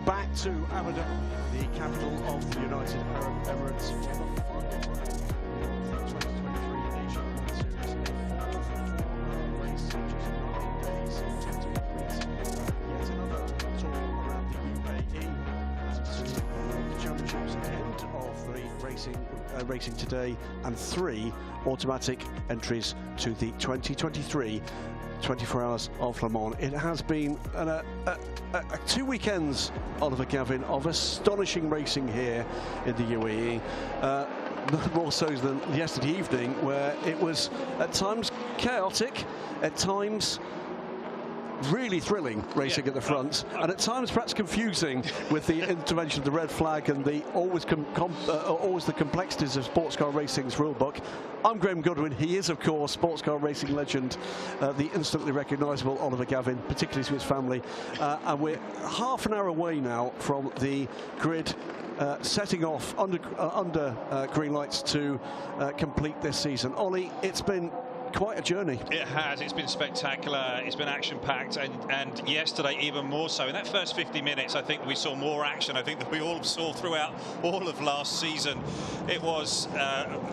back to Abu Dhabi, the capital of the United Arab Emirates, for the final round of the 2023 Asian Series. A race just 9 days to complete yet another tour around the UAE to the championships end of the racing today, and 3 automatic entries to the 2023 24 Hours of Le Mans. It has been 2 weekends, Oliver Gavin, of astonishing racing here in the UAE. More so than yesterday evening, where it was at times chaotic, at times really thrilling racing at the front, and at times perhaps confusing with the intervention of the red flag and the always the complexities of sports car racing's rulebook. I'm Graham Goodwin. He is, of course, sports car racing legend, the instantly recognisable Oliver Gavin, particularly to his family. And we're half an hour away now from the grid setting off under green lights to complete this season. Ollie, it's been quite a journey. It has. It's been spectacular. It's been action-packed, and yesterday even more so. In that first 50 minutes, I think we saw more action. I think that we all saw throughout all of last season. It was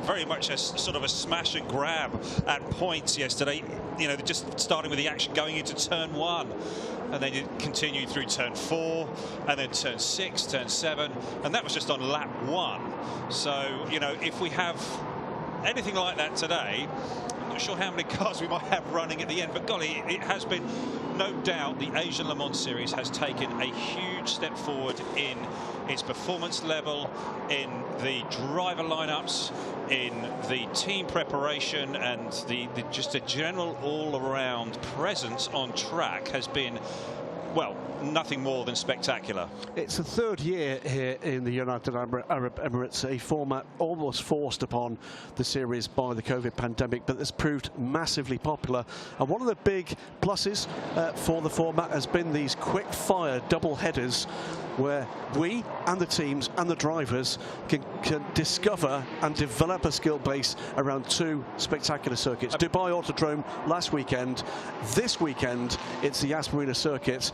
very much a sort of a smash and grab at points yesterday. You know, just starting with the action going into turn 1. And then it continued through turn 4, and then turn 6, turn 7, and that was just on lap 1. So, you know, if we have anything like that today, I'm not sure how many cars we might have running at the end, but golly, it has been, no doubt, the Asian Le Mans Series has taken a huge step forward in its performance level, in the driver lineups, in the team preparation, and just a general all-around presence on track has been, well, nothing more than spectacular. It's the 3rd year here in the United Arab Emirates, a format almost forced upon the series by the COVID pandemic, but it's proved massively popular. And one of the big pluses for the format has been these quick-fire double headers, where we and the teams and the drivers can discover and develop a skill base around 2 spectacular circuits. Dubai Autodrome last weekend. This weekend, it's the Yas Marina circuit.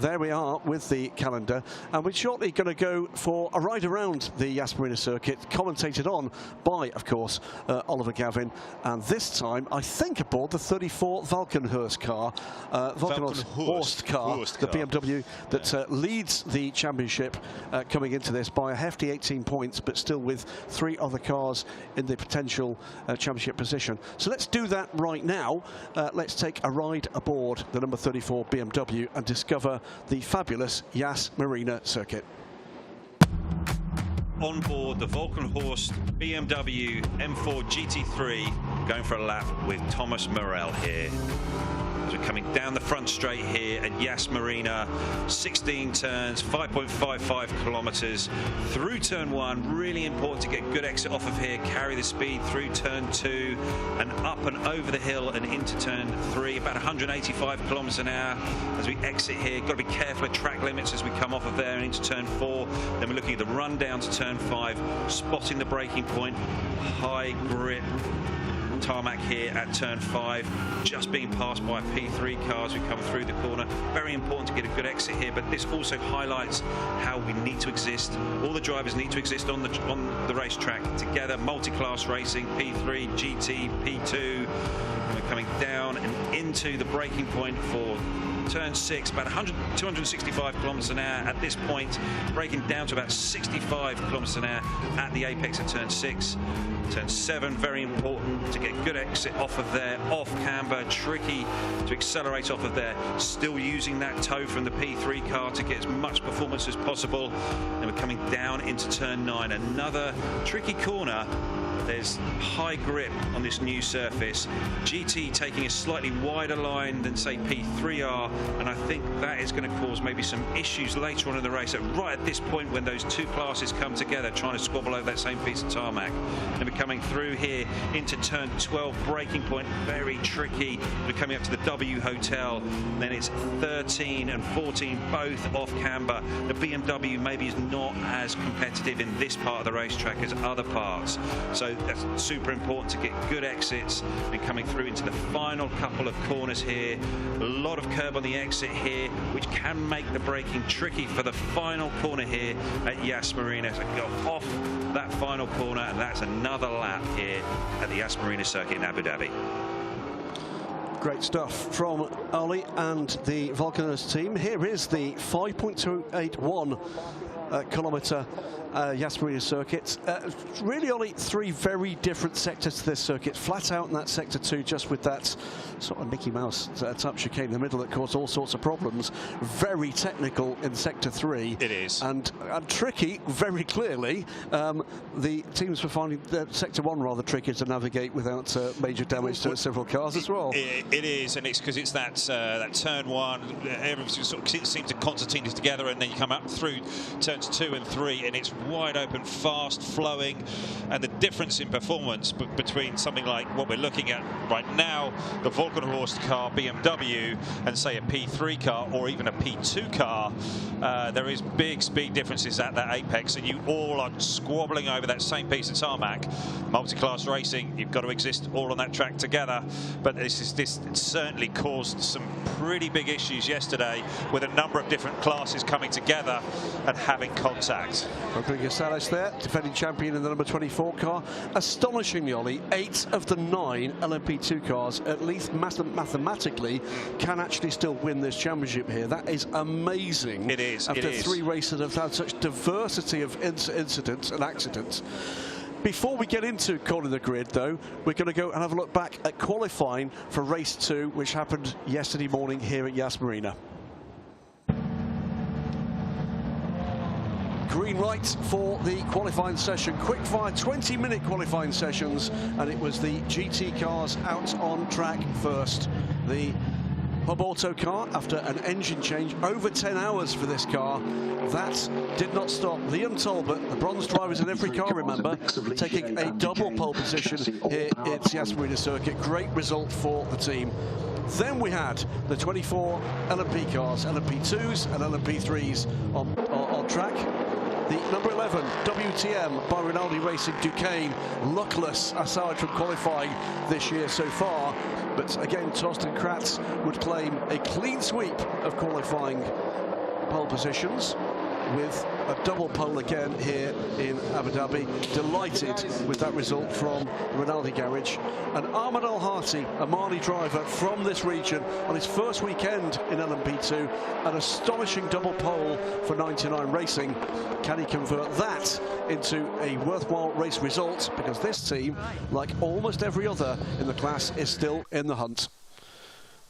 There we are with the calendar, and we're shortly going to go for a ride around the Yas Marina circuit, commentated on by, of course, Oliver Gavin, and this time, I think, aboard the 34 Valkenhorst car, Valkenhorst car, the BMW that leads the championship, coming into this by a hefty 18 points, but still with 3 other cars in the potential championship position. So let's do that right now. Let's take a ride aboard the number 34 BMW and discover the fabulous Yas Marina circuit. On board the Valkenhorst BMW M4 GT3, going for a lap with Thomas Morell here. As we're coming down the front straight here at Yas Marina, 16 turns, 5.55 kilometers through turn 1. Really important to get good exit off of here, carry the speed through turn 2 and up and over the hill and into turn 3, about 185 kilometers an hour as we exit here. Got to be careful of track limits as we come off of there and into turn 4. Then we're looking at the run down to turn 5, spotting the braking point, high grip tarmac here at turn 5, just being passed by P3 cars who come through the corner. Very important to get a good exit here, but this also highlights how we need to exist. All the drivers need to exist on the racetrack together, multi-class racing, P3, GT, P2. We're coming down and into the braking point for turn 6, about 265 kilometers an hour at this point, braking down to about 65 kilometers an hour at the apex of turn 6. Turn 7, very important to get good exit off of there, off camber, tricky to accelerate off of there, still using that toe from the P3 car to get as much performance as possible. And we're coming down into turn 9, another tricky corner. There's high grip on this new surface. GT taking a slightly wider line than, say, P3R, and I think that is going to cause maybe some issues later on in the race. So right at this point, when those 2 classes come together, trying to squabble over that same piece of tarmac. And we're coming through here into turn 12, braking point, very tricky. We're coming up to the W Hotel. Then it's 13 and 14, both off camber. The BMW maybe is not as competitive in this part of the racetrack as other parts. So that's super important to get good exits and coming through into the final couple of corners here. A lot of curb on the exit here, which can make the braking tricky for the final corner here at Yas Marina. So go off that final corner, and that's another lap here at the Yas Marina circuit in Abu Dhabi. Great stuff from Ollie and the Vulcaners team. Here is the 5.281 kilometre Yas Marina circuit. Really only three very different sectors to this circuit. Flat out in that sector 2, just with that sort of Mickey Mouse type chicane in the middle that caused all sorts of problems. Very technical in sector 3. It is. And tricky, very clearly. The teams were finding sector 1 rather tricky to navigate without major damage to several cars as well. It is, and it's because it's that turn 1. Everything sort of seems to concertina together, and then you come up through turns 2 and 3, and it's wide open, fast flowing, and the difference in performance between something like what we're looking at right now, the Vulcanhorst car BMW, and say a P3 car or even a P2 car, there is big speed differences at that apex, and you all are squabbling over that same piece of tarmac. Multi-class racing, you've got to exist all on that track together, but this certainly caused some pretty big issues yesterday with a number of different classes coming together and having contact. Rodriguez Salas there, defending champion in the number 24 car. Astonishingly, Ollie, 8 of the 9 LMP2 cars, at least mathematically, can actually still win this championship here. That is amazing. It is. After 3 races that have had such diversity of incidents and accidents. Before we get into calling the grid, though, we're going to go and have a look back at qualifying for race 2, which happened yesterday morning here at Yas Marina. Green light for the qualifying session. Quick-fire 20-minute qualifying sessions, and it was the GT cars out on track first. The Hub Auto car, after an engine change, over 10 hours for this car. That did not stop Liam Talbot, the bronze drivers in every car, remember, taking a double pole position here at Yas Marina circuit. Great result for the team. Then we had the 24 LMP cars, LMP2s and LMP3s on track. The number 11 WTM by Rinaldi Racing Duquesne, luckless aside from qualifying this year so far, but again Torsten Kratz would claim a clean sweep of qualifying pole positions with a double pole again here in Abu Dhabi. Delighted with that result from Rinaldi Garage. And Ahmed Al Hati, a Mali driver from this region, on his first weekend in LMP2, an astonishing double pole for 99 Racing. Can he convert that into a worthwhile race result? Because this team, like almost every other in the class, is still in the hunt.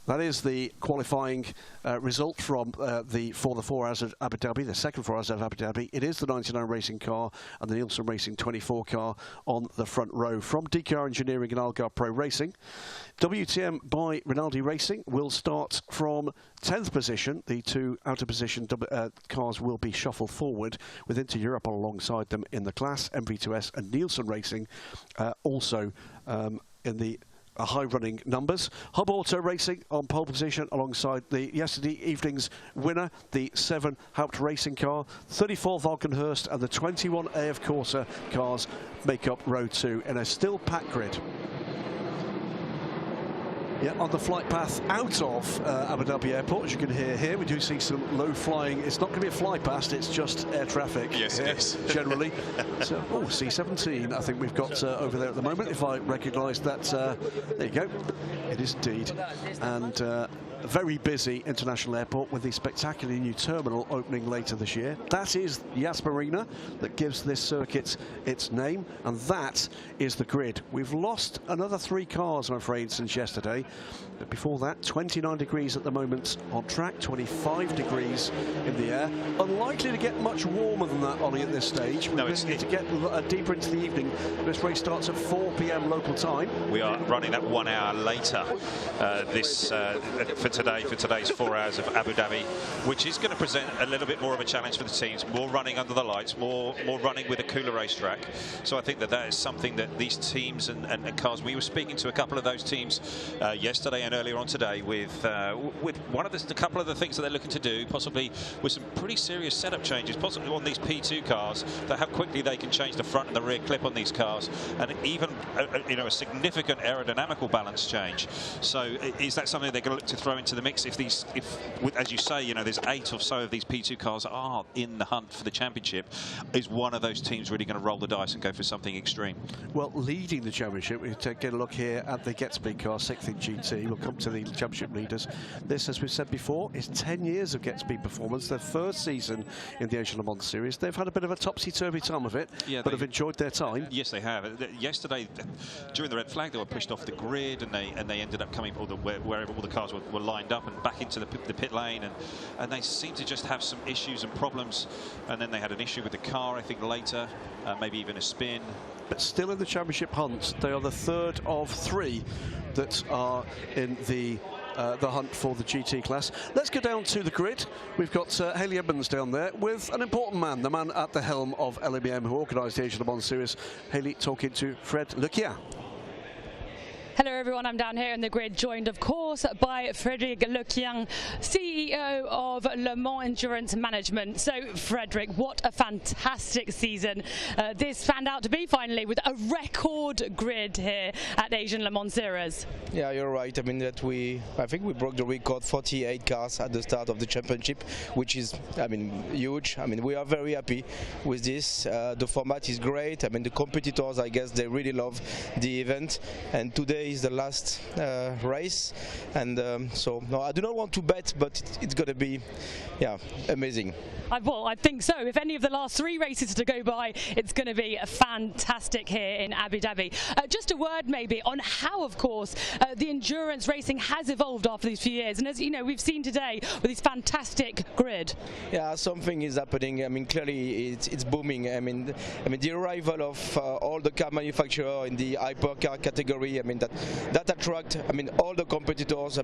That is the qualifying result from the 4 hours of Abu Dhabi, the second 4 hours of Abu Dhabi. It is the 99 Racing car and the Nielsen Racing 24 car on the front row from DKR Engineering and Algar Pro Racing. WTM by Rinaldi Racing will start from 10th position. The 2 outer position cars will be shuffled forward with Inter Europe alongside them in the class. MV2S and Nielsen Racing also in the high-running numbers. Hub Auto Racing on pole position alongside the yesterday evening's winner, the 7 Haupt Racing car. 34 Vulcanhurst and the 21 AF Corsa cars make up row 2 in a still packed grid. Yeah, on the flight path out of Abu Dhabi Airport, as you can hear here, we do see some low flying. It's not going to be a fly past, it's just air traffic. Yes, it is. Generally. So, oh, C-17 I think we've got over there at the moment, if I recognise that. There you go. It is indeed. And a very busy international airport with the spectacularly new terminal opening later this year. That is Yas Marina that gives this circuit its name, and that is the grid. We've lost another 3 cars, I'm afraid, since yesterday. But before that, 29 degrees at the moment on track, 25 degrees in the air. Unlikely to get much warmer than that, Ollie, at this stage. No, it's to get deeper into the evening. This race starts at 4 p.m. local time. We are running that 1 hour later for today for today's 4 hours of Abu Dhabi, which is going to present a little bit more of a challenge for the teams. More running under the lights, more running with a cooler racetrack. So I think that is something that these teams and cars. We were speaking to a couple of those teams yesterday and earlier on today with a couple of the things that they're looking to do, possibly with some pretty serious setup changes, possibly on these P2 cars, that how quickly they can change the front and the rear clip on these cars, and even a significant aerodynamical balance change. So is that something they're going to look to throw into the mix if as you say, there's 8 or so of these P2 cars that are in the hunt for the championship? Is one of those teams really going to roll the dice and go for something extreme? Well, leading the championship, we get a look here at the Gatsby car, 6th in GT. We'll come to the championship leaders. This, as we've said before, is 10 years of Gatsby performance. Their first season in the Asian Le Mans Series. They've had a bit of a topsy-turvy time of it, but have enjoyed their time. Yes, they have. Yesterday, during the red flag, they were pushed off the grid, and they ended up coming wherever all the cars were lined up and back into the pit lane, and they seemed to just have some issues and problems. And then they had an issue with the car, I think, later, maybe even a spin. But still in the championship hunt. They are the third of 3 that are in the hunt for the GT class. Let's go down to the grid. We've got Haley Edmonds down there with an important man, the man at the helm of LMBM who organised the Asian Le Mans Series. Haley talking to Fred Leclerc. Hello everyone, I'm down here in the grid, joined of course by Frédéric Leclerc, CEO of Le Mans Endurance Management. So Frédéric, what a fantastic season this fanned out to be finally, with a record grid here at Asian Le Mans Series. Yeah, you're right. I mean I think we broke the record, 48 cars at the start of the championship, which is, huge. We are very happy with this. The format is great. The competitors, I guess, they really love the event, and today is the last race, and so no, I do not want to bet, but it's going to be, amazing. Well, I think so. If any of the last 3 races to go by, it's going to be fantastic here in Abu Dhabi. Just a word maybe on how, of course, the endurance racing has evolved after these few years, and as you know, we've seen today with this fantastic grid. Yeah, something is happening. Clearly it's booming. The arrival of all the car manufacturers in the hypercar category. That attract. All the competitors.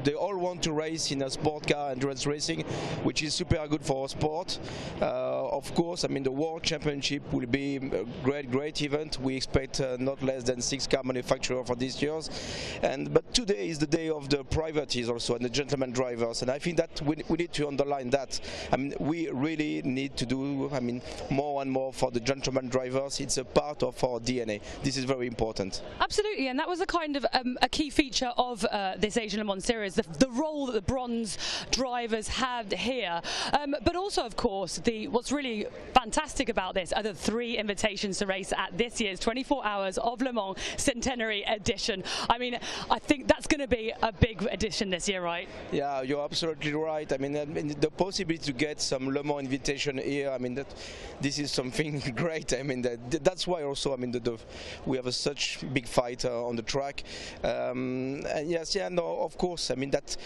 They all want to race in a sport car endurance racing, which is super good for sport. Of course, the World Championship will be a great event. We expect not less than 6 car manufacturers for this year. But today is the day of the privateers also, and the gentleman drivers. And I think that we need to underline that. We really need to do more and more for the gentleman drivers. It's a part of our DNA. This is very important. Absolutely, and that was a kind of a key feature of this Asian Le Mans Series, the role that the bronze drivers had here. But also, of course, what's really fantastic about this are the 3 invitations to race at this year's 24 Hours of Le Mans Centenary Edition. I think that's going to be a big edition this year, right? Yeah, you're absolutely right. The possibility to get some Le Mans invitation here, this is something great. That's why also, we have such big fight on the track. And yes, of course, that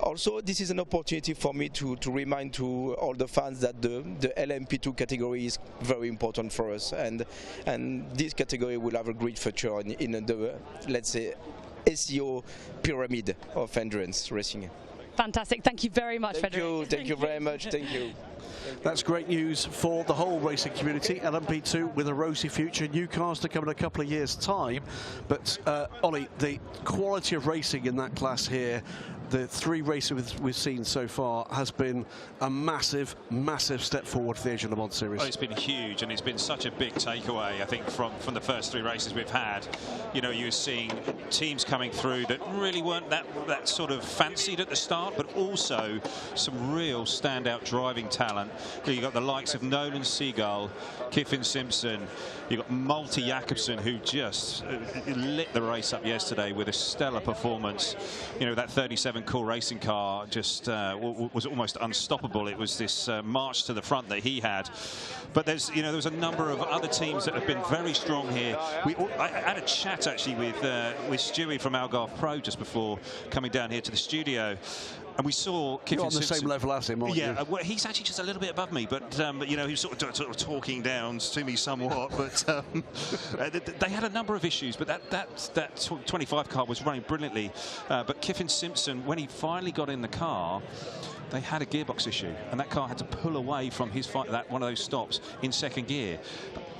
also this is an opportunity for me to remind to all the fans that the LMP2 category is very important for us, and this category will have a great future in the, let's say, SEO pyramid of endurance racing. Fantastic. Thank you very much, Frédéric. Thank you very much. Thank you. That's great news for the whole racing community. LMP2 with a rosy future, new cars to come in a couple of years' time. But Ollie, the quality of racing in that class here, the 3 races we've seen so far, has been a massive step forward for the Asian Le Mans Series. Oh, it's been huge, and it's been such a big takeaway, I think, from the first 3 races we've had. You're seeing teams coming through that really weren't that sort of fancied at the start, but also some real standout driving talent. You've got the likes of Nolan Seagull, Kiffin Simpson, you've got Malte Jakobsen, who just lit the race up yesterday with a stellar performance. That 37 Cool Racing car just was almost unstoppable. It was this march to the front that he had. But there was a number of other teams that have been very strong here. I had a chat actually with Stewie from Algarve Pro just before coming down here to the studio. And we saw Kiffin You're on the Simpson. same level as him, aren't you? Yeah, well, he's actually just a little bit above me, but you know, he's sort of talking down to me somewhat. But they had a number of issues, but that 25 car was running brilliantly. But Kiffin Simpson, when he finally got in the car, they had a gearbox issue, and that car had to pull away from his one of those stops in second gear.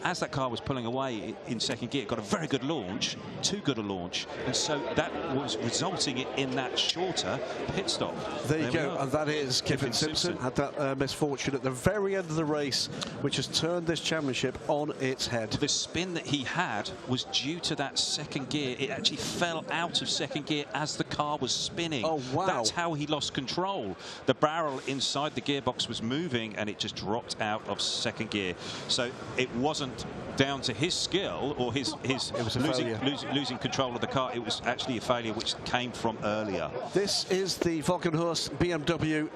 As that car was pulling away in second gear, it got a very good launch, too good a launch, and so that was resulting in that shorter pit stop. There you go, and that is Kiffin Simpson. Had that misfortune at the very end of the race, which has turned this championship on its head. The spin that he had was due to that second gear. It actually fell out of second gear as the car was spinning. Oh, wow. That's how he lost control. The barrel inside the gearbox was moving, and it just dropped out of second gear. So it wasn't down to his skill or his losing control of the car. It was actually a failure which came from earlier. This is the Volkenhorst BMW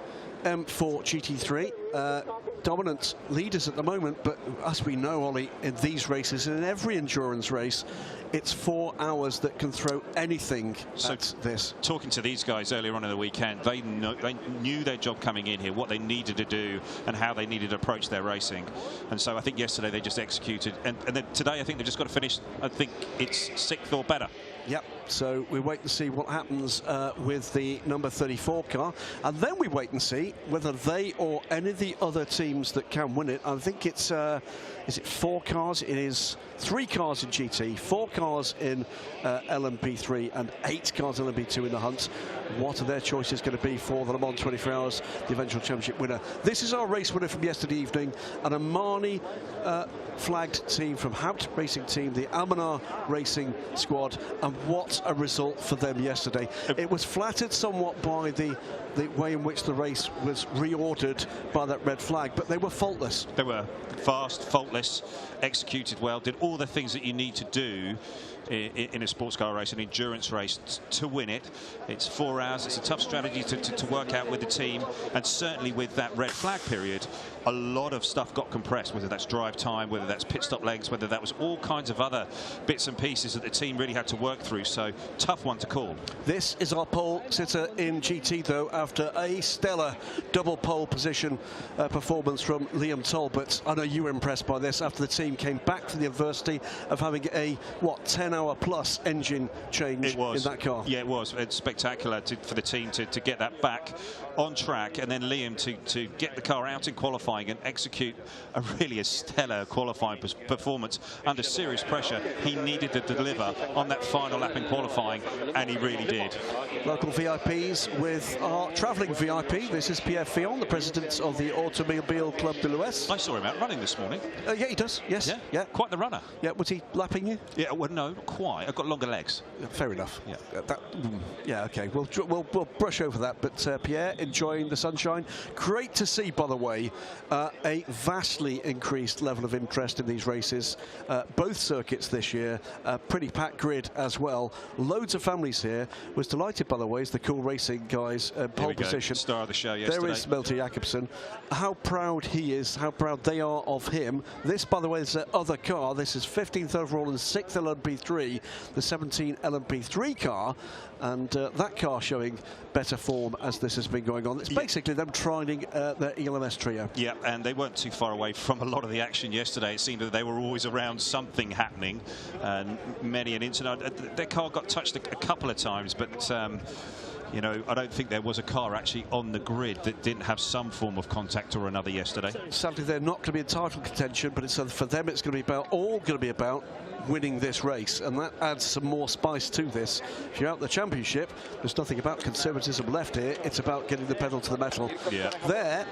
M4 GT3. Dominant leaders at the moment, but as we know, Ollie, in these races and in every endurance race, it's 4 hours that can throw anything at this. Talking to these guys earlier on in the weekend, they knew their job coming in here, what they needed to do and how they needed to approach their racing. And so I think yesterday they just executed, and then today I think they've just got to finish, I think it's 6th or better. Yep, so we wait and see what happens with the number 34 car, and then we wait and see whether they or any of the other teams that can win it. I think it's is it 4 cars? It is 3 cars in GT, 4 cars in LMP3 and 8 cars in LMP2 in the hunt. What are their choices going to be for the Le Mans 24 Hours, the eventual championship winner? This is our race winner from yesterday evening, an Armani flagged team from Haupt Racing Team, the Almanar Racing Squad, and what a result for them yesterday. It was flattered somewhat by the way in which the race was reordered by that red flag, but they were faultless. They were fast, faultless, executed well, did all the things that you need to do in a sports car race, an endurance race, to win it. It's 4 hours. It's a tough strategy to work out with the team, and certainly with that red flag period, a lot of stuff got compressed, whether that's drive time, whether that's pit stop legs, whether that was all kinds of other bits and pieces that the team really had to work through. So tough one to call. This is our pole sitter in GT, though, after a stellar double pole position performance from Liam Talbot. I know you were impressed by this after the team came back from the adversity of having a 10-hour-plus engine change in that car. Yeah, it was. It's spectacular for the team to get that back on track, and then Liam to get the car out in qualifying and execute a stellar qualifying performance under serious pressure. He needed to deliver on that final lap in qualifying, and he really did. Local VIPs with our travelling VIP. This is Pierre Fillon, the president of the Automobile Club de l'Ouest. I saw him out running this morning. Yeah, he does. Yes. Yeah. Quite the runner. Yeah. Was he lapping you? Yeah. Well, no, not quite. I've got longer legs. Fair enough. Yeah. Yeah. Okay. We'll brush over that. But Pierre enjoying the sunshine. Great to see, by the way, a vastly increased level of interest in these races. Both circuits this year. Pretty packed grid as well. Loads of families here. Was delighted, by the way, as the Cool Racing guys pole position. Star of the show yesterday. There is Milton Jacobsen. How proud he is. How proud they are of him. This, by the way, is their other car. This is 15th overall and 6th LMP3, the 17 LMP3 car, and that car showing better form as this has been going on. It's basically them trialing their ELMS trio. Yeah, and they weren't too far away from a lot of the action yesterday. It seemed that they were always around something happening, and many an incident. Their car got touched a couple of times, but you know, I don't think there was a car actually on the grid that didn't have some form of contact or another yesterday. Sadly, they're not going to be in title contention, but for them it's going to be about winning this race, and that adds some more spice to this. If you're out the championship, there's nothing about conservatism left here. It's about getting the pedal to the metal. Yeah. There,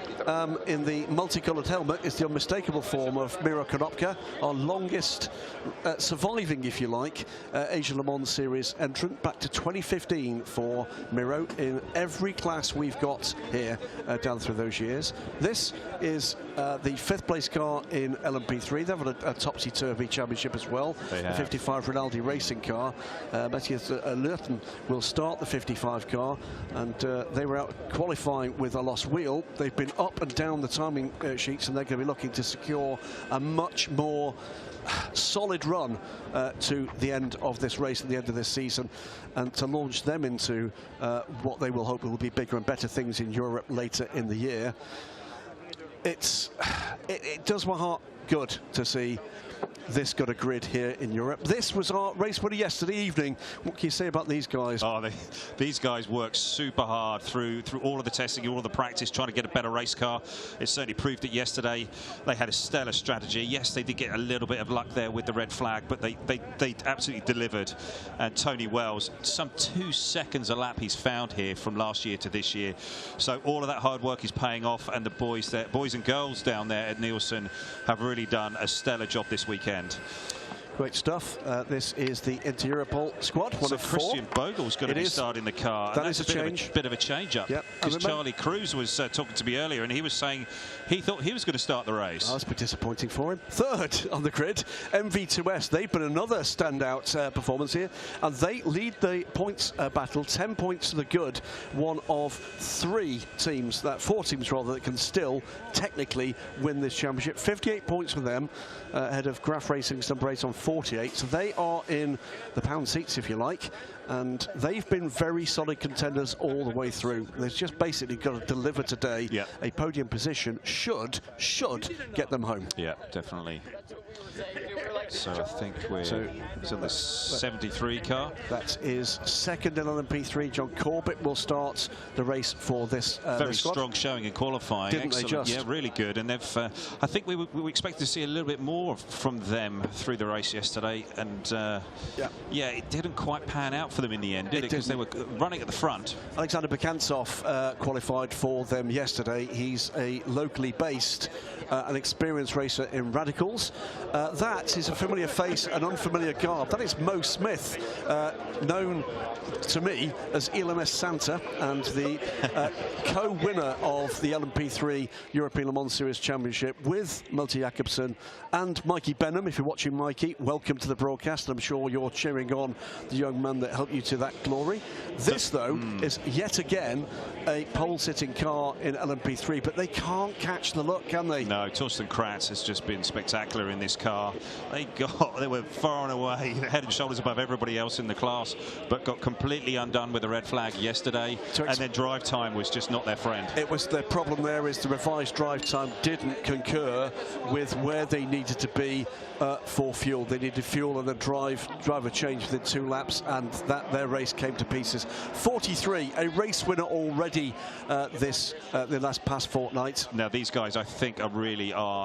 in the multicoloured helmet, is the unmistakable form of Miro Konopka, our longest surviving, if you like, Asian Le Mans Series entrant, back to 2015 for Miro in every class we've got here down through those years. This is the 5th place car in LMP3. They've had a topsy-turvy championship as well. The 55 Rinaldi racing car. Matthias Lurton will start the 55 car, and they were out qualifying with a lost wheel. They've been up and down the timing sheets, and they're going to be looking to secure a much more solid run to the end of this race, at the end of this season, and to launch them into what they will hope will be bigger and better things in Europe later in the year. It does my heart good to see this got a grid here in Europe. This was our race winner yesterday evening. What can you say about these guys? Oh, these guys worked super hard through all of the testing, all of the practice, trying to get a better race car. It certainly proved it yesterday. They had a stellar strategy. Yes, they did get a little bit of luck there with the red flag, but they absolutely delivered. And Tony Wells, some 2 seconds a lap he's found here from last year to this year. So all of that hard work is paying off, and the boys and girls down there at Nielsen have really done a stellar job this weekend. Great stuff. This is the Inter-Europol squad. One so of 4. Christian Bogle's going to be starting the car. That is a bit of a change-up. Yep. Because Charlie Cruz was talking to me earlier, and he was saying he thought he was going to start the race. Oh, that's a bit disappointing for him. 3rd on the grid, MV2S. They've been another standout performance here, and they lead the points battle. 10 points to the good. One of 3 teams, 4 teams rather, that can still technically win this championship. 58 points for them, ahead of Graf Racing's number 8 on 48. So they are in the pound seats, if you like, and they've been very solid contenders all the way through. They've just basically got to deliver today. Yeah. A podium position should get them home. Yeah, definitely. So I think we're in the 73 car. That is 2nd in LMP3. John Corbett will start the race for this Very squad. strong showing in qualifying. Didn't Excellent. they just? Yeah, really good. And they've, I think we expected to see a little bit more from them through the race yesterday. And yeah, it didn't quite pan out for them in the end, did it? Because they were running at the front. Alexander Bekantsov qualified for them yesterday. He's a locally based and experienced racer in Radicals. That is a familiar face, an unfamiliar garb. That is Mo Smith, known to me as ELMS Santa, and the co-winner of the LMP3 European Le Mans Series Championship with Malte Jakobsen and Mikey Benham. If you're watching, Mikey, welcome to the broadcast. I'm sure you're cheering on the young man that helped you to that glory. This, though, is yet again a pole-sitting car in LMP3, but they can't catch the look, can they? No, Torsten Kratz has just been spectacular in this car. They were far and away head and shoulders above everybody else in the class, but got completely undone with the red flag yesterday, and their drive time was just not their friend. It was the problem there is the revised drive time didn't concur with where they needed to be for fuel. They needed fuel and a driver change within 2 laps, and their race came to pieces. 43, a race winner already the past fortnight. Now these guys, I think, are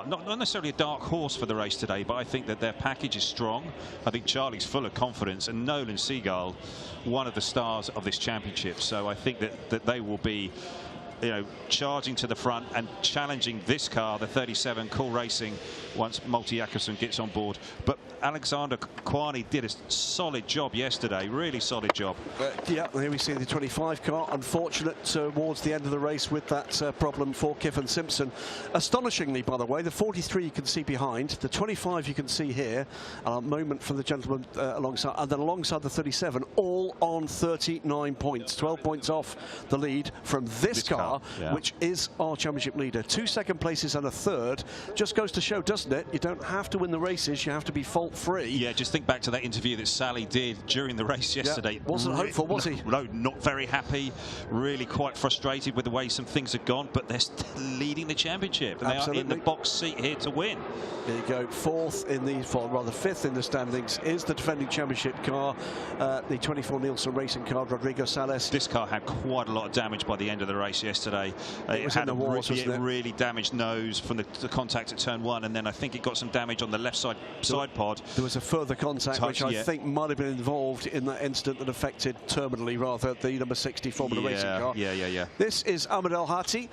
not necessarily a dark horse for the race today, but I think that their package is strong. I think Charlie's full of confidence, and Nolan Seagull, one of the stars of this championship. So I think that they will be, charging to the front and challenging this car, the 37 Cool Racing, once Malte Jakobsen gets on board. But Alexander Kwani did a solid job yesterday, really solid job. Yeah, here we see the 25 car, unfortunate towards the end of the race with that problem for Kiffin Simpson. Astonishingly, by the way, the 43 you can see behind, the 25 you can see here, a moment from the gentleman alongside, and then alongside the 37, all on 39 points, 12 points off the lead from this car, which is our championship leader. 2 second places and a 3rd. Just goes to show, doesn't it? You don't have to win the races, you have to be fault-free. Yeah, just think back to that interview that Sally did during the race yesterday. Yeah, wasn't hopeful, was he? No, not very happy, really quite frustrated with the way some things have gone, but they're still leading the championship, and they are in the box seat here to win. There you go, 4th in the, rather 5th in the standings is the defending championship car, the 24 Nielsen racing car, Rodrigo Sales. This car had quite a lot of damage by the end of the race yesterday. It had a really damaged nose from the contact at turn 1, and then I think it got some damage on the left side pod. There was a further contact which I think might have been involved in that incident that affected terminally rather the number 60 Formula Racing car. Yeah. This is Ahmed El Hati.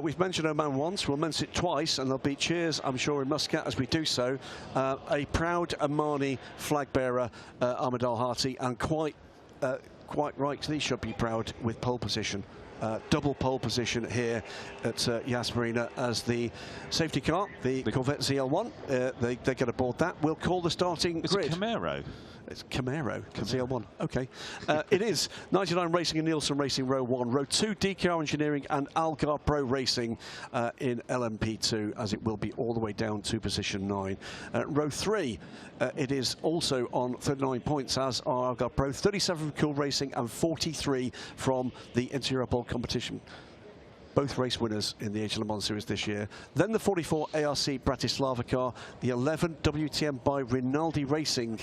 We've mentioned Oman once, we'll mention it twice, and there'll be cheers, I'm sure, in Muscat as we do so. A proud Omani flag bearer, Ahmed El Hati, and quite right, he should be proud with pole position. double pole position here at Yas Marina as the safety car, the Corvette ZL1. They get aboard that. We'll call the starting grid. It's a Camaro. It's Camaro, ZL1. Okay. It is 99 Racing and Nielsen Racing Row 1, Row 2 DKR Engineering and Algar Pro Racing in LMP2, as it will be all the way down to position 9. Row 3, it is also on 39 points as are Algar Pro, 37 from Cool Racing and 43 from the Inter-Europol competition. Both race winners in the Age of Le Mans Series this year. Then the 44 ARC Bratislava car, the 11 WTM by Rinaldi Racing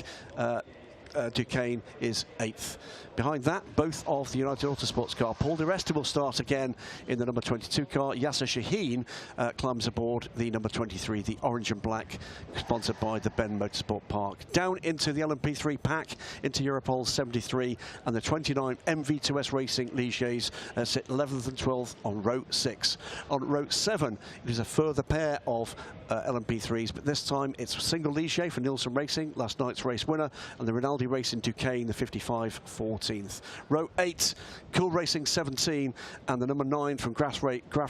Duquesne is 8th. Behind that, both of the United Autosports car. Paul Di Resta will start again in the number 22 car. Yasser Shaheen climbs aboard the number 23, the orange and black, sponsored by the Ben Motorsport Park. Down into the LMP3 pack, into Europol 73, and the 29 MV2S Racing Ligiers sit 11th and 12th on row 6. On row 7, it is a further pair of LMP3s, but this time it's a single Ligier for Nielsen Racing, last night's race winner, and the Rinaldi Racing Duquesne, the 55 14th. Row 8, Cool Racing 17, and the number 9 from Graf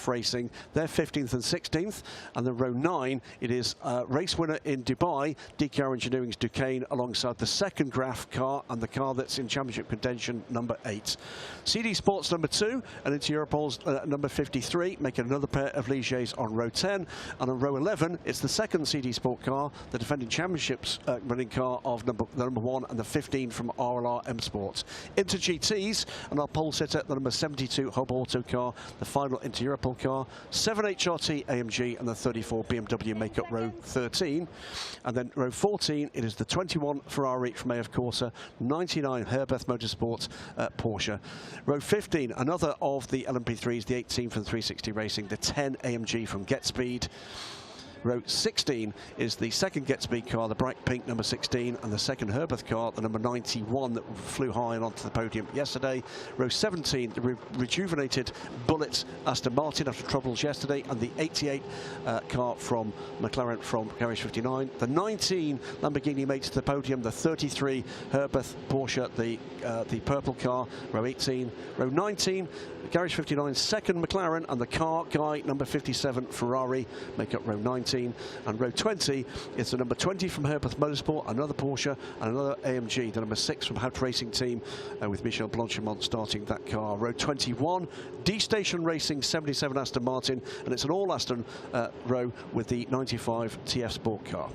Racing, they're 15th and 16th. And then row 9, it is race winner in Dubai, DKR Engineering's Duquesne, alongside the second Graf car and the car that's in championship contention, number 8. CD Sports number 2 and Inter Europol's number 53 make another pair of Ligiers on row 10. And on row 11, it's the second CD Sport car, the defending championships running car of the number 1 and the 15 from RLR M Sports. Inter GTs and our pole sitter, the number 72 Hub Auto car, the final Inter Europol car, 7 HRT AMG and the 34 BMW make up row 13. And then row 14, it is the 21 Ferrari from AF Corsa, 99 Herbeth Motorsport Porsche. Row 15, another of the LMP3s, the 18 from 360 Racing, the 10 AMG from Get Speed. Row 16 is the second Get Speed car, the bright pink number 16, and the second Herbeth car, the number 91 that flew high and onto the podium yesterday. Row 17, the rejuvenated Bullet Aston Martin after troubles yesterday, and the 88 car from McLaren from Garage 59. The 19 Lamborghini makes the podium, the 33 Herbeth Porsche, the purple car, row 18. Row 19, Garage 59 second McLaren, and the car guy number 57 Ferrari make up row 19. And row 20 is the number 20 from Herbeth Motorsport, another Porsche and another AMG, the number 6 from Hout Racing Team with Michel Blanchimont starting that car. Row 21, D-Station Racing 77 Aston Martin, and it's an all Aston row with the 95 TF Sport car.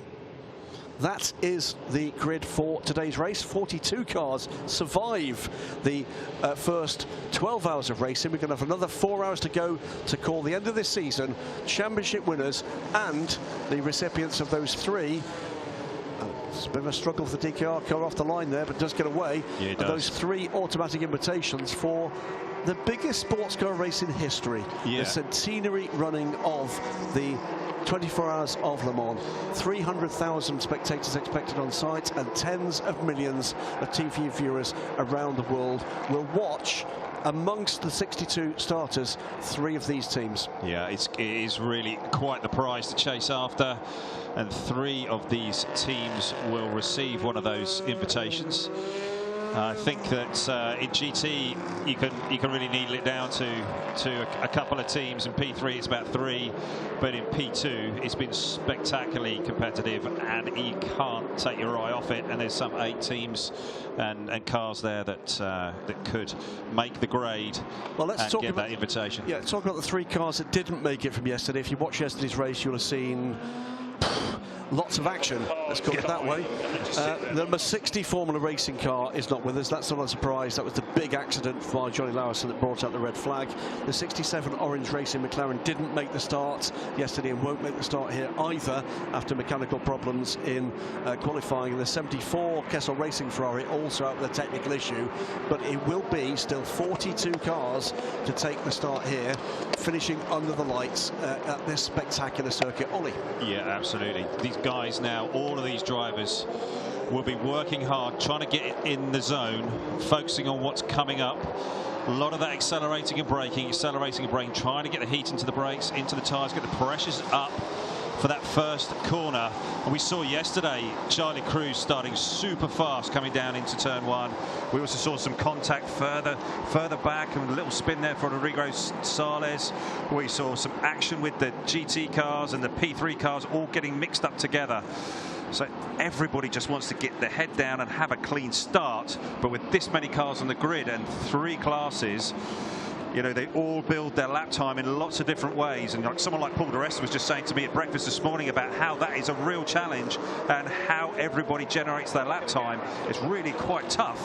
That is the grid for today's race. 42 cars survive the first 12 hours of racing. We're going to have another 4 hours to go to call the end of this season, championship winners and the recipients of those 3. It's a bit of a struggle for the DKR car off the line there, but does get away. Yeah, it does. Those 3 automatic invitations for the biggest sports car race in history. Yeah. The centenary running of the 24 hours of Le Mans. 300,000 spectators expected on site, and tens of millions of TV viewers around the world will watch, amongst the 62 starters, 3 of these teams. Yeah, it is really quite the prize to chase after, and 3 of these teams will receive one of those invitations. I think that in GT you can really needle it down to a couple of teams. In P3 it's about 3, but in P2 it's been spectacularly competitive, and you can't take your eye off it. And there's some 8 teams and cars there that that could make the grade. Well, let's talk get about that invitation. Yeah, talk about the 3 cars that didn't make it from yesterday. If you watched yesterday's race, you'll have seen lots of action, let's call it that way. The number 60 Formula Racing car is not with us. That's not a surprise. That was the big accident by Johnny Lawson that brought out the red flag. The 67 Orange Racing McLaren didn't make the start yesterday and won't make the start here either after mechanical problems in qualifying. The 74 Kessel Racing Ferrari also out with a technical issue, but it will be still 42 cars to take the start here, finishing under the lights at this spectacular circuit. Ollie. Yeah, absolutely. These guys now, all of these drivers will be working hard, trying to get in the zone, focusing on what's coming up. A lot of that accelerating and braking, trying to get the heat into the brakes, into the tyres, get the pressures up for that first corner. And we saw yesterday Charlie Cruz starting super fast coming down into turn 1. We also saw some contact further back and a little spin there for Rodrigo Sales. We saw some action with the GT cars and the P3 cars all getting mixed up together. So everybody just wants to get their head down and have a clean start. But with this many cars on the grid and 3 classes, you know, they all build their lap time in lots of different ways. And like someone like Paul di Resta was just saying to me at breakfast this morning about how that is a real challenge and how everybody generates their lap time. It's really quite tough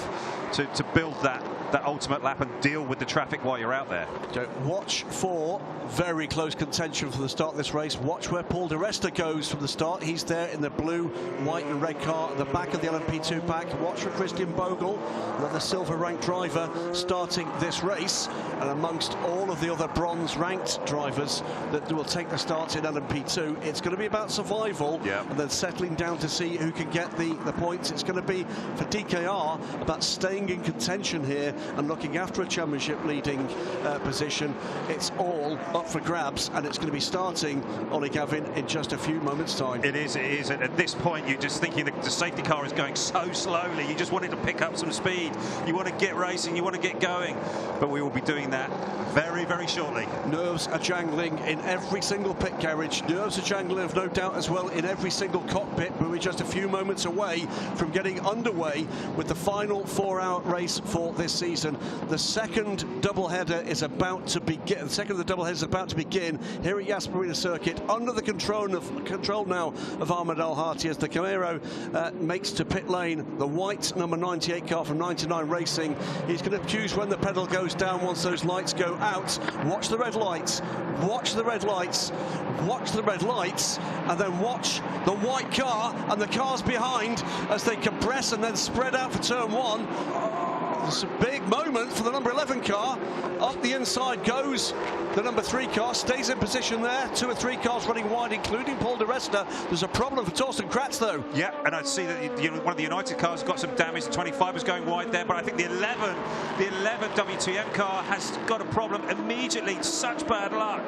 to build that ultimate lap and deal with the traffic while you're out there. So watch for very close contention from the start of this race. Watch where Paul di Resta goes from the start. He's there in the blue, white and red car at the back of the LMP2 pack. Watch for Christian Bogle, another silver ranked driver starting this race, and amongst all of the other bronze ranked drivers that will take the starts in LMP2, it's going to be about survival and then settling down to see who can get the points. It's going to be for DKR about staying in contention here and looking after a championship leading position. It's all up for grabs, and it's going to be starting, Ollie Gavin, in just a few moments time. It is. And at this point you're just thinking the safety car is going so slowly. You just wanted to pick up some speed. You want to get racing, you want to get going, but we will be doing that very, very shortly. Nerves are jangling in every single pit garage. Nerves are jangling, of no doubt, as well in every single cockpit. But we're just a few moments away from getting underway with the final 4-hour race for this season. The second doubleheader is about to begin. The second of the doubleheader is about to begin here at Yas Marina Circuit, under the control now of Ahmed Al-Hati as the Camaro makes to pit lane. The white number 98 car from 99 Racing. He's going to choose when the pedal goes down once those lights go out. Watch the red lights, watch the red lights, watch the red lights, and then watch the white car and the cars behind as they compress and then spread out for turn 1. It's a big moment for the number 11 car. Up the inside goes the number 3 car, stays in position there. 2 or 3 cars running wide, including Paul di Resta. There's a problem for Torsten Kratz, though. Yeah, and I see that one of the United cars got some damage. The 25 was going wide there, but I think the 11 WTM car has got a problem immediately. Such bad luck.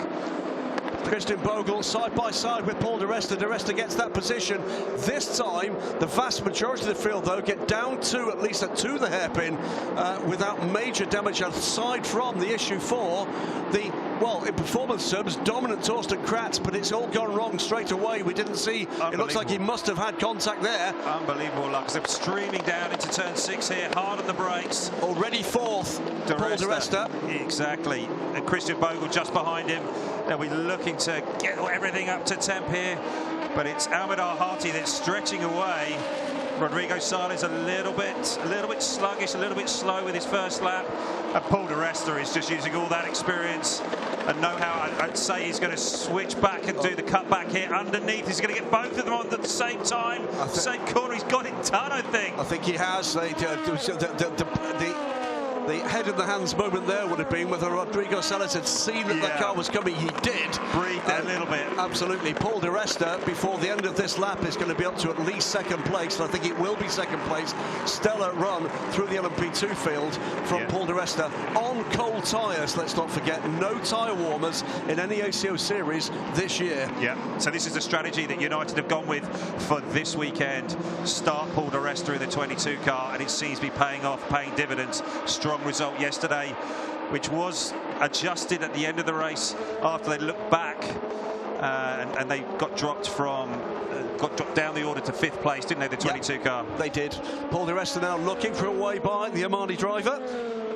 Christian Bogle side by side with Paul di Resta. Di Resta gets that position. This time, the vast majority of the field, though, get down to at least to the hairpin without major damage, aside from the issue for the, well, in performance terms, dominant Torsten Kratz, but it's all gone wrong straight away. We didn't see, it looks like he must have had contact there. Unbelievable luck. They're streaming down into turn 6 here, hard on the brakes. Already 4th, Paul di Resta. Exactly. And Christian Bogle just behind him. They'll be looking to get everything up to temp here, but it's Ahmed Al-Hati that's stretching away. Rodrigo Sales a little bit sluggish, a little bit slow with his first lap, and Paul di Resta is just using all that experience and know-how. I'd say he's going to switch back and do the cutback here underneath. He's going to get both of them on at the same time, same corner. He's got it done, I think. I think he has. The head in the hands moment there would have been whether Rodrigo Sales had seen that the car was coming. He did. Breathed a little bit. Absolutely. Paul di Resta, before the end of this lap, is going to be up to at least 2nd place, and I think it will be 2nd place. Stellar run through the LMP2 field from Paul di Resta on cold tyres. Let's not forget, no tyre warmers in any ACO series this year. Yeah, so this is the strategy that United have gone with for this weekend. Start Paul di Resta in the 22 car, and it seems to be paying off, paying dividends. Strong result yesterday, which was adjusted at the end of the race after they looked back and they got dropped down the order to 5th place, didn't they, the 22 car? They did. Paul di Resta now looking for a way by the Omani driver.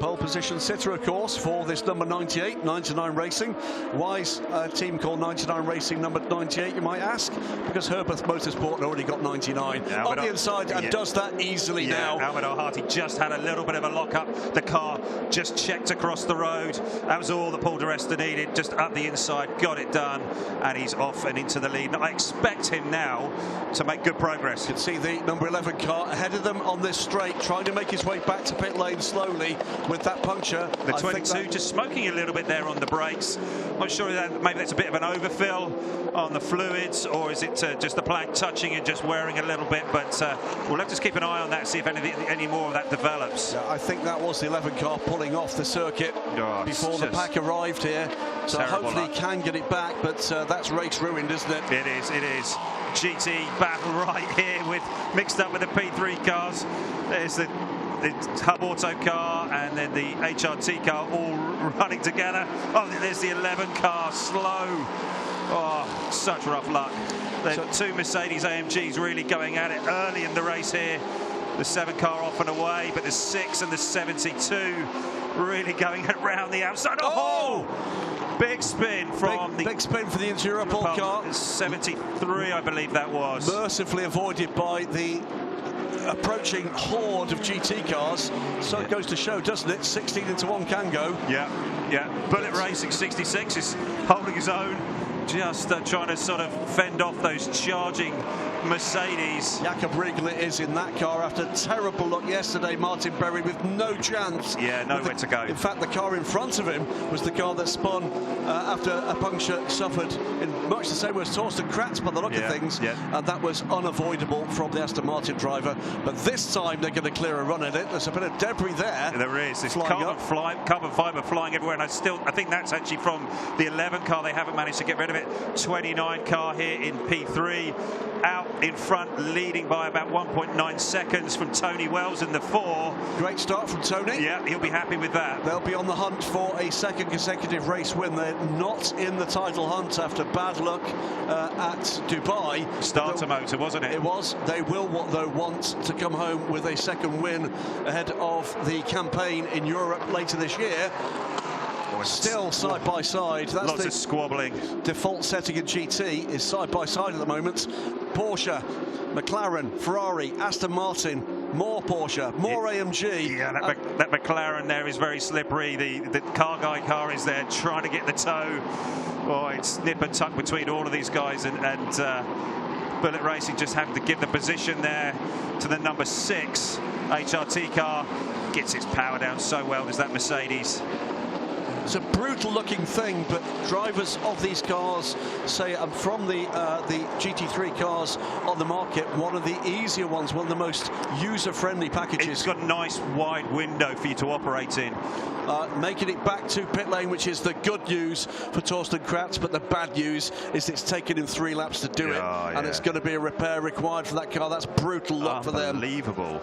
Pole position sitter, of course, for this number 98, 99 Racing. Why is a team called 99 Racing number 98, you might ask? Because Herbert Motorsport already got 99 on the inside and does that easily now. Ahmed Al-Hati just had a little bit of a lock-up. The car just checked across the road. That was all that Paul di Resta needed, just up the inside, got it done, and he's off and into the lead. Now, I expect him now to make good progress. You can see the number 11 car ahead of them on this straight, trying to make his way back to pit lane slowly with that puncture. The 22 just smoking a little bit there on the brakes. Not sure that maybe that's a bit of an overfill on the fluids, or is it just the plank touching and just wearing a little bit, but we'll have to keep an eye on that, see if any more of that develops. Yeah, I think that was the 11 car pulling off the circuit before the pack arrived here, so hopefully he can get it back, but that's that's race ruined, isn't it? It is, it is. GT battle right here with mixed up with the P3 cars. There's the Hub Auto car and then the HRT car all running together. Oh, there's the 11 car, slow. Oh, such rough luck. The two Mercedes AMGs really going at it early in the race here. The 7 car off and away, but the 6 and the 72 really going around the outside. Oh! Big spin from big spin for the Enduro car. 73, I believe that was. Mercifully avoided by the approaching horde of GT cars. So it goes to show, doesn't it? 16 into 1 can go. Yeah, yeah. Bullet Racing 66 is holding his own, just trying to sort of fend off those charging Mercedes. Jakob Riegler is in that car after terrible luck yesterday. Martin Berry with no chance. Yeah, nowhere to go. In fact, the car in front of him was the car that spun after a puncture suffered in much the same way as Torsten Kratz by the look of things. Yeah. And that was unavoidable from the Aston Martin driver. But this time they're going to clear a run at it. There's a bit of debris there. There is. There's carbon fibre flying everywhere. And I think that's actually from the 11 car. They haven't managed to get rid of it. 29 car here in P3. Out in front, leading by about 1.9 seconds from Tony Wells in the 4. Great start from Tony. Yeah, he'll be happy with that. They'll be on the hunt for a second consecutive race win. They're not in the title hunt after bad luck at Dubai. Starter motor, wasn't it? It was. They will, though, want to come home with a second win ahead of the campaign in Europe later this year. Still side by side. That's lots of squabbling. Default setting in GT is side by side at the moment. Porsche, McLaren, Ferrari, Aston Martin, more Porsche, more AMG. Yeah, that McLaren there is very slippery. The car guy car is there trying to get the toe. Oh, it's nip and tuck between all of these guys, and Bullet Racing just having to give the position there to the number 6 HRT car. Gets its power down so well. There's that Mercedes. It's a brutal looking thing, but drivers of these cars say, from the GT3 cars on the market, one of the easier ones, one of the most user-friendly packages. It's got a nice wide window for you to operate in. Making it back to pit lane, which is the good news for Torsten Kratz, but the bad news is it's taken him 3 laps to do it, and it's going to be a repair required for that car. That's brutal luck for them. Unbelievable.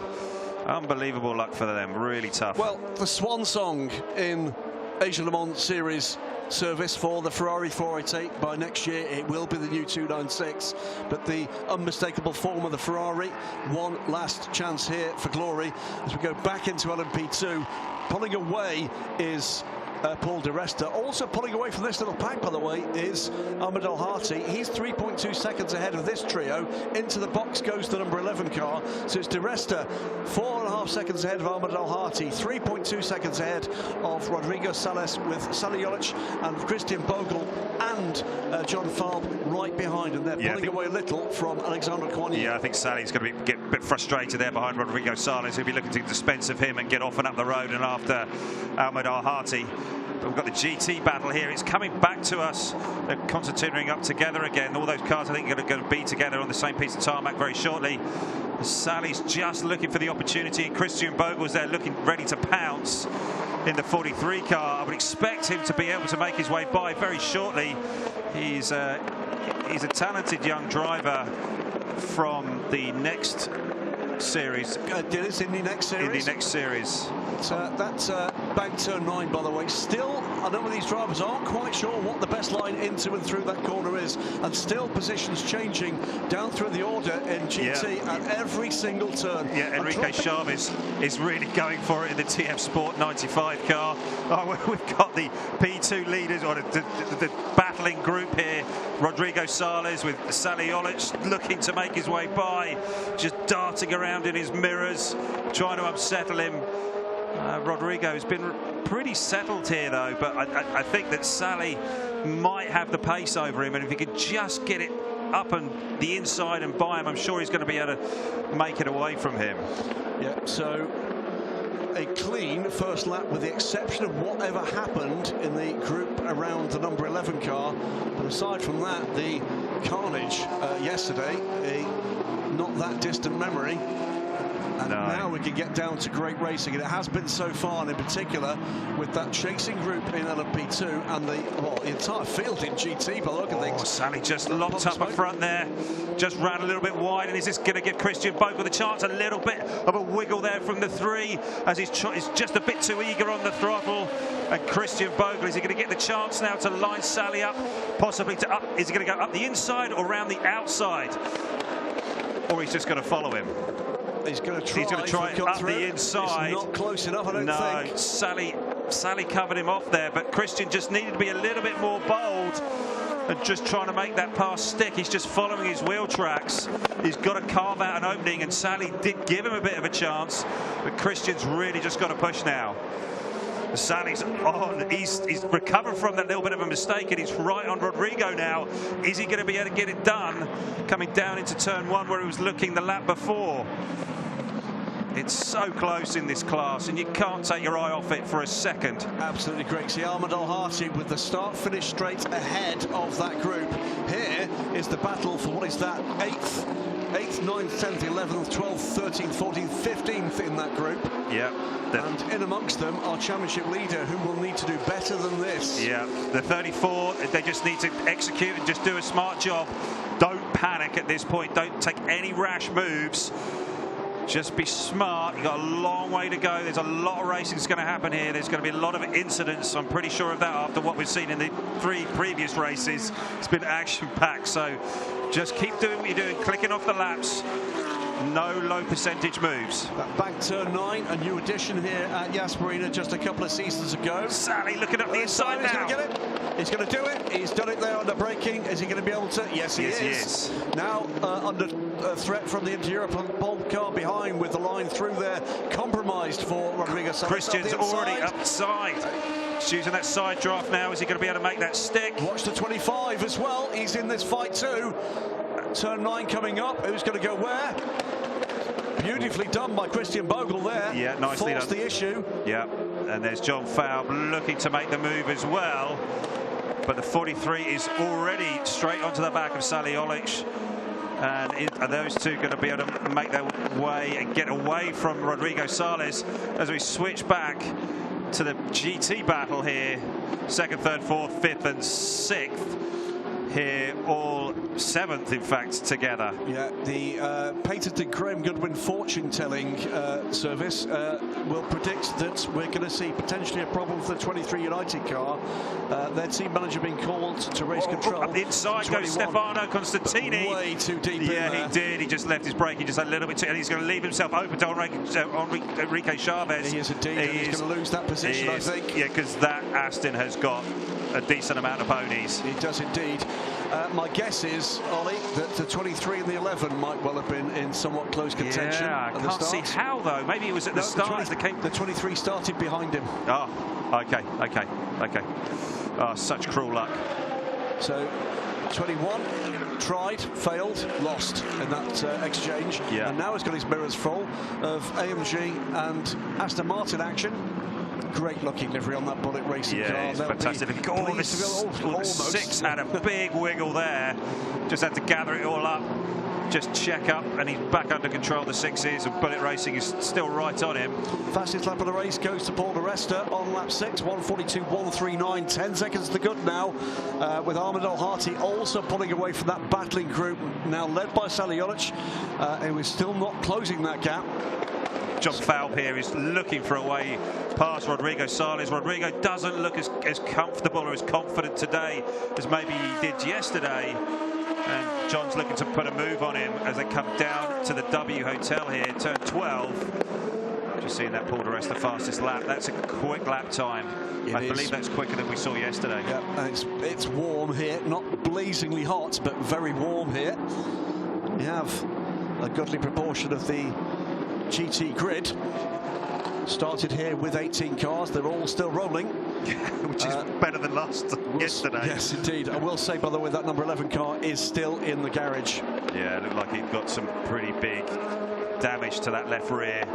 Unbelievable luck for them. Really tough. Well, the swan song in Asian Le Mans Series service for the Ferrari 488. By next year it will be the new 296, but the unmistakable form of the Ferrari, one last chance here for glory as we go back into LMP2. Pulling away is Paul Di Resta. Also pulling away from this little pack, by the way, is Ahmed Al-Hati. He's 3.2 seconds ahead of this trio. Into the box goes the number 11 car. So it's Di Resta 4.5 seconds ahead of Ahmed Al-Hati, 3.2 seconds ahead of Rodrigo Sales with Sally Jolic and Christian Bogle and John Falb right behind, and they're pulling away a little from Alexander Coigny. Yeah, I think Sally's going to get a bit frustrated there behind Rodrigo Sales. He'll be looking to dispense of him and get off and up the road and after Ahmed Al-Hati. But we've got the GT battle here. It's coming back to us. They're concertinaing up together again. All those cars, I think, are going to be together on the same piece of tarmac very shortly. Sally's just looking for the opportunity. Christian Bogle's there looking ready to pounce in the 43 car. I would expect him to be able to make his way by very shortly. He's a talented young driver from the next series. Dennis, in the next series? In the next series. That's bank turn 9, by the way. Still, a number of these drivers aren't quite sure what the best line into and through that corner is, and still positions changing down through the order in GT at every single turn. Yeah, Enrique Chavez is really going for it in the TF Sport 95 car. Oh, we've got the P2 leaders, or the battling group here. Rodrigo Sales with Sally Jolic looking to make his way by, just darting around in his mirrors, trying to unsettle him. Rodrigo's been pretty settled here, though, but I think that Sally might have the pace over him, and if he could just get it up and the inside and by him, I'm sure he's going to be able to make it away from him. Yeah, so a clean first lap with the exception of whatever happened in the group around the number 11 car, but aside from that, the carnage yesterday, a not that distant memory. And now we can get down to great racing, and it has been so far, and in particular with that chasing group in LMP2 and the entire field in GT. But look at things. Sally just locked up up front there, just ran a little bit wide, and is this going to give Christian Bogle the chance? A little bit of a wiggle there from the 3 as he's just a bit too eager on the throttle. And Christian Bogle, is he going to get the chance now to line Sally up, possibly to up? Is he going to go up the inside or around the outside? Or he's just going to follow him? He's going to try it up the inside. It's not close enough, I don't think. No, Sally covered him off there, but Christian just needed to be a little bit more bold and just trying to make that pass stick. He's just following his wheel tracks. He's got to carve out an opening, and Sally did give him a bit of a chance, but Christian's really just got to push now. Sally's on. He's recovered from that little bit of a mistake, and he's right on Rodrigo now. Is he going to be able to get it done coming down into turn 1 where he was looking the lap before? It's so close in this class, and you can't take your eye off it for a second. Absolutely great. See Ahmed Al-Hati with the start-finish straight ahead of that group. Here is the battle for what is that 8th, 9th, 10th, 11th, 12th, 13th, 14th, 15th in that group. Yeah. And in amongst them, our championship leader, who will need to do better than this. Yeah, the 34, they just need to execute and just do a smart job. Don't panic at this point. Don't take any rash moves. Just be smart. You've got a long way to go. There's a lot of racing that's going to happen here. There's going to be a lot of incidents. I'm pretty sure of that after what we've seen in the 3 previous races. It's been action-packed. So just keep doing what you're doing, clicking off the laps. No low percentage moves. That bank turn 9, a new addition here at Yas Marina just a couple of seasons ago. Sally looking up the inside now. He's going to get it. He's going to do it. He's done it there under braking. Is he going to be able to? Yes, he is. Now under threat from the inter-European pole car behind with the line through there. Compromised for Rodrigo. Christian's already upside. He's using that side draft now. Is he going to be able to make that stick? Watch the 25 as well. He's in this fight too. Turn 9 coming up. Who's going to go where? Beautifully done by Christian Bogle there. Yeah, nicely done. The issue. Yeah, and there's John Faub looking to make the move as well. But the 43 is already straight onto the back of Sally Olic. And are those two going to be able to make their way and get away from Rodrigo Sales as we switch back to the GT battle here? 2nd, 3rd, 4th, 5th and 6th. Here, all 7th, in fact, together. Yeah, the patented Graham Goodwin fortune-telling service will predict that we're going to see potentially a problem for the 23 United car. Their team manager being called to race control. Up the inside goes Stefano Constantini. Way too deep in there. Yeah, he did. He just left his brake. He just had a little bit too, and he's going to leave himself open to Enrique Chavez. He is indeed. He's going to lose that position, I think. Yeah, because that Aston has got a decent amount of ponies. It does indeed. My guess is, Ollie, that the 23 and the 11 might well have been in somewhat close contention. Yeah, I can't see how though. Maybe it was at the start. The 23 started behind him. Oh, okay. Oh, such cruel luck. So 21 tried, failed, lost in that exchange. Yeah. And now he's got his mirrors full of AMG and Aston Martin action. Great looking livery on that Bullet racing car. It's fantastic. The 6 had a big wiggle there. Just had to gather it all up, just check up, and he's back under control. The 6 is, and Bullet Racing is still right on him. Fastest lap of the race goes to Paul di Resta on lap 6, 1:42.139. 10 seconds to good now, with Ahmed Al-Hati also pulling away from that battling group, now led by Sally Olic, who is still not closing that gap. John Faub here is looking for a way past Rodrigo Sales. Rodrigo doesn't look as comfortable or as confident today as maybe he did yesterday. And John's looking to put a move on him as they come down to the W Hotel here, turn 12. Just seeing that Paul di Resta fastest lap. That's a quick lap time. I believe that's quicker than we saw yesterday. Yeah, and it's warm here, not blazingly hot, but very warm here. You have a goodly proportion of the GT grid started here with 18 cars. They're all still rolling, which is better than yesterday. Yes, indeed. I will say, by the way, that number 11 car is still in the garage. Yeah, it looked like it got some pretty big damage to that left rear.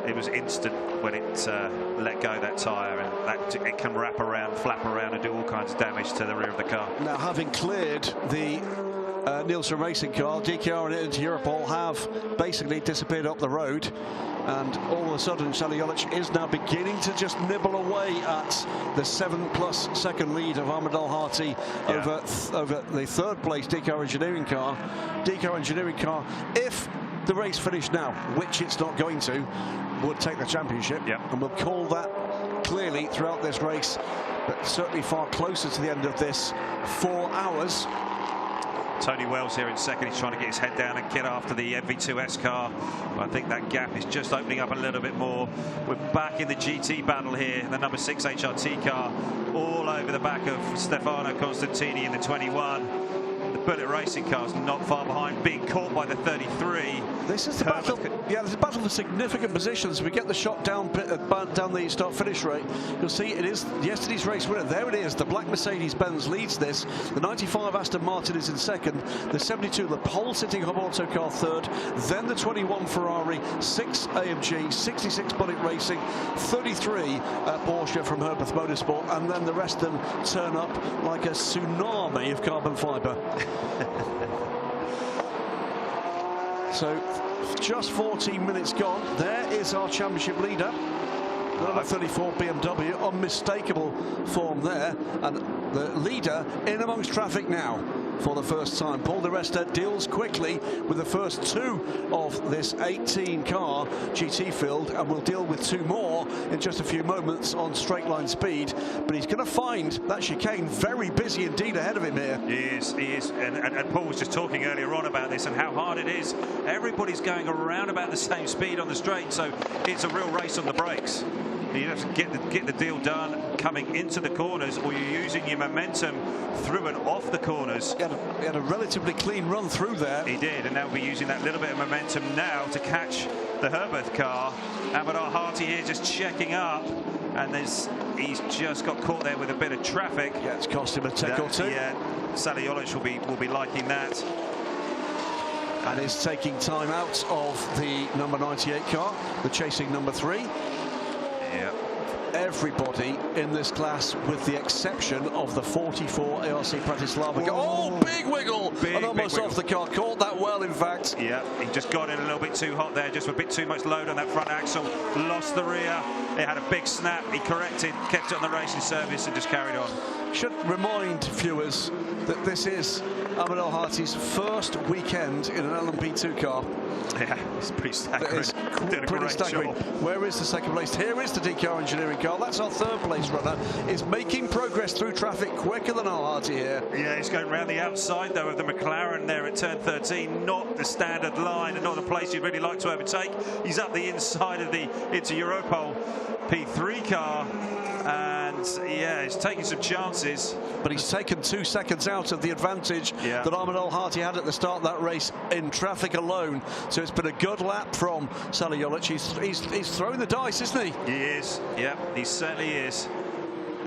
It was instant when it let go that tyre, and it can wrap around, flap around, and do all kinds of damage to the rear of the car. Now, having cleared the Nielsen racing car, DKR and Intereuropol have basically disappeared up the road, and all of a sudden Saliolic is now beginning to just nibble away at the 7+ second lead of Ahmed Al Hati over the third place DKR Engineering car. DKR Engineering car, if the race finished now, which it's not going to, would take the championship, and we'll call that clearly throughout this race, but certainly far closer to the end of this 4 hours. Tony Wells here in second. He's trying to get his head down and get after the MV2S car. I think that gap is just opening up a little bit more. We're back in the GT battle here. The number 6 HRT car all over the back of Stefano Constantini in the 21. The Bullet Racing car's not far behind, being caught by the 33. This is the battle. Yeah, there's a battle for significant positions. We get the shot down the start-finish rate. You'll see it is yesterday's race winner. There it is. The black Mercedes-Benz leads this. The 95 Aston Martin is in second. The 72, the pole-sitting Hub Auto car third. Then the 21 Ferrari, 6 AMG, 66 Bullet Racing, 33 Porsche from Herbeth Motorsport, and then the rest of them turn up like a tsunami of carbon fibre. So just 14 minutes gone. There is our championship leader, number 34 BMW, unmistakable form there, and the leader in amongst traffic now for the first time. Paul Di Resta deals quickly with the first 2 of this 18-car GT field, and will deal with 2 more in just a few moments on straight line speed. But he's going to find that chicane very busy indeed ahead of him here. He is. And Paul was just talking earlier on about this and how hard it is. Everybody's going around about the same speed on the straight, so it's a real race on the brakes. You have to get the deal done coming into the corners, or you're using your momentum through and off the corners. He had a relatively clean run through there. He did, and now we'll be using that little bit of momentum now to catch the Herbeth car. Ahmed Al Hati here just checking up, and he's just got caught there with a bit of traffic. Yeah, it's cost him a tick or 2. Yeah, Saliolic will be liking that. And is taking time out of the number 98 car, the chasing number 3. Yeah. Everybody in this class, with the exception of the 44 ARC Bratislava. Oh, big wiggle! And almost off the car. Caught that well, in fact. Yeah, he just got in a little bit too hot there, just a bit too much load on that front axle. Lost the rear. It had a big snap. He corrected, kept it on the racing service, and just carried on. Should remind viewers that this is Ahmed Al Hati's first weekend in an LMP2 car. Yeah, it's pretty staggering. Did a great job. Where is the second place? Here is the DKR Engineering car. That's our third place runner. Is making progress through traffic quicker than Al Hati here. Yeah, he's going around the outside though of the McLaren there at turn 13. Not the standard line, and not the place you'd really like to overtake. He's up the inside of the Intereuropol P3 car. And yeah, he's taking some chances. But he's taken 2 seconds out of the advantage that Ahmed Al Hati had at the start of that race in traffic alone. So it's been a good lap from Saliolic. He's throwing the dice, isn't he? He is. Yeah, he certainly is.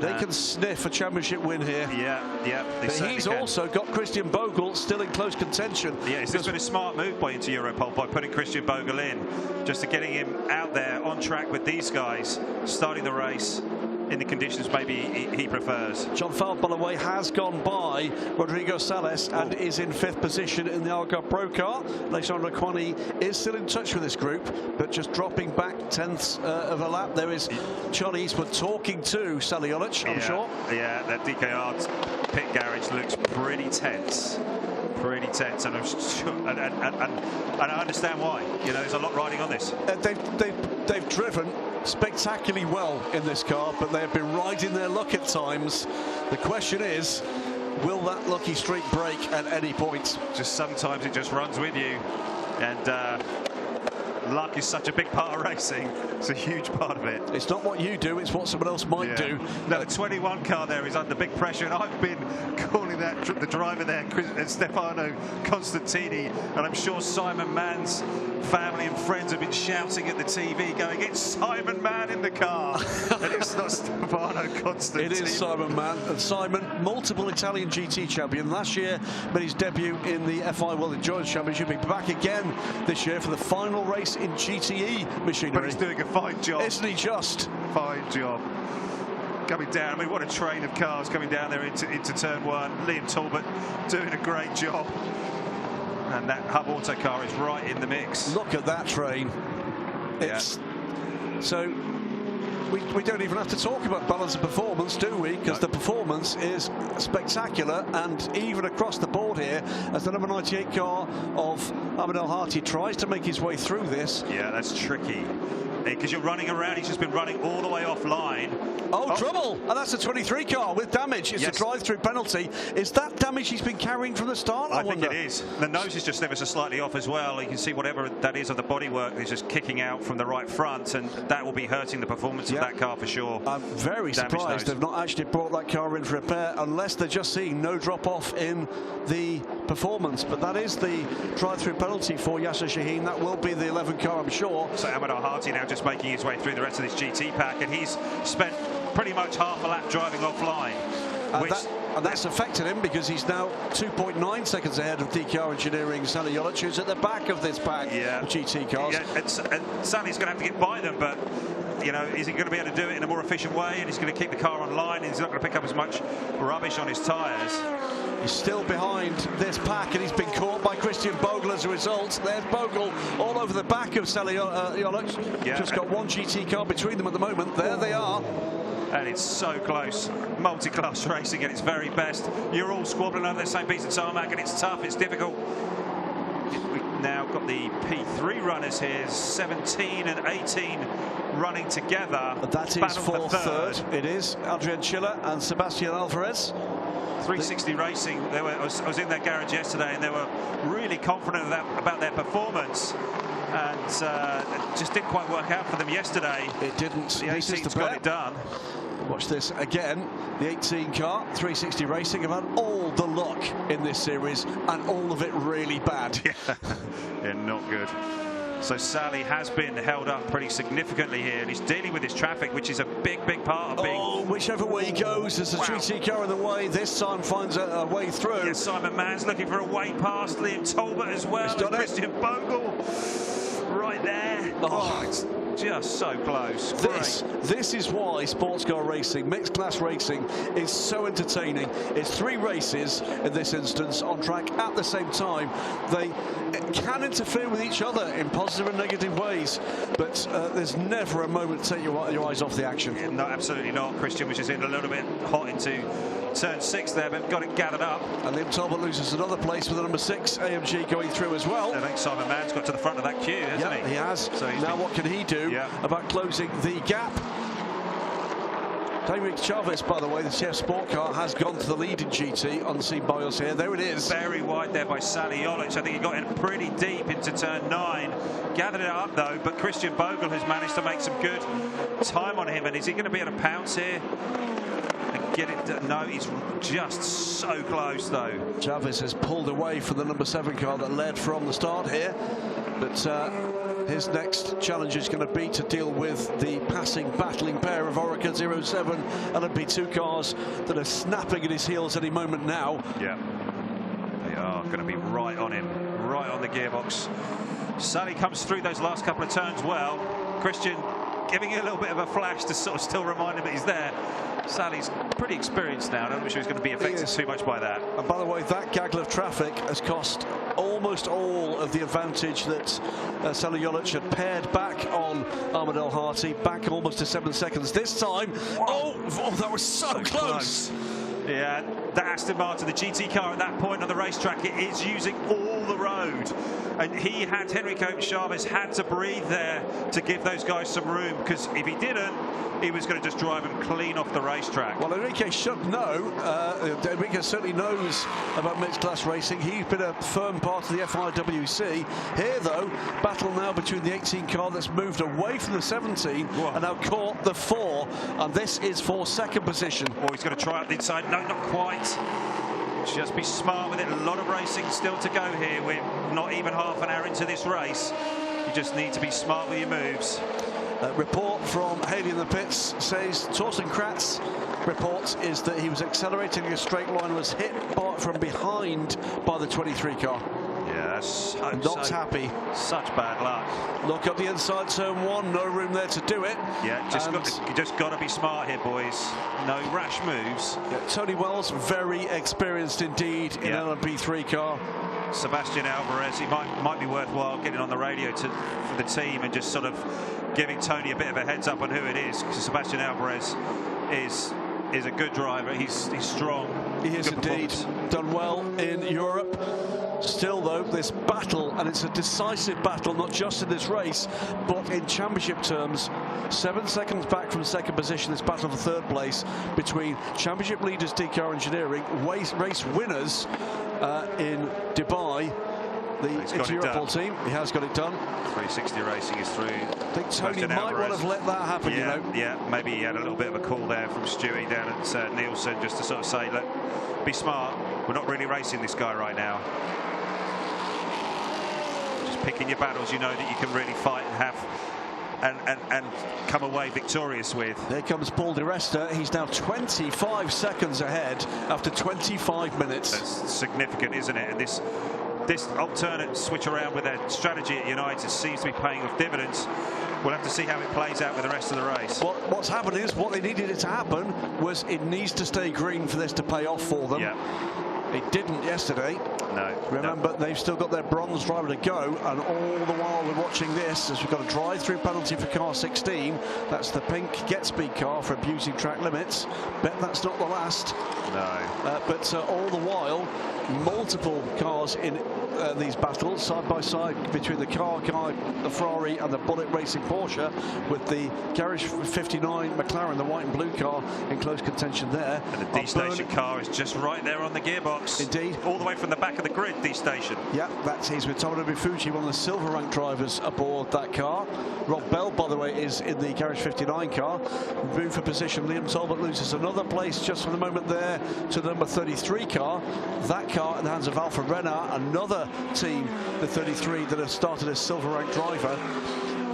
They can sniff a championship win here. Yeah. But he's also got Christian Bogle still in close contention. Yeah, it's been a smart move by Intereuropol by putting Christian Bogle in, just to getting him out there on track with these guys, starting the race in the conditions maybe he prefers. John Falk-Ballaway has gone by Rodrigo Sales and is in 5th position in the Algarve Pro car. Alexandre Kwani is still in touch with this group, but just dropping back 10ths of a lap. There is Charlie Eastwood talking to Saliolic, I'm sure. Yeah, that DKR pit garage looks pretty tense. Pretty tense, and I'm sure, and I understand why. You know, there's a lot riding on this. They've driven spectacularly well in this car, but they have been riding their luck at times. The question is, will that lucky streak break at any point? Just sometimes it just runs with you, and luck is such a big part of racing. It's a huge part of it. It's not what you do, it's what someone else might do. Now the 21 car there is under big pressure, and I've been calling that the driver there, Stefano Constantini, and I'm sure Simon Mann's family and friends have been shouting at the TV going, it's Simon Mann in the car, and it's not Stefano Constantini. It is Simon Mann, and Simon, multiple Italian GT champion. Last year made his debut in the FI World Endurance Championship. He'll be back again this year for the final race in GTE machinery. But he's doing a fine job. Isn't he just? Fine job. Coming down, I mean, what a train of cars coming down there into turn 1. Liam Talbot doing a great job. And that Hub Auto car is right in the mix. Look at that train. It's so we don't even have to talk about balance of performance, do we? Because the performance is spectacular, and even across the board here, as the number 98 car of Ahmed El Hati tries to make his way through this. Yeah, that's tricky. Because you're running around, he's just been running all the way offline. Oh, trouble! And that's a 23 car with damage. It's a drive-through penalty. Is that damage he's been carrying from the start? I think it is. The nose is just ever so slightly off as well. You can see whatever that is of the bodywork is just kicking out from the right front, and that will be hurting the performance of that car for sure. I'm very surprised they've not actually brought that car in for repair, unless they're just seeing no drop-off in the performance. But that is the drive-through penalty for Yasser Shaheen. That will be the 11 car, I'm sure. So Ahmed El Hati now just making his way through the rest of this GT pack, and he's spent pretty much half a lap driving offline. And that's affected him, because he's now 2.9 seconds ahead of DKR Engineering Sally Jolic, who's at the back of this pack of GT cars. Yeah, and Sally's going to have to get by them, but you know, is he going to be able to do it in a more efficient way? And he's going to keep the car online, and he's not going to pick up as much rubbish on his tyres. He's still behind this pack, and he's been caught by Christian Bogle as a result. There's Bogle all over the back of Sally Jolic. Just got one GT car between them at the moment. There they are. And it's so close. Multi-class racing at its very best. You're all squabbling over the same piece of tarmac, and it's tough, it's difficult. We've now got the P3 runners here, 17 and 18 running together. That is for third. It is Adrian Schiller and Sebastian Alvarez. 360 Racing, I was in their garage yesterday, and they were really confident about their performance. And it just didn't quite work out for them yesterday. It didn't. The 18's got it done. Watch this again. The 18 car, 360 Racing, have had all the luck in this series, and all of it really bad. Yeah, not good. So Sally has been held up pretty significantly here, and he's dealing with this traffic, which is a big, big part of being... Oh, whichever way he goes, there's a 3C car in the way. This time finds a way through. Yeah, Simon Mann's looking for a way past. Liam Talbot as well. Christian Bogle right there. Oh, it's just so close. This is why sports car racing, mixed class racing, is so entertaining. It's three races in this instance on track at the same time. They can interfere with each other in positive and negative ways, but there's never a moment to take your eyes off the action. Yeah, no, absolutely not. Christian was just in a little bit hot into turn 6 there, but got it gathered up. And Liam Talbot loses another place with the number 6 AMG going through as well. I think Simon Mann's got to the front of that queue, hasn't he? He has. So now what can he do about closing the gap? David Chavez, by the way, the CF Sport car, has gone to the lead in GT, unseen by us here. There it is. Very wide there by Sally Jolic. I think he got in pretty deep into turn 9. Gathered it up, though, but Christian Bogle has managed to make some good time on him. And is he going to be able to pounce here? Get it? No, he's just so close, though. Chavez has pulled away from the number 7 car that led from the start here, but his next challenge is going to be to deal with the passing, battling pair of Orica 07 LMP2 cars that are snapping at his heels any moment now. Yeah, they are going to be right on him, right on the gearbox. Sally comes through those last couple of turns well. Christian giving it a little bit of a flash to sort of still remind him that he's there. Sally's pretty experienced now. I'm not sure he's going to be affected too much by that. And by the way, that gaggle of traffic has cost almost all of the advantage that Sally Jolic had pared back on Ahmed El Hati, back almost to 7 seconds this time. Oh, that was so close. Yeah, the Aston Martin, the GT car at that point on the racetrack, it is using all the road. And Henry Coates Chavez had to breathe there to give those guys some room, because if he didn't, he was going to just drive him clean off the racetrack. Well, Enrique should know. Enrique certainly knows about mixed class racing. He's been a firm part of the FIWC. Here, though, battle now between the 18 car that's moved away from the 17 and now caught the 4. And this is for second position. Oh, he's going to try up the inside. No, not quite. Just be smart with it. A lot of racing still to go here. We're not even half an hour into this race. You just need to be smart with your moves. Report from Haley in the pits says Torsten Kratz report is that he was accelerating in a straight line, was hit from behind by the 23 car. Yeah, not happy. Such bad luck. Look up the inside turn 1, no room there to do it. Yeah, you just got to be smart here, boys. No rash moves. Yeah, Tony Wells, very experienced indeed in an LMP3 car. Sebastian Alvarez, it might be worthwhile getting on the radio for the team and just sort of giving Tony a bit of a heads up on who it is, because Sebastian Alvarez is a good driver. He's strong. He is indeed. Done well in Europe. Still, though, this battle, and it's a decisive battle, not just in this race, but in championship terms. 7 seconds back from second position, this battle for third place between championship leaders DCAR Engineering, race winners in Dubai. The Europol team, he has got it done. 360 Racing is through. I think Tony might well have let that happen, yeah, you know. Yeah, maybe he had a little bit of a call there from Stewie down at Nielsen, just to sort of say, look, be smart. We're not really racing this guy right now. Just picking your battles, you know, that you can really fight and have and come away victorious with. There comes Paul Di Resta. He's now 25 seconds ahead after 25 minutes. That's significant, isn't it? And this alternate switch around with their strategy at United seems to be paying off dividends. We'll have to see how it plays out with the rest of the race. What's happened is, what they needed it to happen was it needs to stay green for this to pay off for them. Yeah. It didn't yesterday. No. Remember, they've still got their bronze driver to go, and all the while we're watching this, as we've got a drive-through penalty for car 16. That's the pink get-speed car for abusing track limits. Bet that's not the last. No. But all the while, multiple cars in these battles, side by side, between the car guy, the Ferrari, and the Bullet Racing Porsche, with the Garage 59 McLaren, the white and blue car, in close contention there. And the D-Station car is just right there on the gearbox. Indeed. All the way from the back of the grid, D-Station. Yeah, he's with Tomonobu Fuji, one of the silver rank drivers aboard that car. Rob Bell, by the way, is in the Garage 59 car. Move for position. Liam Talbot loses another place just for the moment there to the number 33 car. That car in the hands of Alfa Renard, another team, the 33, that have started as silver rank driver.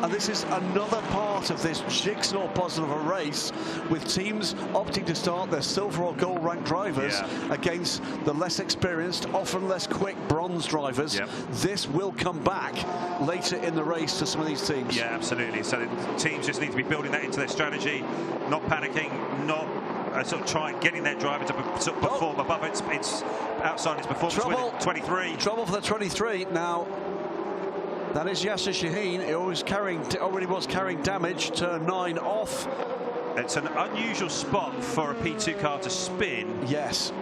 And this is another part of this jigsaw puzzle of a race, with teams opting to start their silver or gold rank drivers against the less experienced, often less quick bronze drivers. Yep. This will come back later in the race to some of these teams. Yeah, absolutely. So the teams just need to be building that into their strategy, not panicking, not sort of trying getting their driver to sort of perform above its outside its performance. Trouble, with 23. Trouble for the 23 now. That is Yasser Shaheen. He already was carrying damage. Turn 9 off. It's an unusual spot for a P2 car to spin. Yes.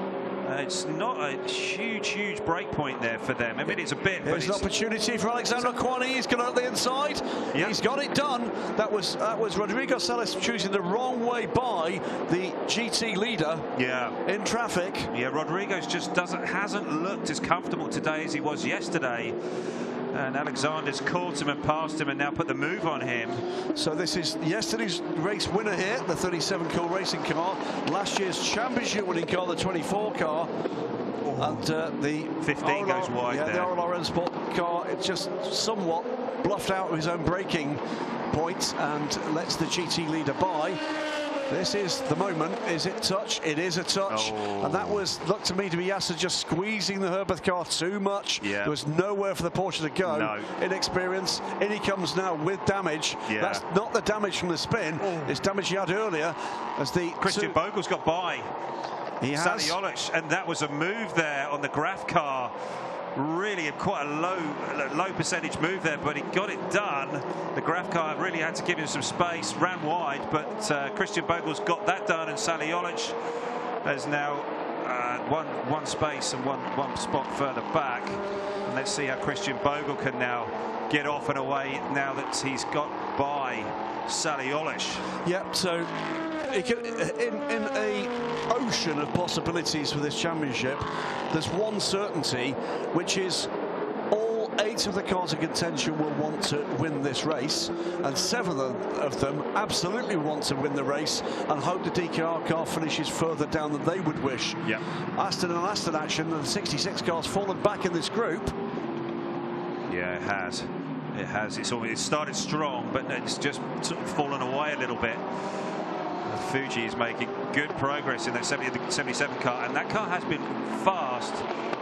It's not a huge break point there for them. I mean, it's a bit. There's an opportunity for Alexander Kwani. He's gone out the inside. Yep. He's got it done. That was Rodrigo Salas choosing the wrong way by the GT leader. Yeah. In traffic. Yeah, Rodrigo's just hasn't looked as comfortable today as he was yesterday. And Alexander's caught him and passed him and now put the move on him. So this is yesterday's race winner here, the 37 Cool Racing car. Last year's championship winning car, the 24 car. And the 15 goes wide there. The RLR Sport car, it's just somewhat bluffed out of his own braking points and lets the GT leader by. This is the moment. Is it touch? It is a touch. And that looked to me to be Yasser just squeezing the Herbert car too much. Yeah. There was nowhere for the Porsche to go. No. Inexperience. In he comes now with damage. Yeah. That's not the damage from the spin. It's damage he had earlier. As the Christian Bogle's got by. He has. Saliolich, and that was a move there on the Graf car. Really quite a low percentage move there, but he got it done. The Graf car really had to give him some space, ran wide, but Christian Bogle's got that done, and Saliolich has now one space and one spot further back. And let's see how Christian Bogle can now get off and away now that he's got by Saliolich. Yep, so in a ocean of possibilities for this championship, there's one certainty, which is all 8 of the cars in contention will want to win this race, and 7 of them absolutely want to win the race and hope the DKR car finishes further down than they would wish. Yeah. Aston and Aston action, and the 66 cars fallen back in this group. Yeah, it has. It has. It started strong, but it's just sort of fallen away a little bit. Fuji is making good progress in that 77 car, and that car has been fast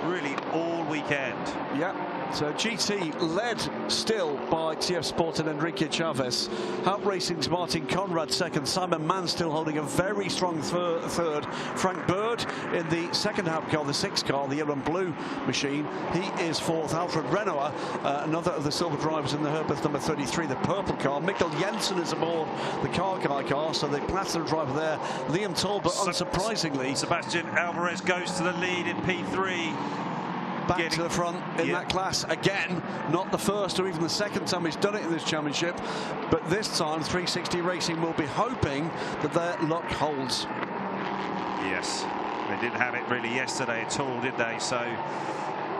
really all weekend. Yeah, So GT led still by TF Sport and Enrique Chavez. Haupt Racing's Martin Conrad second. Simon Mann still holding a very strong third. Frank Bird in the second Haupt car, the sixth car, the yellow and blue machine. He is fourth. Alfred Renoir, another of the silver drivers in the Herbeth number 33, the purple car. Mikkel Jensen is aboard the car, so the platinum driver there. Liam Talbot, unsurprisingly. Sebastian Alvarez goes to the lead in P3. Back to the front in that class again. Not the first or even the second time he's done it in this championship, but this time 360 Racing will be hoping that their luck holds. Yes, they didn't have it really yesterday at all, did they? So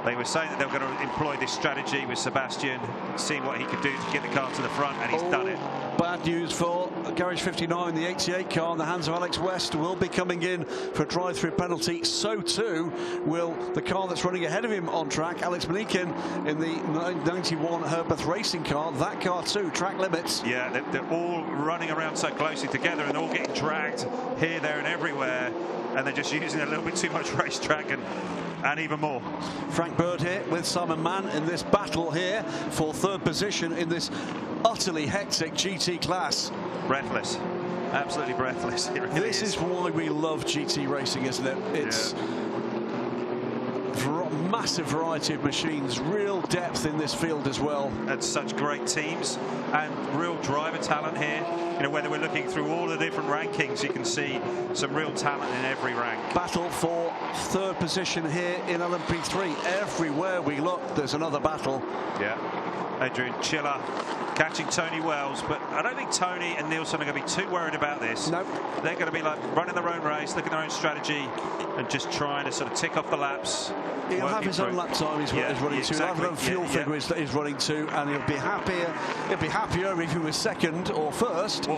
they were saying that they were going to employ this strategy with Sebastian, seeing what he could do to get the car to the front, and he's done it. Bad news for Garage 59, the 88 car in the hands of Alex West will be coming in for a drive-through penalty. So too will the car that's running ahead of him on track, Alex Manikin in the 91 Herbeth Racing car. That car too, track limits. Yeah, they're all running around so closely together and all getting dragged here, there and everywhere, and they're just using a little bit too much racetrack and even more. Frank Bird here with Simon Mann in this battle here for third position in this utterly hectic GT class. Breathless, absolutely breathless. This is why we love GT racing, isn't it? It's massive variety of machines, real depth in this field as well. And such great teams and real driver talent here. You know, whether we're looking through all the different rankings, you can see some real talent in every rank. Battle for third position here in LMP3. Everywhere we look, there's another battle. Yeah, Adrian Chiller catching Tony Wells, but I don't think Tony and Nielsen are going to be too worried about this. Nope. They're going to be like running their own race, looking at their own strategy, and just trying to sort of tick off the laps. He'll have his own lap time he's running to. Exactly. He'll have his own fuel figure he's running to, and he'll be happier. He'll be happier if he was second or first.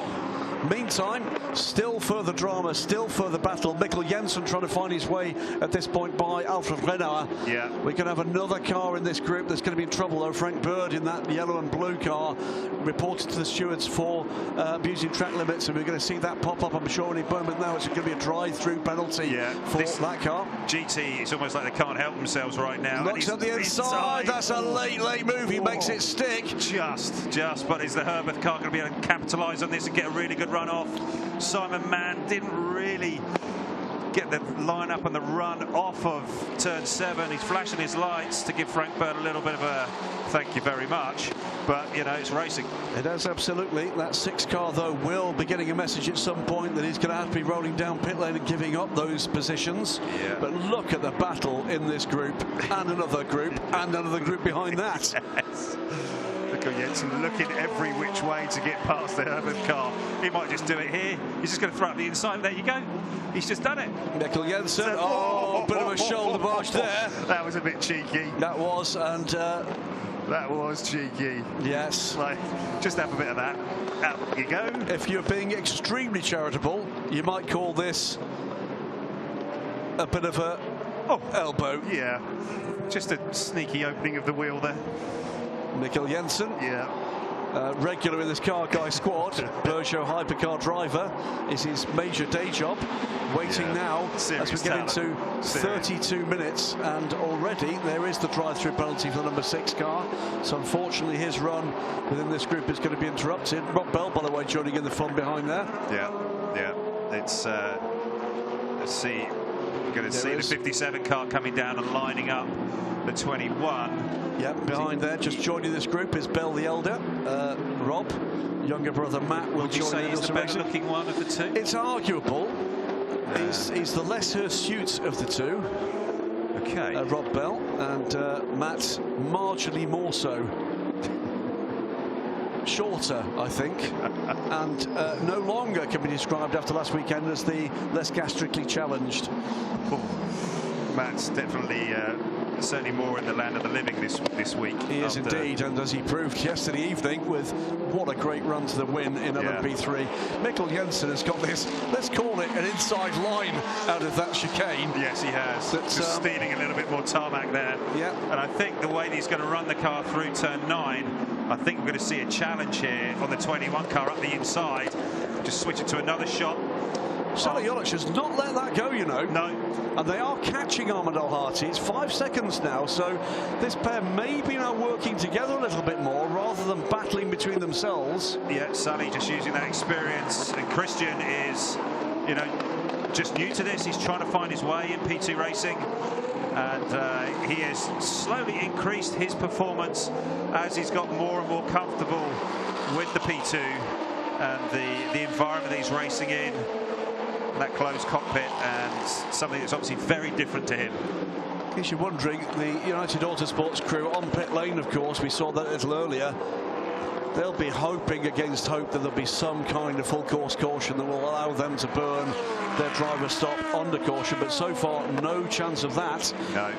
Meantime, still further drama, still further battle. Mikkel Jensen trying to find his way at this point by Alfred Renoir. Yeah. We can have another car in this group that's going to be in trouble, though. Frank Bird in that yellow and blue car reported to the stewards for abusing track limits, and we're going to see that pop up, I'm sure, any moment now. It's going to be a drive-through penalty for that car. GT, it's almost like they can't help themselves right now. Looks at the inside. That's a late move. He makes it stick. Just, but is the Herbeth car going to be able to capitalise on this and get a really good run off? Simon Mann didn't really get the line up and the run off of turn 7. He's flashing his lights to give Frank Bird a little bit of a thank you very much, but you know, it's racing. It is, absolutely. That 6 car though will be getting a message at some point that he's going to have to be rolling down pit lane and giving up those positions. But look at the battle in this group, and another group, and another group behind that. Yes. Jensen looking every which way to get past the Herbeth car. He might just do it here. He's just going to throw up the inside. There you go. He's just done it. Mikkel Jensen. Oh, bit of a shoulder barge there. That was a bit cheeky. That was, and that was cheeky. Yes. Like, just have a bit of that. Out you go. If you're being extremely charitable, you might call this a bit of a elbow. Yeah. Just a sneaky opening of the wheel there. Mikkel Jensen, regular in this car guy squad, Peugeot hypercar driver, is his major day job. Waiting now as we get into 32 minutes, and already there is the drive-through penalty for the number 6 car. So unfortunately his run within this group is going to be interrupted. Rob Bell, by the way, joining in the fun behind there. Yeah. It's let's see. We're going to see the 57 car coming down and lining up the 21. Yep, behind there, just joining this group is Bell the elder. Rob, younger brother Matt will join in. Would you say he's the better looking one of the two? It's arguable. He's the less hirsute of the two. Okay. Rob Bell, and Matt marginally more so. Shorter, I think, and no longer can be described after last weekend as the less gastrically challenged. Matt's definitely certainly more in the land of the living this week. He is indeed, and as he proved yesterday evening with what a great run to the win in LMP3. Mikkel Jensen has got this, let's call it an inside line out of that chicane. Yes, he has. Just stealing a little bit more tarmac there. Yeah. And I think the way he's going to run the car through turn 9, I think we're going to see a challenge here on the 21 car up the inside. Just switch it to another shot. Sally Jolic has not let that go, you know. No. And they are catching Ahmed Al Hati. It's 5 seconds now, so this pair may be now working together a little bit more rather than battling between themselves. Yeah, Sally just using that experience, and Christian is, you know, just new to this. He's trying to find his way in P2 racing, and he has slowly increased his performance as he's got more and more comfortable with the P2 and the environment that he's racing in, that closed cockpit, and something that's obviously very different to him. In case you're wondering, the United Autosports crew on pit lane, of course, we saw that a little earlier. They'll be hoping against hope that there'll be some kind of full course caution that will allow them to burn their driver stop under caution, but so far no chance of that. No.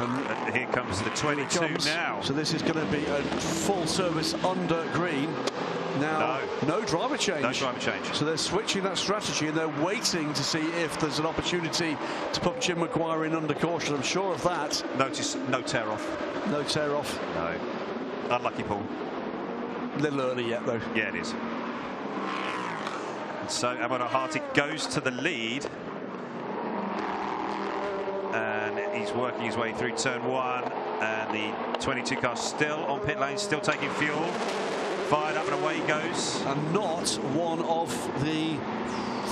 And here comes the 22 now. So this is going to be a full service under green. Now, no driver change. No driver change. So they're switching that strategy, and they're waiting to see if there's an opportunity to put Jim Maguire in under caution. I'm sure of that. Notice no tear off. No tear off. No. Unlucky, Paul. A little early yet, though. Yeah, it is. And so Ahmed Al Hati goes to the lead, and he's working his way through turn 1, and the 22 car still on pit lane, still taking fuel. Fired up and away he goes. And not one of the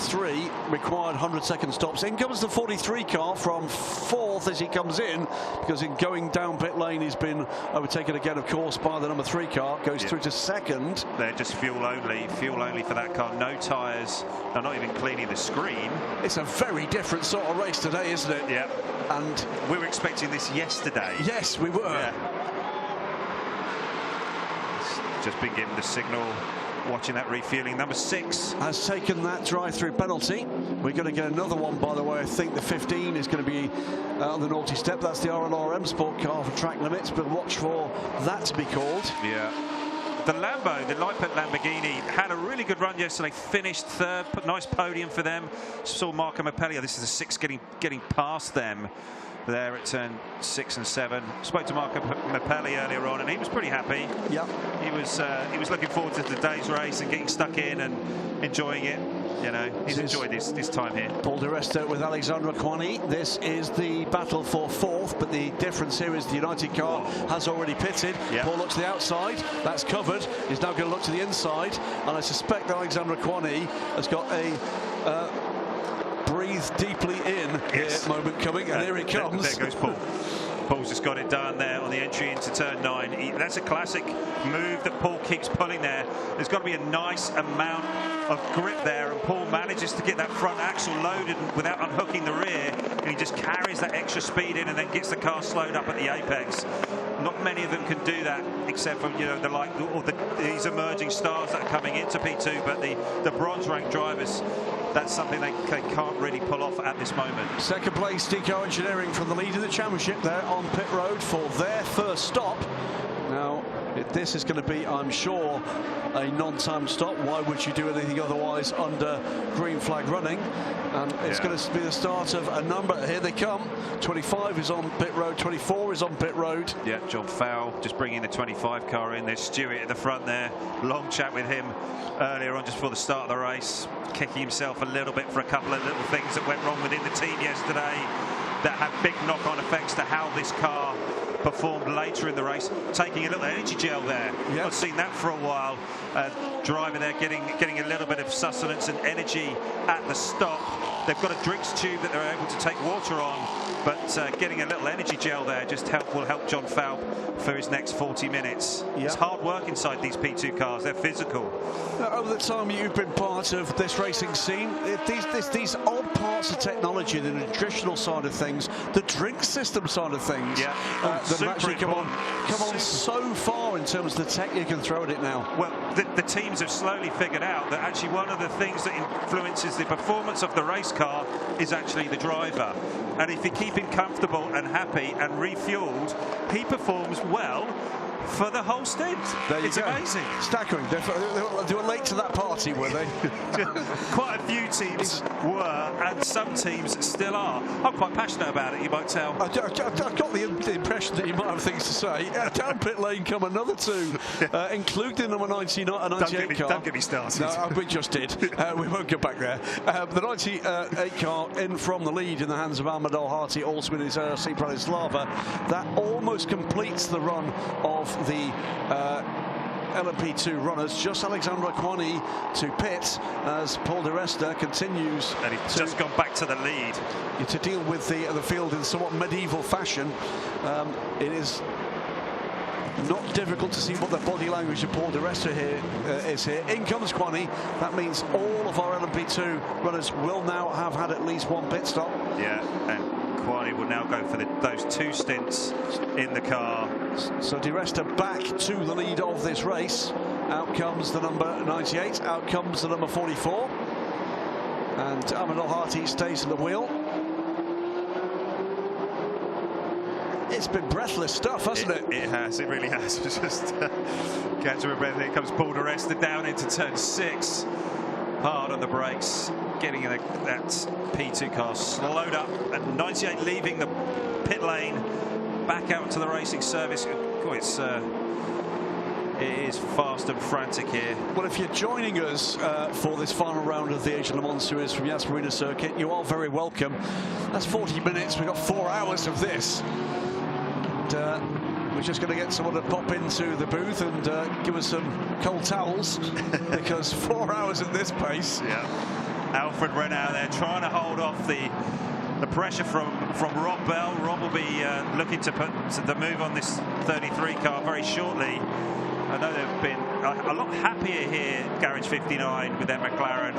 3 required 100-second stops. In comes the 43 car from 4th as he comes in, because in going down pit lane he's been overtaken again, of course, by the number 3 car. Goes through to 2nd. They're just fuel only for that car. No tyres. They're not even cleaning the screen. It's a very different sort of race today, isn't it? Yeah. And we were expecting this yesterday. Yes, we were. Yeah. Just been given the signal, watching that refueling. Number 6 has taken that drive-through penalty. We're going to get another one, by the way. I think the 15 is going to be on the naughty step. That's the RLRM Sport car for track limits, but watch for that to be called. Yeah. The Lambo, the Lippert Lamborghini, had a really good run yesterday. Finished 3rd, nice podium for them. Saw Marco Mapelli. This is the 6 getting past them there at turn 6 and 7. Spoke to Marco Mapelli earlier on, and he was pretty happy. Yeah, he was looking forward to the day's race and getting stuck in and enjoying it. You know, he's enjoyed his time here. Paul Di Resta with Alexandra Kwani. This is the battle for 4th, but the difference here is the United car has already pitted. Yeah. Paul looks to the outside. That's covered. He's now going to look to the inside, and I suspect Alexandra Kwani has got a breathe deeply in moment coming, and here it comes. There goes Paul. Paul's just got it done there on the entry into turn 9. That's a classic move that Paul keeps pulling there. There's got to be a nice amount of grip there, and Paul manages to get that front axle loaded without unhooking the rear, and he just carries that extra speed in and then gets the car slowed up at the apex. Not many of them can do that, except for, you know, these emerging stars that are coming into P2, but the bronze ranked drivers, that's something they can't really pull off at this moment. Second place, Deco Engineering from the lead of the championship there on pit road for their first stop. Now, this is going to be, I'm sure, a non-time stop. Why would you do anything otherwise under green flag running? And it's going to be the start of a number. Here they come. 25 is on pit road. 24 is on pit road. Yeah, John Fowle just bringing the 25 car in. There's Stewart at the front there. Long chat with him earlier on just before the start of the race. Kicking himself a little bit for a couple of little things that went wrong within the team yesterday that had big knock-on effects to how this car performed later in the race. Taking a little energy gel there. Yep. I've seen that for a while. Driver there getting a little bit of sustenance and energy at the stop. They've got a drinks tube that they're able to take water on, but getting a little energy gel there just will help John Fowle for his next 40 minutes. Yep. It's hard work inside these P2 cars. They're physical. Now, over the time you've been part of this racing scene, these odd parts of technology, the nutritional side of things, the drink system side of things, that actually come on so far in terms of the tech you can throw at it now. Well, the teams have slowly figured out that actually one of the things that influences the performance of the race car is actually the driver. And if you keep him comfortable and happy and refueled, he performs well for the whole stint. It's amazing. Staggering. They were late to that party, were they? Quite a few teams were, and some teams still are. I'm quite passionate about it, you might tell. I got the impression that you might have things to say. Down pit lane come another two, including number 98 car. Don't get me started. No, we just did. We won't go back there. The 98 car in from the lead in the hands of Ahmed Al-Hati, also in his RC Bratislava. That almost completes the run of the LMP2 runners. Just Alexandre Kwani to pit as Paul Di Resta continues. And he's just gone back to the lead. To deal with the field in somewhat medieval fashion. It is not difficult to see what the body language of Paul Di Resta here is here. In comes Kwani. That means all of our LMP2 runners will now have had at least one pit stop. Yeah, and Kwani will now go for those two stints in the car. So Di Resta back to the lead of this race. Out comes the number 98. Out comes the number 44. And Ahmed Al-Hati stays at the wheel. It's been breathless stuff, hasn't it? It has, it really has. It's just catching my breath. Here comes Paul Di Resta down into turn 6. Hard on the brakes, getting that P2 car slowed up, and 98 leaving the pit lane, back out to the racing service. Oh, it is fast and frantic here. Well, if you're joining us for this final round of the Asian Le Mans Series from Yas Marina Circuit, you are very welcome. That's 40 minutes. We've got 4 hours of this. And, we're just going to get someone to pop into the booth and give us some cold towels because 4 hours at this pace. Yeah. Alfred Renau there trying to hold off the pressure from Rob Bell. Rob will be looking to put the move on this 33 car very shortly. I know they've been a lot happier here, Garage 59, with their McLaren.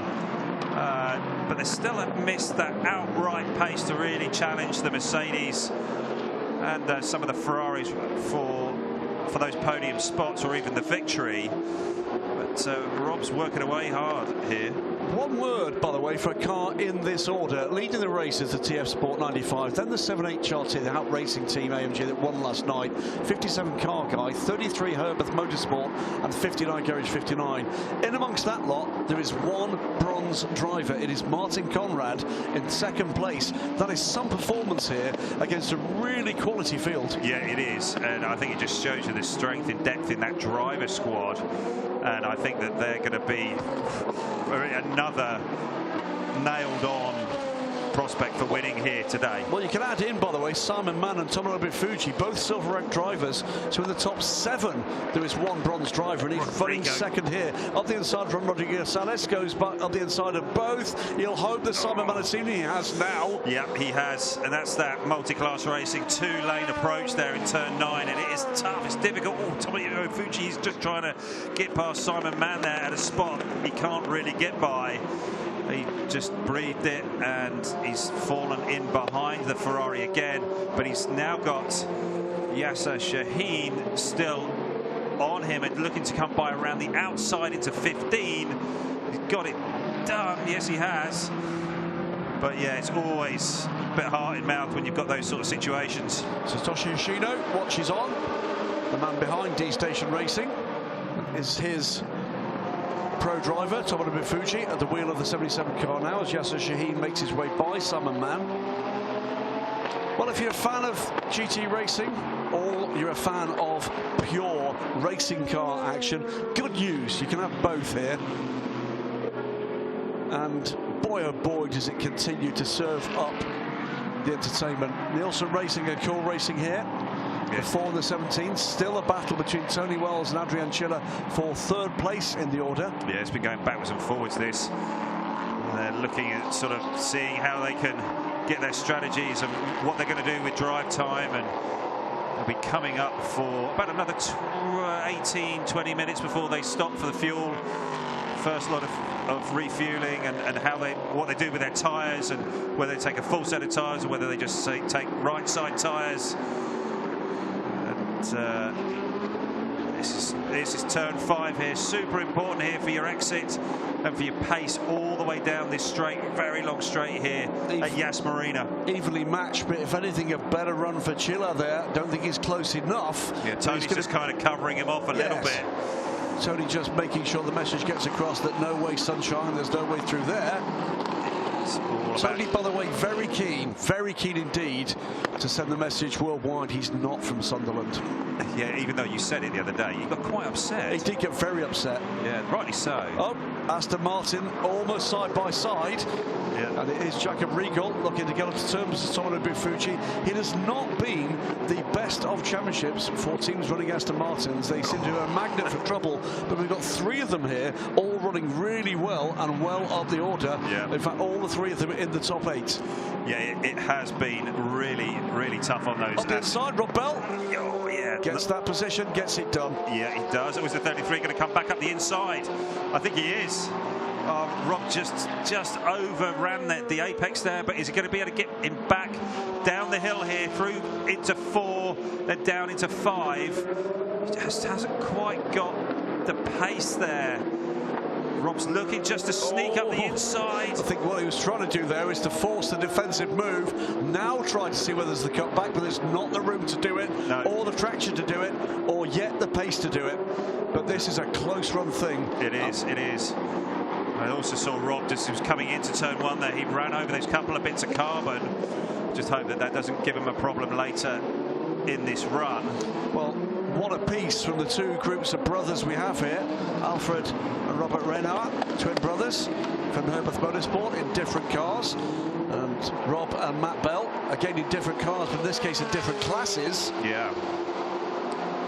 But they still have missed that outright pace to really challenge the Mercedes and some of the Ferraris for those podium spots or even the victory. But Rob's working away hard here. One word, by the way, for a car in this order. Leading the race is the TF Sport 95, then the 7.8 Chartier, the Hout Racing Team AMG that won last night, 57 Car Guy, 33 Herbert Motorsport, and 59 Garage 59. In amongst that lot, there is one bronze driver. It is Martin Conrad in second place. That is some performance here against a really quality field. Yeah, it is, and I think it just shows you the strength and depth in that driver squad. And I think that they're going to be another nailed-on prospect for winning here today. Well, you can add in, by the way, Simon Mann and Tomonobu Fuji, both silver-ranked drivers. So in the top 7, there is one bronze driver, and he's running second here. Up the inside from Rodrigo Sales, goes back up the inside of both. He'll hope that Simon Manasini has now. Yeah, he has, and that's that multi-class racing 2-lane approach there in turn 9, and it is tough, it's difficult. Oh, Tomonobu Fuji is just trying to get past Simon Mann there at a spot he can't really get by. He just breathed it, and he's fallen in behind the Ferrari again. But he's now got Yasser Shaheen still on him and looking to come by around the outside into 15. He's got it done. Yes, he has. But yeah, it's always a bit heart in mouth when you've got those sort of situations. Satoshi Yoshino watches on. The man behind D-Station Racing is his pro driver, Tomonobu Fuji, at the wheel of the 77 car now as Yasser Shaheen makes his way by Simon Mann. Well, if you're a fan of GT racing or you're a fan of pure racing car action, good news, you can have both here. And boy oh boy does it continue to serve up the entertainment. Nielsen Racing and Cool Racing here. The 4 and the 17, still a battle between Tony Wells and Adrian Chiller for third place in the order. Yeah, it's been going backwards and forwards this. They're looking at sort of seeing how they can get their strategies and what they're going to do with drive time, and they'll be coming up for about another 18-20 minutes before they stop for the fuel. First lot of refueling and what they do with their tyres, and whether they take a full set of tyres or whether they just take right side tyres. This is turn 5 here. Super important here for your exit and for your pace all the way down this straight, very long straight here at Yas Marina. Evenly matched, but if anything, a better run for Chilla there. Don't think he's close enough. Yeah, Tony's just kind of covering him off a little bit. Tony just making sure the message gets across that no way sunshine, there's no way through there. Tony, by the way, very keen indeed to send the message worldwide. He's not from Sunderland. Yeah, even though you said it the other day, you got quite upset. He did get very upset. Yeah, rightly so. Oh, Aston Martin almost side by side. Yeah. And it is Jakob Riegel looking to get onto terms with Tomonobu Fuji. It has not been the best of championships for teams running Aston Martins. They seem to be a magnet for trouble, but we've got 3 of them here, all running really well and well up the order. Yeah. In fact, all the 3 of them in the top 8. Yeah, it has been really, really tough on those. Up the inside, Rob Bell. Oh, yeah. Gets that position, gets it done. Yeah, he does. It was the 33 going to come back up the inside. I think he is. Rob just overran the apex there, but is he going to be able to get him back down the hill here through into 4, then down into 5? Just hasn't quite got the pace there. Rob's looking just to sneak up the inside. I think what he was trying to do there is to force the defensive move. Now try to see whether there's the cut back, but there's not the room to do it, or the traction to do it, or yet the pace to do it. But this is a close run thing. It is, it is. I also saw Rob just, he was coming into turn 1 there. He ran over those couple of bits of carbon. Just hope that doesn't give him a problem later in this run. Well, what a piece from the 2 groups of brothers we have here. Alfred and Robert Reinauer, twin brothers from Herbeth Motorsport in different cars. And Rob and Matt Bell, again in different cars, but in this case in different classes. Yeah.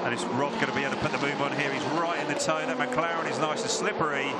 And is Rob going to be able to put the move on here? He's right in the toe. That McLaren is nice and slippery.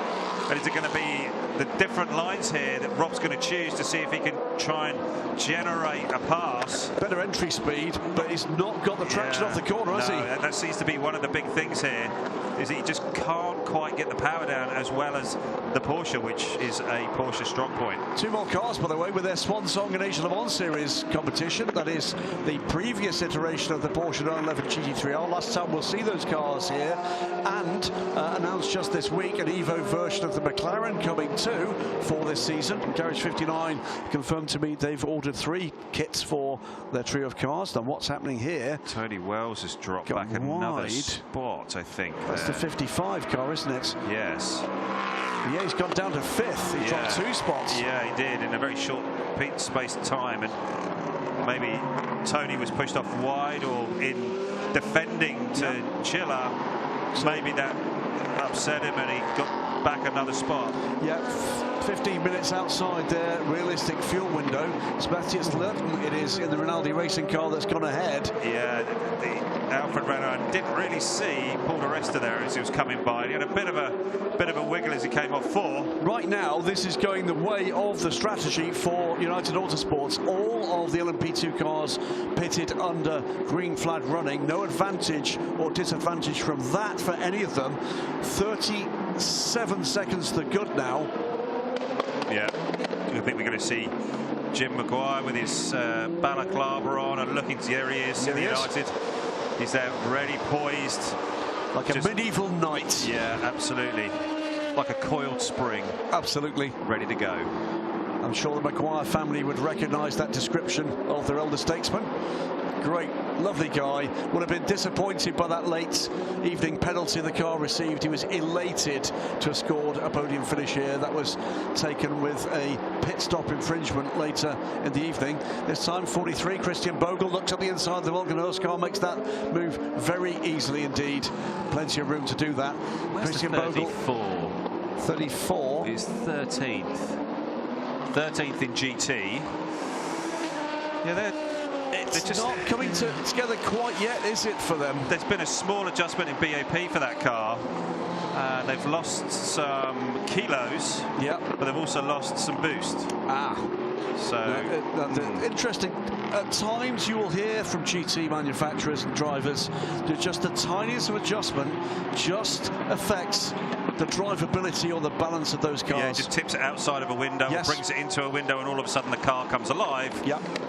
But is it going to be the different lines here that Rob's going to choose to see if he can try and generate a pass? Better entry speed, but he's not got the traction off the corner, has he? That seems to be one of the big things here, is that he just can't quite get the power down as well as the Porsche, which is a Porsche strong point. 2 more cars, by the way, with their swan song in Asian Le Mans Series competition. That is the previous iteration of the Porsche 911 GT3R. Last time we'll see those cars here, and announced just this week an Evo version of the McLaren coming too for this season. Garage 59 confirmed to me they've ordered 3 kits for their trio of cars. Then what's happening here? Tony Wells has dropped back another spot, I think. That's the 55 car, isn't it? Yes. Yeah, he's gone down to 5th. He dropped 2 spots. Yeah, he did in a very short space of time, and maybe Tony was pushed off wide, or in defending to Chilla, maybe that upset him and he got back another spot. Yeah, 15 minutes outside their realistic fuel window. Sebastian Lurton, it is, in the Rinaldi racing car that's gone ahead. Yeah, Alfred Renault didn't really see Paul di Resta there as he was coming by. He had a bit of a wiggle as he came off 4. Right now, this is going the way of the strategy for United Autosports. All of the LMP2 cars pitted under green flag running. No advantage or disadvantage from that for any of them. 37 seconds to good now. Yeah, I think we're going to see Jim Maguire with his balaclava on and looking to, there he is in the United. He's there ready, poised. Like a medieval knight. Yeah, absolutely. Like a coiled spring. Absolutely. Ready to go. I'm sure the Maguire family would recognise that description of their elder statesman. Great, lovely guy. Would have been disappointed by that late evening penalty the car received. He was elated to have scored a podium finish here. That was taken with a pit stop infringement later in the evening. This time 43, Christian Bogle looks at the inside of the Volkenhorst car, makes that move very easily indeed. Plenty of room to do that. Where's Christian the 34? Bogle. 34 is 13th. 13th in GT. Yeah, it's just not coming together quite yet, is it, for them? There's been a small adjustment in BAP for that car. They've lost some kilos, but they've also lost some boost. So interesting. At times you will hear from GT manufacturers and drivers that just the tiniest of adjustment just affects the drivability or the balance of those cars. Yeah, just tips it outside of a window, or brings it into a window, and all of a sudden the car comes alive,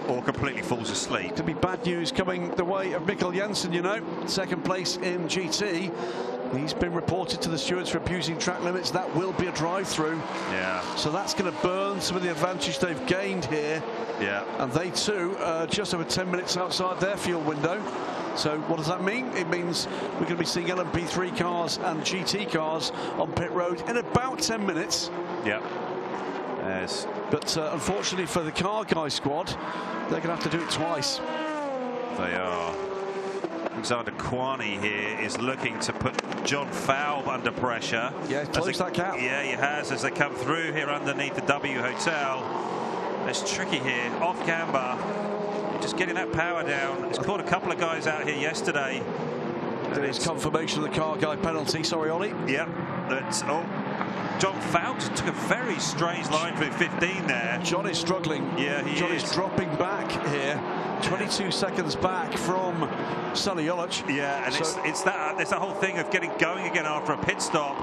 or completely falls asleep. Could be bad news coming the way of Mikkel Jensen, you know. Second place in GT. He's been reported to the stewards for abusing track limits. That will be a drive-through. Yeah. So that's going to burn some of the advantage they've gained here. Yeah. And they too, just over 10 minutes outside their fuel window. So what does that mean? It means we're going to be seeing LMP3 cars and GT cars on pit road in about 10 minutes. Yeah. Yes. But unfortunately for the car guy squad, they're going to have to do it twice. They are. Alexander Kwani here is looking to put John Falb under pressure. Yeah, close that gap. Yeah, he has, as they come through here underneath the W Hotel. It's tricky here, off camber, just getting that power down. It's caught a couple of guys out here yesterday. There's confirmation of the car guy penalty. Sorry, Ollie. Yeah, that's John Falb just took a very strange line for 15 there. John is struggling. Yeah, he John is. is dropping back here. 22 seconds back from Sonny Jolic. Yeah, and so it's that whole thing of getting going again after a pit stop.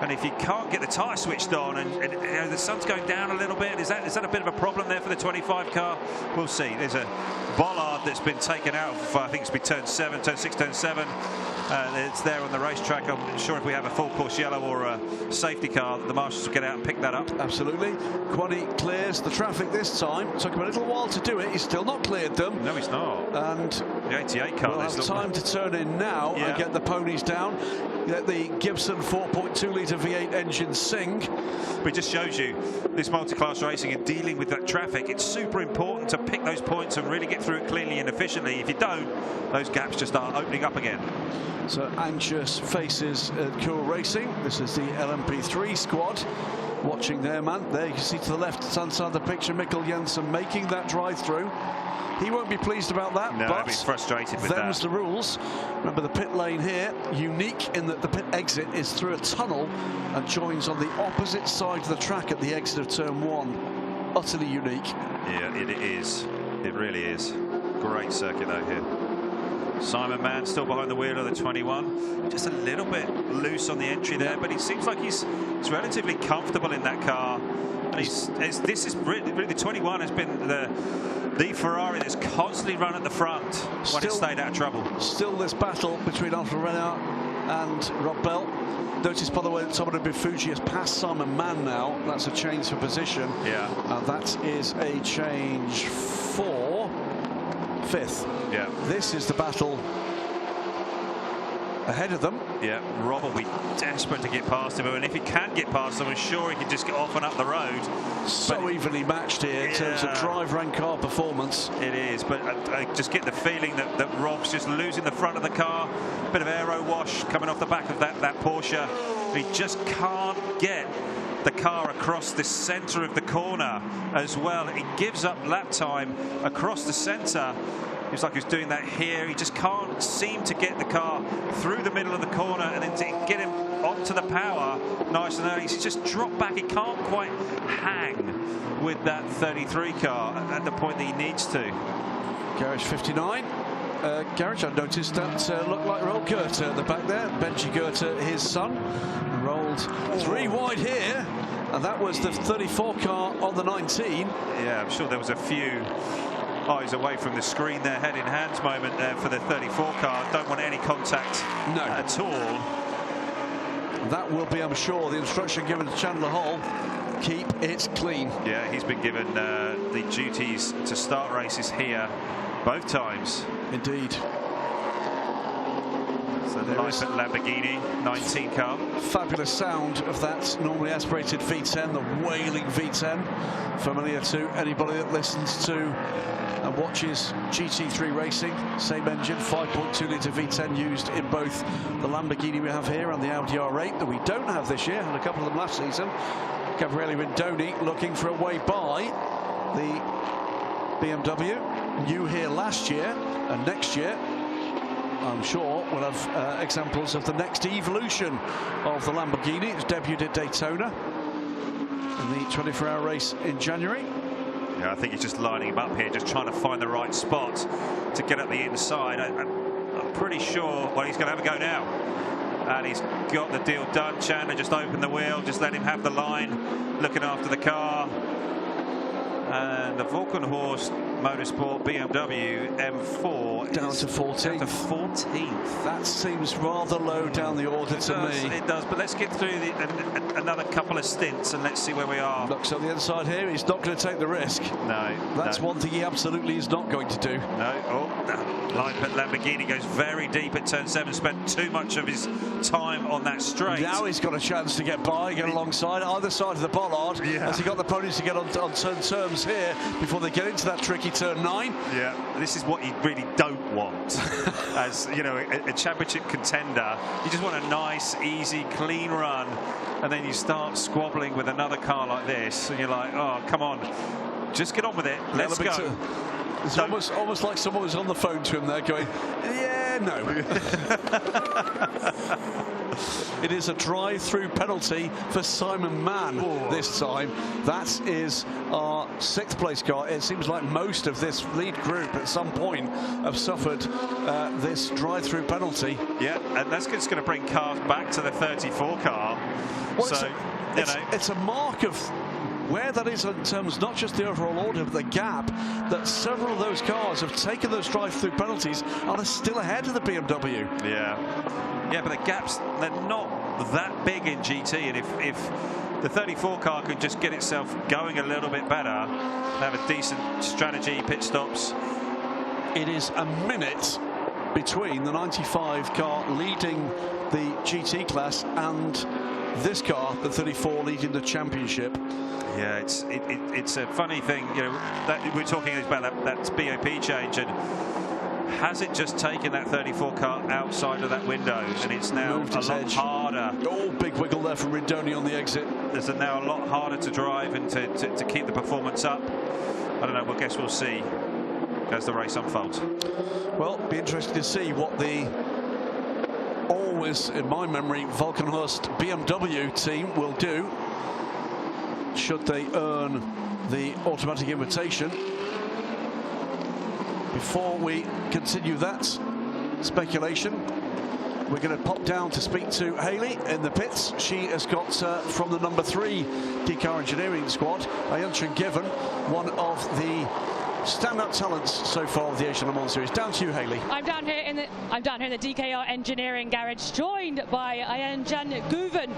And if you can't get the tyre switched on, and you know, the sun's going down a little bit, is that a bit of a problem there for the 25 car? We'll see. There's a bollard that's been taken out of, I think it's been turn 6, turn 7. It's there on the racetrack. I'm not sure if we have a full course yellow or a safety car. The marshals will get out and pick that up. Absolutely. Kwani clears the traffic this time. Took him a little while to do it. He's still not cleared them. No, he's not. And the 88 car. We'll have time to turn in now and get the ponies down. Let the Gibson 4.2 litre V8 engine sing. But it just shows you this multi-class racing and dealing with that traffic. It's super important to pick those points and really get through it cleanly and efficiently. If you don't, those gaps just start opening up again. So anxious faces at Cool Racing. This is the LMP3 squad watching their man. There you can see to the left-hand side of the picture, Mikkel Jensen making that drive-through. He won't be pleased about that, no, but he's frustrated with that. Them's the rules. Remember, the pit lane here, unique in that the pit exit is through a tunnel and joins on the opposite side of the track at the exit of turn 1. Utterly unique. Yeah, it is. It really is. Great circuit though here. Simon Mann still behind the wheel of the 21. Just a little bit loose on the entry there, but he seems like he's relatively comfortable in that car. And this is really the 21 has been the Ferrari that's constantly run at the front when it stayed out of trouble. Still this battle between Alfa Romeo and Rob Bell. Notice, by the way, that Tomono Bifuji has passed Simon Mann now. That's a change for position. Yeah. And that is a change for 5th. Yeah. This is the battle ahead of them. Yeah, Rob will be desperate to get past him, and if he can get past them, I'm sure he can just get off and up the road. So evenly matched here in terms of driver and car performance. It is, but I just get the feeling that Rob's just losing the front of the car. A bit of aero wash coming off the back of that Porsche. He just can't get the car across the centre of the corner as well. He gives up lap time across the centre. It's like he's doing that here. He just can't seem to get the car through the middle of the corner and then to get him onto the power nice and early. He's just dropped back. He can't quite hang with that 33 car at the point that he needs to. Garage 59. Garage, I noticed that looked like Roll Goethe at the back there. Benji Goethe, his son, rolled 3 wide here. And that was the 34 car on the 19. Yeah, I'm sure there was a few eyes away from the screen there, head in hands moment there for the 34 car. Don't want any contact at all. That will be, I'm sure, the instruction given to Chandler Hall. Keep it clean. Yeah, he's been given the duties to start races here both times. Indeed. So the Life at Lamborghini 19 car. Fabulous sound of that normally aspirated V10, the wailing V10. Familiar to anybody that listens to and watches GT3 racing. Same engine, 5.2 litre V10 used in both the Lamborghini we have here and the Audi R8 that we don't have this year. Had a couple of them last season. Gabriele Rindoni looking for a way by the BMW. New here last year, and next year I'm sure we'll have examples of the next evolution of the Lamborghini. It's debuted at Daytona in the 24-hour race in January. Yeah, I think he's just lining him up here, just trying to find the right spot to get up the inside. I'm pretty sure, well, he's going to have a go now. and he's got the deal done. Chandler just opened the wheel, just let him have the line, looking after the car. And the Volkenhorst Motorsport BMW M4 down to 14th. Down to 14th. That seems rather low down the order to me. It does, but let's get through another couple of stints and let's see where we are. Looks on the inside here, he's not going to take the risk. No. That's one thing he absolutely is not going to do. No. Oh, Liepert Lamborghini goes very deep at turn 7, spent too much of his time on that straight. Now he's got a chance to get by, get alongside either side of the bollard. Yeah. Has he got the ponies to get on turn terms here before they get into that tricky turn 9? Yeah, this is what you really don't want. As you know, a championship contender, you just want a nice, easy, clean run, and then you start squabbling with another car like this, and you're like, oh, come on, just get on with it. Let's go. It's almost like someone was on the phone to him there going, yeah, no. It is a drive-through penalty for Simon Mann this time. That is our 6th place car. It seems like most of this lead group at some point have suffered this drive-through penalty. Yeah, and that's just going to bring cars back to the 34 car. Well, so, it's a mark of where that is in terms not just the overall order, but the gap that several of those cars have taken those drive-through penalties and are still ahead of the BMW. Yeah, but the gaps, they're not that big in GT, and if the 34 car could just get itself going a little bit better, have a decent strategy, pit stops. It is a minute between the 95 car leading the GT class and this car, the 34, leading the championship. Yeah, it's a funny thing, you know, that we're talking about that BOP change, and has it just taken that 34 car outside of that window, and it's now a lot harder. Oh, big wiggle there from Rindoni on the exit. It's now a lot harder to drive and to keep the performance up. I don't know, well, guess we'll see as the race unfolds. Well, be interesting to see what the always, in my memory, Volkenhorst BMW team will do should they earn the automatic invitation. Before we continue that speculation, we're going to pop down to speak to Hayley in the pits. She has got from the number 3 D-Car Engineering squad, Ayancha Given, one of the standout talents so far of the Asian Le Mans Series. Down to you, Hayley. I'm down here in the DKR Engineering garage, joined by Ayanjan Guven.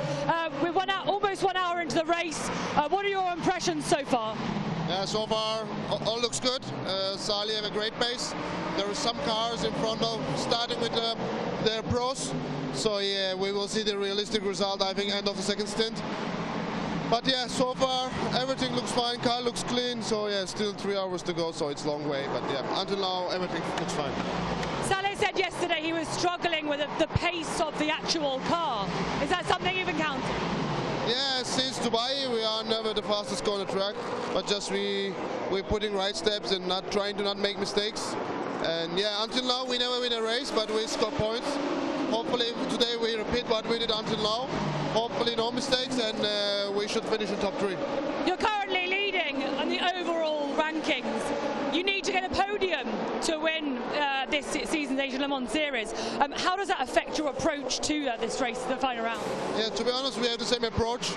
We're almost 1 hour into the race. What are your impressions so far? Yeah, so far all looks good. Sali have a great pace. There are some cars in front of, starting with their pros. So yeah, we will see the realistic result, I think, end of the second stint. But yeah, so far everything looks fine. Car looks clean. So yeah, still 3 hours to go. So it's a long way. But yeah, until now everything looks fine. Saleh said yesterday he was struggling with the pace of the actual car. Is that something you've encountered? Yeah, since Dubai we are never the fastest car on the track, but just we're putting right steps and not trying to not make mistakes. And yeah, until now we never win a race, but we score points. Hopefully today we repeat what we did until now. Hopefully no mistakes, and we should finish in top 3. You're currently leading on the overall rankings. You need to get a podium to win this season's Asian Le Mans Series. How does that affect your approach to this race, the final round? Yeah, to be honest, we have the same approach.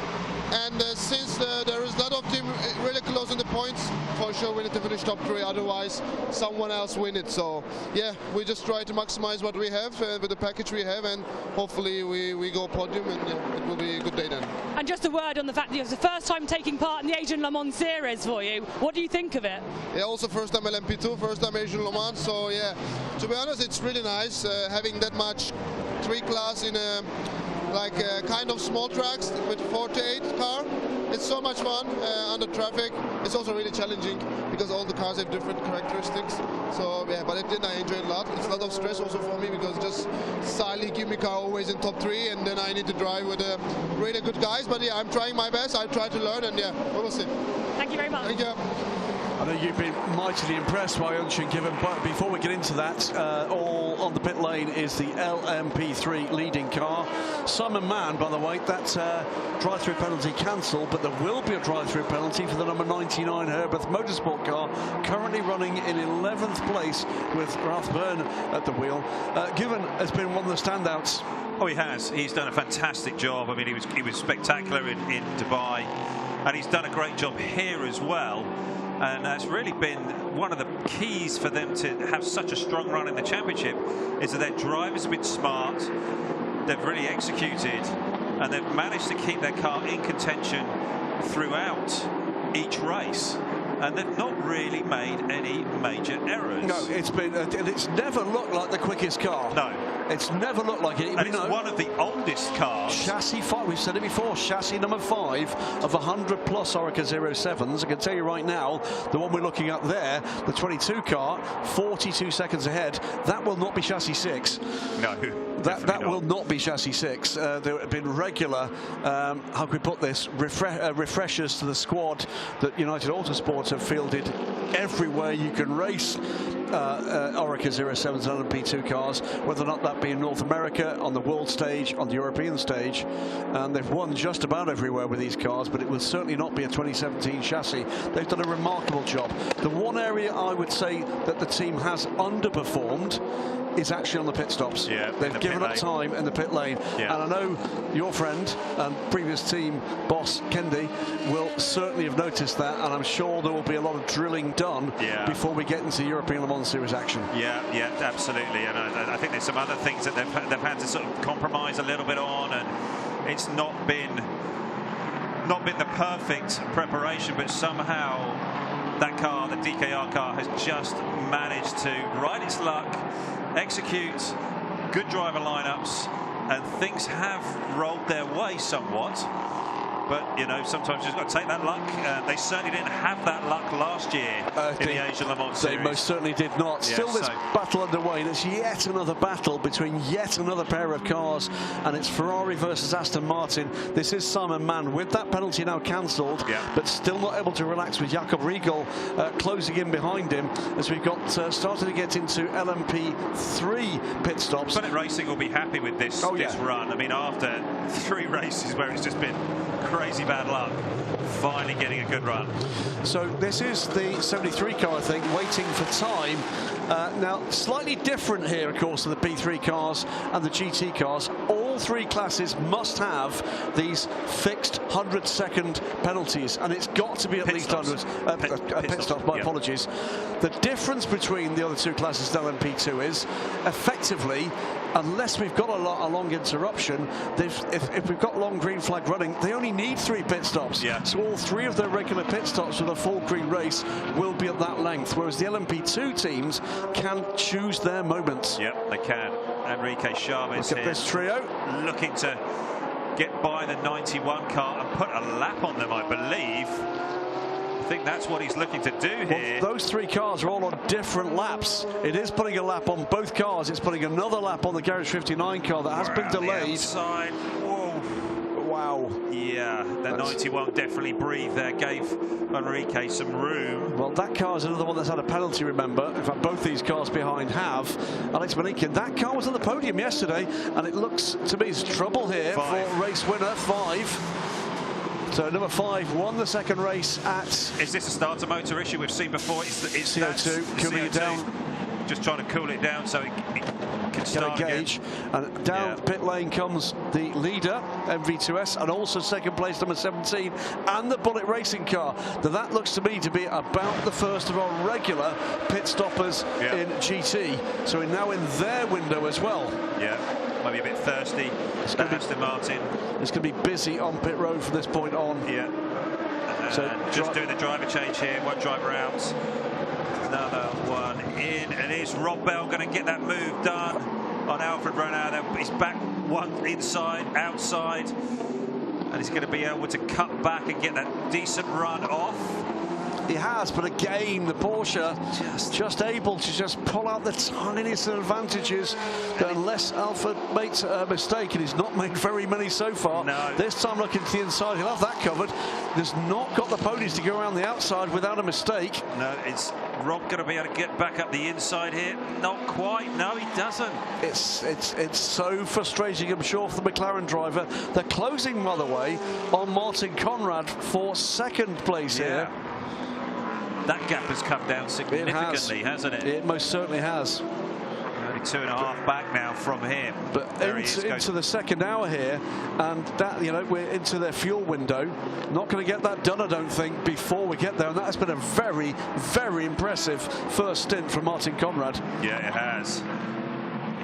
And since there is a lot of team really close in the points, for sure we need to finish top 3, otherwise someone else win it. So yeah, we just try to maximize what we have with the package we have, and hopefully we go podium, and yeah, it will be a good day then. And just a word on the fact that it's the first time taking part in the Asian Le Mans Series for you. What do you think of it? Yeah, also first time LMP2, first time Asian Le Mans. So yeah, to be honest, it's really nice having that much 3 class in a kind of small tracks with 48 car. It's so much fun under traffic. It's also really challenging because all the cars have different characteristics. So yeah, but I enjoy it a lot. It's a lot of stress also for me because just silently give me car always in top 3, and then I need to drive with really good guys. But yeah, I'm trying my best. I try to learn, and yeah, we will see. Thank you very much. Thank you. I know you've been mightily impressed by Unshin Given, but before we get into that, all on the pit lane is the LMP3 leading car. Simon Mann, by the way, that drive-through penalty cancelled, but there will be a drive-through penalty for the number 99 Herberth Motorsport car, currently running in 11th place with Ralph Byrne at the wheel. Given has been one of the standouts. Oh, he has. He's done a fantastic job. I mean, he was spectacular in Dubai, and he's done a great job here as well. And that's really been one of the keys for them to have such a strong run in the championship, is that their drivers have been smart, they've really executed, and they've managed to keep their car in contention throughout each race. And they've not really made any major errors. No, it's been, and it's never looked like the quickest car. No. It's never looked like it. And it's one of the oldest cars. Chassis 5, we've said it before, chassis number 5 of 100 plus Oreca 07s. I can tell you right now, the one we're looking at there, the 22 car, 42 seconds ahead, that will not be chassis 6. No. That will not be chassis 6. There have been regular, how can we put this, refreshers to the squad that United Autosports have fielded everywhere you can race Oreca 07s and LMP2 cars, whether or not that be in North America, on the world stage, on the European stage, and they've won just about everywhere with these cars, but it will certainly not be a 2017 chassis. They've done a remarkable job. The one area I would say that the team has underperformed is actually on the pit stops. Yeah, they've given up time in the pit lane. Yeah. And I know your friend and previous team boss Kendi will certainly have noticed that, and I'm sure there will be a lot of drilling done before we get into European Le Mans Series action. Yeah, absolutely. And I think there's some other things that they've had to sort of compromise a little bit on, and it's not been the perfect preparation, but somehow that car, the DKR car, has just managed to ride its luck, execute good driver lineups, and things have rolled their way somewhat. But, you know, sometimes you've got to take that luck. They certainly didn't have that luck last year in the Asian Le Mans Series. They most certainly did not. Yeah, Still this battle underway. There's yet another battle between yet another pair of cars, and it's Ferrari versus Aston Martin. This is Simon Mann with that penalty now cancelled, but still not able to relax, with Jakob Riegel closing in behind him as we've got started to get into LMP3 pit stops. Bennett Racing will be happy with this run. I mean, after 3 races where it's just been crazy bad luck, finally getting a good run. So this is the 73 car, I think, waiting for time. Now, slightly different here, of course, to the P3 cars and the GT cars. All 3 classes must have these fixed 100-second penalties, and it's got to be at least 100 pit stops. My apologies. The difference between the other 2 classes and LMP2 is, effectively, unless we've got a long interruption, if we've got long green flag running, they only need 3 pit stops. So all 3 of their regular pit stops with a full green race will be at that length, whereas the LMP2 teams can choose their moments. Yep, they can. Enrique Chavez here, this trio, looking to get by the 91 car and put a lap on them, I believe. I think that's what he's looking to do here. Well, those 3 cars are all on different laps. It is putting a lap on both cars. It's putting another lap on the Garage 59 car that has been delayed. Wow. Yeah, the 91 definitely breathed there, gave Enrique some room. Well, that car is another one that's had a penalty, remember. In fact, both these cars behind have. Alex Manikin, that car was on the podium yesterday, and it looks to me it's trouble here for race winner 5. So number 5 won the second race at... Is this a starter motor issue we've seen before? It's CO2, cooling it down. Just trying to cool it down so it can start gauge. Again. And down the pit lane comes the leader, MV2S, and also second place, number 17, and the Bullet Racing car. Now that looks to me to be about the first of our regular pit stoppers in GT. So we're now in their window as well. Yeah. Might be a bit thirsty. Aston Martin. It's going to be busy on pit road from this point on. Yeah. So just doing the driver change here. One driver out. Another one in. And is Rob Bell going to get that move done on Alfred Ronaldo? He's back one inside, outside. And he's going to be able to cut back and get that decent run off. He has, but again, the Porsche just able to just pull out the tiniest advantages. That unless Alfred makes a mistake, and he's not made very many so far. No. This time looking to the inside, he'll have that covered. He's not got the ponies to go around the outside without a mistake. No, it's Rob going to be able to get back up the inside here? Not quite. No, he doesn't. It's so frustrating, I'm sure, for the McLaren driver. They're closing, by the way, on Martin Conrad for second place here. That gap has come down significantly, hasn't it? It most certainly has. Only 2.5 back now from him. But into the second hour here, and that, you know, we're into their fuel window. Not going to get that done, I don't think, before we get there. And that has been a very, very impressive first stint from Martin Conrad. Yeah, it has.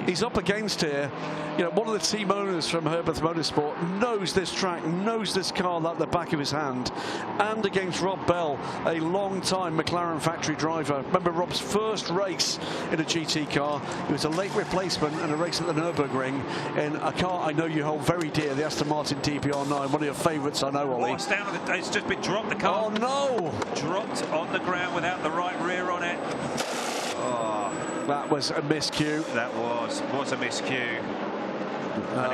He's up against here, you know, one of the team owners from Herbert Motorsport, knows this track, knows this car like the back of his hand, and against Rob Bell, a long-time McLaren factory driver. Remember Rob's first race in a GT car? It was a late replacement and a race at the Nürburgring in a car I know you hold very dear, the Aston Martin DPR9, one of your favourites, I know, Ollie. Oh, it's just been dropped, the car. Oh, no! Dropped on the ground without the right rear on it. Oh. That was a miscue. That was a miscue.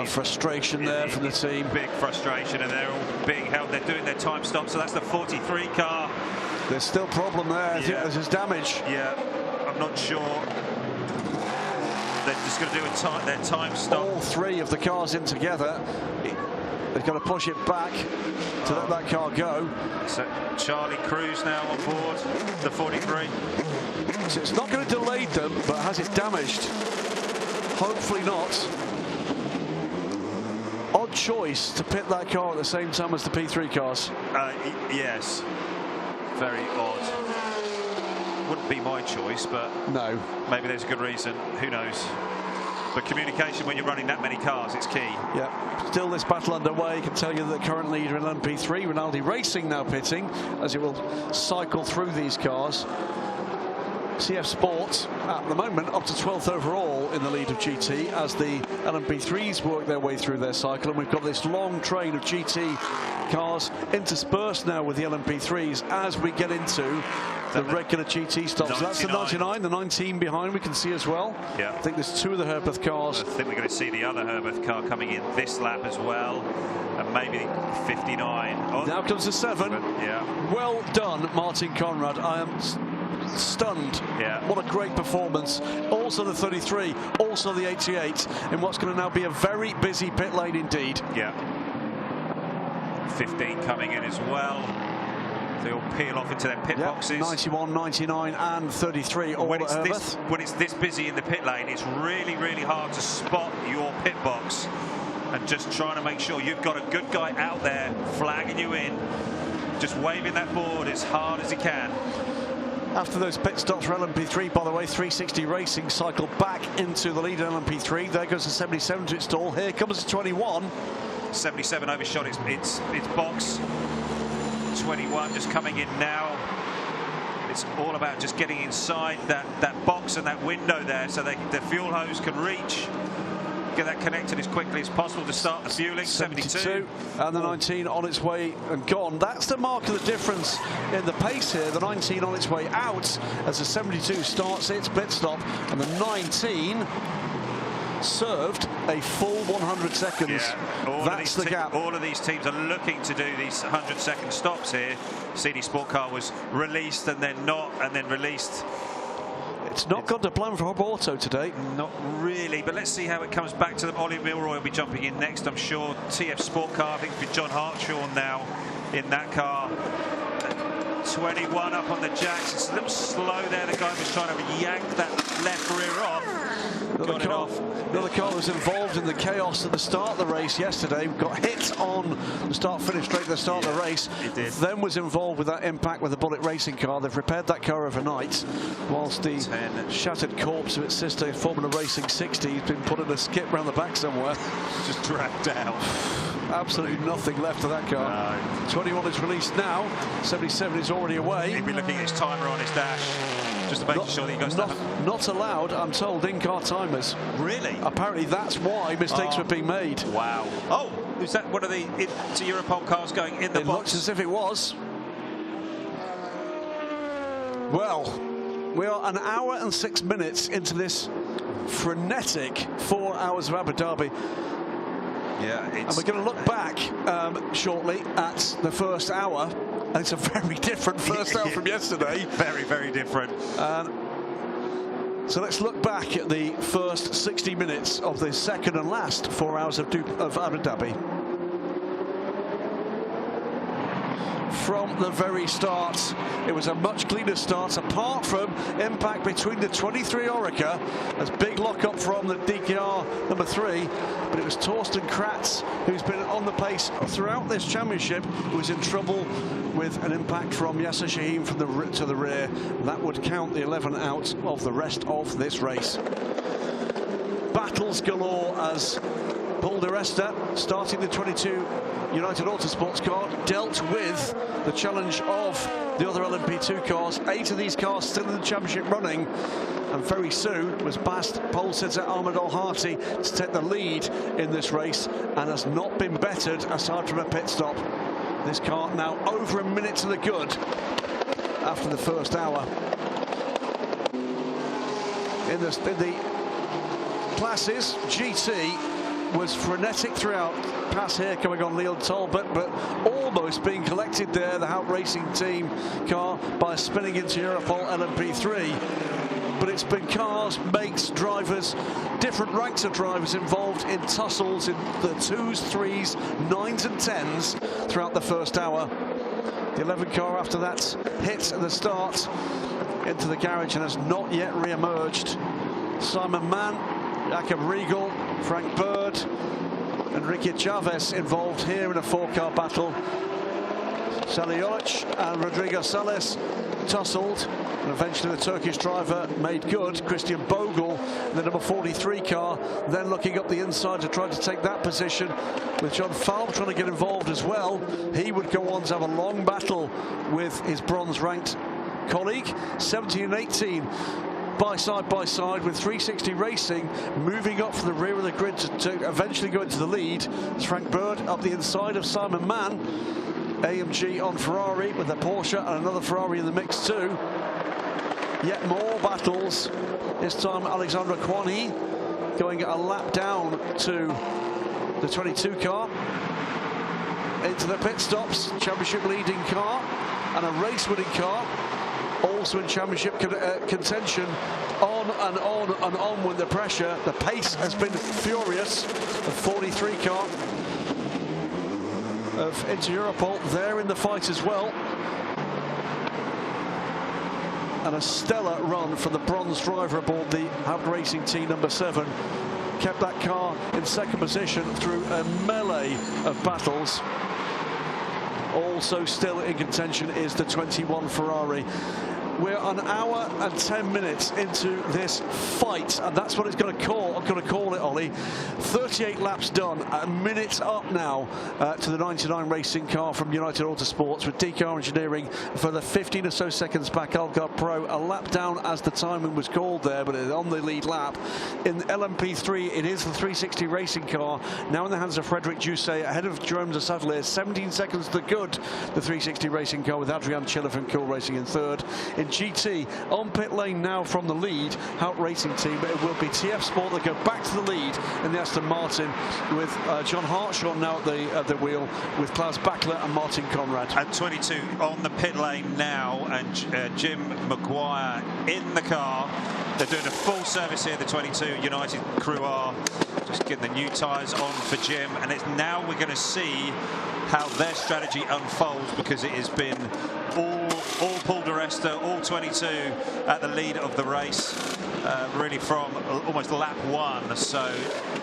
Frustration there from the team. Big frustration, and they're all being held. They're doing their time stop, so that's the 43 car. There's still a problem there. I think there's damage. Yeah, I'm not sure. They're just going to do their time stop. All three of the cars in together. They've got to push it back to let that car go. So Charlie Cruz now on board, the 43. So it's not going to delay them, but has it damaged? Hopefully not. Odd choice to pit that car at the same time as the P3 cars. Yes, very odd. Wouldn't be my choice, but no. Maybe there's a good reason. Who knows? But communication when you're running that many cars, it's key. Yeah, still this battle underway. I can tell you that the current leader in LMP3, Rinaldi Racing, now pitting as it will cycle through these cars. CF Sport at the moment up to 12th overall in the lead of GT as the LMP3s work their way through their cycle, and we've got this long train of GT cars interspersed now with the LMP3s as we get into the regular GT stops. So that's the 99, the 19 behind we can see as well. Yeah. I think there's two of the Herbert cars. I think we're going to see the other Herbert car coming in this lap as well, and maybe 59. Oh, now comes the 7. Yeah. Well done, Martin Conrad. I am stunned. Yeah. What a great performance. Also the 33, also the 88 in what's going to now be a very busy pit lane indeed. Yeah. 15 coming in as well. They all peel off into their pit boxes. 91, 99 and 33 all when it's this busy in the pit lane, it's really, really hard to spot your pit box and just trying to make sure you've got a good guy out there flagging you in, just waving that board as hard as he can. After those pit stops for LMP3, by the way, 360 Racing cycle back into the lead in LMP3. There goes the 77 to its stall. Here comes the 21. 77 overshot its box. 21 just coming in now. It's all about just getting inside that box and that window there so the fuel hose can reach. Get that connected as quickly as possible to start the fueling. 72 and the 19 on its way and gone. That's the mark of the difference in the pace here. The 19 on its way out as the 72 starts its pit stop, and the 19 served a full 100 seconds. Yeah. That's the gap. All of these teams are looking to do these 100-second stops here. CD Sport Car was released and then not, and then released. It's not gone to plan for Hub Auto today. Not really, but let's see how it comes back to them. Ollie Milroy will be jumping in next, I'm sure. TF Sport Car, I think for John Hartshorn now in that car. 21 up on the jacks. It's a little slow there. The guy was trying to yank that left rear off. Got it off. Another car was involved in the chaos at the start of the race yesterday. Got hit on the start-finish straight at the start of the race. It did. Then was involved with that impact with the Bullet Racing car. They've repaired that car overnight, whilst the shattered corpse of its sister Formula Racing 60 has been put in a skip round the back somewhere. Just dragged out. Absolutely nothing left of that car. No. 21 is released now. 77 is already away. He'd be looking at his timer on his dash, just to make sure that he goes not allowed, I'm told, in-car timers. Really? Apparently that's why mistakes were being made. Wow. Oh, is that one of the Europol cars going in the box? It looks as if it was. Well, we are an hour and 6 minutes into this frenetic 4 hours of Abu Dhabi. Yeah, And we're going to look back shortly at the first hour. And it's a very different first hour from yesterday. Very, very different. So let's look back at the first 60 minutes of the second and last 4 hours of Abu Dhabi. From the very start, it was a much cleaner start, apart from impact between the 23 Orica, as big lock-up from the DKR number 3, but it was Torsten Kratz, who's been on the pace throughout this championship, who was in trouble with an impact from Yasser Shaheen from to the rear. That would count the 11 out of the rest of this race. Battles galore as Paul Di Resta, starting the 22 United Autosports car, dealt with the challenge of the other LMP2 cars. 8 of these cars still in the championship running, and very soon was past pole sitter Ahmed Al-Hati to take the lead in this race, and has not been bettered aside from a pit stop. This car now over a minute to the good after the first hour. In the classes, GT was frenetic throughout. Pass here coming on Leon Talbot, but almost being collected there, the Hout Racing team car, by spinning into Europol LMP3. But it's been cars, mates, drivers, different ranks of drivers involved in tussles in the 2s, 3s, 9s and 10s throughout the first hour. The 11 car after that hit at the start into the garage and has not yet re-emerged. Simon Mann, Jakob Riegel, Frank Bird and Ricky Chavez involved here in a 4-car battle. Sally Jolic and Rodrigo Sales tussled, and eventually the Turkish driver made good. Christian Bogle, the number 43 car, then looking up the inside to try to take that position, with John Falb trying to get involved as well. He would go on to have a long battle with his bronze-ranked colleague. 17 and 18 side by side, with 360 Racing moving up from the rear of the grid to eventually go into the lead. It's Frank Bird up the inside of Simon Mann. AMG on Ferrari with a Porsche and another Ferrari in the mix too. Yet more battles. This time Alexandra Kwani going a lap down to the 22 car. Into the pit stops, championship leading car and a race winning car. Also in championship contention, on and on and on with the pressure. The pace has been furious. The 43 car of Inter Europol there in the fight as well. And a stellar run from the bronze driver aboard the Hout Racing team number 7. Kept that car in second position through a melee of battles. Also still in contention is the 21 Ferrari. We're an hour and 10 minutes into this fight, and that's what it's going to call. I'm going to call it, Ollie. 38 laps done, a minute up now to the 99 Racing car from United Autosports, with DKR Engineering for the 15 or so seconds back. Algar Pro a lap down as the timing was called there, but it's on the lead lap. In LMP3, it is the 360 Racing car now in the hands of Frederic Jousset ahead of Jerome de Sadler. 17 seconds to good, the 360 Racing car, with Adrian Chiller from Cool Racing in third. In GT, on pit lane now from the lead, Hout Racing team, but it will be TF Sport that go back to the lead in the Aston Martin, with John Hartshaw now at the wheel, with Klaus Bachler and Martin Conrad. And 22 on the pit lane now, and Jim Maguire in the car. They're doing a full service here, the 22 United crew are just getting the new tyres on for Jim, and it's now we're going to see how their strategy unfolds, because it has been all Paul Di Resta, all 22 at the lead of the race, really from almost lap 1. So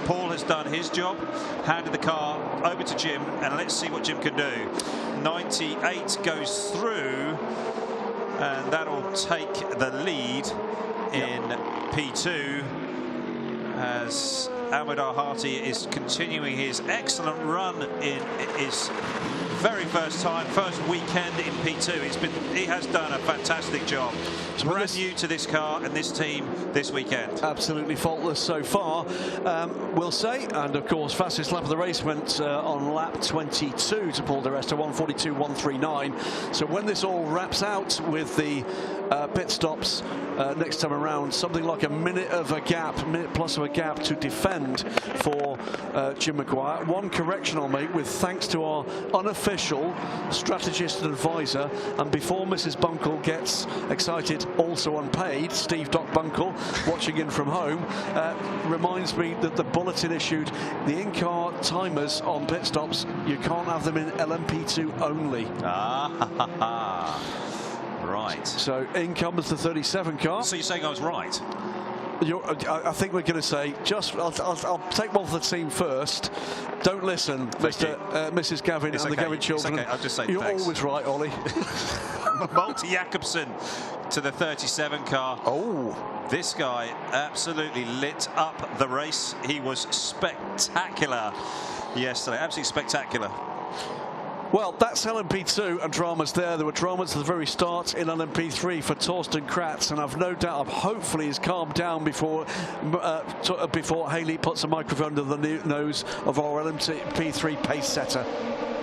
Paul has done his job, handed the car over to Jim, and let's see what Jim can do. 98 goes through, and that'll take the lead in P2 as Ahmed Al-Hati is continuing his excellent run in his very first weekend in P2. He has done a fantastic job. Brand new to this car and this team this weekend. Absolutely faultless so far, we'll say. And of course, fastest lap of the race went on lap 22 to Paul di Resta, 1:42.139. So when this all wraps out with the pit stops next time around, something like a minute plus of a gap to defend for Jim Maguire. One correction I'll make, with thanks to our unofficial strategist and advisor, and before Mrs. Bunkle gets excited, also unpaid, Steve Doc Bunkle, watching in from home, reminds me that the bulletin issued the in-car timers on pit stops, you can't have them in LMP2 only. Right. So in comes the 37 car. So you're saying I was right? I think we're going to say, I'll take one for the team first. Don't listen, Mrs. Gavin and the Gavin children. Okay. I'll just say you're thanks. always right, Ollie. Multi Jakobsen to the 37 car. Oh. This guy absolutely lit up the race. He was spectacular yesterday, absolutely spectacular. Well, that's LMP2 and dramas there. There were dramas at the very start in LMP3 for Torsten Kratz, and I've no doubt, hopefully he's calmed down before Haley puts a microphone under the nose of our LMP3 pace setter.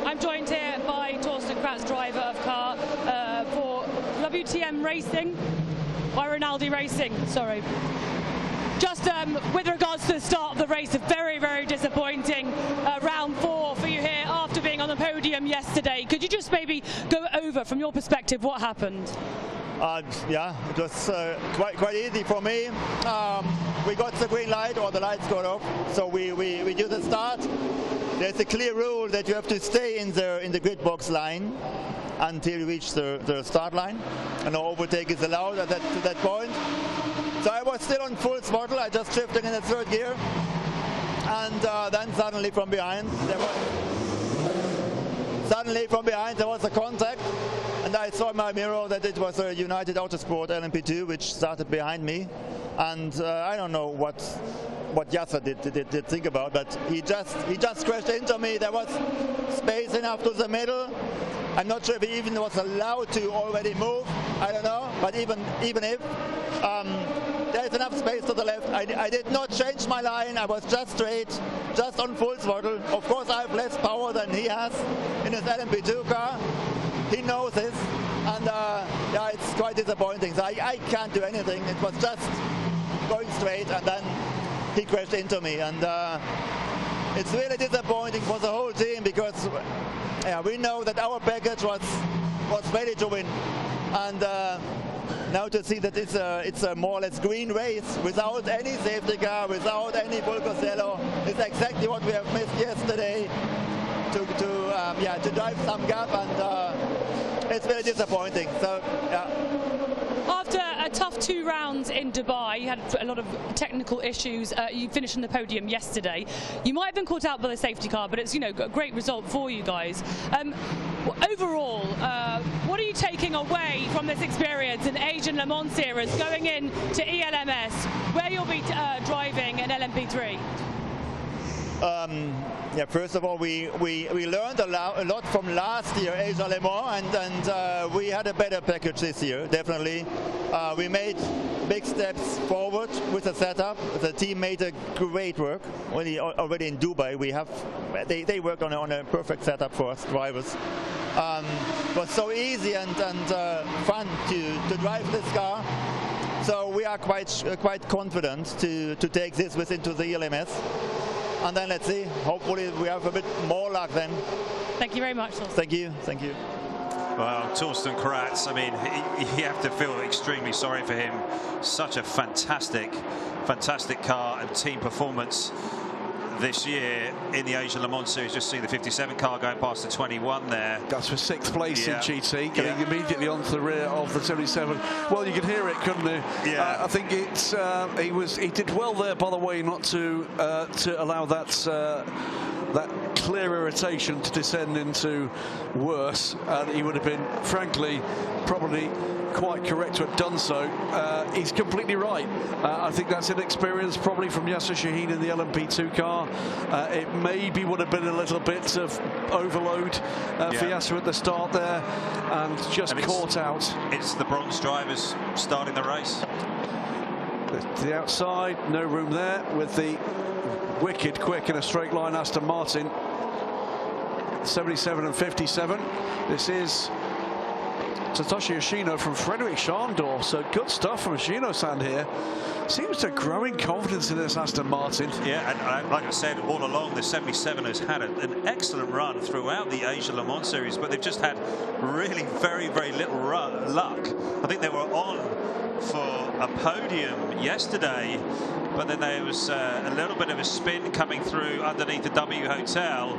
I'm joined here by Torsten Kratz, driver of car for WTM Racing, by Rinaldi Racing, sorry. Just with regards to the start of the race, a very, very disappointing round 4 for you here after being on the podium yesterday. Could you just maybe go over, from your perspective, what happened? Yeah, it was quite easy for me. We got the green light, or the lights got off, so we do the start. There's a clear rule that you have to stay in the grid box line until you reach the start line, and no overtake is allowed at that point. So I was still on full throttle. I just shifted in the third gear, and then suddenly from behind there was a contact, and I saw in my mirror that it was a United Autosport LMP2 which started behind me, and I don't know what Yasser did think about, but he just crashed into me. There was space enough to the middle. I'm not sure if he even was allowed to already move. I don't know, but even if there's enough space to the left, I did not change my line. I was just straight, just on full throttle. Of course, I have less power than he has in his LMP2 car. He knows this, and yeah, it's quite disappointing. So I can't do anything. It was just going straight, and then he crashed into me, and it's really disappointing for the whole team, because yeah, we know that our package was ready to win, and now to see that it's a more or less green race without any safety car, without any Volcosello, is exactly what we have missed yesterday to drive some gap, and it's very disappointing. So yeah. After a tough 2 rounds in Dubai, you had a lot of technical issues. You finished on the podium yesterday. You might have been caught out by the safety car, but it's, a great result for you guys. Overall, what are you taking away from this experience in Asian Le Mans Series, going in to ELMS, where you'll be driving an LMP3? Yeah, first of all, we learned a lot from last year Asia Le Mans, and we had a better package this year, definitely. We made big steps forward with the setup. The team made a great work. Already in Dubai, they worked on a perfect setup for us drivers. It was so easy and fun to drive this car. So we are quite confident to take this into the ELMS. And then let's see, hopefully we have a bit more luck then. Thank you very much, Torsten. Thank you. Well, Torsten Kratz, I mean, you have to feel extremely sorry for him. Such a fantastic car and team performance this year in the Asian Le Mans Series. Just seeing the 57 car going past the 21 there. That's for 6th place in GT, getting immediately onto the rear of the 77. Well, you could hear it, couldn't you? Yeah. I think he did well there, by the way, not to allow that clear irritation to descend into worse, and he would have been, frankly, probably quite correct to have done so. He's completely right. I think that's inexperience probably from Yasser Shaheen in the LMP2 car. It maybe would have been a little bit of overload for Yasser at the start there, and just caught out. It's the bronze drivers starting the race. To the outside, no room there with the wicked quick in a straight line Aston Martin. 77 and 57. This is Satoshi Yoshino from Frederick Schandorf, so good stuff from Yoshino-san here. Seems to growing confidence in this Aston Martin. Yeah, and like I said, all along, the 77 has had an excellent run throughout the Asia Le Mans series, but they've just had really very, very little luck. I think they were on for a podium yesterday, but then there was a little bit of a spin coming through underneath the W Hotel,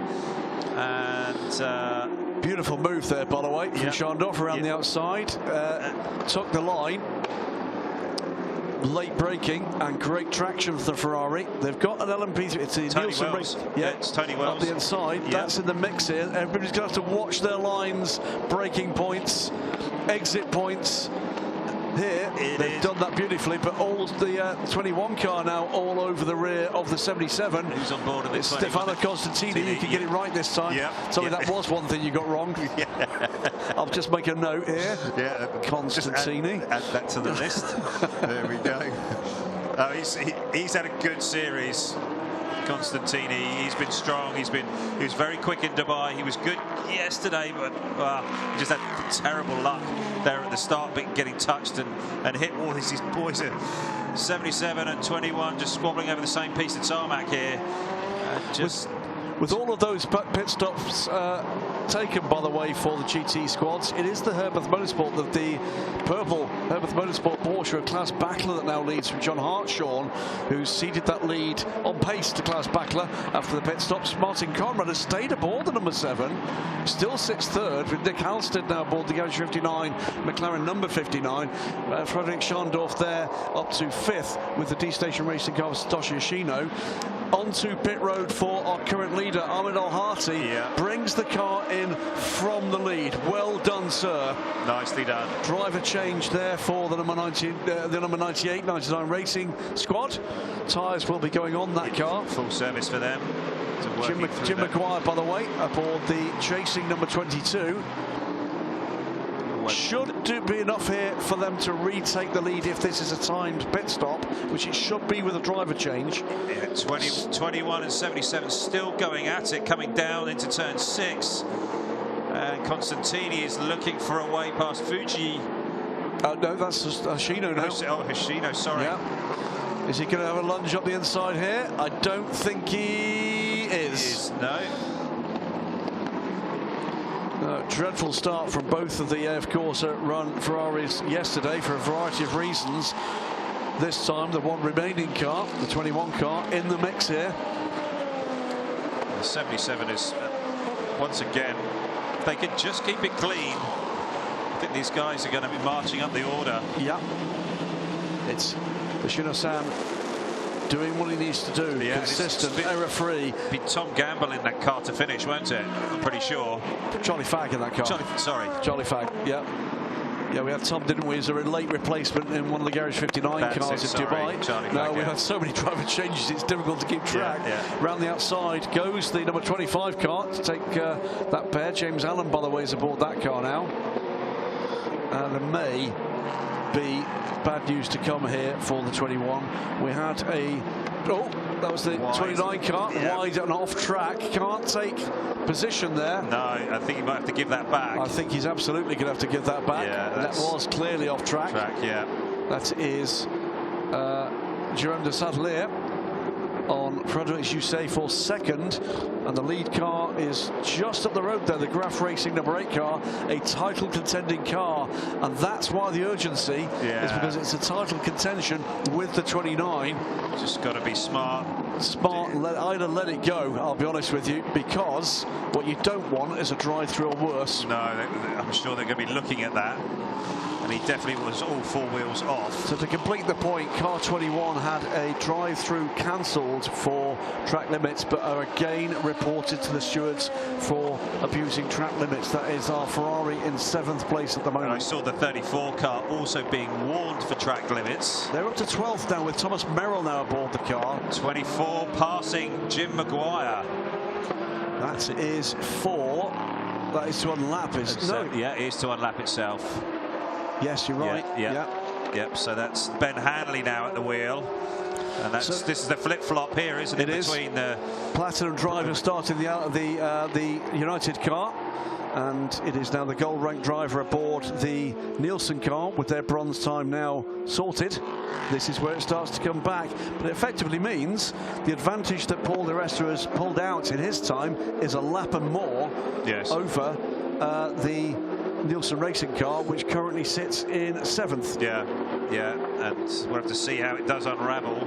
and beautiful move there, by the way, from Schandorf around the outside. Took the line. Late braking and great traction for the Ferrari. They've got an LMP3. It's the Tony Nielsen Wells. race. Yeah, it's Tony Wells. Up the inside. That's in the mix here. Everybody's going to have to watch their lines, braking points, exit points. Here, they've done that beautifully, but all the 21 car now all over the rear of the 77. Who's on board of it's Stefano Constantini. You can get it right this time. Sorry, that was one thing you got wrong. I'll just make a note here. Constantini. Add that to the list. There we go. He's had a good series. Constantini, he's been strong. He was very quick in Dubai. He was good yesterday, but he just had terrible luck there at the start, but getting touched and hit all these boys at 77 and 21, just squabbling over the same piece of tarmac here. With all of those pit stops taken, by the way, for the GT squads, it is the Herbert Motorsport, the purple Herbert Motorsport Porsche class battler that now leads from John Hartshorn, who's ceded that lead on pace to Klaus Backler after the pit stops. Martin Conrad has stayed aboard the number 7, still sits third, with Nick Halstead now aboard the Garage 59, McLaren number 59. Frederick Schandorf there up to 5th with the D-Station Racing car, Satoshi Yoshino. Onto pit road for our current leader, Ahmed Al-Hati, brings the car in from the lead. Well done, sir. Nicely done. Driver change there for the number 98, 99 Racing squad. Tyres will be going on that car. Full service for them. Jim McGuire, by the way, aboard the chasing number 22. Should be enough here for them to retake the lead if this is a timed pit stop, which it should be with a driver change. 21 and 77 still going at it, coming down into turn 6. And Constantini is looking for a way past Fuji. No, that's Hoshino now. Oh, Hoshino, sorry. Yeah. Is he going to have a lunge up the inside here? I don't think he is. No. Dreadful start from both of the AF Corsa run Ferraris yesterday for a variety of reasons. This time the one remaining car, the 21 car, in the mix here. The 77 is once again, if they can just keep it clean, I think these guys are going to be marching up the order. Yeah, it's Yoshino-san doing what he needs to do, consistent, error-free. Be Tom Gamble in that car to finish, won't it? I'm pretty sure. Charlie Fagg in that car. Charlie Fagg, yeah. Yeah, we had Tom, didn't we, as a late replacement in one of the Garage 59 cars in Dubai. Now we had so many driver changes, it's difficult to keep track. Round the outside goes the number 25 car to take that pair. James Allen, by the way, is aboard that car now. And there may be bad news to come here for the 21. We had that was the 29 car, wide and off track, can't take position there. No, I think he might have to give that back. I think he's absolutely going to have to give that back. That was clearly off track. That is Jerome de Sadelier on Frederic Jousset for second, and the lead car is just up the road there, the Graf Racing number 8 car, a title contending car, and that's why the urgency is because it's a title contention with the 29. Just got to be smart. Either let it go, I'll be honest with you, because what you don't want is a drive-through or worse. No, I'm sure they're going to be looking at that. and he definitely was all four wheels off. So to complete the point, car 21 had a drive-through cancelled for track limits, but are again reported to the stewards for abusing track limits. That is our Ferrari in 7th place at the moment. And I saw the 34 car also being warned for track limits. They're up to 12th now with Thomas Merrill now aboard the car. 24 passing Jim Maguire. That is 4. That is to unlap, Yeah, it is to unlap itself. Yes, you're right. Yep. So that's Ben Hanley now at the wheel, and this is the flip-flop here, isn't it? Between the Platinum driver starting the United car, and it is now the gold-ranked driver aboard the Nielsen car with their bronze time now sorted. This is where it starts to come back, but it effectively means the advantage that Paul Di Resta has pulled out in his time is a lap and more over the Nielsen racing car, which currently sits in 7th. Yeah, and we'll have to see how it does unravel,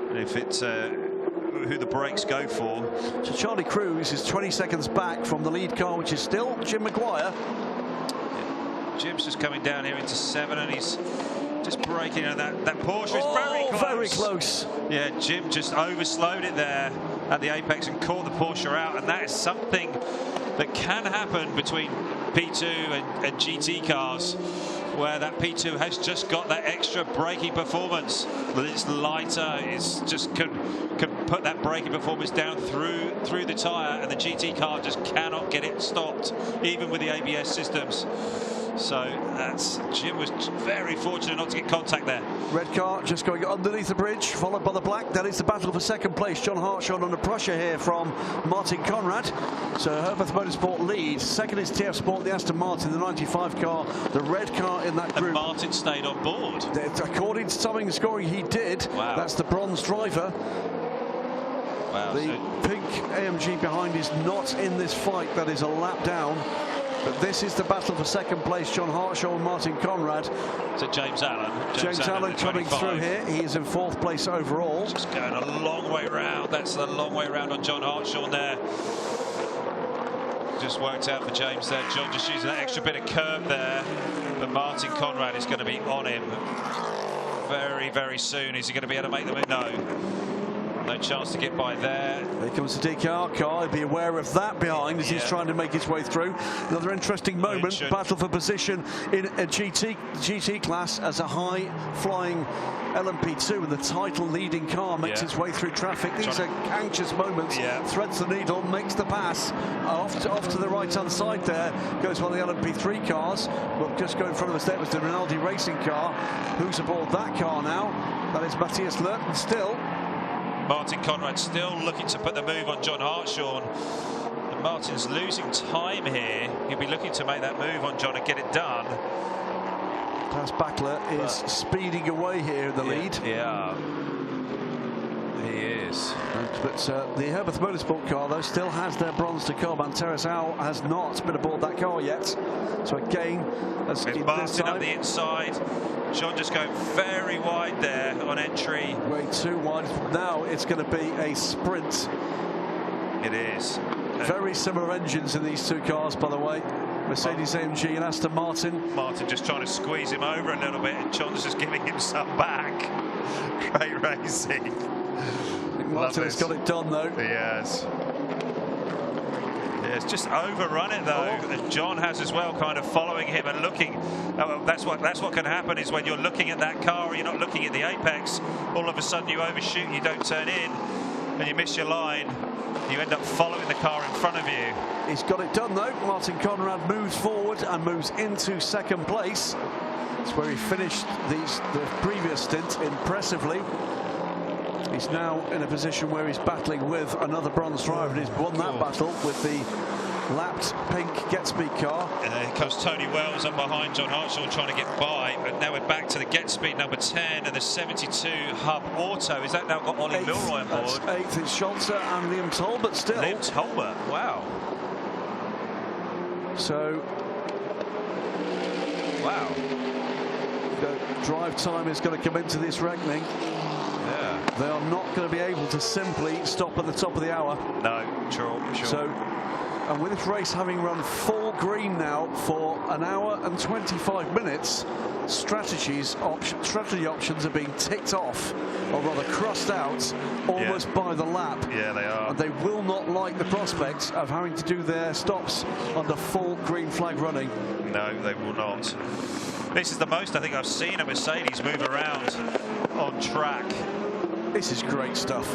and if it's who the brakes go for. So Charlie Cruz is 20 seconds back from the lead car, which is still Jim Maguire. Jim's just coming down here into 7, and he's just braking, and that Porsche is very close. Very close. Yeah, Jim just overslowed it there at the apex and caught the Porsche out, and that is something that can happen between P2 and GT cars, where that P2 has just got that extra braking performance. But it's lighter, it's just could put that braking performance down through the tyre, and the GT car just cannot get it stopped, even with the ABS systems. So Jim was very fortunate not to get contact there. Red car just going underneath the bridge, followed by the black. That is the battle for second place. John Hartshorn under pressure here from Martin Conrad. So Herbert Motorsport leads. Second is TF Sport, the Aston Martin, the 95 car, the red car in that group. And Martin stayed on board. According to timing and scoring, he did. Wow. That's the bronze driver. Wow. The pink AMG behind is not in this fight. That is a lap down. But this is the battle for second place. John Hartshorn and Martin Conrad. So James Allen. James Allen coming through here. He is in 4th place overall. Just going a long way round. That's a long way round on John Hartshorn there. Just worked out for James there. John just using that extra bit of curve there. But Martin Conrad is going to be on him very, very soon. Is he going to be able to make the move? No. No chance to get by there. Here comes the DKR car. He'll be aware of that behind as he's trying to make his way through. Another interesting moment. Battle for position in a GT class as a high-flying LMP2 and the title leading car makes its way through traffic. These are anxious moments. Threads the needle, makes the pass. Off to the right-hand side there goes one of the LMP3 cars. We'll just go in front of us there was the Rinaldi racing car. Who's aboard that car now? That is Matthias Lerton still. Martin Conrad still looking to put the move on John Hartshorn. And Martin's losing time here. He'll be looking to make that move on John and get it done. Klaus Bachler is speeding away here in the lead. Yeah, he is. But the Herbert Motorsport car, though, still has their bronze to come, and Terrace Howe has not been aboard that car yet. So again, as Martin up the inside. John just going very wide there on entry. Way too wide. Now it's going to be a sprint. It is. Very similar engines in these two cars, by the way. Mercedes AMG and Aston Martin. Martin just trying to squeeze him over a little bit, and John's just giving him some back. Great racing. Martin has got it done, though. He has. It's just overrun it though, and John has as well, kind of following him and looking. That's what can happen is when you're looking at that car, or you're not looking at the apex. All of a sudden you overshoot, you don't turn in, and you miss your line. You end up following the car in front of you. He's got it done though. Martin Conrad moves forward and moves into second place. It's where he finished the previous stint impressively. He's now in a position where he's battling with another bronze driver, and he's won that battle with the lapped pink Get Speed car. And here comes Tony Wells up behind John Hartshorn trying to get by, but now we're back to the Get Speed number 10 and the 72 Hub Auto. Is that now got Ollie Milroy on board? That's 8th is Scholzer and Liam Talbot still. Liam Talbot, wow. So, wow. The drive time is going to come into this reckoning. They are not going to be able to simply stop at the top of the hour. No, sure. So And with this race having run full green now for an hour and 25 minutes, strategy options are being ticked off, or rather crossed out, almost by the lap. Yeah, they are. And they will not like the prospect of having to do their stops under full green flag running. No, they will not. This is the most I think I've seen a Mercedes move around on track. This is great stuff.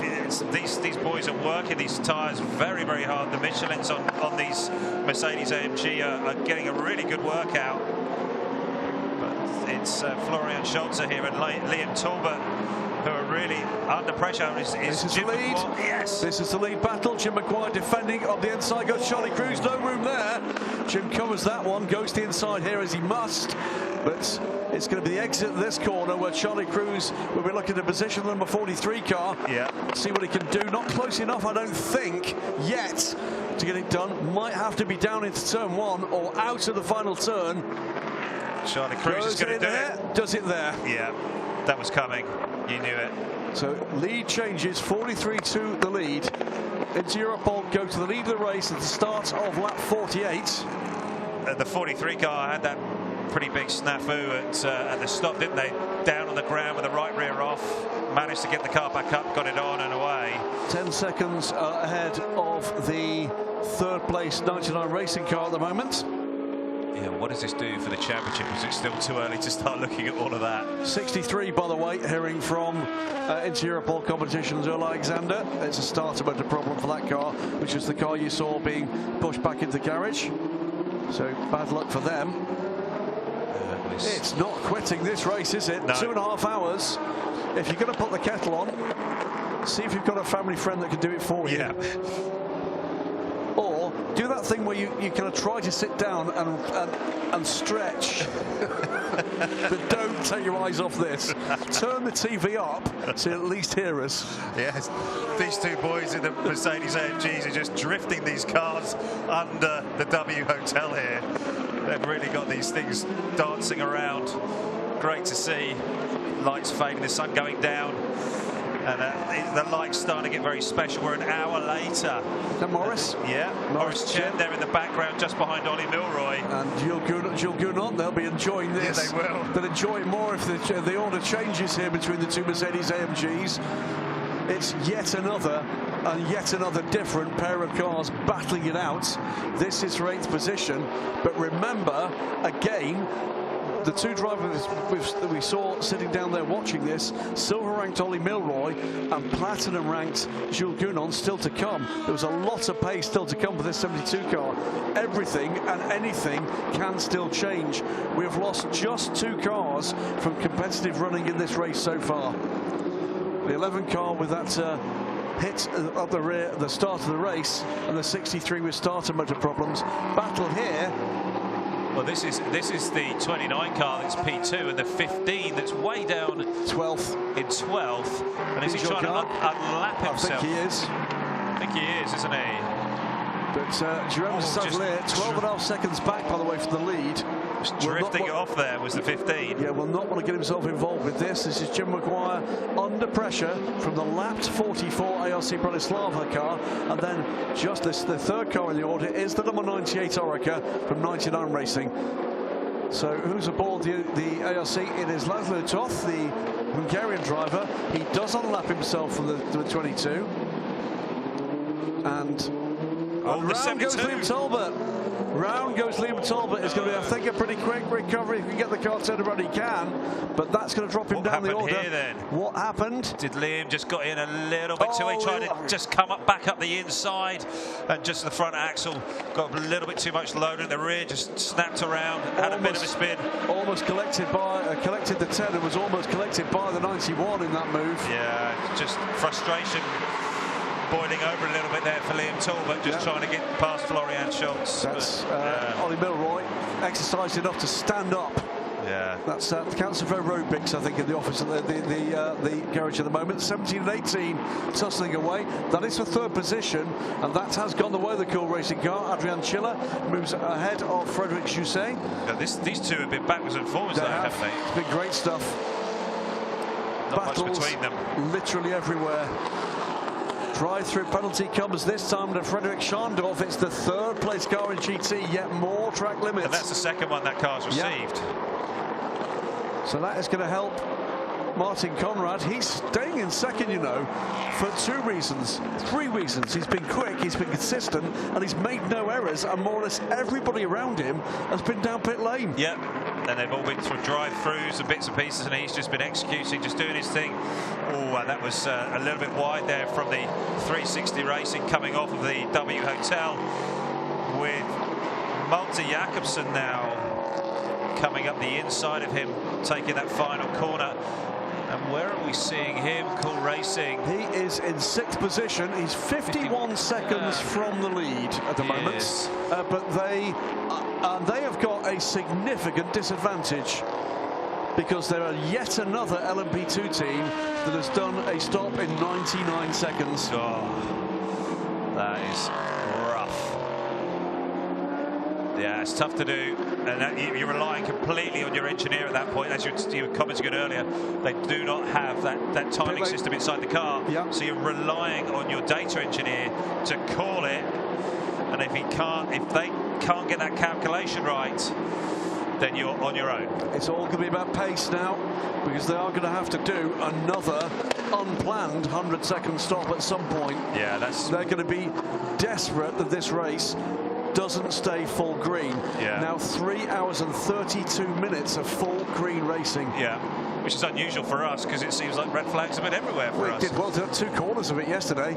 These boys are working these tyres very, very hard. The Michelins on these Mercedes AMG are getting a really good workout. But it's Florian Scholzer here and Liam Talbot who are really under pressure. This is Jim the lead. McQuarrie. Yes. This is the lead battle. Jim McQuarrie defending on the inside. Goes Charlie Cruz. No room there. Jim covers that one. Goes to the inside here as he must. But it's going to be the exit of this corner where Charlie Cruz will be looking to position the number 43 car. Yeah. See what he can do. Not close enough, I don't think, yet to get it done. Might have to be down into turn 1 or out of the final turn. Charlie Cruz is going to do it. Does it there. Yeah, that was coming. You knew it. So lead changes, 43 to the lead. Into Europol go to the lead of the race at the start of lap 48. The 43 car had that pretty big snafu at the stop, didn't they? Down on the ground with the right rear off, managed to get the car back up, got it on and away. 10 seconds ahead of the third place 99 racing car at the moment. Yeah, what does this do for the championship? Is it still too early to start looking at all of that? 63, by the way, hearing from into Europol competitions, Earl Alexander. It's a starter motor problem for that car, which is the car you saw being pushed back into the garage. So bad luck for them. It's not quitting this race, is it? No. 2.5 hours. If you're going to put the kettle on, see if you've got a family friend that can do it for you. Yeah. Or do that thing where you kind of try to sit down and stretch, but don't take your eyes off this. Turn the TV up so at least hear us. Yes, these two boys in the Mercedes AMGs are just drifting these cars under the W Hotel here. They've really got these things dancing around. Great to see. Lights fading, the sun going down. And the light's starting to get very special. We're an hour later. Is that Morris? Yeah, Morris Chen there in the background, just behind Ollie Milroy. And Jules Gounod, they'll be enjoying this. Yeah, they will. They'll enjoy it more if the order changes here between the two Mercedes AMGs. It's yet another different pair of cars battling it out. This is for 8th position. But remember, again, the two drivers that we saw sitting down there watching this, silver-ranked Ollie Milroy and platinum-ranked Jules Gounod still to come. There was a lot of pace still to come for this 72 car. Everything and anything can still change. We have lost just 2 cars from competitive running in this race so far. The 11 car with that hit up the rear at the start of the race, and the 63 with starter motor problems. Battle here. Well, this is the 29 car that's P2, and the 15 that's way down 12th. In 12th. And is he trying to unlap himself? I think he is. I think he is, isn't he? But Jerome Savalier, 12.5 seconds back, by the way, from the lead. Just drifting off there was the 15. Yeah, will not want to get himself involved with this. This is Jim McQuarrie under pressure from the lapped 44 ARC Bratislava car. And then just this, the third car in the order is the number 98 Orica from 99 Racing. So who's aboard the ARC? It is Laszlo Toth, the Hungarian driver. He does unlap himself from the 22. And round goes Liam Talbot. Round goes Liam Talbot. It's going to be, I think, a pretty quick recovery. If he can get the car turned around, he can. But that's going to drop him down the order. Here, then? What happened? Did Liam just got in a little bit too? He tried to just come back up the inside, and just the front axle got a little bit too much load in the rear. Just snapped around, had a bit of a spin. Almost collected the 10 and was almost collected by the 91 in that move. Yeah, just frustration boiling over a little bit there for Liam Talbot, just trying to get past Florian Scholz. That's Ollie Milroy exercised enough to stand up. Yeah, that's counts for aerobics, I think, in the office of the garage at the moment. 17 and 18 tussling away. That is for third position, and that has gone the way of the Cool Racing car. Adrian Chiller moves ahead of Frederic Jousset. Yeah, these two have been backwards and forwards, haven't they? It's been great stuff. Not Battles much between them. Literally everywhere. Drive-through penalty comes this time to Frederick Schandorf. It's the third place car in GT, yet more track limits. And that's the second one that car's received. So that is going to help Martin Conrad. He's staying in second, you know, for three reasons. He's been quick, he's been consistent, and he's made no errors, and more or less everybody around him has been down pit lane. Yep, and they've all been through drive-throughs and bits and pieces, and he's just been executing, just doing his thing. Oh, that was a little bit wide there from the 360 Racing coming off of the W Hotel, with Malte Jakobsen now coming up the inside of him, taking that final corner. And where are we seeing him? Cool Racing. He is in 6th position. He's 51 seconds from the lead at the moment. But they have got a significant disadvantage, because there are yet another LMP2 team that has done a stop in 99 seconds. Oh, that is rough. Yeah, it's tough to do, and you're relying completely on your engineer at that point. As you were commenting on earlier, they do not have that timing system inside the car, so you're relying on your data engineer to call it. And if they can't get that calculation right, then you're on your own. It's all going to be about pace now, because they are going to have to do another unplanned 100-second stop at some point. Yeah, they're going to be desperate that this race doesn't stay full green. Yeah. Now 3 hours and 32 minutes of full green racing. Yeah, which is unusual for us, because it seems like red flags have been everywhere for us. We did well to have 2 corners of it yesterday.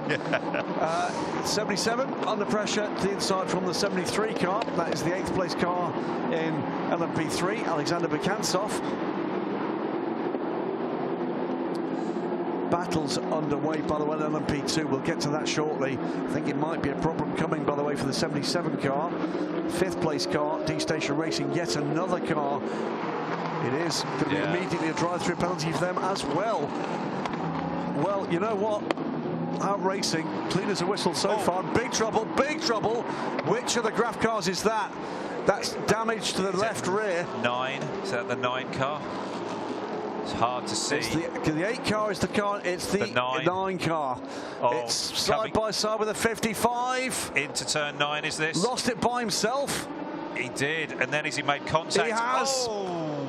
77 under pressure to the inside from the 73 car. That is the 8th place car in LMP3, Alexander Bekantsov. Battles underway, by the way, in LMP2. We'll get to that shortly. I think it might be a problem coming, by the way, for the 77 car. 5th place car, D-Station Racing, yet another car. It is going to be immediately a drive-through penalty for them as well. Well, you know what? Out racing, clean as a whistle so far. Big trouble, big trouble. Which of the Graf cars is that? That's damage to the left rear. 9, is that the 9 car? It's hard to see. The 8 car is the car. It's the 9 car. It's side by side with the 55. Into turn 9 is this? Lost it by himself. He did, and then as he made contact, he has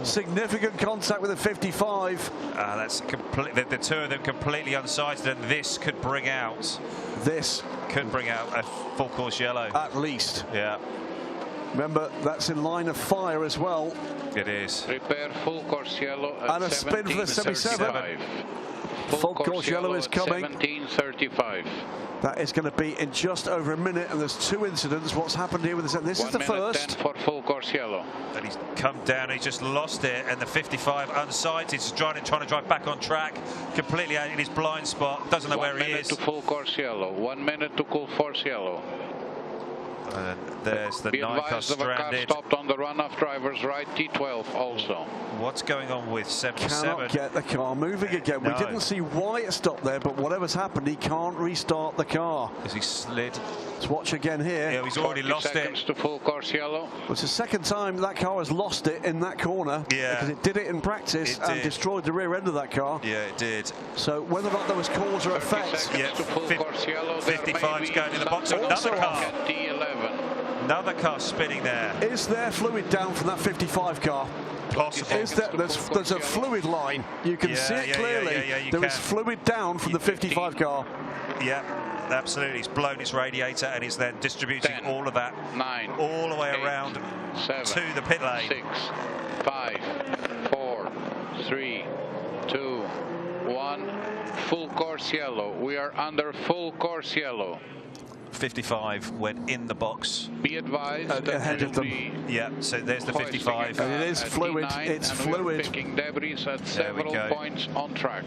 significant contact with the 55. That's the 2 of them completely unsighted, and this could bring out. This could bring out a full course yellow. At least. Yeah. Remember, that's in line of fire as well. It is. Prepare full course yellow at and a spin for the 77. Full course yellow is coming. 17:35. That is going to be in just over a minute, and there's 2 incidents. What's happened here with this? This is the first. 10 for full course yellow. And he's come down, he just lost it, and the 55 unsighted. He's trying to drive back on track, completely out in his blind spot. Doesn't know where he is. 1 minute to full course yellow. 1 minute to full course yellow. And there's the 9 car stranded. Car stopped on the run-off driver's right, T12 also. What's going on with 77? Cannot get the car moving again. No. We didn't see why it stopped there, but whatever's happened, he can't restart the car. As he slid. Let's watch again here. Yeah, he's already lost it. To full course yellow. It's the second time that car has lost it in that corner. Yeah. Because it did it in practice and destroyed the rear end of that car. Yeah, it did. So whether or not there was cause or effect. Yeah, 55's going in the box. Another car. D11. Another car spinning there. Is there fluid down from that 55 car? Possible. There's a fluid line. You can see it clearly. There is fluid down from the 55 car. Yeah, absolutely. It's blown its radiator, and it's then distributing 10, all of that 9, all the way 8, around 7, to the pit lane. 6, 5, 4, 3, 2, 1. Full course yellow. We are under full course yellow. 55 went in the box. Be advised ahead of them. Yeah, so there's the 55. And it is fluid. It's fluid. Picking debris at several points on track.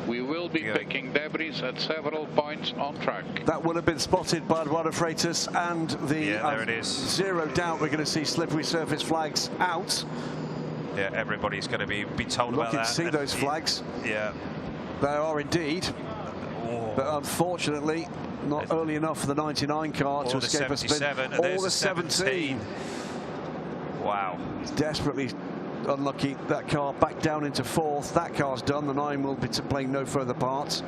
We will be picking debris at several points on track. That will have been spotted by Eduardo Freitas, and the there it is. Zero doubt we're going to see slippery surface flags out. Yeah, everybody's going to be told about that. Looking to see those flags. Yeah. They are indeed. But unfortunately, not early enough for the 99 car to escape a spin. Or the 17. Wow. Desperately unlucky. That car back down into 4th. That car's done. The 9 will be playing no further parts.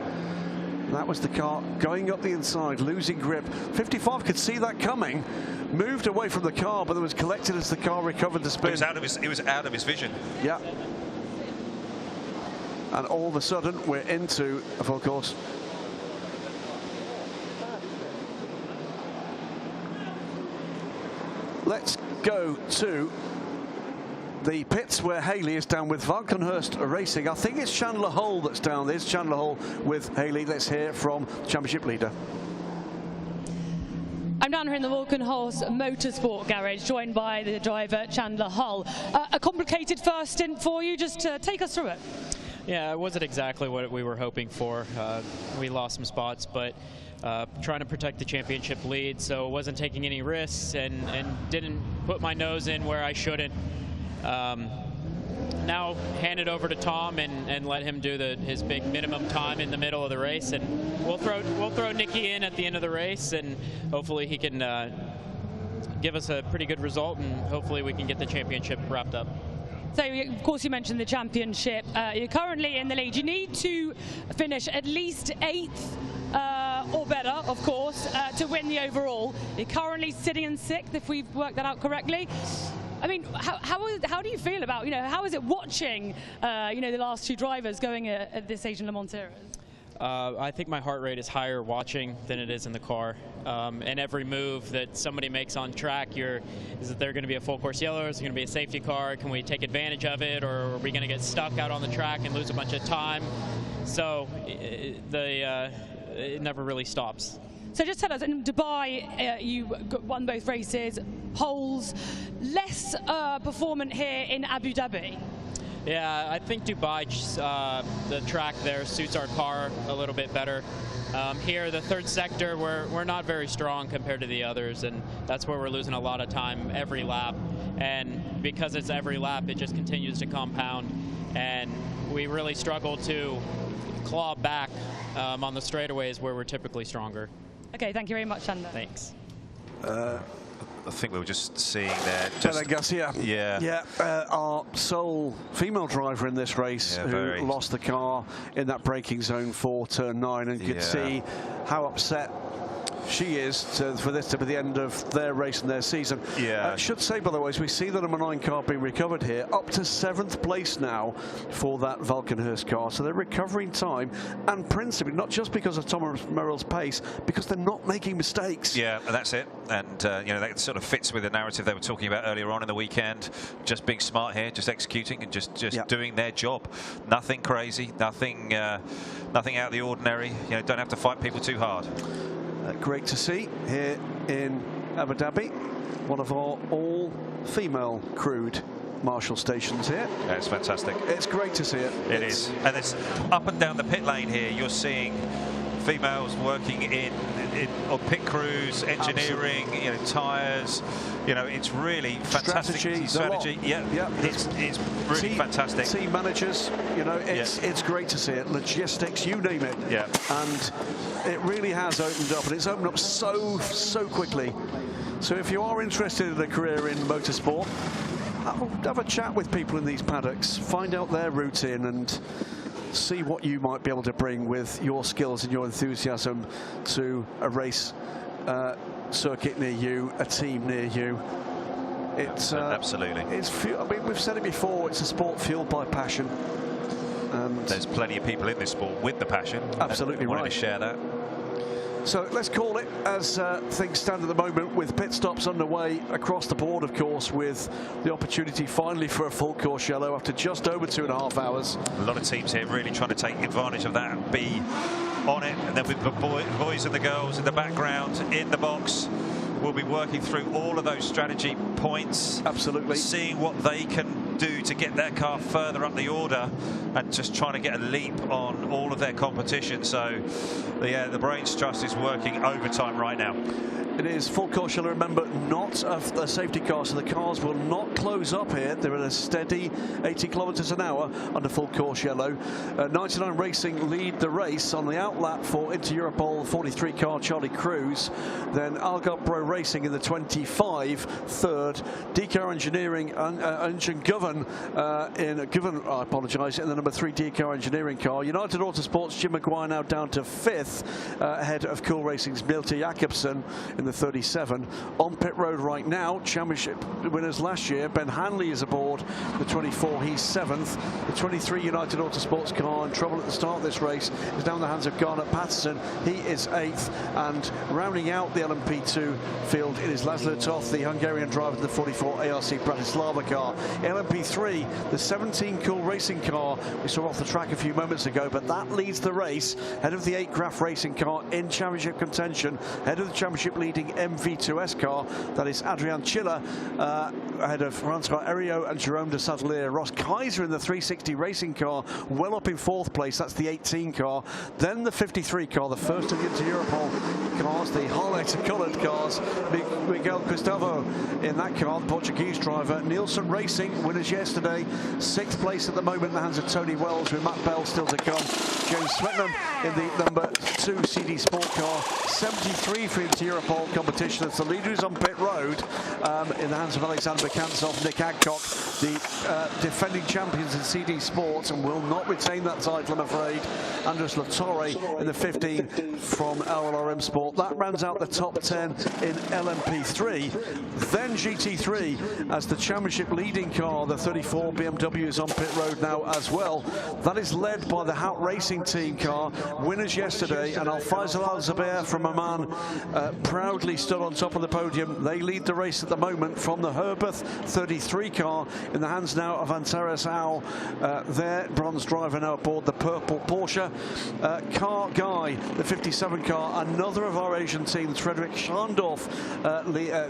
That was the car going up the inside, losing grip. 55 could see that coming, moved away from the car, but it was collected as the car recovered the spin. It was out of his vision. Yeah. And all of a sudden, we're into a full course. Let's go to the pits where Haley is down with Valkenhurst Racing. I think it's Chandler Hull that's down. There's Chandler Hull with Haley. Let's hear from championship leader. I'm down here in the Valkenhurst Motorsport garage, joined by the driver Chandler Hull. A complicated first stint for you. Just take us through it. Yeah, it wasn't exactly what we were hoping for. We lost some spots, but trying to protect the championship lead, so wasn't taking any risks and didn't put my nose in where I shouldn't. Now hand it over to Tom and let him do his big minimum time in the middle of the race, and we'll throw Nicky in at the end of the race, and hopefully he can give us a pretty good result, and hopefully we can get the championship wrapped up. So, of course, you mentioned the championship. You're currently in the lead. You need to finish at least 8th or better, of course, to win the overall. You're currently sitting in 6th, if we've worked that out correctly. I mean, how do you feel about, how is it watching, the last two drivers going at this Asian Le Mans Series? I think my heart rate is higher watching than it is in the car. And every move that somebody makes on track, is it there going to be a full course yellow? Is it going to be a safety car? Can we take advantage of it? Or are we going to get stuck out on the track and lose a bunch of time? So it never really stops. So just tell us, in Dubai, you won both races, poles, less performant here in Abu Dhabi. Yeah, I think Dubai, the track there suits our car a little bit better. Here, the third sector, we're not very strong compared to the others, and that's where we're losing a lot of time every lap. And because it's every lap, it just continues to compound, and we really struggle to claw back on the straightaways where we're typically stronger. Okay, thank you very much, Chandler. Thanks. I think we were just seeing there. Yeah, our sole female driver in this race who lost the car in that braking zone for turn 9, and could see how upset she is for this to be the end of their race and their season. Yeah. Should say, by the way, as we see the number 9 car being recovered here, up to 7th place now for that Valkenhurst car. So they're recovering time, and principally not just because of Thomas Merrill's pace, because they're not making mistakes. Yeah, that's it. And that sort of fits with the narrative they were talking about earlier on in the weekend. Just being smart here, just executing and just doing their job. Nothing crazy, nothing out of the ordinary. Don't have to fight people too hard. Great to see here in Abu Dhabi, one of our all-female crewed Marshall stations here. That's fantastic. It's great to see it. It is. And it's up and down the pit lane here. You're seeing females working on pit crews, engineering, tyres. It's really fantastic strategy. Yeah, it's really fantastic. Team managers, it's great to see it. Logistics, you name it. Yeah. And it really has opened up, and it's opened up so quickly. So if you are interested in a career in motorsport, have a chat with people in these paddocks, find out their routine, and see what you might be able to bring with your skills and your enthusiasm to a race circuit near you, a team near you. It's absolutely. We've said it before. It's a sport fueled by passion, and there's plenty of people in this sport with the passion. Absolutely right. Want to share that. So let's call it, as things stand at the moment, with pit stops underway across the board, of course, with the opportunity finally for a full course yellow after just over 2.5 hours. A lot of teams here really trying to take advantage of that and be on it. And then with the boys and the girls in the background, in the box, we'll be working through all of those strategy points. Absolutely. Seeing what they can do to get their car further up the order, and just trying to get a leap on all of their competition. So the brains trust is working overtime right now. It is full course yellow, remember, not a safety car, so the cars will not close up here. They're at a steady 80 kilometres an hour under full course yellow. 99 Racing lead the race on the outlap for Inter Europol 43 car Charlie Cruz. Then Algarve Pro Racing in the 25, third. DCar Engineering Engine Govan in the number 3 DCar Engineering car. United Autosports Jim Maguire now down to 5th, ahead of Cool Racing's Milte Jakobsen in the 37. On pit road right now, championship winners last year, Ben Hanley is aboard the 24, he's 7th. The 23 United Autosports car in trouble at the start of this race is down in the hands of Garnet Patterson, he is 8th. And rounding out the LMP2 field, it is Laszlo Toth, the Hungarian driver of the 44 ARC Bratislava car. LMP3, the 17 Cool Racing car we saw off the track a few moments ago, but that leads the race, ahead of the 8 Graf Racing car in championship contention, ahead of the championship leading MV2S car, that is Adrian Chiller, ahead of Francois Heriot and Jerome de Sadelier. Ross Kaiser in the 360 Racing car, well up in 4th place, that's the 18 car. Then the 53 car, the first of the Inter Europol cars, the highlighter coloured cars, Miguel Gustavo in that car, the Portuguese driver. Nielsen Racing, winners yesterday, 6th place at the moment in the hands of Tony Wells, with Matt Bell still to come. James Swetnam in the number 2 CD Sport car, 73 for Inter Europol competition. It's the leader who's on pit road in the hands of Alexander Kansov. Nick Adcock, the defending champions in CD Sports, and will not retain that title, I'm afraid. Andres Latorre in the 15 from LRM Sport. That rounds out the top 10 in LMP3. Then GT3 as the championship leading car, the 34 BMW is on pit road now as well. That is led by the Hout Racing team car, winners yesterday, and Al-Faisal Al-Zubair from Oman proudly stood on top of the podium. They lead the race at the moment from the Herberth 33 car, in the hands now of Antares Al, their bronze driver now aboard the purple Porsche. Car Guy, the 57 car, another of our Asian teams, Frederick Schandorf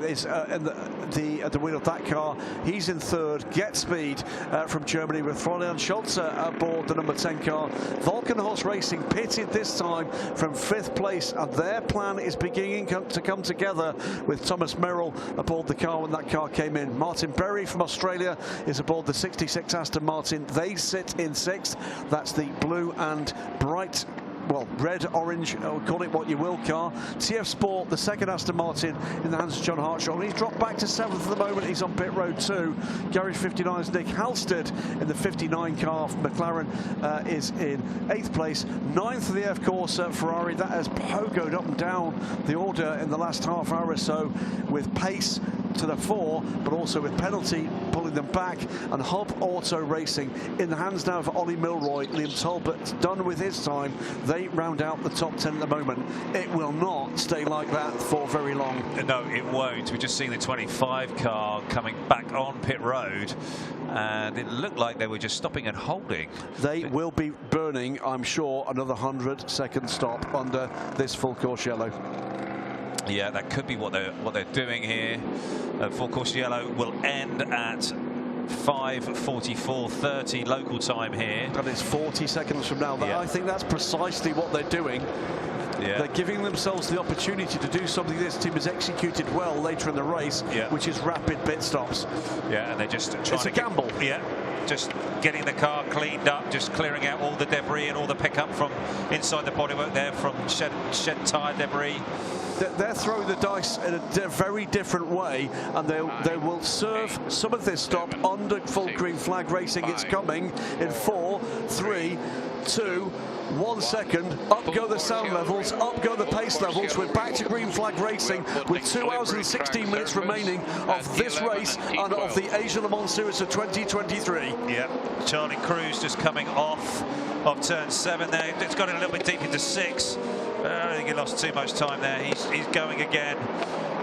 is at the wheel of that car. He's in 3rd. Get Speed from Germany with Florian Scholze aboard the number 10 car. Volkenhorst Racing pitted this time from 5th place, and their plan is beginning to come together with Thomas Merrill aboard the car when that car came in. Martin Berry from Australia is aboard the 66 Aston Martin. They sit in 6th. That's the blue and bright, well, red, orange, call it what you will, car. TF Sport, the 2nd Aston Martin in the hands of John Hartshaw. He's dropped back to 7th at the moment. He's on pit road too. Garage 59's Nick Halstead in the 59 car from McLaren is in 8th place. 9th of the F Corsa Ferrari. That has pogoed up and down the order in the last half hour or so, with pace to the 4, but also with penalty pulling them back. And Hub Auto Racing in the hands now of Ollie Milroy. Liam Talbot done with his time. They round out the top 10 at the moment. It will not stay like that for very long. No, it won't. We've just seen the 25 car coming back on pit road, and it looked like they were just stopping and holding. They will be burning, I'm sure, another 100-second stop under this full course yellow. Yeah, that could be what they're doing here. Full course yellow will end at 5:44:30 local time here. And it's 40 seconds from now. Yeah. I think that's precisely what they're doing. Yeah. They're giving themselves the opportunity to do something this team has executed well later in the race, which is rapid pit stops. Yeah, and they're just trying it's a gamble. Just getting the car cleaned up, just clearing out all the debris and all the pickup from inside the bodywork there, from shed tyre debris. They're throwing the dice in a very different way, and they will serve some of this stop under full green flag racing. It's coming in 4, 3, 2, 1 second. Up go the sound levels, up go the pace levels. We're back to green flag racing with 2 hours and 16 minutes remaining of this race and of the Asian Le Mans Series of 2023. Yeah, Charlie Cruz just coming off of turn 7 there. It's got it a little bit deep into 6. I don't think he lost too much time there. He's going again,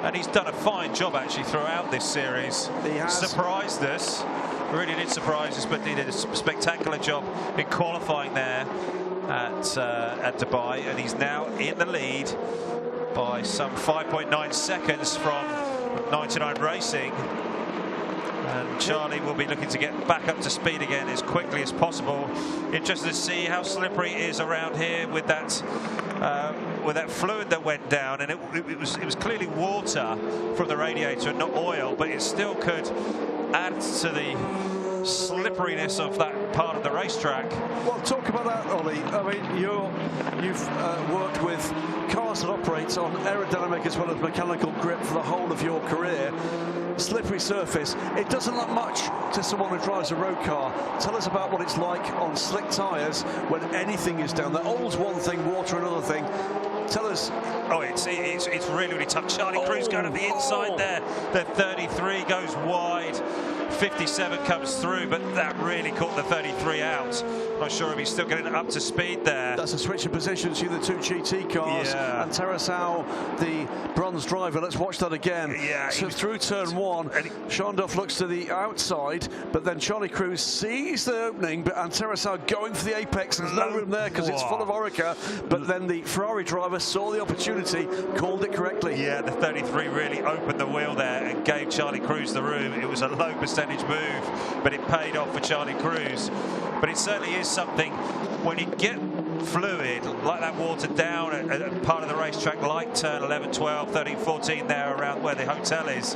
and he's done a fine job actually throughout this series. He has surprised us, really did surprise us, but he did a spectacular job in qualifying there at Dubai, and he's now in the lead by some 5.9 seconds from 99 Racing. And Charlie will be looking to get back up to speed again as quickly as possible. Interested to see how slippery it is around here with that fluid that went down, and it was clearly water from the radiator and not oil, but it still could add to the slipperiness of that part of the racetrack. Well, talk about that, Ollie. I mean, you've worked with cars that operate on aerodynamic as well as mechanical grip for the whole of your career. Slippery surface, it doesn't look much to someone who drives a road car. Tell us about what it's like on slick tyres when anything is down there. Oil's one thing, water another thing. Tell us. Oh, it's really, really tough. Charlie Cruz going to the inside there. The 33 goes wide. 57 comes through, but that really caught the 33 out. Not sure if he's still getting up to speed there. That's a switch of positions. You the two GT cars, yeah. And Terasau, the bronze driver. Let's watch that again. Yeah, so through turn one, Sean Duff looks to the outside, but then Charlie Cruz sees the opening, and Terasau going for the apex. There's no room there because it's full of Orica, but then the Ferrari driver saw the opportunity, called it correctly. Yeah, the 33 really opened the wheel there and gave Charlie Cruz the room. It was a low percentage move, but it paid off for Charlie Cruz. But it certainly is something when you get fluid like that water down at part of the racetrack, like turn 11, 12, 13, 14 there around where the hotel is.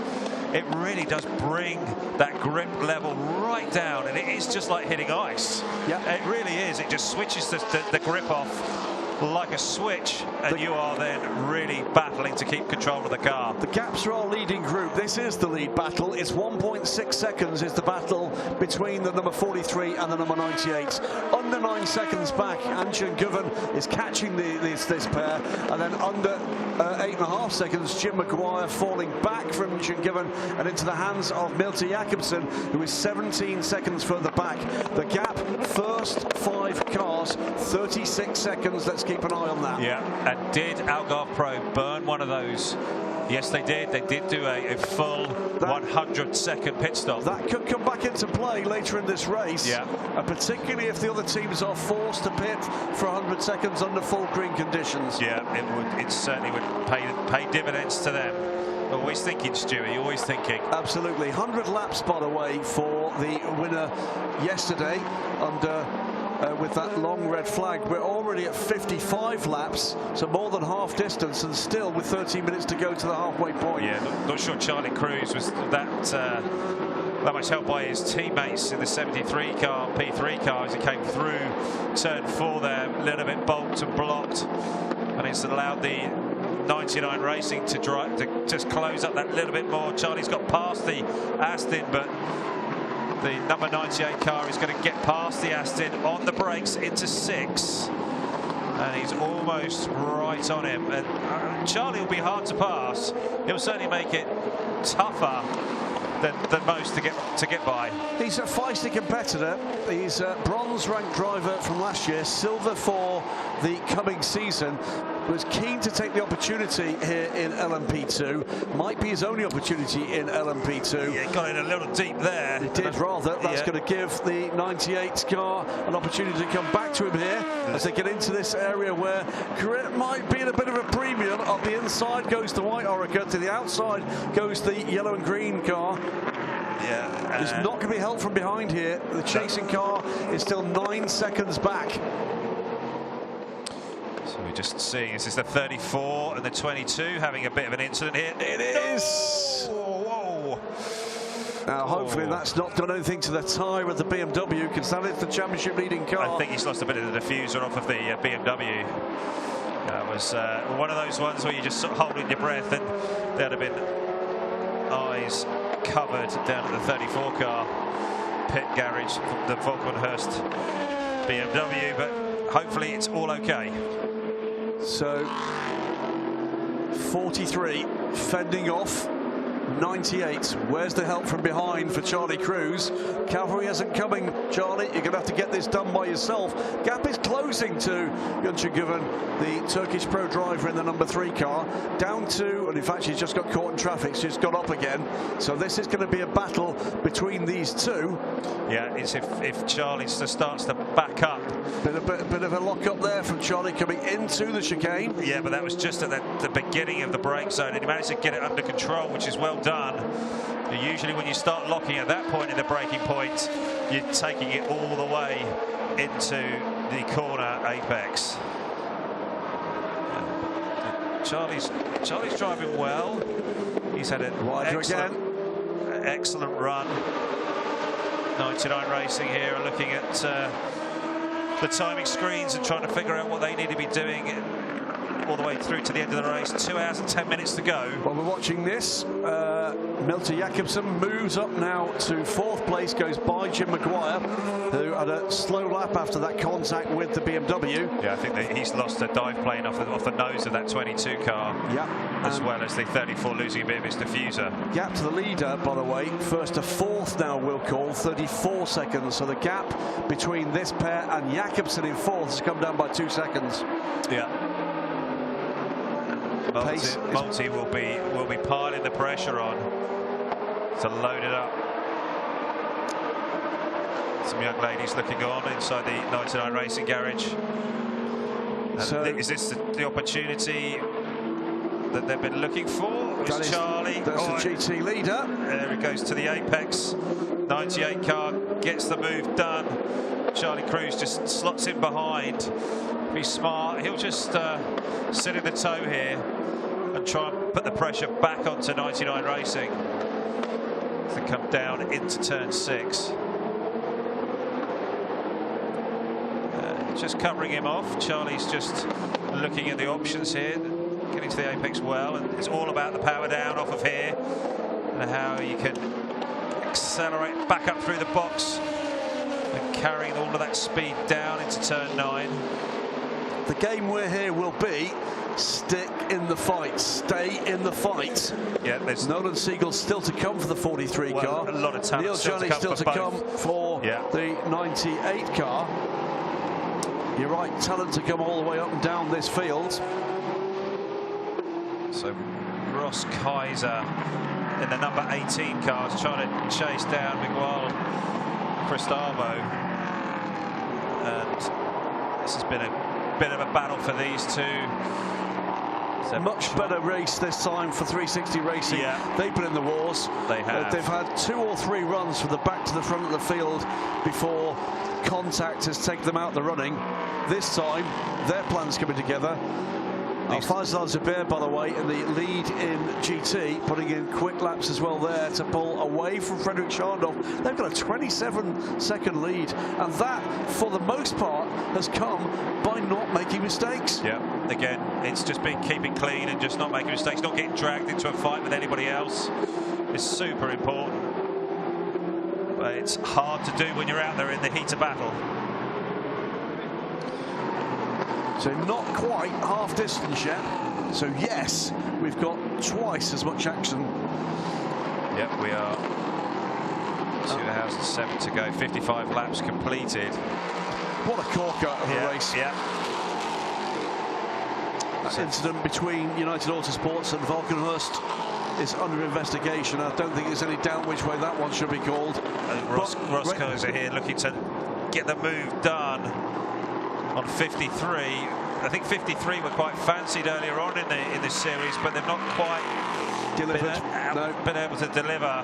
It really does bring that grip level right down, and it is just like hitting ice. Yeah, it really is. It just switches the grip off like a switch, and you are then really battling to keep control of the car. The gaps are our leading group. This is the lead battle. It's 1.6 seconds is the battle between the number 43 and the number 98. Under 9 seconds back, Anshin Govan is catching this pair, and then under 8.5 seconds, Jim Maguire falling back from Anshin Govan and into the hands of Milton Jakobsen, who is 17 seconds further back. The gap, first 5 cars, 36 seconds. Let's keep an eye on that. Yeah, and did Algarve Pro burn one of those? Yes, they did. They did do a full 100-second pit stop. That could come back into play later in this race. Yeah. And particularly if the other teams are forced to pit for 100 seconds under full green conditions. Yeah, it would. It certainly would pay dividends to them. Always thinking, Stewie, always thinking. Absolutely. 100 laps, by the way, for the winner yesterday under with that long red flag. We're already at 55 laps, so more than half distance, and still with 13 minutes to go to the halfway point. Yeah, not sure Charlie Cruz was that much helped by his teammates in the 73 car, P3 car, as he came through turn 4 there, a little bit bulked and blocked, and it's allowed the 99 Racing to just close up that little bit more. Charlie's got past the Aston, but the number 98 car is going to get past the Aston on the brakes into 6, and he's almost right on him. And Charlie will be hard to pass. He'll certainly make it tougher than most to get by. He's a feisty competitor. He's a bronze ranked driver from last year, silver for the coming season. Was keen to take the opportunity here in LMP2. Might be his only opportunity in LMP2. Yeah, got in a little deep there. It did rather. That's going to give the 98 car an opportunity to come back to him here as they get into this area where grip might be at a bit of a premium. On the inside goes the white Orica, to the outside goes the yellow and green car. Yeah, There's not going to be help from behind here. The chasing car is still 9 seconds back. So we're just seeing, this is the 34 and the 22 having a bit of an incident here. It is! Whoa! Now, hopefully that's not done anything to the tyre of the BMW, because that is the championship leading car. I think he's lost a bit of the diffuser off of the BMW. That was one of those ones where you just sort of holding your breath, and there'd have been eyes covered down at the 34 car pit garage, the Volkenhurst BMW, but hopefully it's all okay. So 43 fending off 98. Where's the help from behind for Charlie Cruz? Cavalry isn't coming, Charlie. You're going to have to get this done by yourself. Gap is closing to Yunus Güven, the Turkish pro driver in the number 3 car, down to, and in fact she's just got caught in traffic. She's got up again. So this is going to be a battle between these two. Yeah, it's if Charlie starts to back up. Bit of a lock up there from Charlie coming into the chicane. Yeah, but that was just at the beginning of the brake zone, and he managed to get it under control, which is well done. Usually when you start locking at that point in the braking point, you're taking it all the way into the corner apex. Charlie's driving well. He's had an excellent run. 99 Racing here are looking at the timing screens and trying to figure out what they need to be doing all the way through to the end of the race. 2 hours and 10 minutes to go. While we're watching this, Milton Jakobsen moves up now to 4th place, goes by Jim Maguire, who had a slow lap after that contact with the BMW. Yeah, I think that he's lost a dive plane off the nose of that 22 car. Yeah. As well as the 34 losing a bit of its diffuser. Gap to the leader, by the way, first to 4th now, we'll call, 34 seconds. So the gap between this pair and Jakobsen in 4th has come down by 2 seconds. Yeah. Multi will be piling the pressure on to load it up. Some young ladies looking on inside the 99 Racing garage. So is this the opportunity that they've been looking for? Is Charlie? That's the GT leader. There it goes to the apex. 98 car gets the move done. Charlie Cruz just slots in behind. Be smart. He'll just sit in the toe here and try and put the pressure back onto 99 Racing to come down into turn 6. Just covering him off. Charlie's just looking at the options here, getting to the apex well, and it's all about the power down off of here and how you can accelerate back up through the box and carrying all of that speed down into turn 9. The game we're here will be stick in the fight, stay in the fight. Yeah, there's Nolan Siegel's still to come for the 43 car. A lot of talent. Neil Johnny's still to come for the 98 car. You're right, talent to come all the way up and down this field. So Ross Kaiser in the number 18 car is trying to chase down Miguel Cristavo, and this has been a bit of a battle for these two. So much better race this time for 360 Racing. Yeah. They put in the wars. They have. They've had 2 or 3 runs from the back to the front of the field before contact has taken them out the running. This time, their plans coming together. Faisal Zubair, by the way, in the lead in GT, putting in quick laps as well there to pull away from Frederick Scharndorf. They've got a 27-second lead, and that, for the most part, has come by not making mistakes. Yeah, again, it's just been keeping clean and just not making mistakes, not getting dragged into a fight with anybody else. It's super important. But it's hard to do when you're out there in the heat of battle. So not quite half distance yet. So yes, we've got twice as much action. Yep, we are 2007 to go, 55 laps completed. What a corker of a race. Yeah. That incident between United Autosports and Valkenhurst is under investigation. I don't think there's any doubt which way that one should be called. Ross Kaiser here looking to get the move done on 53. I think 53 were quite fancied earlier on in this series, but they've not quite been able to deliver.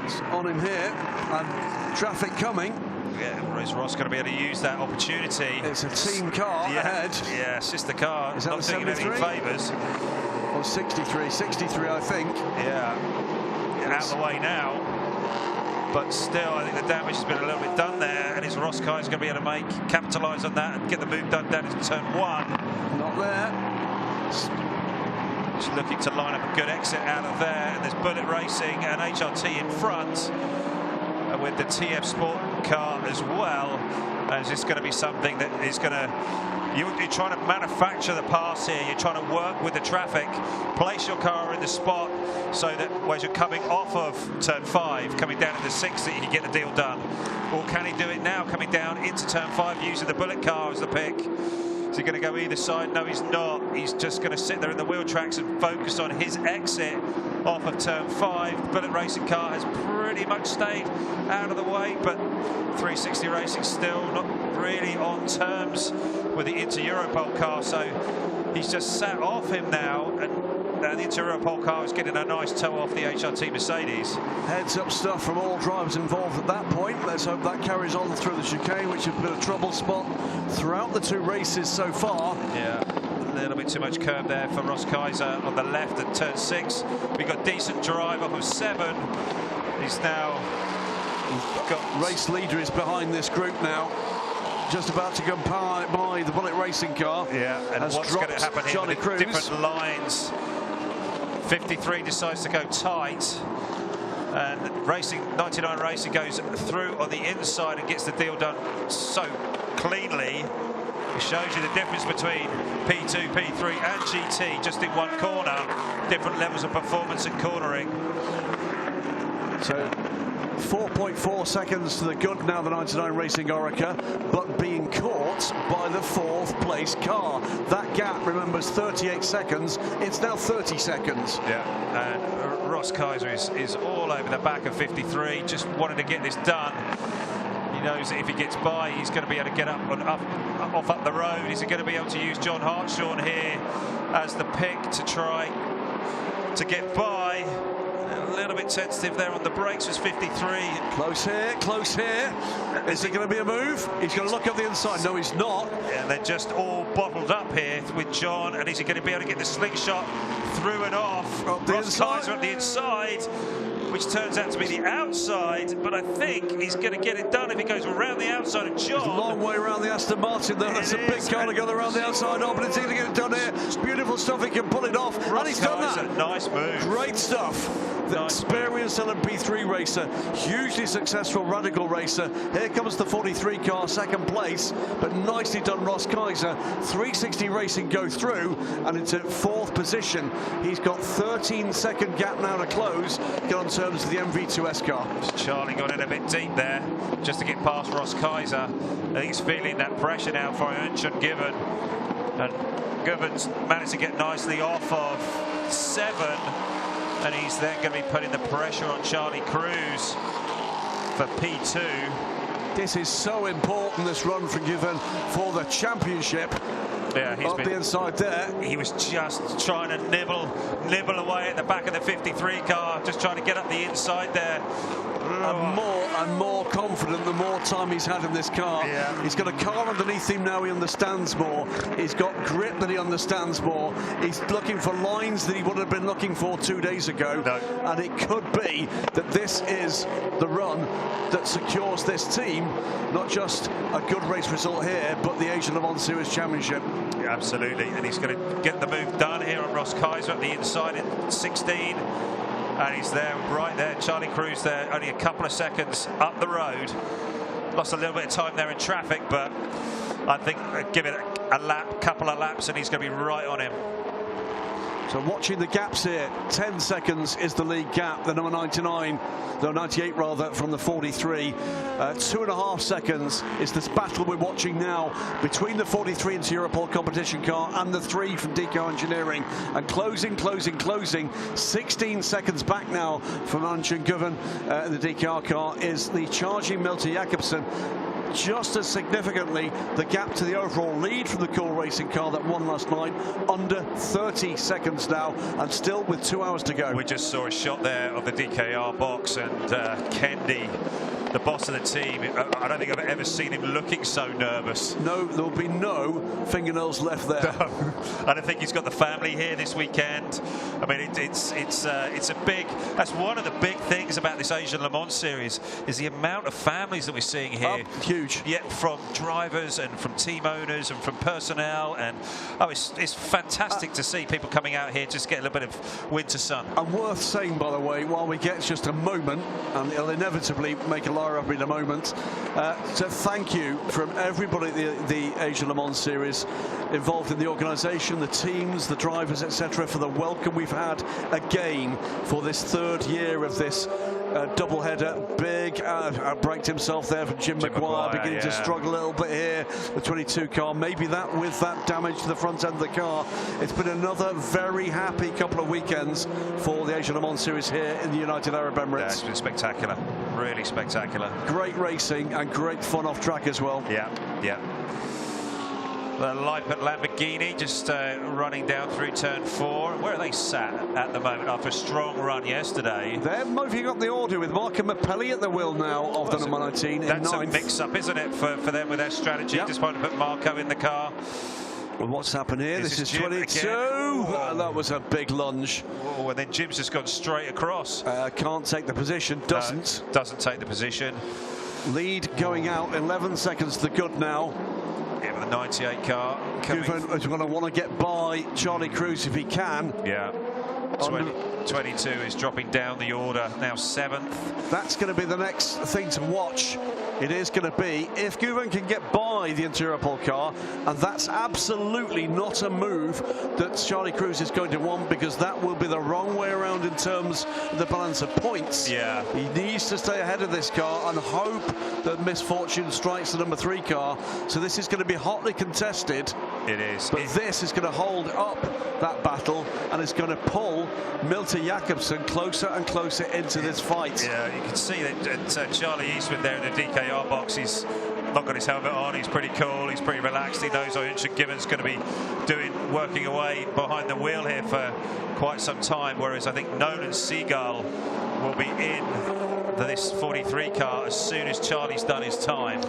It's on him here, and traffic coming. Yeah, is Ross going to be able to use that opportunity? It's a team car ahead. Yeah, sister car. Is that not doing any favours. Or 63, I think. Yeah, out of the way now. But still, I think the damage has been a little bit done there, and is Ross Kaiser going to be able to capitalise on that and get the move done down into turn 1? Not there. Just looking to line up a good exit out of there, and there's Bullet Racing and HRT in front, and with the TF Sport car as well. And is this going to be something that is going to... You're trying to manufacture the pass here. You're trying to work with the traffic, place your car in the spot so that as you're coming off of turn 5, coming down into 6, that you can get the deal done. Or can he do it now, coming down into turn 5, using the Bullet car as the pick? Is he going to go either side? No, he's not. He's just going to sit there in the wheel tracks and focus on his exit off of turn 5. The Bullet Racing car has pretty much stayed out of the way, but 360 Racing still not really on terms with the Inter Europol car, so he's just sat off him now, and the interior pole car was getting a nice toe off the HRT Mercedes. Heads up stuff from all drivers involved at that point. Let's hope that carries on through the chicane, which has been a trouble spot throughout the two races so far. Yeah, a little bit too much curb there for Ross Kaiser on the left at turn 6. We've got decent drive off of 7. He's now got... Race leader is behind this group now. Just about to go by the Bullet Racing car. Yeah, and what's going to happen here with the different lines? 53 decides to go tight, and 99 Racing goes through on the inside and gets the deal done so cleanly. It shows you the difference between P2, P3 and GT just in one corner. Different levels of performance and cornering. So 4.4 seconds to the good now, the 99 Racing Orica, but being caught by the 4th place car. That gap, remembers, 38 seconds. It's now 30 seconds. Yeah, and Ross Kaiser is all over the back of 53, just wanted to get this done. He knows that if he gets by, he's going to be able to get up the road. Is he going to be able to use John Hartshorn here as the pick to try to get by? A little bit sensitive there on the brakes, was 53. Close here, close here. Is it going to be a move? He's going to look up the inside. No, he's not. And they're just all bottled up here with John. And is he going to be able to get the slingshot through and off? Ross Kaiser at the inside, which turns out to be the outside. But I think he's going to get it done if he goes around the outside of John. It's a long way around the Aston Martin, though. That's a big car to go around the outside of, but it's easy to get it done here. It's beautiful stuff. He can pull it off. Ross and he's done Kaiser, that. nice move. Great stuff. The experienced LMP3 racer, hugely successful radical racer. Here comes the 43 car, second place, but nicely done, Ross Kaiser. 360 Racing go through and into 4th position. He's got 13-second gap now to close, get on terms of the MV2S car. Charlie got in a bit deep there just to get past Ross Kaiser. I think he's feeling that pressure now for Ernst Given. And Given's managed to get nicely off of 7. And he's then going to be putting the pressure on Charlie Cruz for P2. This is so important, this run from Given for the championship. Yeah, he's been the inside there. He was just trying to nibble away at the back of the 53 car, just trying to get up the inside there. And more confident the more time he's had in this car. Yeah. He's got a car underneath him now, he understands more. He's got grip that he understands more. He's looking for lines that he would have been looking for 2 days ago. No. And it could be that this is the run that secures this team not just a good race result here, but the Asian Le Mans Series Championship. Yeah, absolutely, and he's going to get the move done here on Ross Kaiser at the inside in 16. And he's there, right there, Charlie Cruz there, only a couple of seconds up the road. Lost a little bit of time there in traffic, but I think give it a lap, couple of laps, and he's going to be right on him. So watching the gaps here, 10 seconds is the lead gap, the number 99, the 98 rather, from the 43. 2.5 seconds is this battle we're watching now between the 43 into Europol competition car and the 3 from Deco Engineering. And closing. 16 seconds back now from Ernst Given in the DKR car is the charging Milton Jakobsen. Just as significantly, the gap to the overall lead from the Cool Racing car that won last night, under 30 seconds now, and still with 2 hours to go. We just saw a shot there of the DKR box, and Kendi, the boss of the team, I don't think I've ever seen him looking so nervous. No, there'll be no fingernails left there. No. I don't think he's got the family here this weekend. I mean, it's a big. That's one of the big things about this Asian Le Mans series is the amount of families that we're seeing here. Huge. Yeah, from drivers and from team owners and from personnel, and it's fantastic to see people coming out here just get a little bit of winter sun. And worth saying, by the way, while we get just a moment, and it'll inevitably make a liar of me in a moment, so thank you from everybody at the Asian Le Mans series involved in the organisation, the teams, the drivers, etc., for the welcome we've had again for this 3rd year of this double-header. Big outbraked himself there from Jim Maguire, beginning to struggle a little bit here, the 22 car. Maybe that with that damage to the front end of the car. It's been another very happy couple of weekends for the Asian Le Mans series here in the United Arab Emirates. Yeah, it's been spectacular, really spectacular. Great racing and great fun off track as well. Yeah. The Lippert Lamborghini just running down through turn 4. Where are they sat at the moment after a strong run yesterday? They're moving up the order with Marco Mappelli at the wheel now of the number 19 in That's ninth. a mix-up, isn't it, for them with their strategy? Yep. Just want to put Marco in the car. Well, what's happened here? This is 22. That was a big lunge. Oh, and then Jim's just gone straight across. Can't take the position. Doesn't. Doesn't take the position. Lead going out. 11 seconds to the good now. Yeah, with the 98 car. Guven is going to want to get by Charlie Cruz if he can. Yeah. 22 is dropping down the order, now 7th. That's going to be the next thing to watch. It is going to be if Guven can get by the Interpol car, and that's absolutely not a move that Charlie Cruz is going to want, because that will be the wrong way around in terms of the balance of points. Yeah. He needs to stay ahead of this car and hope that misfortune strikes the number 3 car. So this is going to be hotly contested. It is. But this is going to hold up that battle, and it's going to pull Milton Jakobsen closer and closer into this fight. Yeah, you can see that Charlie Eastwood there in the DKR box, he's not got his helmet on, he's pretty cool, he's pretty relaxed, he knows Oyuncu Given's going to be working away behind the wheel here for quite some time, whereas I think Nolan Seagull will be in this 43 car as soon as Charlie's done his time.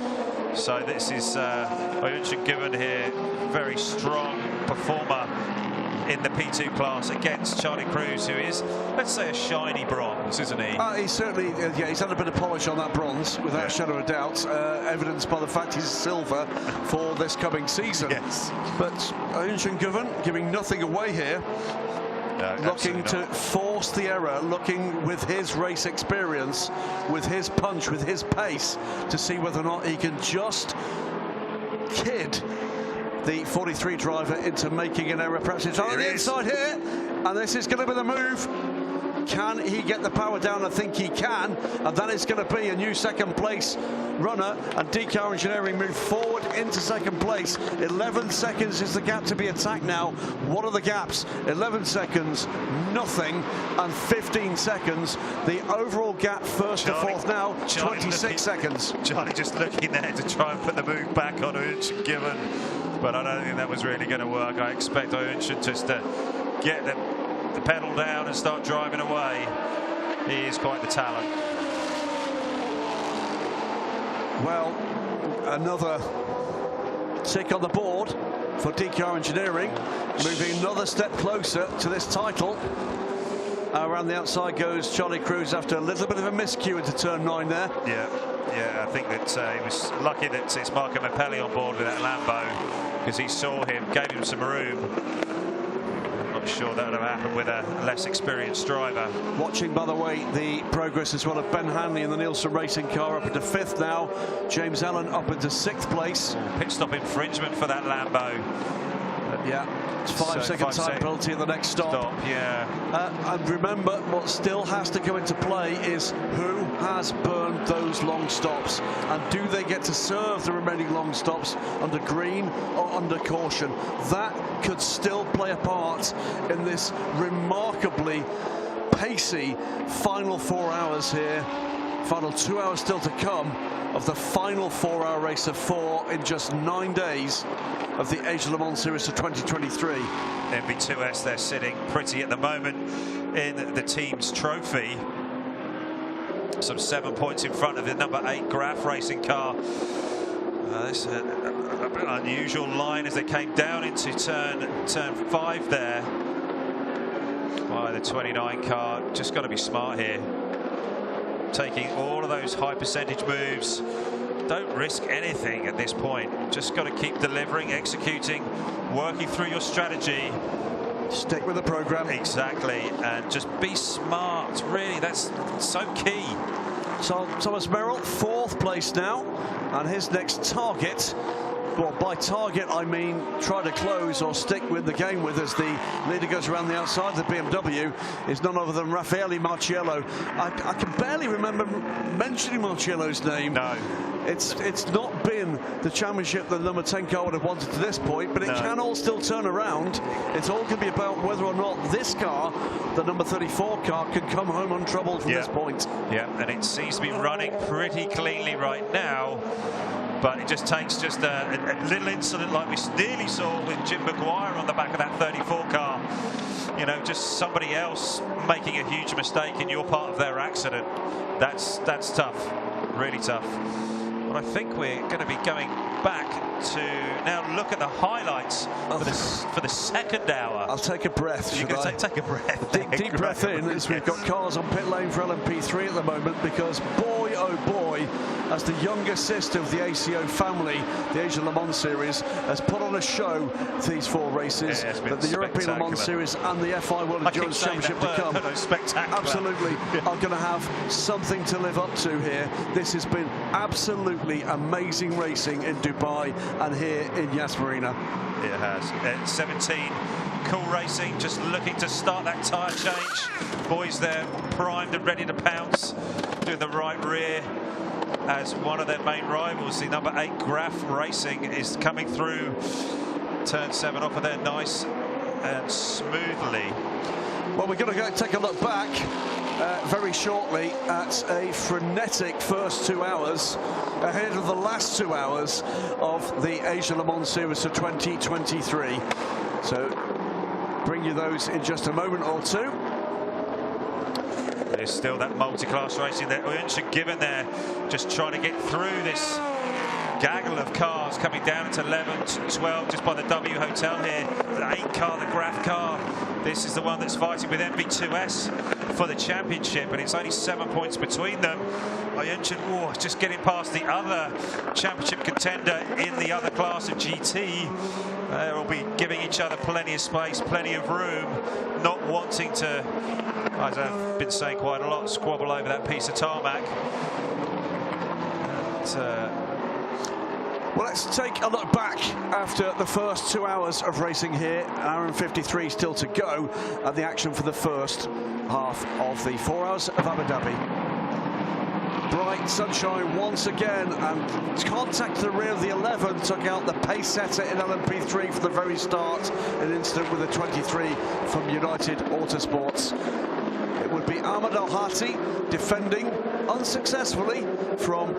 So this is Oyuncu Given here, very strong performer in the P2 class against Charlie Cruz, who is, let's say, a shiny bronze, isn't he? He's certainly, yeah, he's had a bit of polish on that bronze, without a shadow of a doubt, evidenced by the fact he's silver for this coming season. Yes. But Oyuncu Given giving nothing away here. Looking to force the error, looking with his race experience, with his punch, with his pace, to see whether or not he can just kid the 43 driver into making an error. Perhaps it's on the inside here, and this is going to be the move. Can he get the power down? I think he can, and that is going to be a new second place runner, and DK Engineering move forward into second place. 11 seconds is the gap to be attacked now. What are the gaps? 11 seconds, nothing, and 15 seconds. The overall gap first to fourth now, 26 seconds. Charlie just looking there to try and put the move back on Oyuncu Given, but I don't think that was really going to work. I expect Oyuncu just to get the pedal down and start driving away. He is quite the talent. Well, another tick on the board for DK Engineering, moving another step closer to this title. Around the outside goes Charlie Cruz after a little bit of a miscue into turn 9 there. Yeah, I think that he was lucky that it's Marco Mappelli on board with that Lambo, because he saw him, gave him some room. Not sure that would have happened with a less experienced driver. Watching, by the way, the progress as well of Ben Hanley in the Nielsen Racing car up into 5th now. James Allen up into 6th place. Pit stop infringement for that Lambo. Yeah, it's 5-second time penalty in the next stop. And remember, what still has to come into play is who has burned those long stops, and do they get to serve the remaining long stops under green or under caution? That could still play a part in this remarkably pacey final 4 hours here. Final 2 hours still to come of the final 4-hour race of 4 in just 9 days of the Age of Le Mans Series of 2023. MV2S, they're sitting pretty at the moment in the team's trophy. Some 7 points in front of the number 8 Graf racing car. This is a bit unusual line as they came down into turn 5 there by the 29 car. Just got to be smart here, taking all of those high percentage moves. Don't risk anything at this point. Just got to keep delivering, executing, working through your strategy. Stick with the program. Exactly, and just be smart. Really, that's so key. So Thomas Merrill, 4th place now, and his next target, well, by target I mean try to close or stick with the game with, as the leader goes around the outside of the BMW, is none other than Raffaele Marciello. I can barely remember mentioning Marciello's name. No. It's not been the championship that the number 10 car would have wanted to this point, but it can all still turn around. It's all going to be about whether or not this car, the number 34 car, can come home untroubled from this point. Yeah, and it seems to be running pretty cleanly right now. But it just takes just a little incident like we nearly saw with Jim Maguire on the back of that 34 car. You know, just somebody else making a huge mistake in your part of their accident. That's tough, really tough. But I think we're going to be going back to now look at the highlights for the second hour. I'll take a breath. You're going to take a breath. Deep breath in, as we've got cars on pit lane for LMP3 at the moment, because boy, oh boy, as the younger sister of the ACO family, the Asian Le Mans Series has put on a show these 4 races, that the European Le Mans Series and the FI World Endurance Championship to come absolutely are going to have something to live up to here. This has been absolutely amazing racing in Dubai and here in Yas Marina. It has. 17, cool racing, just looking to start that tyre change. Boys there primed and ready to pounce, doing the right rear as one of their main rivals. The number 8 Graf Racing is coming through turn 7 off of there nice and smoothly. Well, we're going to go take a look back very shortly at a frenetic first 2 hours ahead of the last 2 hours of the Asia Le Mans Series of 2023. So bring you those in just a moment or two. There's still that multi-class racing that Unsha given there, just trying to get through this gaggle of cars coming down into 11, 12, just by the W Hotel here. The 8 car, the Graf car. This is the one that's fighting with MV2S for the championship, and it's only 7 points between them. Unsha, just getting past the other championship contender in the other class of GT. They'll be giving each other plenty of space, plenty of room, not wanting to, as I've been saying quite a lot, squabble over that piece of tarmac. Well, let's take a look back after the first 2 hours of racing here. An hour and 53 still to go at the action for the first half of the 4 hours of Abu Dhabi. Bright sunshine once again, and contact to the rear of the 11 took out the pace setter in LMP3 for the very start, an incident with a 23 from United Autosports. It would be Ahmed Al-Hati defending unsuccessfully from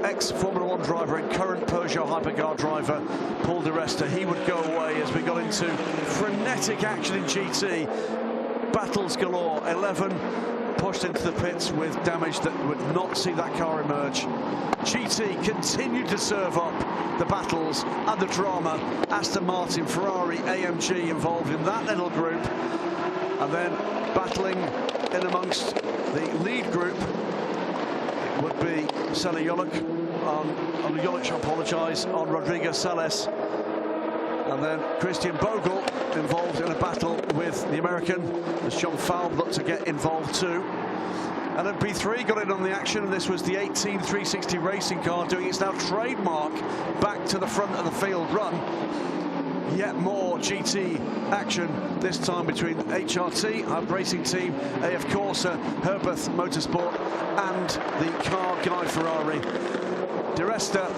ex-Formula 1 driver and current Peugeot hypercar driver Paul Di Resta. He would go away as we got into frenetic action in GT. Battles galore. 11 pushed into the pits with damage that would not see that car emerge. GT continued to serve up the battles and the drama. Aston Martin, Ferrari, AMG involved in that little group, and then battling in amongst the lead group would be Sally Yolick on Yolick, I apologise, on Rodrigo Sales, and then Christian Bogle involved in a battle with the American as John Falb looked to get involved too. LMP3 got in on the action, and this was the 18 360 racing car doing its now trademark back to the front of the field run. Yet more GT action, this time between HRT, Hub Racing Team, AF Corsa, Herbeth Motorsport, and the car guy Ferrari. Di Resta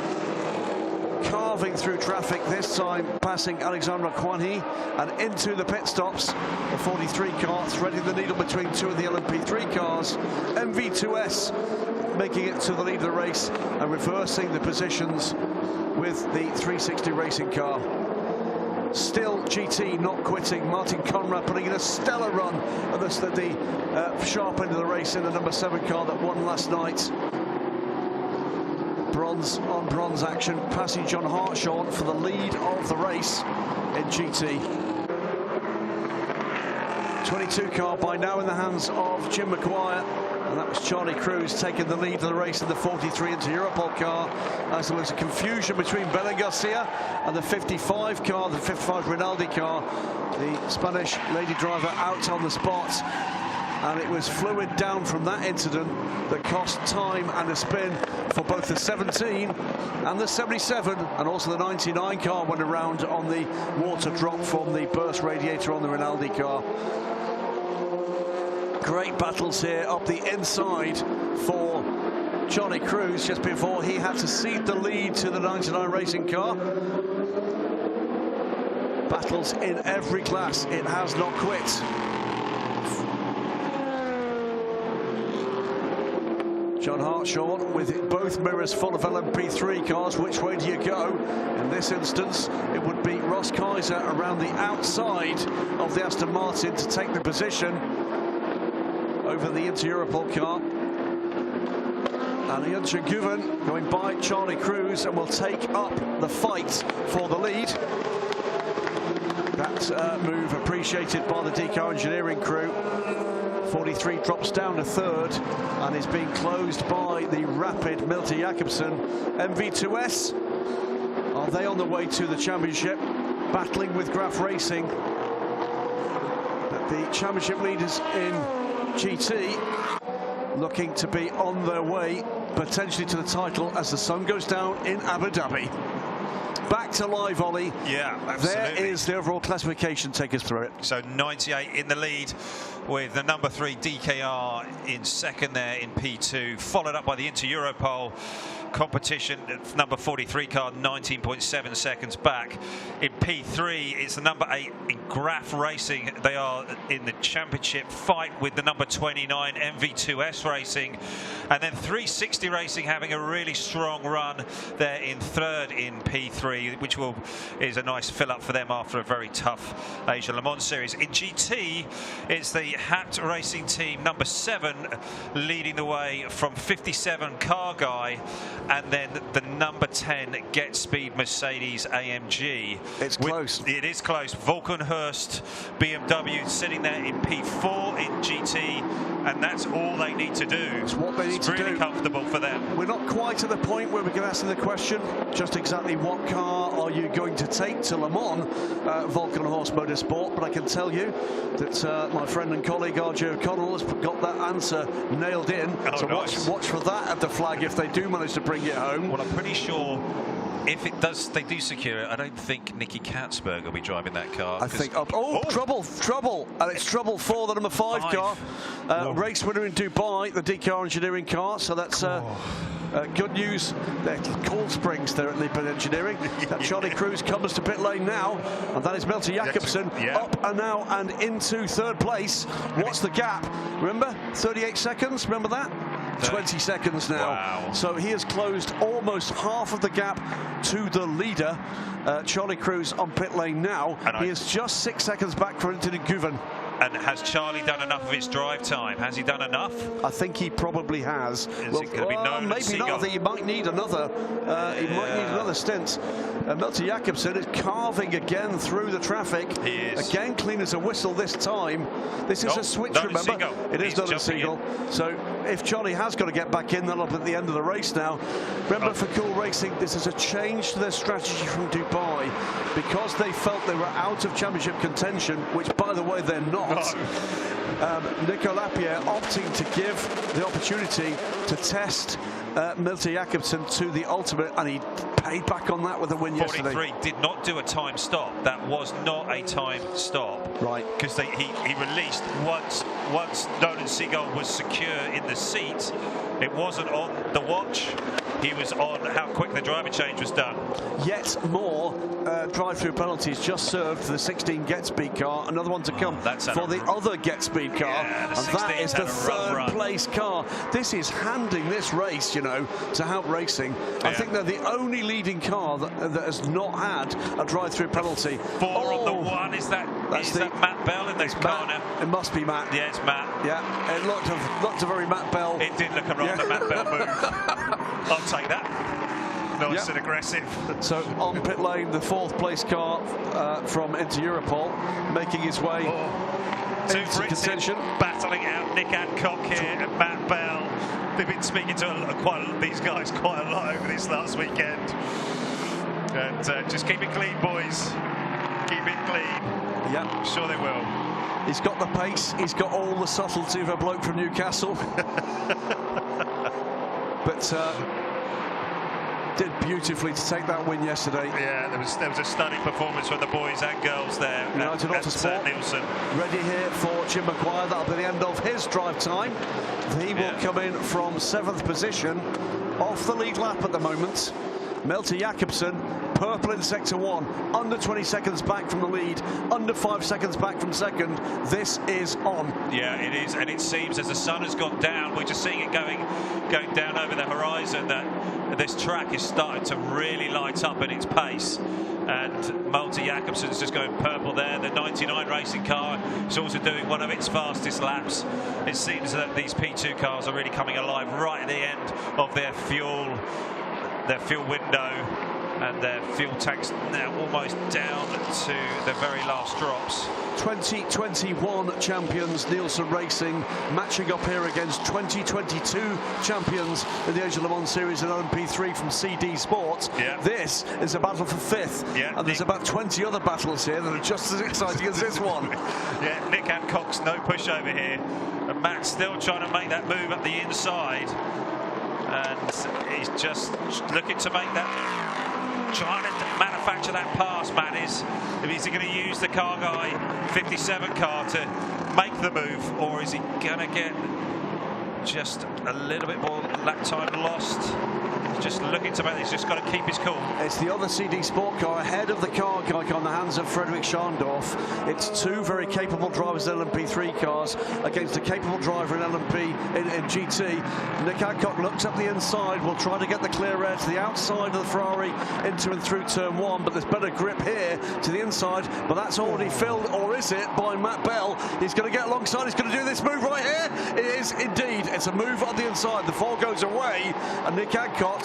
carving through traffic, this time passing Alexandre Coigny and into the pit stops. The 43 car threading the needle between 2 of the LMP3 cars. MV2S making it to the lead of the race and reversing the positions with the 360 racing car. Still GT not quitting. Martin Conrad putting in a stellar run at the sharp end of the race in the number 7 car that won last night. Bronze on bronze action, passing John Hartshorn for the lead of the race in GT. 22 car by now in the hands of Jim Maguire, and that was Charlie Cruz taking the lead of the race in the 43 into Europol car, as there was a confusion between Belen Garcia and the 55 car, the 55 Rinaldi car. The Spanish lady driver out on the spot, and it was fluid down from that incident that cost time and a spin for both the 17 and the 77, and also the 99 car went around on the water drop from the burst radiator on the Rinaldi car. Great battles here up the inside for Charlie Cruz just before he had to cede the lead to the 99 racing car. Battles in every class, it has not quit. John Hartshorn with both mirrors full of LMP3 cars. Which way do you go? In this instance, it would be Ross Kaiser around the outside of the Aston Martin to take the position over the Inter-Europol car. And Ian Guven going by Charlie Cruz and will take up the fight for the lead. That move appreciated by the Decar engineering crew. 43 drops down to third and is being closed by the rapid Milton Jacobsen. MV2S, are they on the way to the championship, battling with Graf Racing? But the championship leaders in GT looking to be on their way potentially to the title as the sun goes down in Abu Dhabi. Back to live, Ollie. Yeah, absolutely. There is the overall classification. Take us through it. So 98 in the lead, with the number 3 DKR in second there in P2, followed up by the Inter-Europol competition. Number 43 car 19.7 seconds back. In P3 it's the number 8 in Graf Racing. They are in the championship fight with the number 29 MV2S Racing, and then 360 Racing having a really strong run there in third in P3, which is a nice fill up for them after a very tough Asia Le Mans series. In GT it's the Hapt Racing team number 7 leading the way from 57 Car Guy, and then the number 10 Get Speed Mercedes AMG. It's close. It is close. Volkenhurst BMW sitting there in P4 in GT, and that's all they need to do. It's what they need to do. It's really comfortable for them. We're not quite at the point where we can ask them the question, just exactly what car are you going to take to Le Mans, Volkenhurst Motorsport, but I can tell you that my friend and colleague RJ O'Connell has got that answer nailed in. Oh, so nice. watch for that at the flag if they do manage to bring it home. Well, I'm pretty sure if they do secure it, I don't think Nicky Katzberg will be driving that car. I think trouble, and it's trouble for the number 5 car. Race winner in Dubai, the Decar engineering car, so that's good news. They're cold springs there at Lippert Engineering. Charlie Cruz comes to pit lane now, and that is Milton Jacobsen up and now and into third place. What's the gap? Remember, 38 seconds, remember that? 20 seconds now. Wow. So he has closed almost half of the gap to the leader, Charlie Cruz, on pit lane now. He is just 6 seconds back from Guven. And has Charlie done enough of his drive time? Has he done enough? I think he probably has. Is it going to be known maybe not. I think he might need another. He might need another stint. Milton Jacobsen is carving again through the traffic. He is. Again, clean as a whistle this time. This is a switch, remember? It is Donald Siegel. So if Charlie has got to get back in, that'll be at the end of the race now. Remember, for Cool Racing, this is a change to their strategy from Dubai, because they felt they were out of championship contention, which, by the way, they're not. Nico Lapierre opting to give the opportunity to test Milton Jacobsen to the ultimate, and he paid back on that with a win yesterday. 43 did not do a time stop. That was not a time stop. Right. Because he released once Nolan Siegel was secure in the seat. It wasn't on the watch. He was on how quick the driver change was done. Yet more drive-through penalties just served for the 16 Get Speed car. Another one to come for the other Get Speed car. Yeah, and that is the third place car. This is handing this race, you know, to Hapt Racing. I think they're the only leading car that has not had a drive-through penalty. 4 on the 1. Is that Matt Bell in this car now? It must be Matt. Yeah, it's Matt. Yeah, it looked a very Matt Bell. It did look a rather Matt Bell move. I'll take that. Nice and aggressive. So on pit lane, the 4th place car from Inter-Europol, making his way into contention. Battling out Nick Adcock here and Matt Bell. They've been speaking to these guys quite a lot over this last weekend. And just keep it clean, boys. Keep it clean. Yeah, I'm sure they will. He's got the pace. He's got all the subtlety of a bloke from Newcastle. But did beautifully to take that win yesterday. Yeah, there was a stunning performance from the boys and girls there. United Autosport Nielsen. ready here for Jim McGuire. That'll be the end of his drive time. He will come in from 7th position, off the lead lap at the moment. Malte Jakobsen, purple in sector 1, under 20 seconds back from the lead, under 5 seconds back from second. This is on. Yeah, it is, and it seems as the sun has gone down, we're just seeing it going down over the horizon, that this track is starting to really light up at its pace. And Malte Jakobsen's just going purple there. The 99 racing car is also doing one of its fastest laps. It seems that these P2 cars are really coming alive right at the end of their fuel window, and their fuel tanks now almost down to the very last drops. 2021 champions Nielsen Racing matching up here against 2022 champions in the Asian Le Mans Series and LMP3 from CD Sports. Yeah. This is a battle for 5th, yeah, and there's about 20 other battles here that are just as exciting as this one. Yeah, Nick Adcock's no pushover here, and Matt's still trying to make that move up the inside, and he's just looking to make that, trying to manufacture that pass. Matt is, if he's going to use the car guy 57 car to make the move, or is he going to get just a little bit more lap time lost? He's just looking to make, he's just got to keep his cool. It's the other CD Sport car ahead of the car guy on the hands of Frederick Scharndorf. It's two very capable drivers in LMP3 cars against a capable driver in LMP in GT. Nick Adcock looks up the inside, will try to get the clear air to the outside of the Ferrari into and through turn 1, but there's better grip here to the inside, but that's already filled, or is it, by Matt Bell. He's going to get alongside, he's going to do this move right here. It is indeed, it's a move on the inside. The 4 goes away, and Nick Adcock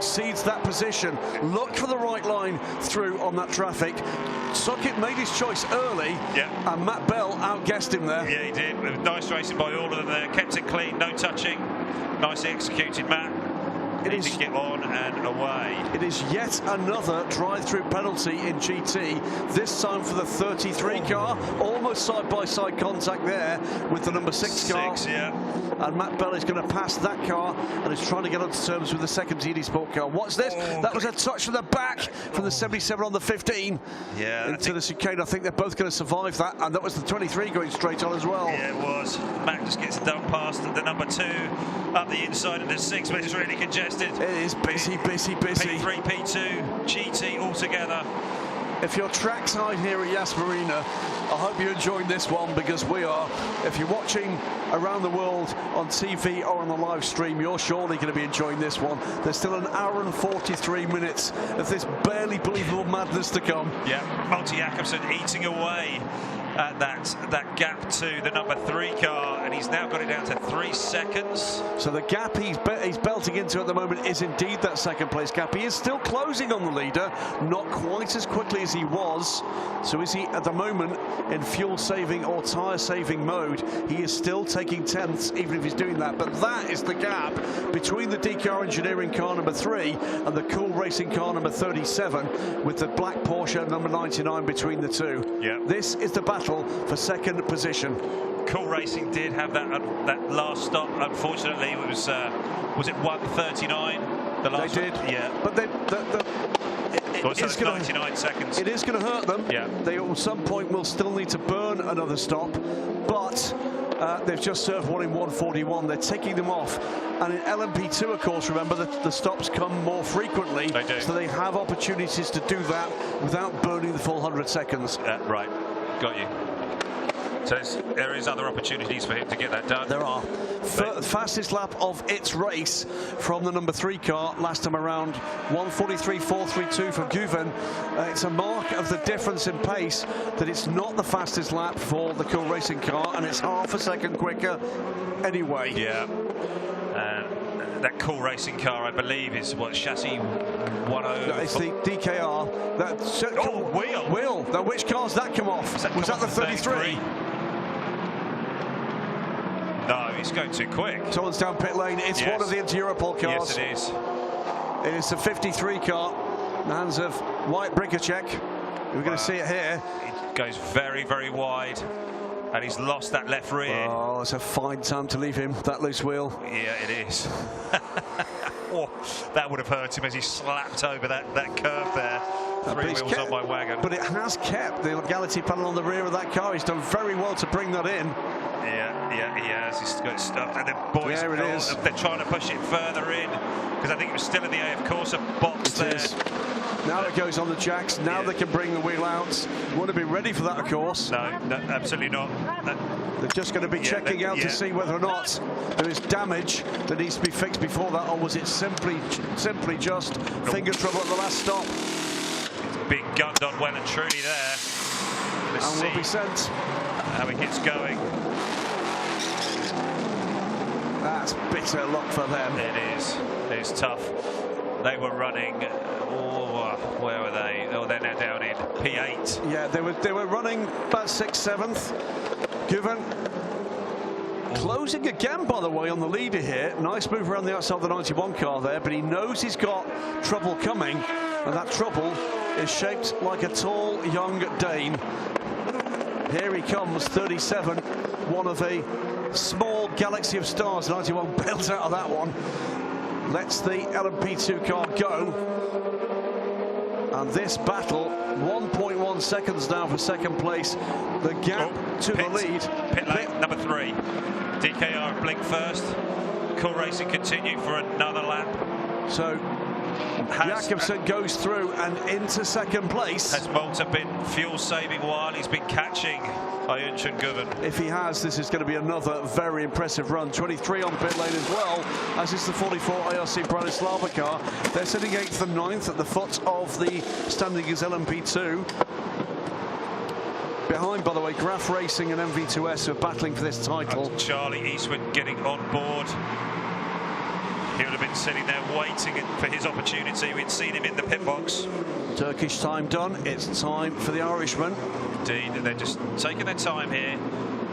cedes that position. Looked for the right line through on that traffic. Suckett made his choice early, yeah, and Matt Bell outguessed him there. Yeah, he did. Nice racing by all of them there. Kept it clean, no touching. Nicely executed, Matt. It is to get on and away. It is yet another drive-through penalty in GT, this time for the 33 car. Almost side-by-side contact there with the number 6 car. Yeah. And Matt Bell is going to pass that car and is trying to get onto terms with the second TD Sport car. What's this? That was a touch from the back from the 77 on the 15 into the chicane. I think they're both going to survive that, and that was the 23 going straight on as well. Yeah, it was. Matt just gets done past the number 2 up the inside of the 6, but it's really congested. It is busy. P3, P2, GT all together. If you're trackside here at Yas Marina, I hope you're enjoying this one, because we are. If you're watching around the world on TV or on the live stream, you're surely going to be enjoying this one. There's still an hour and 43 minutes of this barely believable madness to come. Yeah, Malte Jakobsen eating away at that gap to the number 3 car, and he's now got it down to 3 seconds. So the gap he's belting into at the moment is indeed that second place gap. He is still closing on the leader, not quite as quickly as he was. So is he at the moment in fuel saving or tyre saving mode? He is still taking tenths even if he's doing that, but that is the gap between the DKR Engineering car number 3 and the Cool Racing car number 37, with the black Porsche number 99 between the two. Yeah. This is the battle for second position. Cool Racing did have that last stop. Unfortunately, it was it 1:39? The last they did, one? Yeah. But it's 99 seconds. It is going to hurt them. Yeah. They at some point will still need to burn another stop, but they've just served one in 1:41. They're taking them off. And in LMP2, of course, remember that the stops come more frequently. They do. So they have opportunities to do that without burning the full 100 seconds. Right. Got you. So there is other opportunities for him to get that done. There are. Fastest lap of its race from the number 3 car last time around, 1:43.432 from Guven. It's a mark of the difference in pace that it's not the fastest lap for the Cool Racing car, and it's half a second quicker anyway. Yeah. That Cool Racing car, I believe, is what, chassis 10? No, it's the DKR. Wheel. Now, which car's that come off? Was that the 33? No, he's going too quick. Someone's down pit lane. It's one of the Inter-Europol cars. Yes, it is. It is the 53 car in the hands of White Brickacek. We're going to see it here. It goes very, very wide, and he's lost that left rear. Oh, it's a fine time to leave him, that loose wheel. Yeah, it is. Oh, that would have hurt him as he slapped over that curve there. Three wheels on my wagon. But it has kept the legality panel on the rear of that car. He's done very well to bring that in. Yeah, he has. He's got stuff. And the boys, there it is. They're trying to push it further in because I think it was still in the AF Corsa box there. Now it goes on the jacks. Now they can bring the wheel out. Want to be ready for that, of course. No, absolutely not. They're just going to be checking out to see whether or not there is damage that needs to be fixed before that, or was it simply just finger trouble at the last stop? It's being gunned on well and truly there. And will be sent. How he gets going. That's bitter luck for them. It is. It's tough. They were running. Where were they? Oh, they're now down in P8. Yeah, they were running about 6th, 7th. Guven closing again, by the way, on the leader here. Nice move around the outside of the 91 car there, but he knows he's got trouble coming, and that trouble is shaped like a tall young Dane. Here he comes, 37, one of a small galaxy of stars. 91 bails out of that one. Lets the LMP2 car go. And this battle, 1.1 seconds now for second place. The gap to the lead. Pit lane, number 3. DKR blink first. Cool Racing continue for another lap. So Jakobsen goes through and into second place. Has Malta been fuel saving while he's been catching Ayunchen Guven? If he has, this is going to be another very impressive run. 23 on pit lane as well, as is the 44 ARC Bratislava car. They're sitting 8th and 9th at the foot of the standing as LMP2. Behind, by the way, Graf Racing and MV2S who are battling for this title. And Charlie Eastwood getting on board. He would have been sitting there waiting for his opportunity. We'd seen him in the pit box. Turkish time done. It's time for the Irishman. Indeed, they're just taking their time here.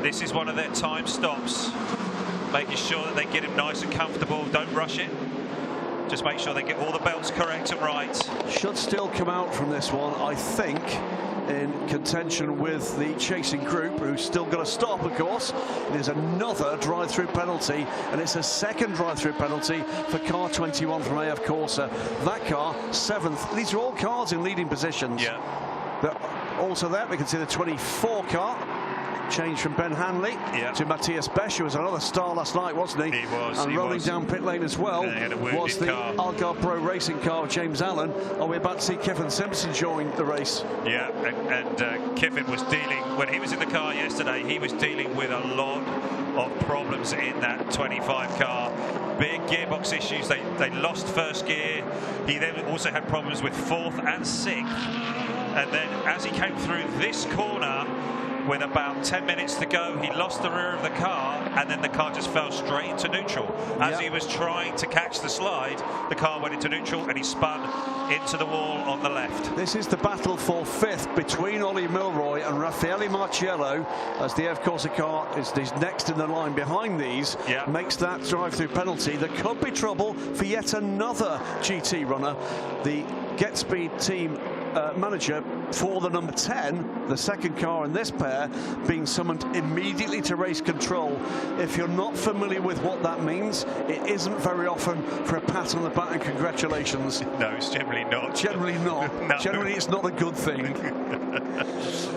This is one of their time stops. Making sure that they get him nice and comfortable. Don't rush it. Just make sure they get all the belts correct and right. Should still come out from this one, I think, in contention with the chasing group, who's still got to stop, of course. It is another drive-through penalty, and it's a second drive-through penalty for car 21 from AF Corsa. That car, 7th. These are all cars in leading positions. Yeah. Also there, we can see the 24 car. Change from Ben Hanley to Matthias Besch, who was another star last night, wasn't he? He was. And rolling down pit lane as well was the Algarve Pro Racing car of James Allen. Are we about to see Kevin Simpson join the race? Yeah, and Kevin was dealing, when he was in the car yesterday, he was dealing with a lot of problems in that 25 car. Big gearbox issues. They lost first gear. He then also had problems with 4th and 6th. And then as he came through this corner, with about 10 minutes to go, he lost the rear of the car, and then the car just fell straight into neutral. As he was trying to catch the slide, the car went into neutral and he spun into the wall on the left. This is the battle for 5th between Ollie Milroy and Raffaele Marciello, as the AF Corsa car is next in the line behind these. Makes that drive-through penalty. There could be trouble for yet another GT runner. The Get Speed team manager for the number 10, the second car in this pair, being summoned immediately to race control. If you're not familiar with what that means, it isn't very often for a pat on the back and congratulations. No, it's generally not. Generally not. No. Generally it's not a good thing.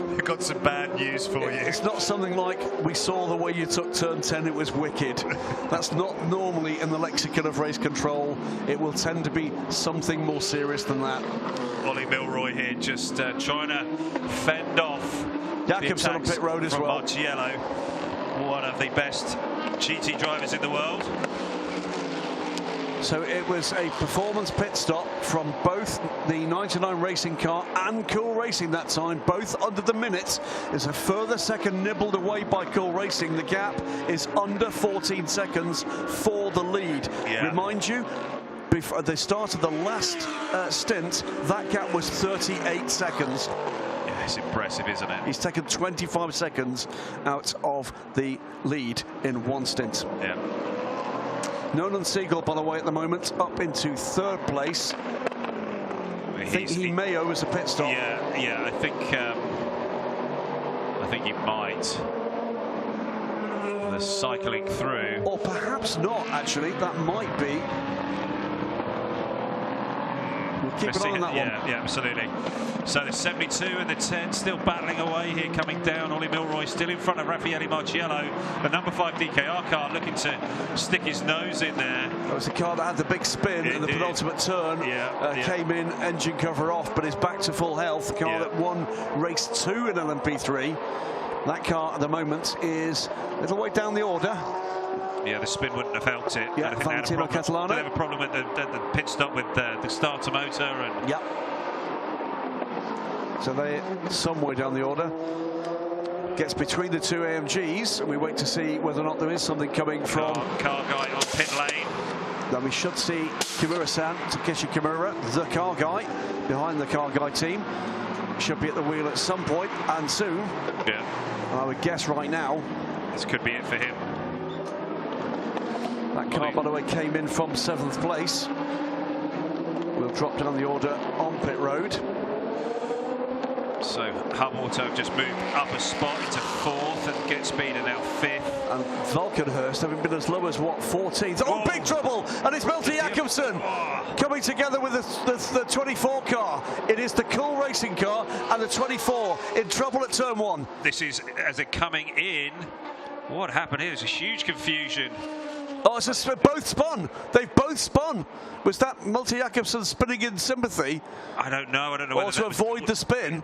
We've got some bad news for you. It's not something like, we saw the way you took turn 10, it was wicked. That's not normally in the lexicon of race control. It will tend to be something more serious than that. Ollie Milroy here just trying to fend off Jakobsen on pit road as well. Marciello, one of the best GT drivers in the world. So it was a performance pit stop from both the 99 racing car and Cool Racing that time, both under the minute. There's a further second nibbled away by Cool Racing. The gap is under 14 seconds for the lead. Remind you, before the start of the last stint, that gap was 38 seconds. Yeah, it's impressive, isn't it? He's taken 25 seconds out of the lead in one stint. Yeah. Nolan Siegel, by the way, at the moment, up into 3rd place. I think he may owe us a pit stop. Yeah, I think he might. The cycling through. Or perhaps not, actually. That might be. We'll keep an eye on that one. Yeah, absolutely. So the 72 and the 10 still battling away here, coming down. Ollie Milroy still in front of Raffaele Marciello. The number 5 DKR car looking to stick his nose in there. That was the car that had the big spin in the penultimate turn. Came in, engine cover off, but is back to full health. The car that won race 2 in LMP3. That car at the moment is a little way down the order. Yeah, the spin wouldn't have helped it. Yeah, Valentino Catalano. They have a problem with the pit stop with the starter motor. And so they're some way down the order. Gets between the two AMGs, and we wait to see whether or not there is something coming from car guy on pit lane. Then we should see Kimura-san, Takeshi Kimura, the car guy, behind the car guy team. Should be at the wheel at some point, and soon. Yeah. And I would guess right now. This could be it for him. That car, by the way, came in from 7th place. We'll drop down the order on pit road. So Hub Auto just moved up a spot into 4th, and Get Speed are now 5th. And Valkenhurst having been as low as, what, 14th? Oh, big trouble! And it's Malte Jakobsen coming together with the 24 car. It is the Cool Racing car and the 24 in trouble at turn 1. This is, as they're coming in, what happened here? There's a huge confusion. Oh, it's just both spun. They've both spun. Was that Malte Jakobsen spinning in sympathy? I don't know. Or to avoid the spin?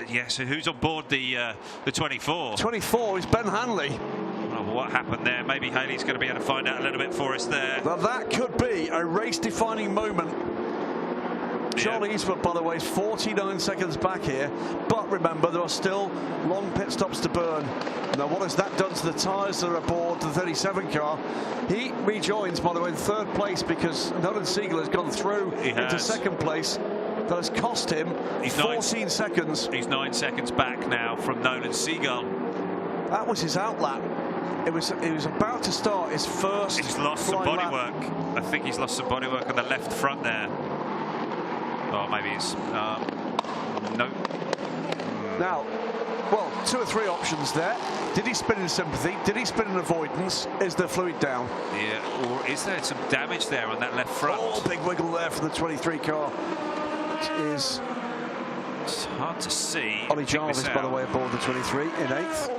Yeah, so who's on board the 24? 24 is Ben Hanley. What happened there? Maybe Haley's going to be able to find out a little bit for us there. Now that could be a race-defining moment. Charlie Eastwood, by the way, is 49 seconds back here. But remember, there are still long pit stops to burn. Now, what has that done to the tyres that are aboard the 37 car? He rejoins, by the way, in 3rd place because Nolan Siegel has gone through into 2nd place. That has cost him 14 seconds. He's 9 seconds back now from Nolan Siegel. That was his outlap. He was about to start his first. He's lost some bodywork. I think he's lost some bodywork on the left front there. Oh, maybe it's no. Now, well, 2 or 3 options there. Did he spin in sympathy? Did he spin in avoidance? Is the fluid down? Yeah, or is there some damage there on that left front? Oh, big wiggle there from the 23 car. It is. It's hard to see. Ollie Jarvis, by the way, aboard the 23 in 8th.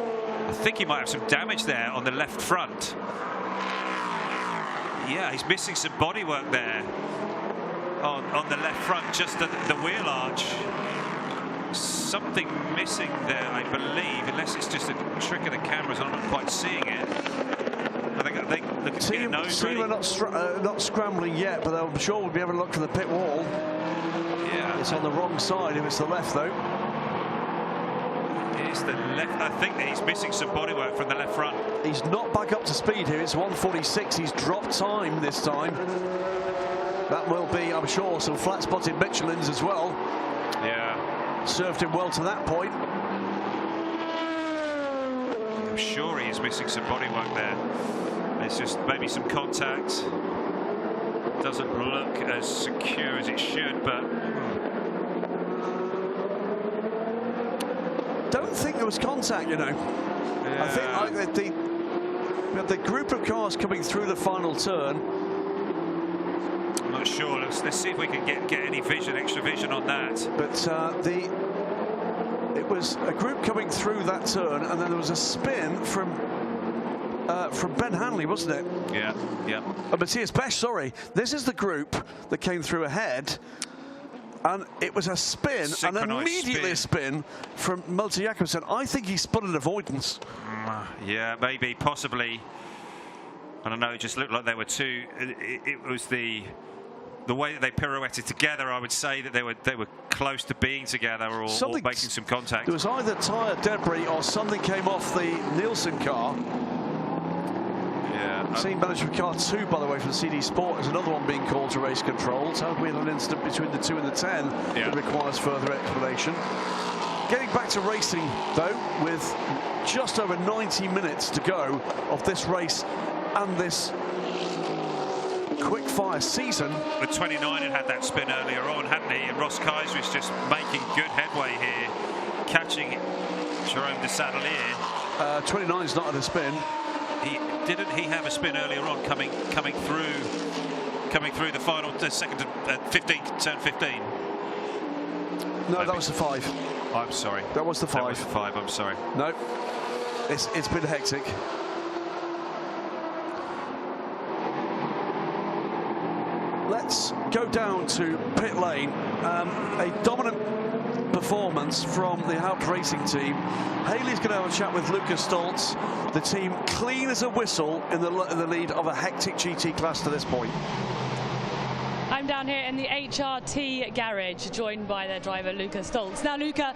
I think he might have some damage there on the left front. Yeah, he's missing some bodywork there on the left front, just the wheel arch. Something missing there, I believe, unless it's just a trick of the cameras. I'm not quite seeing it. I think looking to get a nose ready. Team are not scrambling yet, but I'm sure we'll be having a look for the pit wall. Yeah, it's on the wrong side if it's the left, though. It's the left. I think that he's missing some bodywork from the left front. He's not back up to speed here. It's 1:46. He's dropped time this time. That will be, I'm sure, some flat-spotted Michelins as well. Yeah. Served him well to that point. I'm sure he is missing some bodywork there. It's just maybe some contact. Doesn't look as secure as it should, but don't think there was contact, you know. Yeah. I think the group of cars coming through the final turn. I'm not sure. Let's see if we can get any extra vision on that. But it was a group coming through that turn, and then there was a spin from Ben Hanley, wasn't it? Yeah, yeah. Matthias Besch, sorry. This is the group that came through ahead. And it was a spin, and immediately a spin from Malte Jakobsen. I think he spun an avoidance. Yeah, maybe, possibly. I don't know. It just looked like there were two. It was the way that they pirouetted together. I would say that they were close to being together or making some contact. There was either tyre debris or something came off the Nielsen car. Yeah. Team management car 2, by the way, from CD Sport. There's another one being called to race control. So we had an incident between the 2 and the 10 that requires further explanation. Getting back to racing, though, with just over 90 minutes to go of this race and this quick-fire season. The 29 had that spin earlier on, hadn't he? And Ross Kaiser is just making good headway here, catching Jerome de Sadelier. 29's not at a spin. Didn't he have a spin earlier on coming through the final, the second to 15, turn 15? No, that was the 5. I'm sorry. That was the 5. That was the 5, I'm sorry. No, it's been hectic. Let's go down to pit lane. A dominant performance from the Haupt Racing team. Haley's going to have a chat with Lucas Stoltz. The team clean as a whistle in the lead of a hectic GT class to this point. I'm down here in the HRT garage, joined by their driver, Lucas Stoltz. Now, Luca,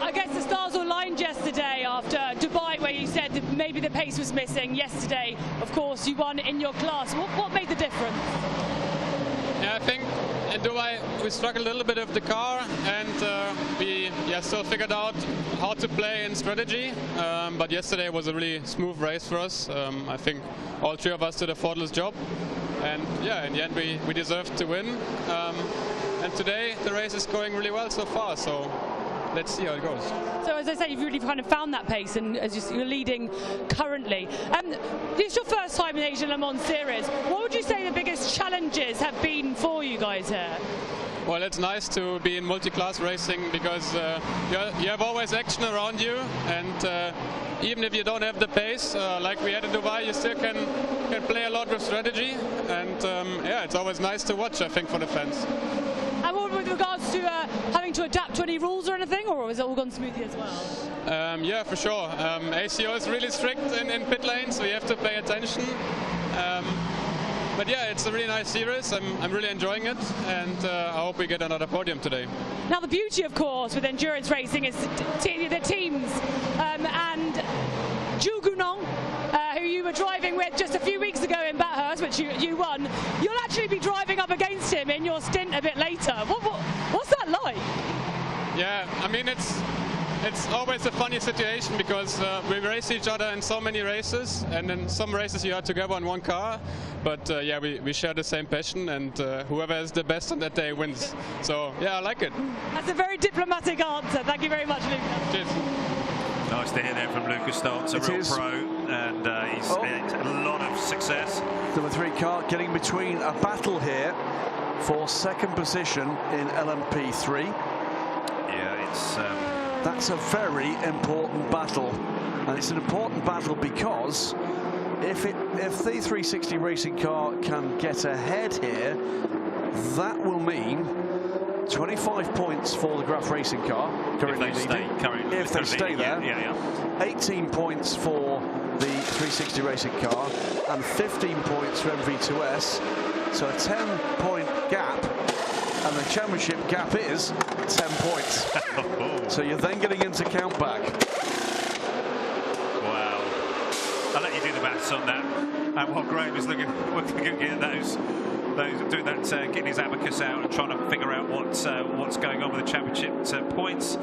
I guess the stars were aligned yesterday after Dubai, where you said that maybe the pace was missing. Yesterday, of course, you won in your class. What made the difference? Yeah, I think in Dubai we struggled a little bit with the car, and we still figured out how to play in strategy. But yesterday was a really smooth race for us. I think all 3 of us did a faultless job. And yeah, in the end we deserved to win. And today the race is going really well so far, so let's see how it goes. So as I say, you've really kind of found that pace, and as you're leading currently. This is your first time in the Asian Le Mans Series. What would you say the biggest challenges have been for you guys here? Well, it's nice to be in multi-class racing because you have always action around you, and even if you don't have the pace like we had in Dubai, you still can play a lot with strategy, and yeah, it's always nice to watch, I think, for the fans. And what with regards to having to adapt to any rules or anything, or has it all gone smoothly as well? Yeah, for sure. ACO is really strict in pit lane, so you have to pay attention. But yeah, it's a really nice series. I'm really enjoying it, and I hope we get another podium today. Now, the beauty, of course, with endurance racing is the teams, and Jules Gounon, who you were driving with just a few weeks ago in Bathurst, which you won, you'll actually be driving up against him in your stint a bit later. What's that like? Yeah, I mean, it's always a funny situation because we race each other in so many races, and in some races you are together on one car, but yeah, we share the same passion, and whoever is the best on that day wins. So yeah, I like it. That's a very diplomatic answer. Thank you very much, Lucas. Cheers. Nice to hear that from Lucas Stoltz, a real pro, and he's had a lot of success. Number 3 car getting between a battle here for second position in LMP3. Yeah, it's... That's a very important battle, and it's an important battle because if the 360 racing car can get ahead here, that will mean 25 points for the Graf racing car, currently leading. If they stay there, 18 points for the 360 racing car, and 15 points for MV2S. So a 10-point gap, and the championship gap is 10 points. So you're then getting into countback. Wow. I'll let you do the maths on that. And while Graham is looking at getting doing that, getting his abacus out and trying to figure out what's going on with the championship points.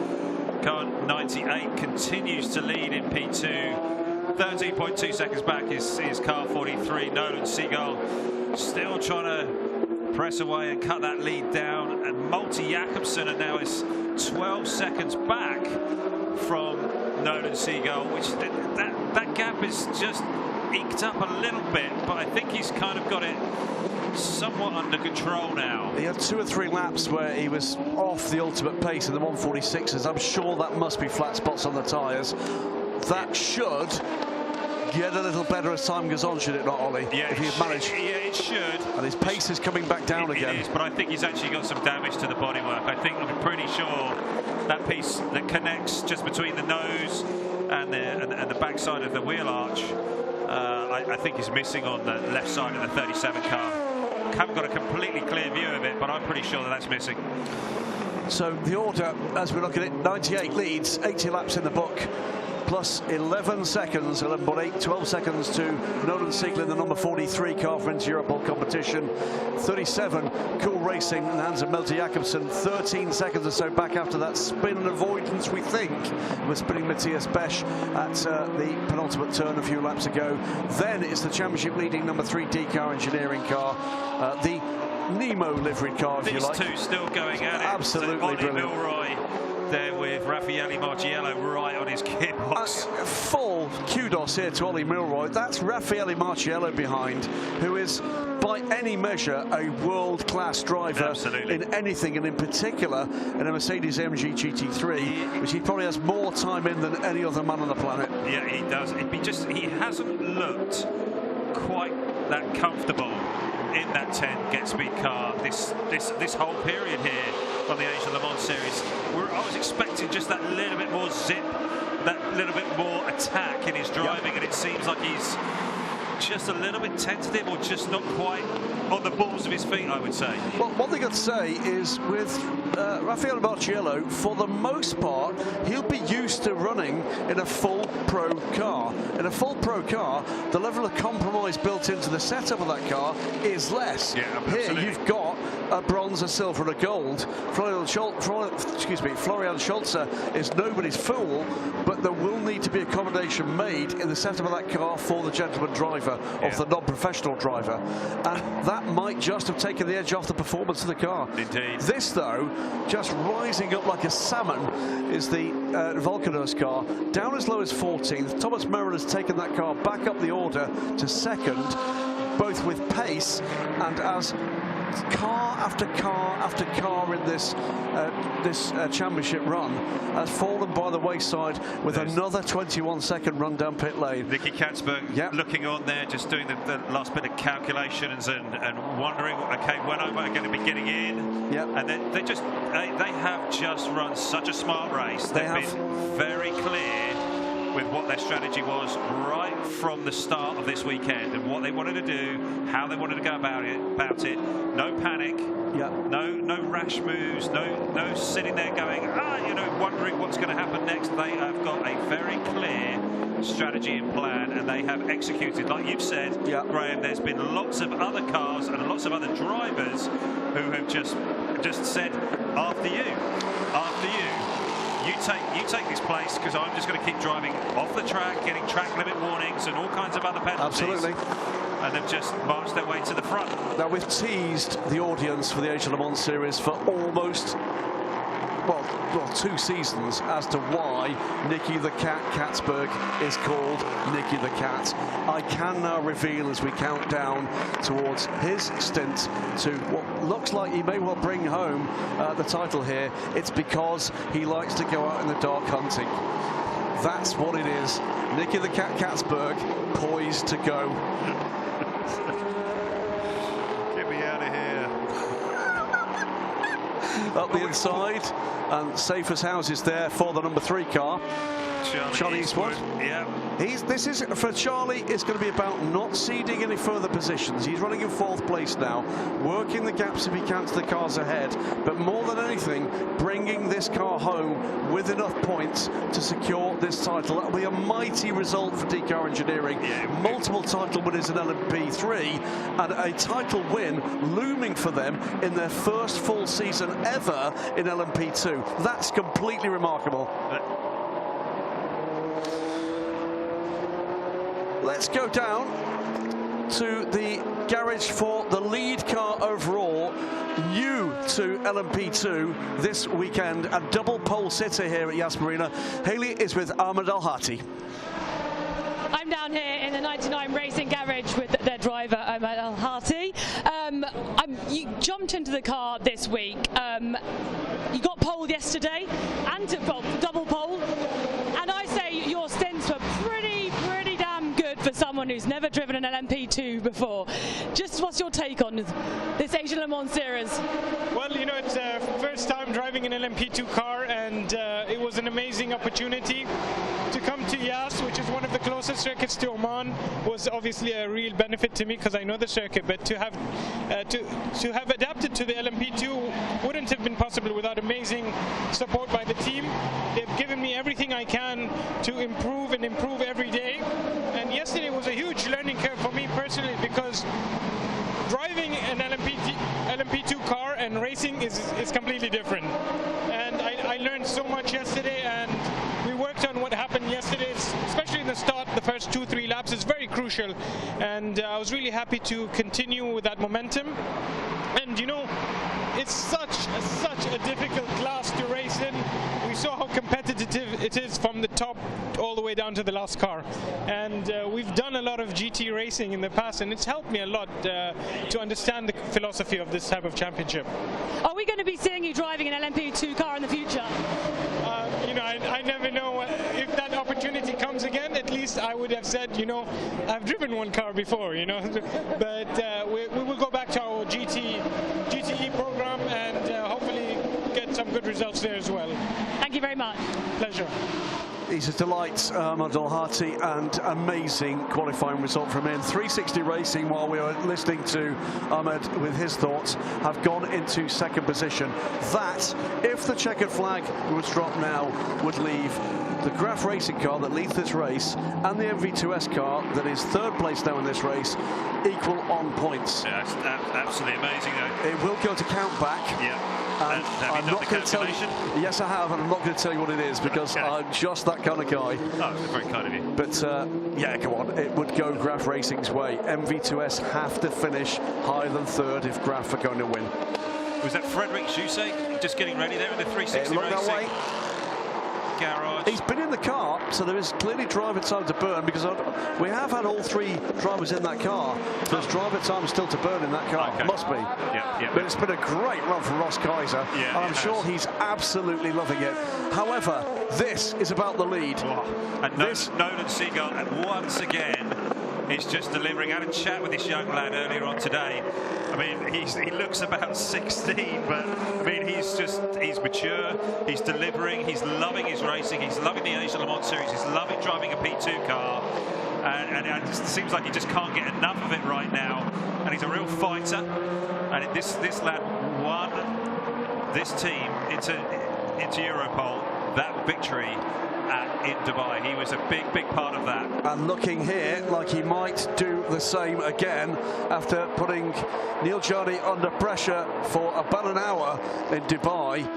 Car 98 continues to lead in P2. 13.2 seconds back is car 43. Nolan Seagull still trying to press away and cut that lead down, and Multi Jakobsen now is 12 seconds back from Nolan Seagull, which that gap is just eked up a little bit, but I think he's kind of got it somewhat under control now. He had 2 or 3 laps where he was off the ultimate pace in the 146s. I'm sure that must be flat spots on the tyres. That should get a little better as time goes on, should it not, Ollie? Yeah, if he'd managed. Yeah, it should. And his pace is coming back down again. It is, but I think he's actually got some damage to the bodywork. I'm pretty sure that piece that connects just between the nose and the backside of the wheel arch, I think is missing on the left side of the 37 car. Haven't got a completely clear view of it, but I'm pretty sure that's missing. So the order, as we look at it, 98 leads, 80 laps in the book, plus 11 seconds, 11.8, 12 seconds to Nolan Seagull in the number 43 car for Inter-Europol competition. 37, Cool Racing and Hans Multi Jakobsen, 13 seconds or so back after that spin avoidance, we think, was spinning Matthias Besch at the penultimate turn a few laps ago. Then it's the championship leading number 3 D-car engineering car, the Nemo liveried car, if you like. These two still going at it. Absolutely so Ollie brilliant. Milroy there with Rafa Raffaele Marciello right on his gearbox. Full kudos here to Ollie Milroy. That's Raffaele Marciello behind, who is by any measure a world-class driver. Absolutely. In anything, and in particular in a Mercedes-AMG GT3, which he probably has more time in than any other man on the planet. Yeah, he does. He hasn't looked quite that comfortable in that 10 get speed car this whole period here on the Asian Le Mans series. I was expecting just that little bit more zip, that little bit more attack in his driving, and it seems like he's just a little bit tentative, or just not quite on the balls of his feet, I would say. Well, one thing I'd say is with Raffaele Marciello, for the most part, he'll be used to running in a full pro car. In a full pro car, the level of compromise built into the setup of that car is less. Yeah, here you've got a bronze, a silver, and a gold. Florian Scholzer is nobody's fool, but there will need to be accommodation made in the setup of that car for the gentleman driver, of the non-professional driver, and that might just have taken the edge off the performance of the car. Indeed. This, though, just rising up like a salmon, is the Volcanur's car, down as low as 14th. Thomas Merrill has taken that car back up the order to second, both with pace and as car after car after car in this championship run has fallen by the wayside with another 21-second run down pit lane. Nicky Katzberg looking on there, just doing the last bit of calculations and wondering, okay, when am I going to be getting in? And they have just run such a smart race. They've been very clear with what their strategy was right from the start of this weekend, and what they wanted to do, how they wanted to go about it. No panic, no rash moves, no sitting there going, wondering what's going to happen next. They have got a very clear strategy and plan, and they have executed. Like you've said, Graham, there's been lots of other cars and lots of other drivers who have just said, after you. You take this place, because I'm just going to keep driving off the track, getting track limit warnings and all kinds of other penalties. Absolutely. And they've just marched their way to the front. Now, we've teased the audience for the Asian Le Mans series for almost, well, 2 seasons as to why Nicky the Cat Katzberg is called Nicky the Cat. I can now reveal, as we count down towards his stint to what looks like he may well bring home the title here, it's because he likes to go out in the dark hunting. That's what it is. Nicky the Cat Katzberg, poised to go. Get me out of here. Up the inside, and safe as houses there for the number 3 car. Charlie Eastwood. Yeah. This is, for Charlie, it's going to be about not ceding any further positions. He's running in 4th place now, working the gaps if he can to the cars ahead, but more than anything, bringing this car home with enough points to secure this title. That'll be a mighty result for DCAR Engineering. Multiple title winners in LMP3, and a title win looming for them in their first full season ever in LMP2. That's completely remarkable. Let's go down to the garage for the lead car overall, new to LMP2 this weekend, a double pole sitter here at Yas Marina. Haley is with Ahmed Al-Hatti. I'm down here in the 99 Racing Garage with their driver, Ahmed Al-Hatti. You jumped into the car this week. You got pole yesterday, and double pole. And I say your stints were pretty damn good for someone who's never driven an LMP2 before. Just what's your take on this Asian Le Mans series? Well, it's first time driving an LMP2 car, and it was an amazing opportunity to come to Yas, which is one of the closest circuits to Oman. Was obviously a real benefit to me because I know the circuit, but to have adapted to the LMP2 wouldn't have been possible without amazing support by the team. They've given me everything I can to improve every day, and yesterday was a huge learning curve for me personally, because driving an LMP2 car and racing is completely different, and I learned so much yesterday, and we worked on what happened yesterday, especially in the start. The first 2-3 laps is very crucial, and I was really happy to continue with that momentum. And it's such a difficult class to race in. We saw how competitive competitive it is from the top all the way down to the last car. And we've done a lot of GT racing in the past, and it's helped me a lot to understand the philosophy of this type of championship. Are we going to be seeing you driving an LMP2 car in the future? You know, I never know if that opportunity comes again. At least I would have said, you know, I've driven one car before, you know. But we will go back to our GTE program and hopefully get some good results there as well. Thank you very much. Pleasure. He's a delight, Ahmed Al-Hati, and amazing qualifying result from him. 360 Racing, while we were listening to Ahmed with his thoughts, have gone into second position. That, if the checkered flag was dropped now, would leave the Graf Racing car that leads this race and the MV2S car that is third place now in this race equal on points. Yeah, it's absolutely amazing though. It will go to count back. Yeah. And I'm not going to tell you. Yes, I have, and I'm not going to tell you what it is because I'm just that kind of guy. Oh, very kind of you. But yeah, come on, it would go Graf Racing's way. MV2S have to finish higher than third if Graf are going to win. Was that Frederic Jousset just getting ready there in the 360 Racing? That way. Garage. He's been in the car, so there is clearly driver time to burn because we have had all three drivers in that car. There's driver time still to burn in that car. Okay. Must be. Yeah. But it's been a great run for Ross Kaiser. Yeah, I'm sure he's absolutely loving it. However, this is about the lead. Oh. And Nolan Seagull, once again, is just delivering. I had a chat with this young lad earlier on today. I mean, he looks about 16, but I mean, he's mature, he's delivering, he's loving his racing, he's loving the Asian Le Mans Series, he's loving driving a P2 car, and it just seems like he just can't get enough of it right now. And he's a real fighter, and this lad won this team into Europol, that victory in Dubai. He was a big part of that. And looking here like he might do the same again after putting Neil Jardy under pressure for about an hour in Dubai.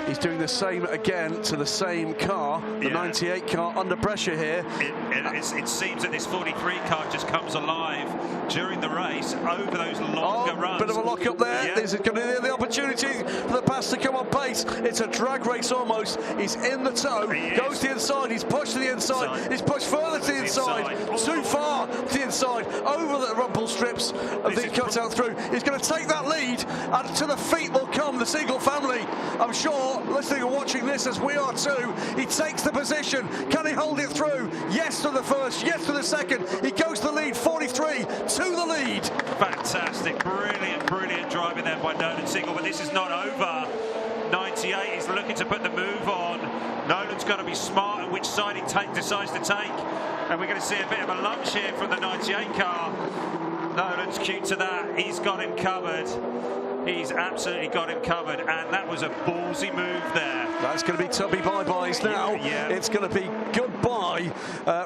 He's doing the same again to the same car, the 98 car, under pressure here. It seems that this 43 car just comes alive during the race over those longer runs. Bit of a lock up there. Yeah. This is going to be the opportunity for the pass to come on pace. It's a drag race almost. He's in the toe, goes to the inside, he's pushed to the inside, he's pushed further to the inside, too far to the inside, over the rumble strips of the cutout through. He's going to take that lead, and to the feet will come the Seagull family. I'm sure, listening and watching this as we are too, he takes the position. Can he hold it through? Yes to the first, yes to the second. He goes to the lead, 43 to the lead. Fantastic, brilliant driving there by Nolan Seagull, but this is not over. 98 is looking to put the move on. Nolan's got to be smart on which side he decides to take, and we're going to see a bit of a lunge here from the 98 car. Nolan's cute to that. He's got him covered. He's absolutely got him covered, and that was a ballsy move there. That's going to be tubby bye-byes now. Yeah. It's going to be goodbye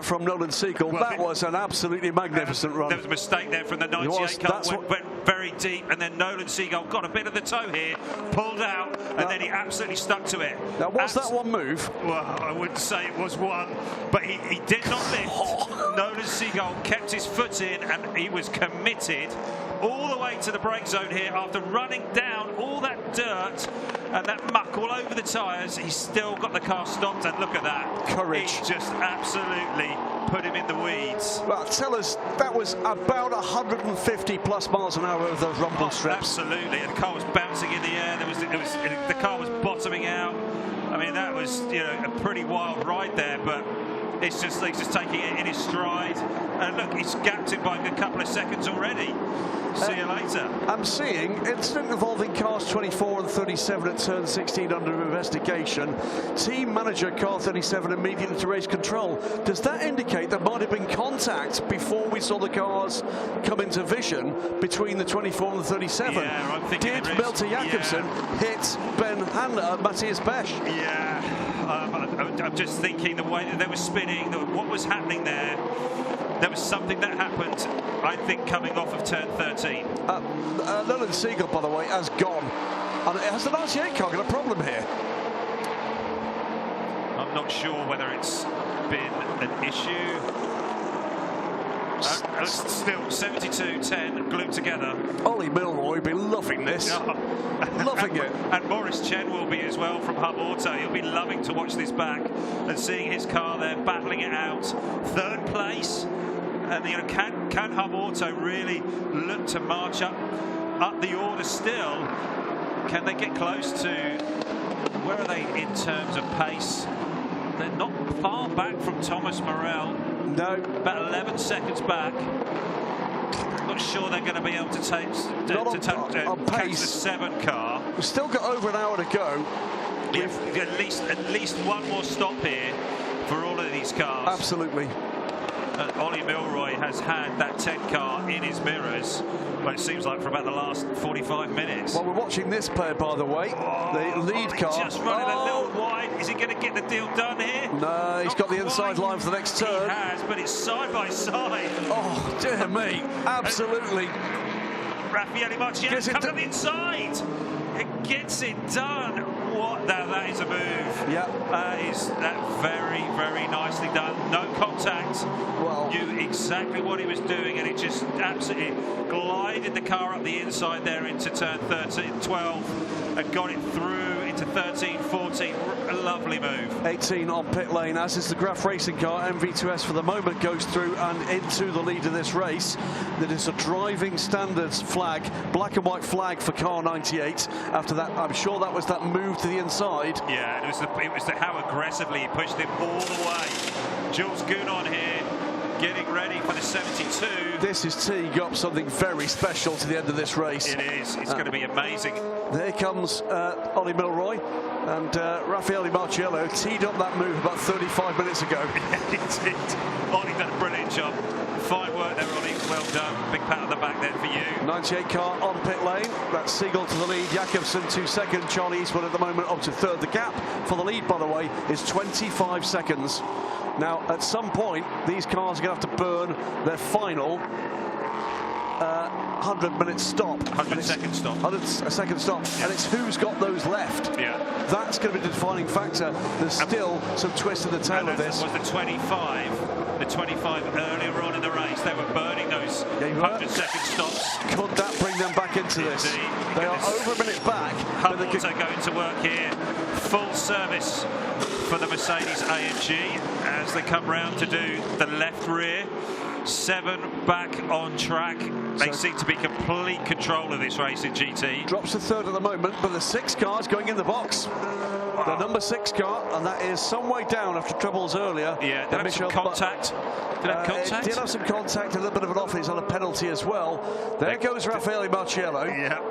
from Nolan Seagull. Well, that was an absolutely magnificent run. There was a mistake there from the 98 car, went very deep, and then Nolan Seagull got a bit of the toe here, pulled out, and then he absolutely stuck to it. Now, was that one move? Well, I wouldn't say it was one, but he did not lift. Nolan Seagull kept his foot in, and he was committed all the way to the brake zone here after running down all that dirt and that muck all over the tyres. He's still got the car stopped, and look at that. Courage. He just absolutely put him in the weeds. Well, tell us, that was about 150 plus miles an hour of those rumble strips. Absolutely, and the car was bouncing in the air. The car was bottoming out. I mean, that was a pretty wild ride there, but he's just taking it in his stride. And look, he's gapped him by a good couple of seconds already. See you later. I'm seeing incident involving cars 24 and 37 at turn 16 under investigation. Team manager car 37 immediately to race control. Does that indicate there might have been contact before we saw the cars come into vision between the 24 and the 37? Yeah, I'm thinking did Milton Jakobsen hit Ben Handler, Matthias Besch? Yeah, I'm just thinking the way that they were spinning, what was happening there. There was something that happened, I think, coming off of turn 13. Nolan Seagull, by the way, has gone. And has the 98 car got a problem here? I'm not sure whether it's been an issue. Still 72-10 glued together. Ollie Milroy will be loving this. Loving it. And Maurice Chen will be as well from Hub Auto. He'll be loving to watch this back and seeing his car there, battling it out. Third place. And can Hub Auto really look to march up the order still? Can they get close to, where are they in terms of pace? They're not far back from Thomas Morel. No. About 11 seconds back. Not sure they're going to be able to catch the 7 car. We've still got over an hour to go. Yeah, at least one more stop here for all of these cars. Absolutely. Ollie Milroy has had that 10 car in his mirrors, well, it seems like for about the last 45 minutes. Well, we're watching this player, by the way, the lead car. Just running a little wide. Is he going to get the deal done here? No, he's got the inside line for the next turn. He has, but it's side by side. Oh, dear me. Absolutely. Raffaele Marciano's coming on the inside. It gets it done. What? Now that is a move. Yeah. That's very, very nicely done. No contact. Well, knew exactly what he was doing, and it just absolutely glided the car up the inside there into turn 13, 12, and got it through into 13, 14. A lovely move. 18 on pit lane, as is the Graf Racing car. MV2S for the moment goes through and into the lead of this race. That is a driving standards flag, black and white flag for car 98. After that, I'm sure that was that move to the inside. Yeah, it was how aggressively he pushed him all the way. Jules Gounon here, getting ready for the 72. This is teeing up something very special to the end of this race. It is. It's going to be amazing. There comes Ollie Milroy, and Raffaele Marciello teed up that move about 35 minutes ago. He did. Ollie done a brilliant job. Fine work there, Ollie. Well done. Big pat on the back then for you. 98 car on pit lane. That's Siegel to the lead. Jakobsen 2 second. Charlie Eastwood at the moment up to third. The gap for the lead, by the way, is 25 seconds. Now, at some point, these cars are going to have to burn their final 100-minute stop. 100-second stop. 100-second stop. Yeah. And it's who's got those left. Yeah. That's going to be the defining factor. There's still some twist in the tail of this. Was the 25 earlier on in the race. They were burning those 100-second stops. Could that bring them back into this? They are over a minute back. Hub also going to work here. Full service for the Mercedes AMG as they come round to do the left rear. 7 back on track. They seem to be complete control of this race in GT. Drops to third at the moment, but the 6 cars going in the box. Wow. The number 6 car, and that is some way down after troubles earlier. Yeah, did have some contact. Did have contact? It did have some contact, a little bit of an off. He's on a penalty as well. There goes Raffaele Marciello. Yeah.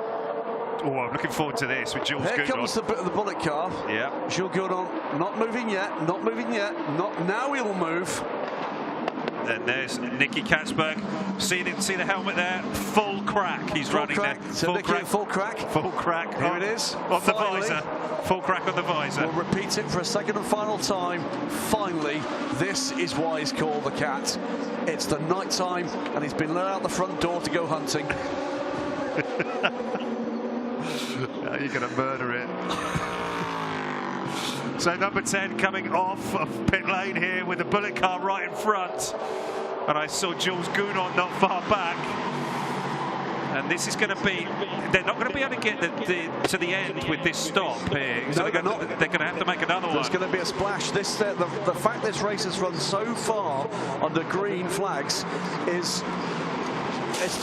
Oh, I'm looking forward to this with Jules Gounon. Here comes the bullet car. Yeah. Jules Gounon not moving yet, not moving yet. Not now. He will move. Then there's Nicky Katzberg. See the helmet there? Full crack. He's running there. So full crack. Full crack. Here it is. On the visor. Full crack on the visor. We'll repeat it for a second and final time. Finally, this is why he's called the Cat. It's the night time, and he's been let out the front door to go hunting. You're going to murder it. So number 10 coming off of pit lane here with the bullet car right in front. And I saw Jules Gounon not far back. And this is going to be, they're not going to be able to get to the end with this stop here. So they're going to have to make another one. There's going to be a splash. This the fact this race has run so far under green flags it's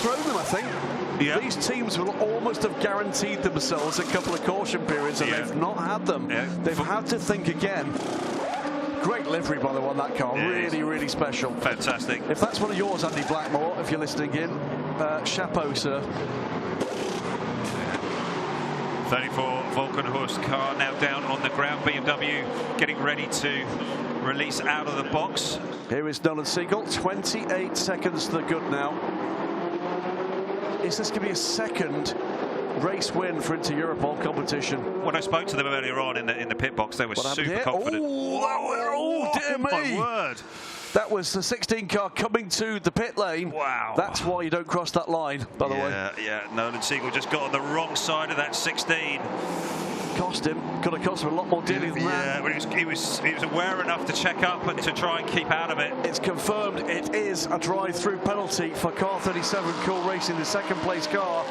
thrown them, I think. Yeah. These teams will almost have guaranteed themselves a couple of caution periods, and they've not had them. Yeah. They've had to think again. Great livery, by the way, on that car. Really, really special. Fantastic. If that's one of yours, Andy Blackmore, if you're listening in, chapeau, sir. 34 Volkenhorst car now down on the ground. BMW getting ready to release out of the box. Here is Nolan Siegel. 28 seconds to the good now. Is this going to be a second race win for Inter-Europol competition? When I spoke to them earlier on in the pit box, they were super confident. Oh, dear me! My word! That was the 16 car coming to the pit lane. Wow! That's why you don't cross that line, by the way. Yeah. Nolan Siegel just got on the wrong side of that 16. cost him. Could have cost him a lot more dearly than that. Yeah, but he was aware enough to check up and to try and keep out of it. It's confirmed it is a drive-through penalty for car 37, Cool Racing, the second place car,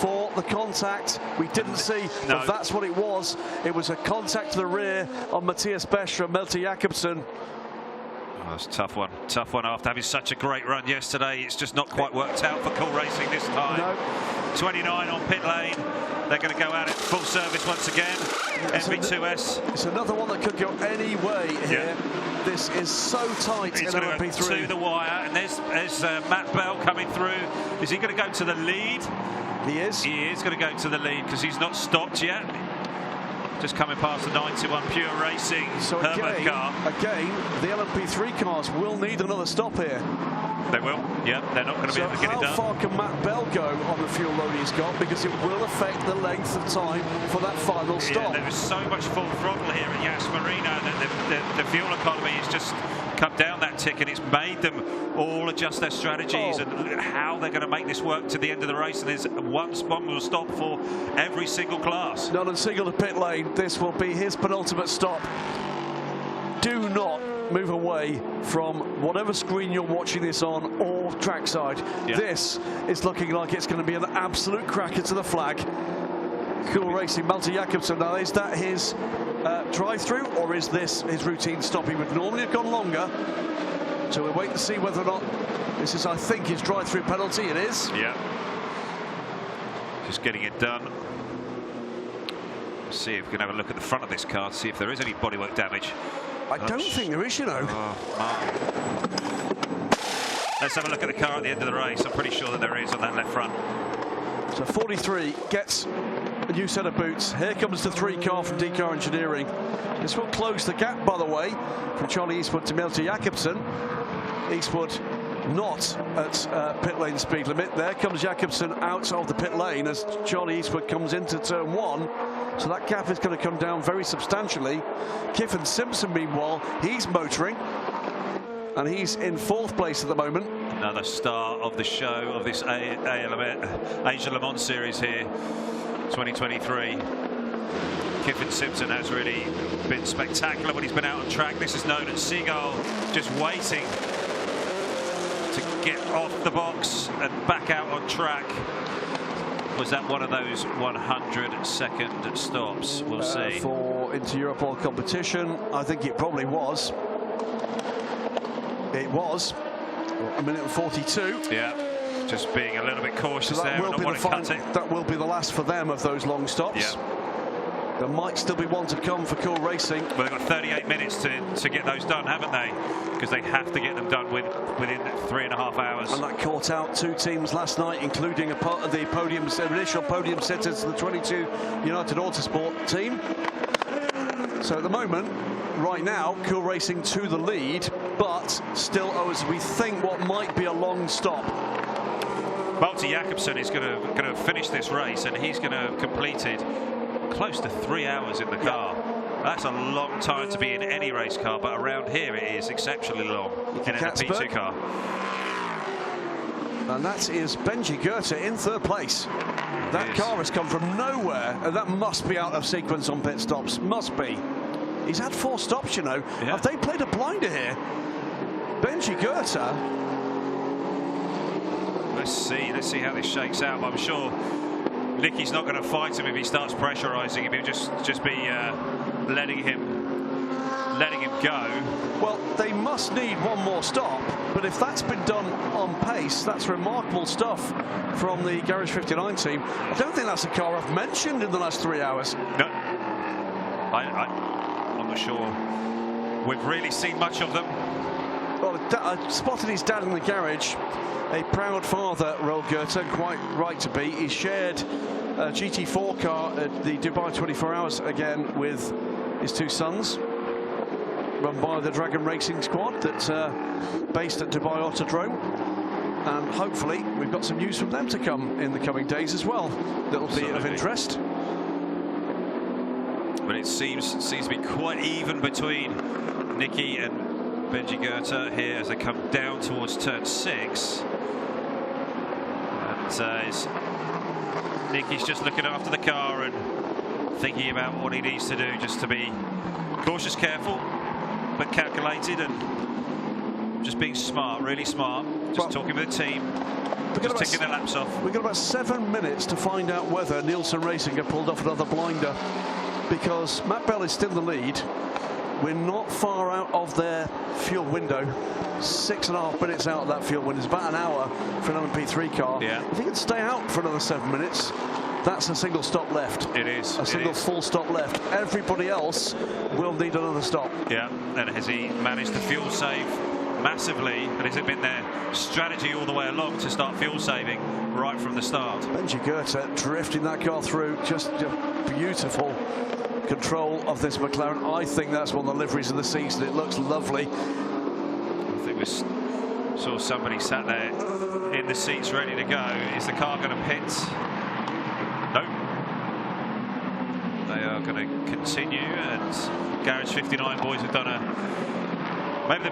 for the contact. We didn't see, but that's what it was. It was a contact to the rear on Matthias Bescher, Melter Jakobsen. Oh, that's a tough one after having such a great run yesterday. It's just not quite worked out for Cool Racing this time. No. 29 on pit lane. They're going to go at it full service once again. MV2S. It's another one that could go any way here. Yeah. This is so tight in LMP3. Go to the wire, and there's Matt Bell coming through. Is he going to go to the lead? He is. He is going to go to the lead because he's not stopped yet. Just coming past the 91 Pure Racing Herbert car. Again, the LMP3 cars will need another stop here. They will, yeah. They're not going to be able to get it done. How far can Matt Bell go on the fuel load he's got? Because it will affect the length of time for that final stop. There is so much full throttle here at Yas Marina that the fuel economy has just come down that tick, and it's made them all adjust their strategies and how they're going to make this work to the end of the race. And there's one will stop for every single class. Nolan Siegel to pit lane. This will be his penultimate stop. Do not move away from whatever screen you're watching this on or trackside. Yeah. This is looking like it's going to be an absolute cracker to the flag. Cool Racing, Melter Jakobsen. Now, is that his drive-through, or is this his routine stop? He would normally have gone longer. So we'll wait to see whether or not this is, I think, his drive-through penalty. It is. Yeah. Just getting it done. Let's see if we can have a look at the front of this car to see if there is any bodywork damage. I don't think there is, you know. Let's have a look at the car at the end of the race. I'm pretty sure that there is on that left front. So 43 gets a new set of boots. Here comes the 3 car from D-Car Engineering. This will close the gap, by the way, from Charlie Eastwood to Melter Jakobsen. Eastwood not at pit lane speed limit. There comes Jakobsen out of the pit lane as Charlie Eastwood comes into turn 1. So that gap is going to come down very substantially. Kiffin Simpson, meanwhile, he's motoring, and he's in 4th place at the moment. Another star of the show of this Asia Le Mans series here, 2023. Kiffin Simpson has really been spectacular when he's been out on track. This is known as Seagull, just waiting to get off the box and back out on track. Was that one of those 100-second stops? We'll see. For Inter-Europol competition, I think it probably was. It was. 1 minute and 42. Yeah, just being a little bit cautious so there. That will be the last for them of those long stops. Yeah. There might still be one to come for Cool Racing. Well, they've got 38 minutes to get those done, haven't they? Because they have to get them done within 3.5 hours. And that caught out 2 teams last night, including the initial podium sitters, the 22 United Autosport team. So at the moment, right now, Cool Racing to the lead, but still owes, we think, what might be a long stop. Melter Jakobsen is going to finish this race, and he's going to have completed close to 3 hours in the car. That's a long time to be in any race car, but around here it is exceptionally long in a P2 car. And that is Benji Goethe in 3rd place. That car has come from nowhere, and that must be out of sequence on pit stops. Must be. He's had 4 stops, you know. Yeah. Have they played a blinder here? Benji Goethe. Let's see how this shakes out. I'm sure Nicky's not going to fight him if he starts pressurising him. He'll just be letting him go. Well, they must need one more stop, but if that's been done on pace, that's remarkable stuff from the Garage 59 team. I don't think that's a car I've mentioned in the last 3 hours. No, I'm not sure we've really seen much of them. Well, I spotted his dad in the garage. A proud father, Roel Goethe, quite right to be. He shared a GT4 car at the Dubai 24 Hours again with his 2 sons, run by the Dragon Racing Squad that's based at Dubai Autodrome. And hopefully we've got some news from them to come in the coming days as well that'll be of interest. But it seems to be quite even between Nicky and Benji Goethe here as they come down towards turn 6. And Nicky's just looking after the car, and thinking about what he needs to do, just to be cautious, careful, but calculated, and just being smart, really smart. Just talking with the team, just ticking their laps off. We've got about 7 minutes to find out whether Nielsen Racing have pulled off another blinder, because Matt Bell is still in the lead. We're not far out of their fuel window. 6.5 minutes out of that fuel window. It's about an hour for an LMP3 car. Yeah. If he can stay out for another 7 minutes, that's a single stop left. It is. A single full stop left. Everybody else will need another stop. Yeah, and has he managed to fuel save massively? And has it been their strategy all the way along to start fuel saving right from the start? Benji Goethe drifting that car through. Just beautiful control of this McLaren. I think that's one of the liveries of the season. It looks lovely. I think we saw somebody sat there in the seats ready to go. Is the car going to pit? No. They are going to continue, and Garage 59 boys have done maybe they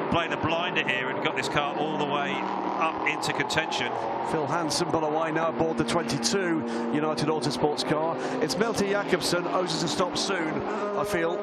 played a blinder here and got this car all the way up into contention. Phil Hansen by the way now aboard the 22 United Autosports car. It's Milton Jakobsen owes us a stop soon, I feel.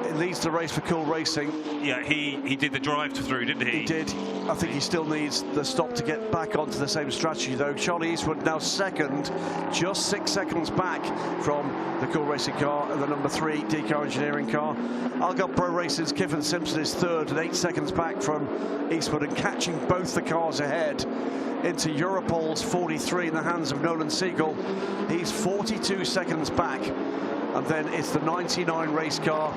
It leads the race for Cool Racing. Yeah, he did the drive through, didn't he? He did. I think he still needs the stop to get back onto the same strategy though. Charlie Eastwood now second, just 6 seconds back from the Cool Racing car and the number 3 DCAR Engineering car. Algarve Pro Racing's Kiffin Simpson is third and 8 seconds back from Eastwood, and catching both the cars ahead into Europol's 43 in the hands of Nolan Siegel. He's 42 seconds back. And then it's the 99 racing car,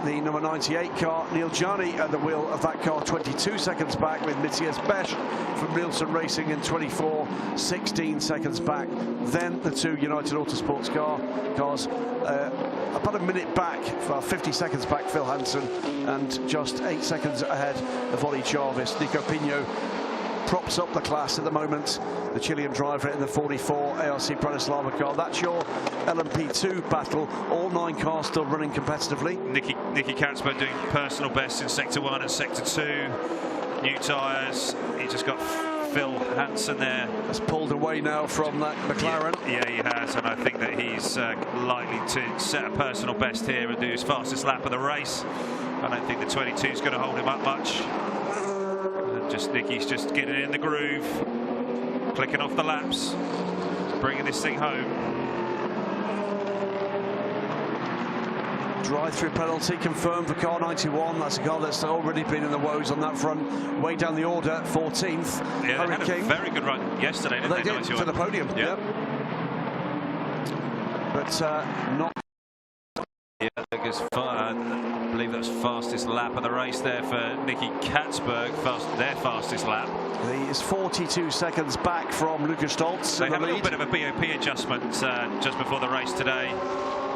the number 98 car. Neil Jani at the wheel of that car, 22 seconds back, with Matthias Besch from Nielsen Racing in 24, 16 seconds back. Then the 2 United Autosports cars, about a minute back, 50 seconds back, Phil Hansen, and just 8 seconds ahead of Ollie Jarvis. Nico Pino props up the class at the moment, the Chilean driver in the 44 ARC Bratislava car. That's your LMP2 battle. All 9 cars still running competitively. Nicky Katzberg doing personal best in Sector 1 and Sector 2. New tyres. He just got Phil Hansen there. Has pulled away now from that McLaren. Yeah, he has, and I think that he's likely to set a personal best here and do his fastest lap of the race. I don't think the 22 is going to hold him up much. Nicky's just getting in the groove, clicking off the laps, bringing this thing home. Drive-through penalty confirmed for car 91. That's a car that's already been in the woes on that front. Way down the order, 14th. Yeah, they had a very good run yesterday, didn't they? They did, to the podium. Yeah. But not. Yeah, I believe that was fastest lap of the race there for Nicky Katzberg, their fastest lap. He is 42 seconds back from Lucas Stoltz. They have a little bit of a BOP adjustment just before the race today.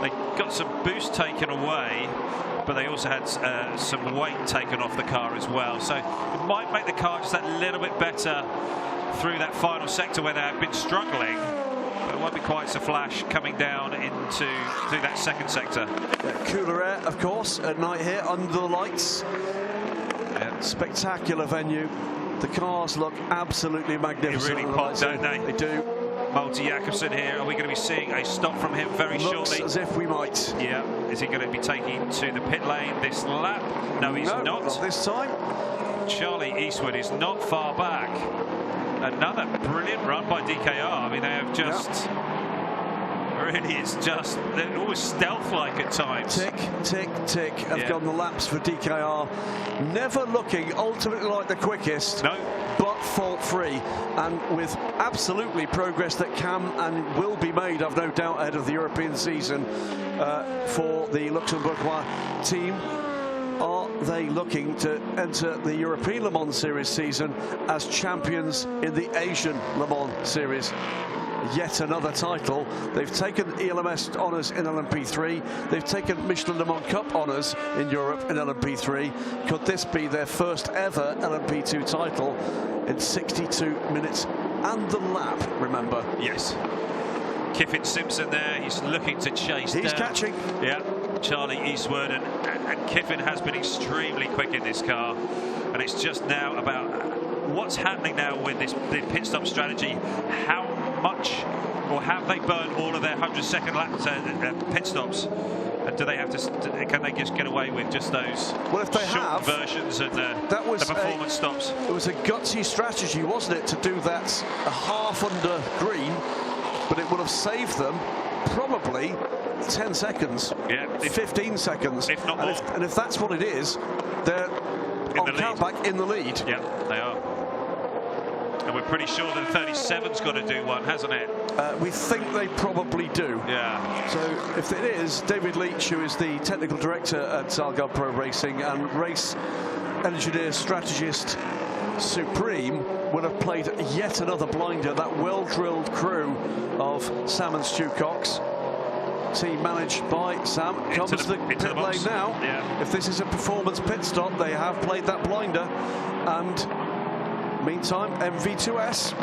They got some boost taken away, but they also had some weight taken off the car as well. So it might make the car just that little bit better through that final sector where they have been struggling. But it won't be quite so flash coming down through that second sector. Yeah, cooler air, of course, at night here under the lights. Yeah. Spectacular venue. The cars look absolutely magnificent. They really pop, don't they? They do. Multi Jakobsen here. Are we going to be seeing a stop from him very shortly? As if we might. Yeah. Is he going to be taking to the pit lane this lap? No, he's not this time. Charlie Eastwood is not far back. Another brilliant run by DKR. I mean, they have just really, they're always stealth-like at times. Tick, tick, tick have gone the laps for DKR. Never looking ultimately like the quickest, but fault-free, and with absolutely progress that can and will be made, I've no doubt, ahead of the European season for the Luxembourgeois team. Are they looking to enter the European Le Mans Series season as champions in the Asian Le Mans Series? Yet another title. They've taken ELMS honours in LMP3. They've taken Michelin Le Mans Cup honours in Europe in LMP3. Could this be their first ever LMP2 title in 62 minutes and the lap, remember? Yes. Kiffin Simpson there, he's looking to chase He's down. catching. Yeah, Charlie Eastwood, and Kiffin has been extremely quick in this car, and it's just now about what's happening now with the pit stop strategy. How much or have they burnt all of their 100-second laps, pit stops? And do they have to? Can they just get away with just those short versions and the performance stops? It was a gutsy strategy, wasn't it, to do that a half under green, but it would have saved them probably 10 seconds, 15 seconds, if not more. And if that's what it is, they're on countback in the lead. Yeah, they are. And we're pretty sure that 37's got to do one, hasn't it? We think they probably do. Yeah. So if it is, David Leach, who is the technical director at Algarve Pro Racing and race engineer strategist supreme, would have played yet another blinder. That well-drilled crew of Sam and Stu Cox, team managed by Sam, comes to the pit lane now. Yeah. If this is a performance pit stop, they have played that blinder. And meantime, MV2S,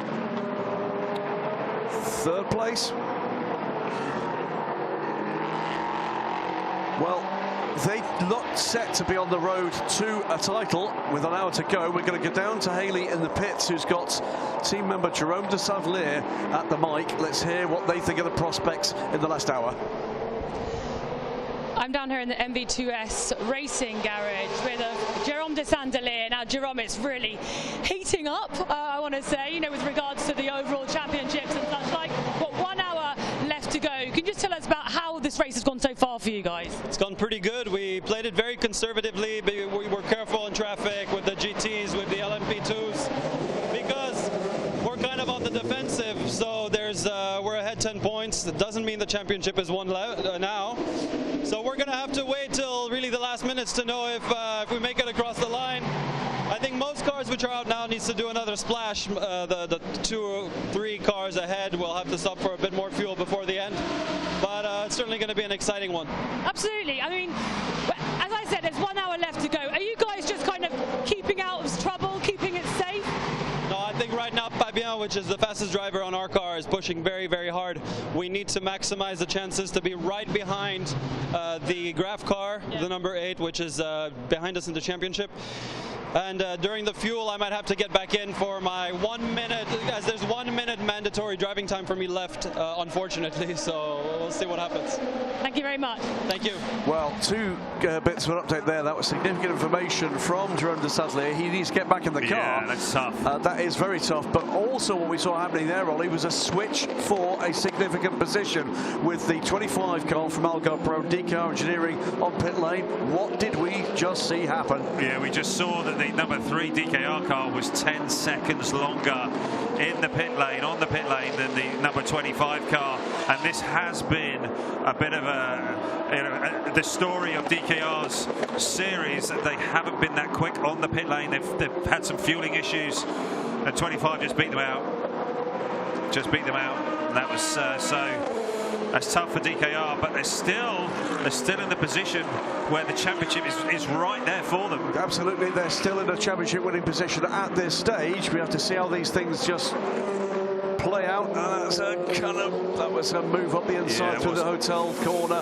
third place. Well, they look set to be on the road to a title with an hour to go. We're going to go down to Haley in the pits, who's got team member Jerome de Savlier at the mic. Let's hear what they think of the prospects in the last hour. I'm down here in the MV2S racing garage with Jerome de Savlier. Now, Jerome, it's really heating up, I want to say, with regards to the overall championships and such like. What, 1 hour left to go. Can you just tell us about how this race has gone so far for you guys? It's gone pretty good. We played it very conservatively. We were careful in traffic with the GTs, with the LMP2s, because we're kind of on the defensive. So we're ahead 10 points. That doesn't mean the championship is won now. So we're going to have to wait till really the last minutes to know if we make it across the line. I think most cars which are out now needs to do another splash. The 2 or 3 cars ahead will have to stop for a bit more fuel before the end. But it's certainly going to be an exciting one. Absolutely. I mean, as I said, there's 1 hour left to go. Are you guys just kind of keeping out of trouble, keeping it safe? No, I think right now Fabien, which is the fastest driver on our car, is pushing very, very hard. We need to maximize the chances to be right behind the Graf car, the number 8, which is behind us in the championship. And during the fuel, I might have to get back in for my 1 minute, as there's 1 minute mandatory driving time for me left, unfortunately. So we'll see what happens. Thank you very much. Thank you. Well, 2 bits of an update there. That was significant information from Jerome de Savlier. He needs to get back in the car. Yeah, that's tough. That is very tough. But also what we saw happening there, Ollie, was a switch for a significant position with the 25 car from Algarve Pro DK Engineering on pit lane. What did we just see happen? Yeah, we just saw that the number 3 DKR car was 10 seconds longer in the pit lane, on the pit lane, than the number 25 car. And this has been a bit of the story of DKR's series, that they haven't been that quick on the pit lane. They've had some fueling issues, and 25 just beat them out. And that was that's tough for DKR, but they're still in the position where the championship is right there for them. Absolutely, they're still in a championship winning position at this stage. We have to see how these things just play out. That was a move up the inside through the hotel corner.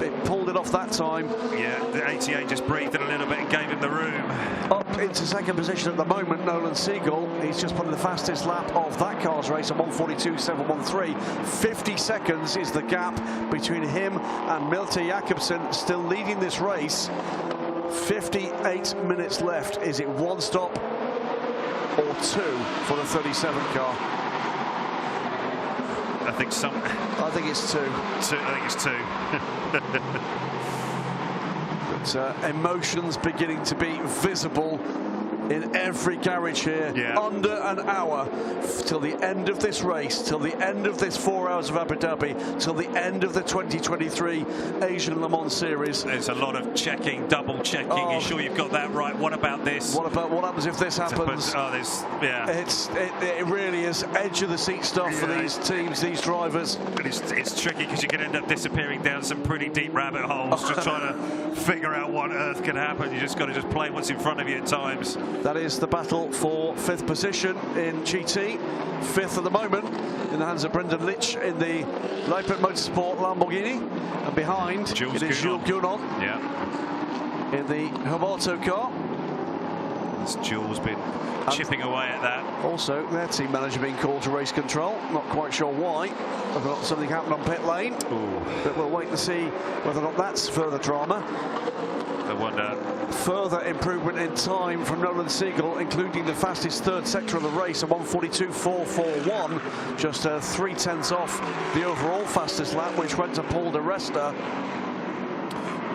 It pulled it off that time. Yeah, the 88 just breathed it a little bit and gave him the room. Up into second position at the moment, Nolan Siegel. He's just put in the fastest lap of that car's race, a 1:42.713. 50 seconds is the gap between him and Milte Jakobsen, still leading this race. 58 minutes left. Is it 1 stop or 2 for the 37 car? I think it's 2. I think it's 2. But emotions beginning to be visible in every garage here. Under an hour till the end of this race, till the end of this 4 hours of Abu Dhabi, till the end of the 2023 Asian Le Mans Series. There's a lot of checking, double checking. Are you sure you've got that right? What about this? What happens if this happens? It really is edge of the seat stuff for these teams, these drivers. But it's tricky because you can end up disappearing down some pretty deep rabbit holes, just trying to figure out what on earth can happen. You just got to play what's in front of you at times. That is the battle for 5th position in GT. 5th at the moment in the hands of Brendan Litch in the Leipzig Motorsport Lamborghini. And behind it is Jules Gounon in the Huberto car. As Jules been chipping away at that. Also, their team manager being called to race control. Not quite sure why. Whether or not something happened on pit lane. Ooh. But we'll wait to see whether or not that's further drama. I wonder. Further improvement in time from Nolan Siegel, including the fastest third sector of the race, a 1:42.441, just 0.3 off the overall fastest lap, which went to Paul de Resta.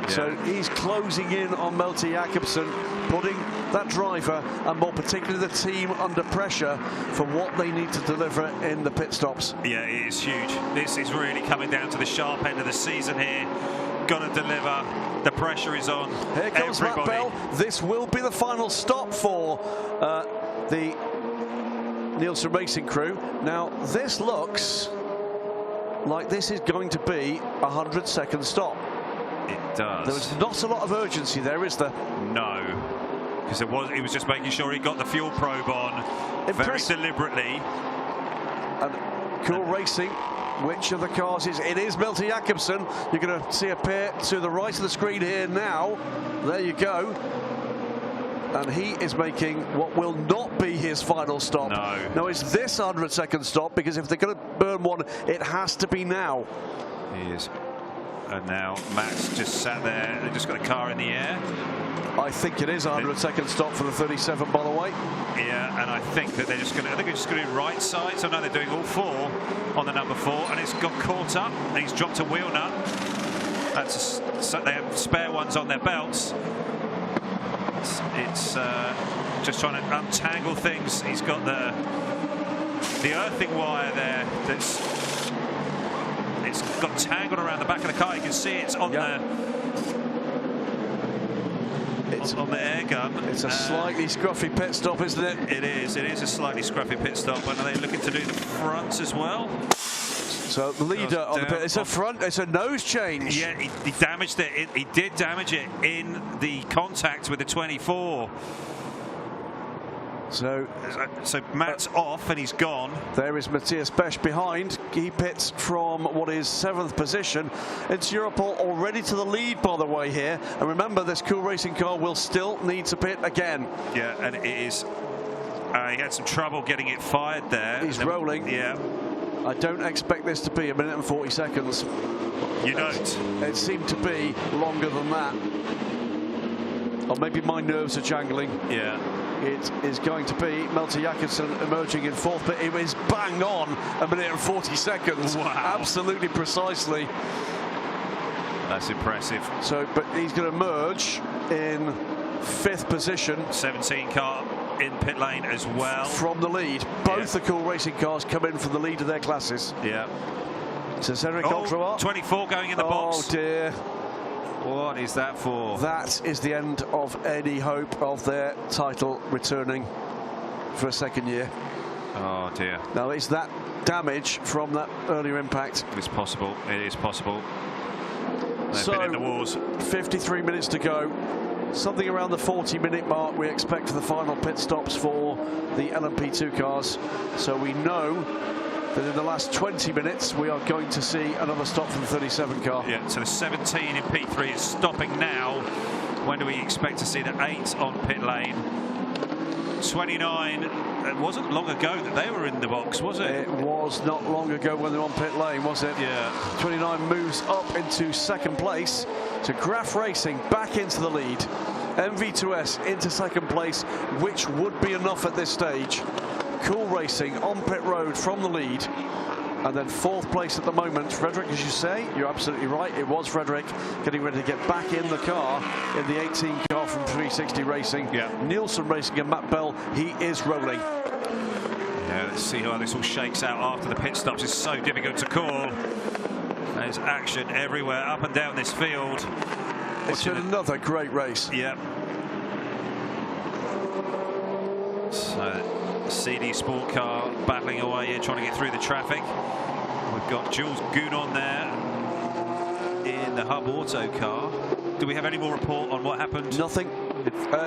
So he's closing in on Malte Jakobsen, putting that driver and more particularly the team under pressure for what they need to deliver in the pit stops. Yeah, it is huge. This is really coming down to the sharp end of the season here. Got to deliver. The pressure is on. Here comes Matt Bell. This will be the final stop for the Nielsen Racing crew. Now, this looks like this is going to be a 100-second stop. It does. There's not a lot of urgency there, is there? No, because he was just making sure he got the fuel probe on very deliberately. And Cool Racing, which of the cars is? It is Malte Jakobsen. You're going to see appear to the right of the screen here now. There you go. And he is making what will not be his final stop. No. Now, is this 100-second stop? Because if they're going to burn one, it has to be now. He is. And now Matt's just sat there. They've just got a car in the air. I think it is a 100-second stop for the 37, by the way. Yeah, and I think that they're just going to. I think they're just going to do right side. So now they're doing all four on the number 4, and it's got caught up. And he's dropped a wheel nut. So they have spare ones on their belts. It's just trying to untangle things. He's got the earthing wire there. It's got tangled around the back of the car. You can see it's on the air gun. It's a slightly scruffy pit stop, isn't it? It is. It is a slightly scruffy pit stop. And are they looking to do the fronts as well? So the leader on the pit. It's a front. It's a nose change. Yeah, he damaged it. He did damage it in the contact with the 24. So Matt's off and he's gone. There is Matthias Besch behind. He pits from what is 7th position. It's Europol already to the lead, by the way, here. And remember, this Cool Racing car will still need to pit again. Yeah, and it is. He had some trouble getting it fired there. He's rolling. Yeah. I don't expect this to be 1 minute and 40 seconds. You don't? It seemed to be longer than that. Or maybe my nerves are jangling. Yeah. It is going to be Malte Jakobsen emerging in 4th, but it was bang on 1 minute and 40 seconds. Wow. Absolutely precisely. That's impressive. So, but he's going to emerge in 5th position. 17 car in pit lane as well. From the lead. Both the Cool Racing cars come in from the lead of their classes. Yeah. So Cedric Contreras. 24 going in the box. Oh dear. What is that for? That is the end of any hope of their title returning for a second year. Oh dear. Now, is that damage from that earlier impact? It's possible. It is possible. They've been in the wars. 53 minutes to go. Something around the 40-minute mark we expect for the final pit stops for the LMP2 cars. So we know that in the last 20 minutes we are going to see another stop from the 37 car. Yeah, so the 17 in P3 is stopping now. When do we expect to see the 8 on pit lane? 29. It wasn't long ago that they were in the box, was it? It was not long ago when they were on pit lane, was it? Yeah. 29 moves up into 2nd place. So Graf Racing back into the lead. MV2S into 2nd place, which would be enough at this stage. Cool Racing on pit road from the lead. And then 4th place at the moment. Frederick, as you say, you're absolutely right. It was Frederick getting ready to get back in the car in the 18 car from 360 Racing. Yeah. Nielsen Racing and Matt Bell, he is rolling. Yeah, let's see how this all shakes out after the pit stops. It's so difficult to call. There's action everywhere, up and down this field. It's been another great race. Yeah. So, CD Sport car battling away here, trying to get through the traffic. We've got Jules Gounon there in the Hub Auto car. Do we have any more report on what happened? Nothing.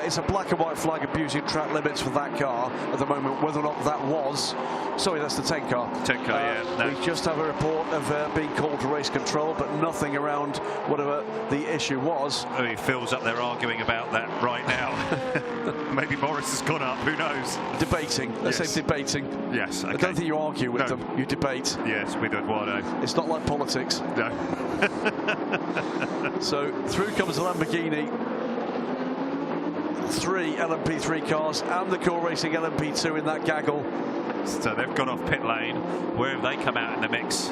It's a black and white flag abusing track limits for that car at the moment. Whether or not that was, sorry, that's the 10 car. 10 car, yeah. No. We just have a report of being called to race control, but nothing around whatever the issue was. I mean, Phil's up there arguing about that right now. Maybe Morris has gone up, who knows? Debating. Let's say debating. Yes, okay. I don't think you argue with them, you debate. Yes, with Eduardo. It's not like politics. No. So through comes the Lamborghini. 3 LMP3 cars and the Cool Racing LMP2 in that gaggle. So they've gone off pit lane. Where have they come out in the mix?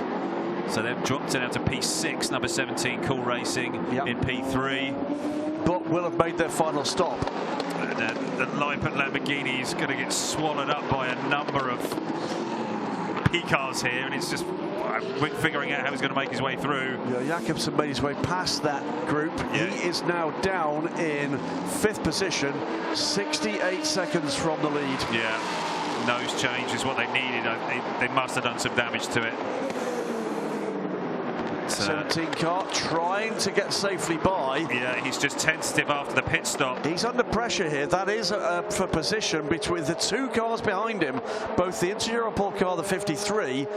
So they've dropped it out to P6, number 17, Cool Racing in P3. But will have made their final stop. The Lippert Lamborghini is going to get swallowed up by a number of P cars here, and it's just figuring out how he's going to make his way through. Yeah, Jakobsen made his way past that group. Yeah. He is now down in 5th position, 68 seconds from the lead. Yeah, nose change is what they needed. They must have done some damage to it. 17 car trying to get safely by. Yeah, he's just tentative after the pit stop. He's under pressure here. That is for position between the 2 cars behind him, both the Inter-Europol car, the 53,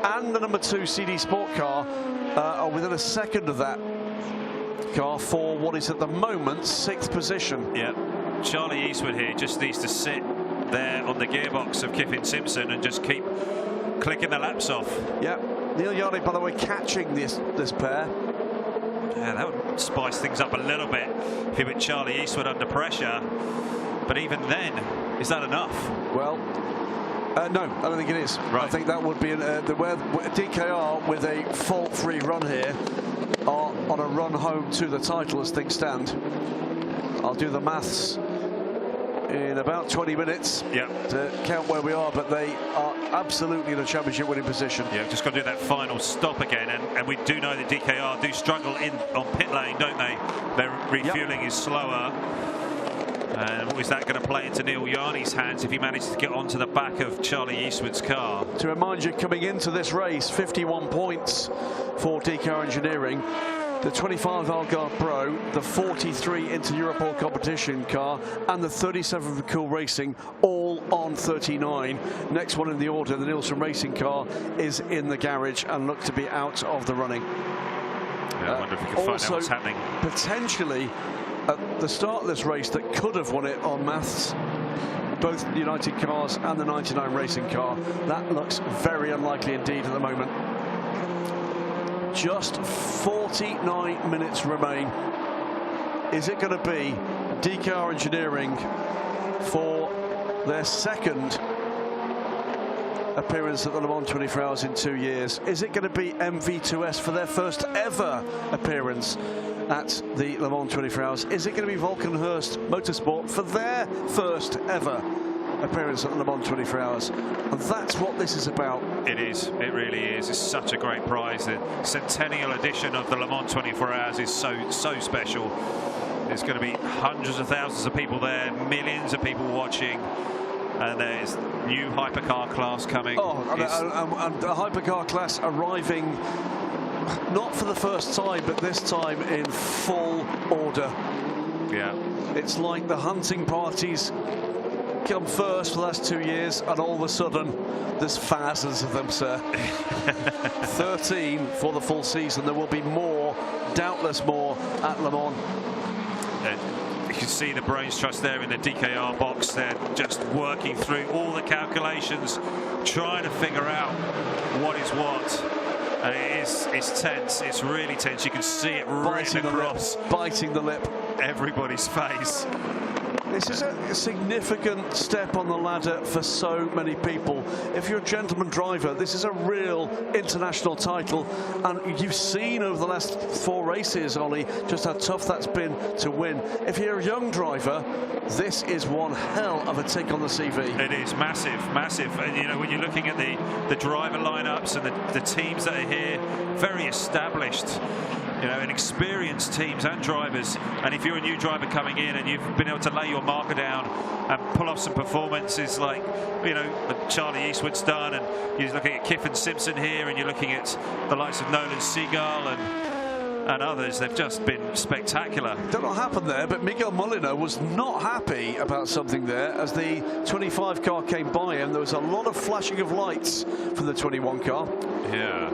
and the number 2 CD Sport car are within a second of that car for what is at the moment 6th position. Yeah, Charlie Eastwood here just needs to sit there on the gearbox of Kiffin Simpson and just keep clicking the laps off. Yeah, Neil Yardy, by the way, catching this pair. Yeah, that would spice things up a little bit if you put Charlie Eastwood under pressure. But even then, is that enough? Well, no, I don't think it is. Right. I think that would be where DKR with a fault-free run here are on a run home to the title as things stand. I'll do the maths in about 20 minutes to count where we are, but they are absolutely in a championship winning position. Yeah, just got to do that final stop again, and we do know that DKR do struggle on pit lane, don't they? Their refueling is slower. And is that going to play into Neil Yarny's hands if he manages to get onto the back of Charlie Eastwood's car? To remind you, coming into this race, 51 points for DKR Engineering. The 25 Algarve Pro, the 43 Inter-Europol competition car, and the 37 for Cool Racing, all on 39. Next one in the order, the Nielsen Racing car, is in the garage and looked to be out of the running. Yeah, I wonder if we can find out what's happening. Potentially, at the start of this race, that could have won it on maths, both the United cars and the 99 Racing car. That looks very unlikely indeed at the moment. Just 49 minutes remain. Is it going to be DKR Engineering for their second appearance at the Le Mans 24 Hours in 2 years? Is it going to be MV2S for their first ever appearance at the Le Mans 24 Hours? Is it going to be Volkenhurst Motorsport for their first ever appearance at the Le Mans 24 Hours? And that's what this is about. It is, it really is. It's such a great prize. The centennial edition of the Le Mans 24 Hours is so special. There's going to be hundreds of thousands of people there, millions of people watching, and there's new hypercar class coming. Oh, and the hypercar class arriving not for the first time, but this time in full order. Yeah. It's like the hunting parties come first for the last 2 years, and all of a sudden there's thousands of them, sir. 13 for the full season. There will be more, doubtless more, at Le Mans. You can see the brains trust there in the DKR box. They're just working through all the calculations, trying to figure out what is what. And it's tense. It's really tense. You can see it written across, biting the lip, everybody's face. This is a significant step on the ladder for so many people. If you're a gentleman driver, this is a real international title, and you've seen over the last 4 races, Ollie, just how tough that's been to win. If you're a young driver, this is one hell of a tick on the CV. It is massive, massive. And you know, when you're looking at the driver lineups and the teams that are here, very established, you know, and experienced teams and drivers. And if you're a new driver coming in and you've been able to lay your marker down and pull off some performances like, you know, Charlie Eastwood's done, and you're looking at Kiffin Simpson here, and you're looking at the likes of Nolan Seagull, and and others, they've just been spectacular. Don't know what happened there, but Miguel Molina was not happy about something there. As the 25 car came by him, there was a lot of flashing of lights from the 21 car. Yeah.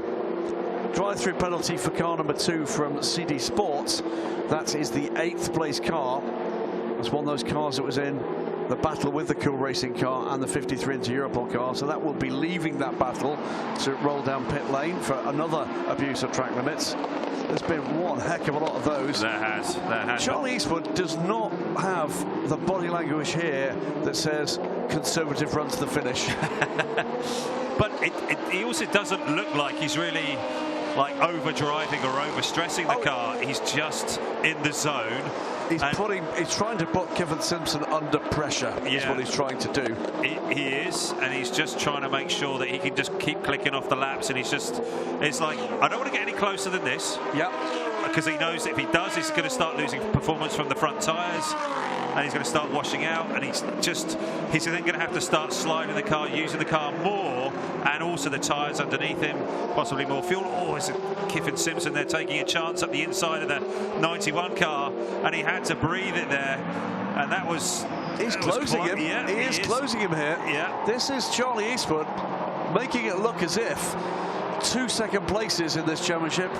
Drive-through penalty for car number 2 from CD Sports. That is the 8th place car. It's one of those cars that was in the battle with the Cool Racing car and the 53 into Europol car, so that will be leaving that battle to roll down pit lane for another abuse of track limits. There's been one heck of a lot of those. There has. Charlie Eastwood does not have the body language here that says conservative run to the finish. But he also doesn't look like he's really like over-driving or over-stressing the car. He's just in the zone. He's trying to put Kevin Simpson under pressure. Is what he's trying to do. He is, and he's just trying to make sure that he can just keep clicking off the laps. And it's like, I don't want to get any closer than this. Yep. Because he knows if he does, he's going to start losing performance from the front tyres, and he's going to start washing out, and he's then going to have to start sliding the car, using the car more, and also the tyres underneath him, possibly more fuel. Oh, it's Kevin Simpson there taking a chance up the inside of the 91 car, and he had to breathe it there, and that was... He's closing him. Yeah, he is closing him here. Yeah. This is Charlie Eastwood making it look as if 2 second places in this championship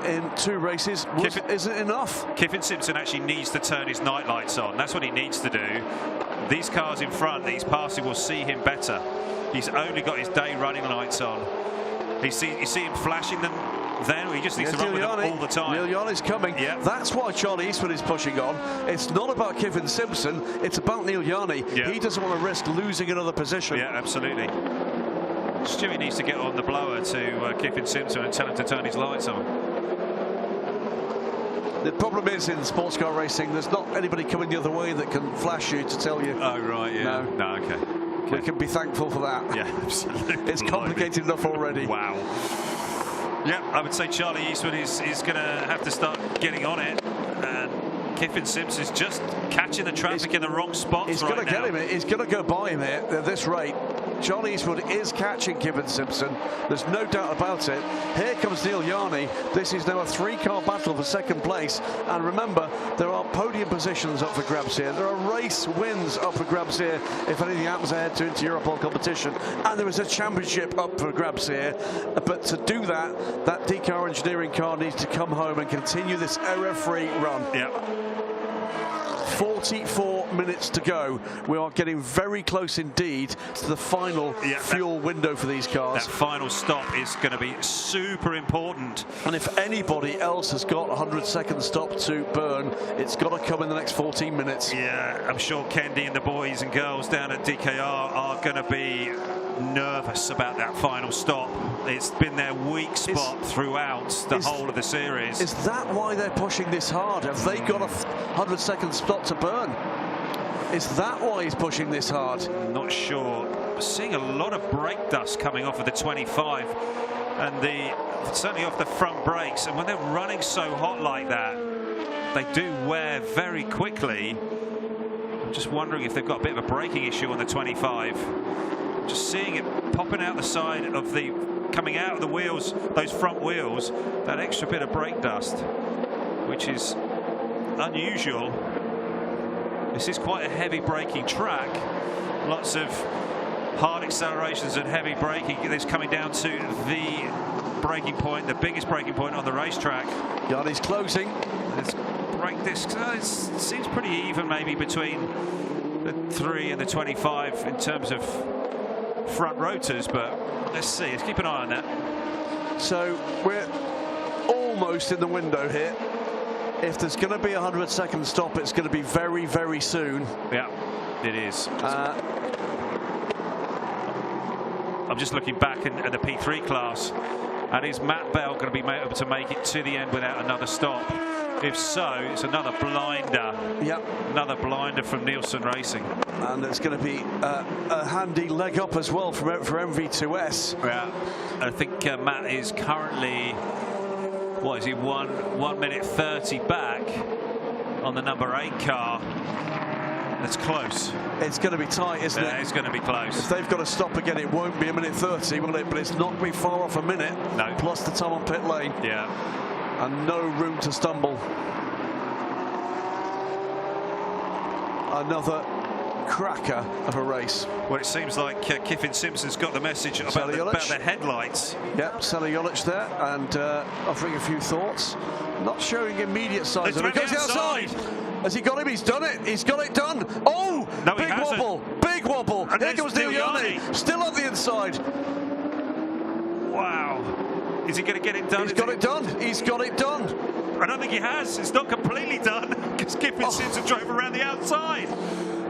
in 2 races isn't enough. Kevin Simpson actually needs to turn his night lights on. That's what he needs to do. These cars in front that he's passing will see him better. He's only got his day running lights on. You see him flashing them then, or he just needs to run with them all the time. Neil coming. Yeah. That's why Charlie Eastwood is pushing on. It's not about Kevin Simpson, it's about Neil Yarney. Yeah. He doesn't want to risk losing another position. Yeah, absolutely. Stewie needs to get on the blower to Kevin Simpson and tell him to turn his lights on. The problem is in sports car racing, there's not anybody coming the other way that can flash you to tell you. Oh, right, yeah. No, okay. We can be thankful for that. Yeah, absolutely. It's complicated enough already. Wow. Yeah, I would say Charlie Eastwood is going to have to start getting on it. And Kevin Simpson's just catching the traffic in the wrong spots. He's going to get him. He's going to go by him here at this rate. Charlie Eastwood is catching Kevin Simpson. There's no doubt about it. Here comes Neil Yarney. This is now a 3-car battle for second place. And remember, there are podium positions up for grabs here. There are race wins up for grabs here if anything happens ahead to into Europol competition. And there is a championship up for grabs here. But to do that, that DCAR engineering car needs to come home and continue this error-free run. Yeah. 44 minutes to go. We are getting very close indeed to the final fuel window for these cars. That final stop is going to be super important. And if anybody else has got a 100-second stop to burn, it's got to come in the next 14 minutes. Yeah, I'm sure Kendi and the boys and girls down at DKR are going to be nervous about that final stop. It's been their weak spot throughout the whole of the series. Is that why they're pushing this hard? Have they got a 100-second stop to burn? Is that why he's pushing this hard? Not sure. We're seeing a lot of brake dust coming off of the 25 and certainly off the front brakes, and when they're running so hot like that, they do wear very quickly. I'm just wondering if they've got a bit of a braking issue on the 25. Just seeing it popping out the side of coming out of the wheels, those front wheels, that extra bit of brake dust, which is unusual. This is quite a heavy braking track. Lots of hard accelerations and heavy braking. This coming down to the braking point, the biggest braking point on the racetrack. Yarney's closing. This brake disc, it seems pretty even maybe between the 3 and the 25 in terms of front rotors, but let's see. Let's keep an eye on that. So we're almost in the window here. If there's going to be a 100-second stop, it's going to be very, very soon. Yeah, it is. I'm just looking back at the P3 class, and is Matt Bell going to be able to make it to the end without another stop? If so, it's another blinder. Yep. Another blinder from Nielsen Racing. And it's going to be a handy leg up as well for MV2S. Yeah. I think Matt is currently, what is he, 1 minute 30 back on the number 8 car. That's close. It's going to be tight, isn't it? It's going to be close. If they've got to stop again, it won't be a minute 30, will it? But it's not going to be far off a minute. No. Plus the time on pit lane. Yeah. and no room to stumble. Another cracker of a race. Well, it seems like Kiffin Simpson's got the message about the headlights. Yep, Sally Jolic there, and offering a few thoughts. Not showing immediate signs of it. Goes outside. Has he got him? He's done it. He's got it done. Oh, no, big wobble. Big wobble. And here comes Neil Yarney. Still on the inside. Wow. Is he going to get it done? He's got it done. He's got it done. I don't think he has. It's not completely done because Kiffin Simpson drove around the outside.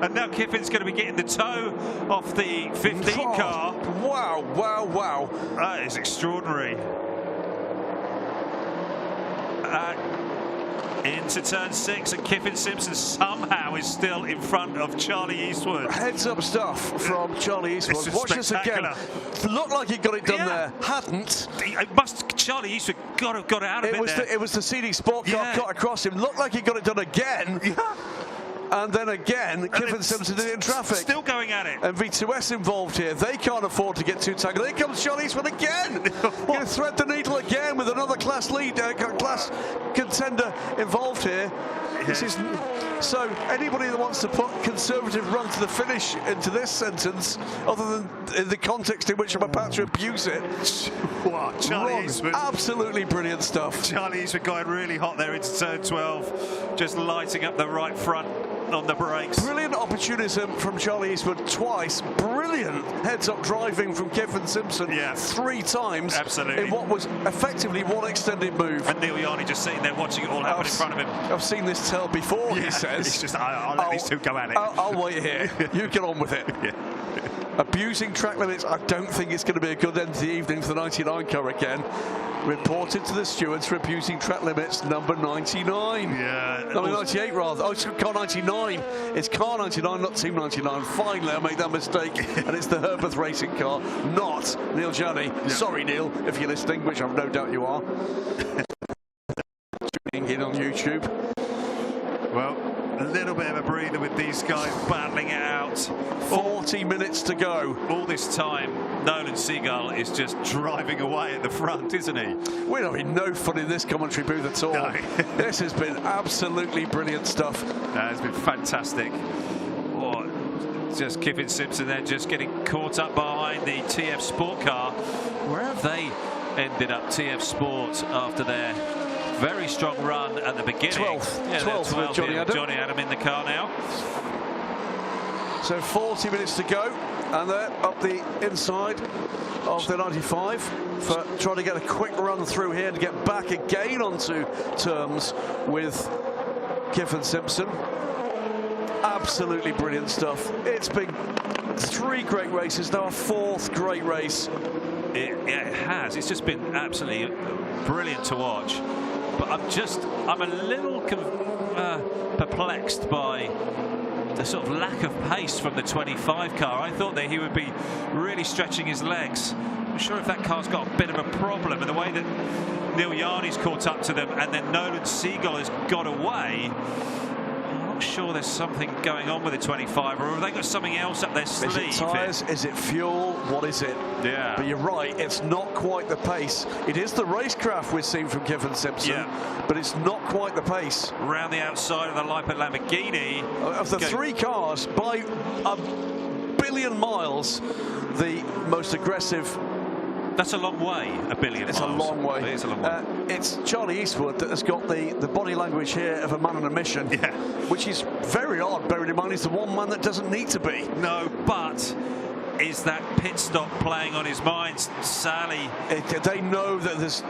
And now Kiffin's going to be getting the toe off the 15 car. Wow, wow, wow. That is extraordinary. Into turn 6, and Kiffin Simpson somehow is still in front of Charlie Eastwood. Heads up stuff from Charlie Eastwood. This is Watch this again. Looked like he got it done there. Hadn't. Charlie Eastwood got to have got out of it there. It was the CD Sport car cut across him. Looked like he got it done again. And then again, Kiffin Simpson in traffic. Still going at it. And V2S involved here. They can't afford to get too tangled. Here comes Charlie Eastwood again. Going to thread the needle again with another class contender involved here. This is so anybody that wants to put conservative run to the finish into this sentence, other than in the context in which I'm about to abuse it. Wow, Charlie Eastwood. Absolutely brilliant stuff. Charlie Eastwood going really hot there into turn 12, just lighting up the right front on the brakes. Brilliant opportunism from Charlie Eastwood twice. Brilliant heads-up driving from Kiffin Simpson 3 times. Absolutely. In what was effectively one extended move. And Neil Yarney just sitting there watching it all happen in front of him. I've seen this tell before, he says. He's just, I'll let these two go at it. I'll wait here. You get on with it. Abusing track limits, I don't think it's going to be a good end to the evening for the 99 car again. Reported to the stewards for abusing track limits, number 99. Number 98 rather. Oh, it's car 99. It's car 99, not team 99. Finally, I made that mistake, and it's the Herbert Racing car, not Neil Yarney. Sorry, Neil, if you're listening, which I've no doubt you are. Tuning in on YouTube. Well, a little bit of a breather with these guys battling it out. 40 minutes to go. All this time, Nolan Seagull is just driving away at the front, isn't he? We're having no fun in this commentary booth at all. No. This has been absolutely brilliant stuff. It's been fantastic. Just Kiffin Simpson there, just getting caught up behind the TF Sport car. Where have they ended up, TF Sport, after their very strong run at the beginning? 12th. Yeah, 12th with Johnny Adam. Johnny Adam in the car now. So 40 minutes to go, and they're up the inside of the 95 for trying to get a quick run through here to get back again onto terms with Kiffin Simpson. Absolutely brilliant stuff. It's been 3 great races, now a 4th great race. It has. It's just been absolutely brilliant to watch. But I'm a little perplexed by the sort of lack of pace from the 25 car. I thought that he would be really stretching his legs. I'm not sure if that car's got a bit of a problem, and the way that Neil Yarney's caught up to them and then Nolan Seagull has got away. I'm not sure there's something going on with the 25, or have they got something else up their sleeve? Is it tyres? Is it fuel? What is it? Yeah. But you're right, it's not quite the pace. It is the racecraft we've seen from Kiffin Simpson, but it's not quite the pace. Around the outside of the Lippert Lamborghini. Of the 3 cars, by a billion miles, the most aggressive. That's a long way, a billion it's miles. It's a long way. It is a long way. It's Charlie Eastwood that has got the body language here of a man on a mission, which is very odd, bearing in mind he's the one man that doesn't need to be. No, but is that pit stop playing on his mind, Sally? They know that there's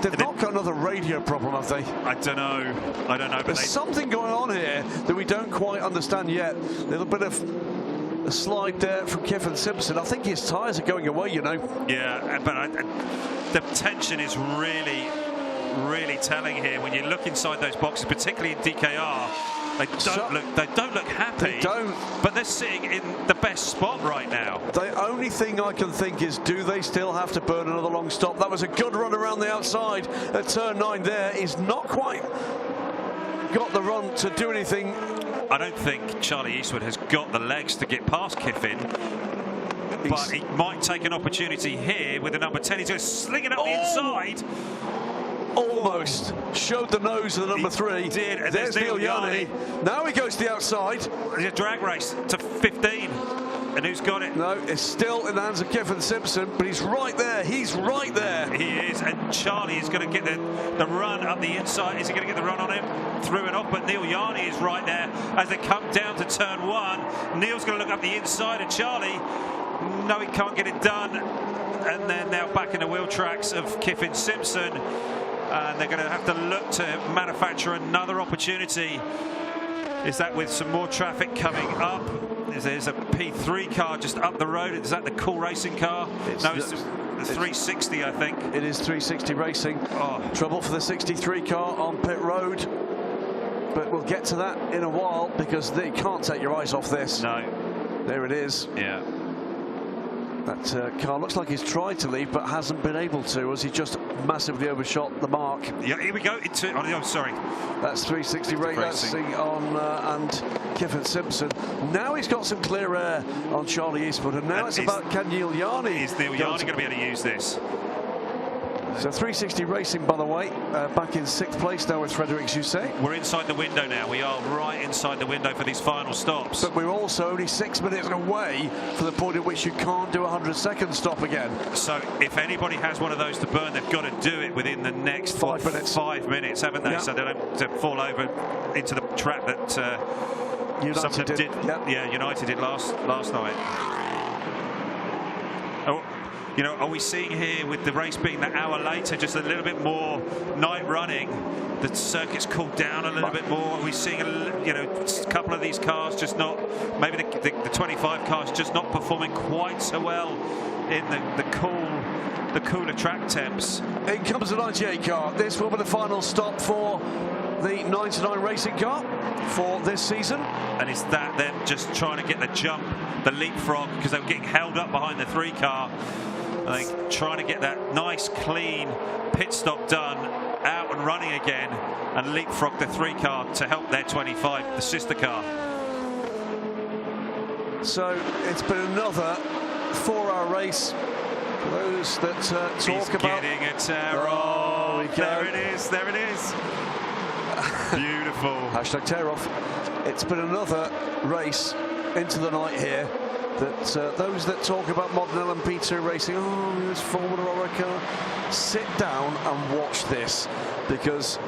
they've not got another radio problem, have they? I don't know. There's something going on here that we don't quite understand yet. A little bit of a slide there from Kiffin Simpson. I think his tyres are going away, you know. Yeah, but the tension is really, really telling here. When you look inside those boxes, particularly in DKR, they don't look happy. They don't. But they're sitting in the best spot right now. The only thing I can think is, do they still have to burn another long stop? That was a good run around the outside at turn 9 there. He's not quite got the run to do anything. I don't think Charlie Eastwood has got the legs to get past Kiffin. but he might take an opportunity here with the number 10. He's going to sling it up the inside. Almost showed the nose of the number 3. He did, and there's Neil Yarni. Now he goes to the outside. There's a drag race to 15. And who's got it? No, it's still in the hands of Kyffin Simpson, but he's right there. He's right there. He is, and Charlie is going to get the run up the inside. Is he going to get the run on him? Through and off, but Neil Yarni is right there as they come down to turn 1. Neil's going to look up the inside, and Charlie, no, he can't get it done. And then now back in the wheel tracks of Kyffin Simpson, and they're going to have to look to manufacture another opportunity. Is that with some more traffic coming up? There's a P3 car just up the road. Is that the Cool Racing car? It's the 360, I think. It is 360 Racing. Oh. Trouble for the 63 car on pit road. But we'll get to that in a while because they can't take your eyes off this. No. There it is. Yeah. That car looks like he's tried to leave but hasn't been able to, as he just massively overshot the mark. Yeah, here we go. Oh, sorry. That's 360 Racing on and Kyffin Simpson. Now he's got some clear air on Charlie Eastwood, and now it's about can Neil Yarni. Is Neil Yarni going to be able to use this? So 360 Racing, by the way, back in 6th place now with Frederic Jousset. We're inside the window now. We are right inside the window for these final stops. But we're also only 6 minutes away from the point at which you can't do a 100-second stop again. So if anybody has one of those to burn, they've got to do it within the next 5 minutes. 5 minutes, haven't they? Yeah. So they don't fall over into the trap that United did. Yep. Yeah, United did last night. Oh, you know, are we seeing here with the race being that hour later, just a little bit more night running? The circuit's cooled down a little bit more. Are we seeing a couple of these cars just not? Maybe the 25 cars just not performing quite so well in the cooler track temps. In comes the 98 car. This will be the final stop for the 99 Racing car for this season. And is that then just trying to get the jump, the leapfrog, because they were getting held up behind the 3 car. I think trying to get that nice, clean pit stop done, out and running again, and leapfrog the 3 car to help their 25, the sister car. So it's been another 4-hour race for those that talk about. Getting a tear off. There it is. There it is. Beautiful. Hashtag tear off. It's been another race into the night here. That those that talk about modern LMP2 racing, oh, this Formula Aura car, sit down and watch this, because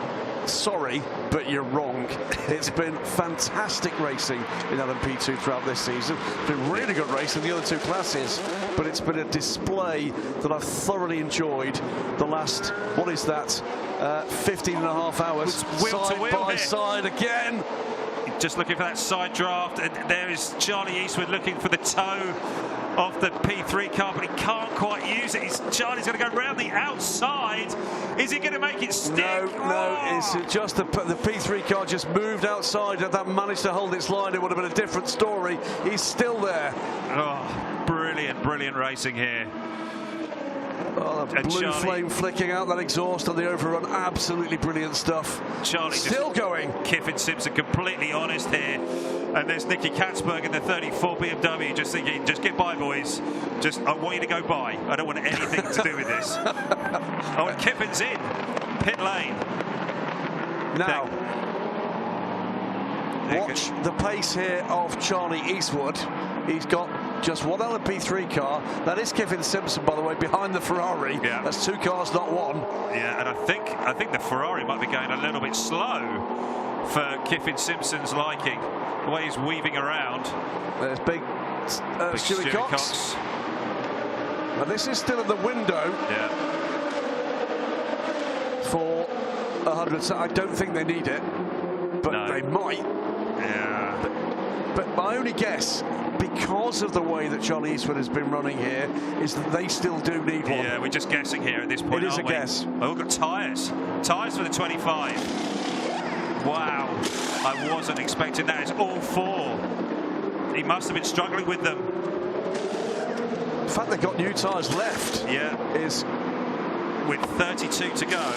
sorry, but you're wrong. It's been fantastic racing in LMP2 throughout this season. It's been really good racing in the other 2 classes, but it's been a display that I've thoroughly enjoyed the last, what is that, 15 and a half hours, side by side again. Just looking for that side draft, and there is Charlie Eastwood looking for the toe of the P3 car, but he can't quite use it. Charlie's going to go round the outside. Is he going to make it stick? No, it's just the P3 car just moved outside, and that managed to hold its line. It would have been a different story. He's still there. Oh, brilliant racing here. Oh, the blue Charlie, flame flicking out that exhaust on the overrun. Absolutely brilliant stuff. Charlie still going. Kyffin Simpson completely honest here. And there's Nicky Katzberg in the 34 BMW just thinking, just get by, boys. I want you to go by. I don't want anything to do with this. Oh, and Kiffin's in. Pit lane. Now, watch the pace here of Charlie Eastwood. He's got just one LMP3 car. That is Kyffin Simpson, by the way, behind the Ferrari. Yeah. That's 2 cars, not 1. Yeah, and I think the Ferrari might be going a little bit slow for Kyffin Simpson's liking. The way he's weaving around. There's big Stuart Cox. And this is still in the window. Yeah. For 100. So I don't think they need it, but they might. Yeah. But my only guess, because of the way that Charlie Eastwood has been running here, is that they still do need one. Yeah, we're just guessing here at this point. It is a guess. Oh, we've got tyres. Tyres for the 25. Wow. I wasn't expecting that. It's all 4. He must have been struggling with them. The fact they've got new tyres left. Yeah. Is with 32 to go,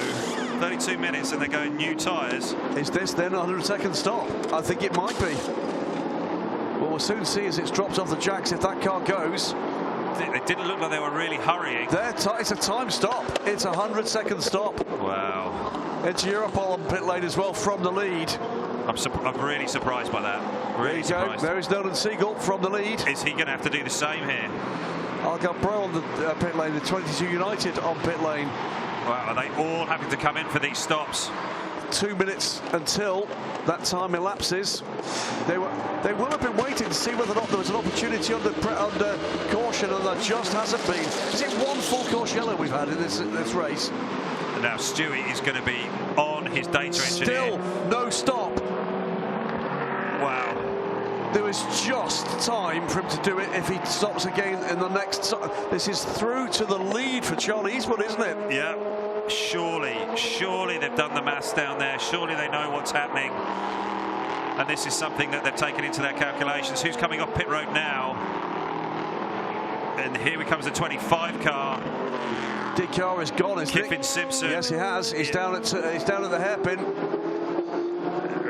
32 minutes, and they're going new tyres. Is this then a 100-second stop? I think it might be. Well, we'll soon see as it's dropped off the jacks if that car goes. It didn't look like they were really hurrying. It's a time stop. It's a 100-second stop. Wow. Into Europol on pit lane as well from the lead. I'm really surprised by that. Really surprised. There is Nolan Siegel from the lead. Is he going to have to do the same here? Algar Bro on the pit lane, the 22 United on pit lane. Well, are they all having to come in for these stops? 2 minutes until that time elapses. They will have been waiting to see whether or not there was an opportunity under caution, and there just hasn't been. Is it one full course yellow we've had in this race? And now Stewie is going to be on his data engineer. Still no stop. Wow. There is just time for him to do it if he stops again in the next. This is through to the lead for Charlie Eastwood, isn't it? Yeah. Surely they've done the maths down there. Surely they know what's happening. And this is something that they've taken into their calculations. Who's coming off pit road now? And here comes the 25 car. DKR is gone, isn't it? Kiffin Simpson. Yes, he has. He's down at the hairpin.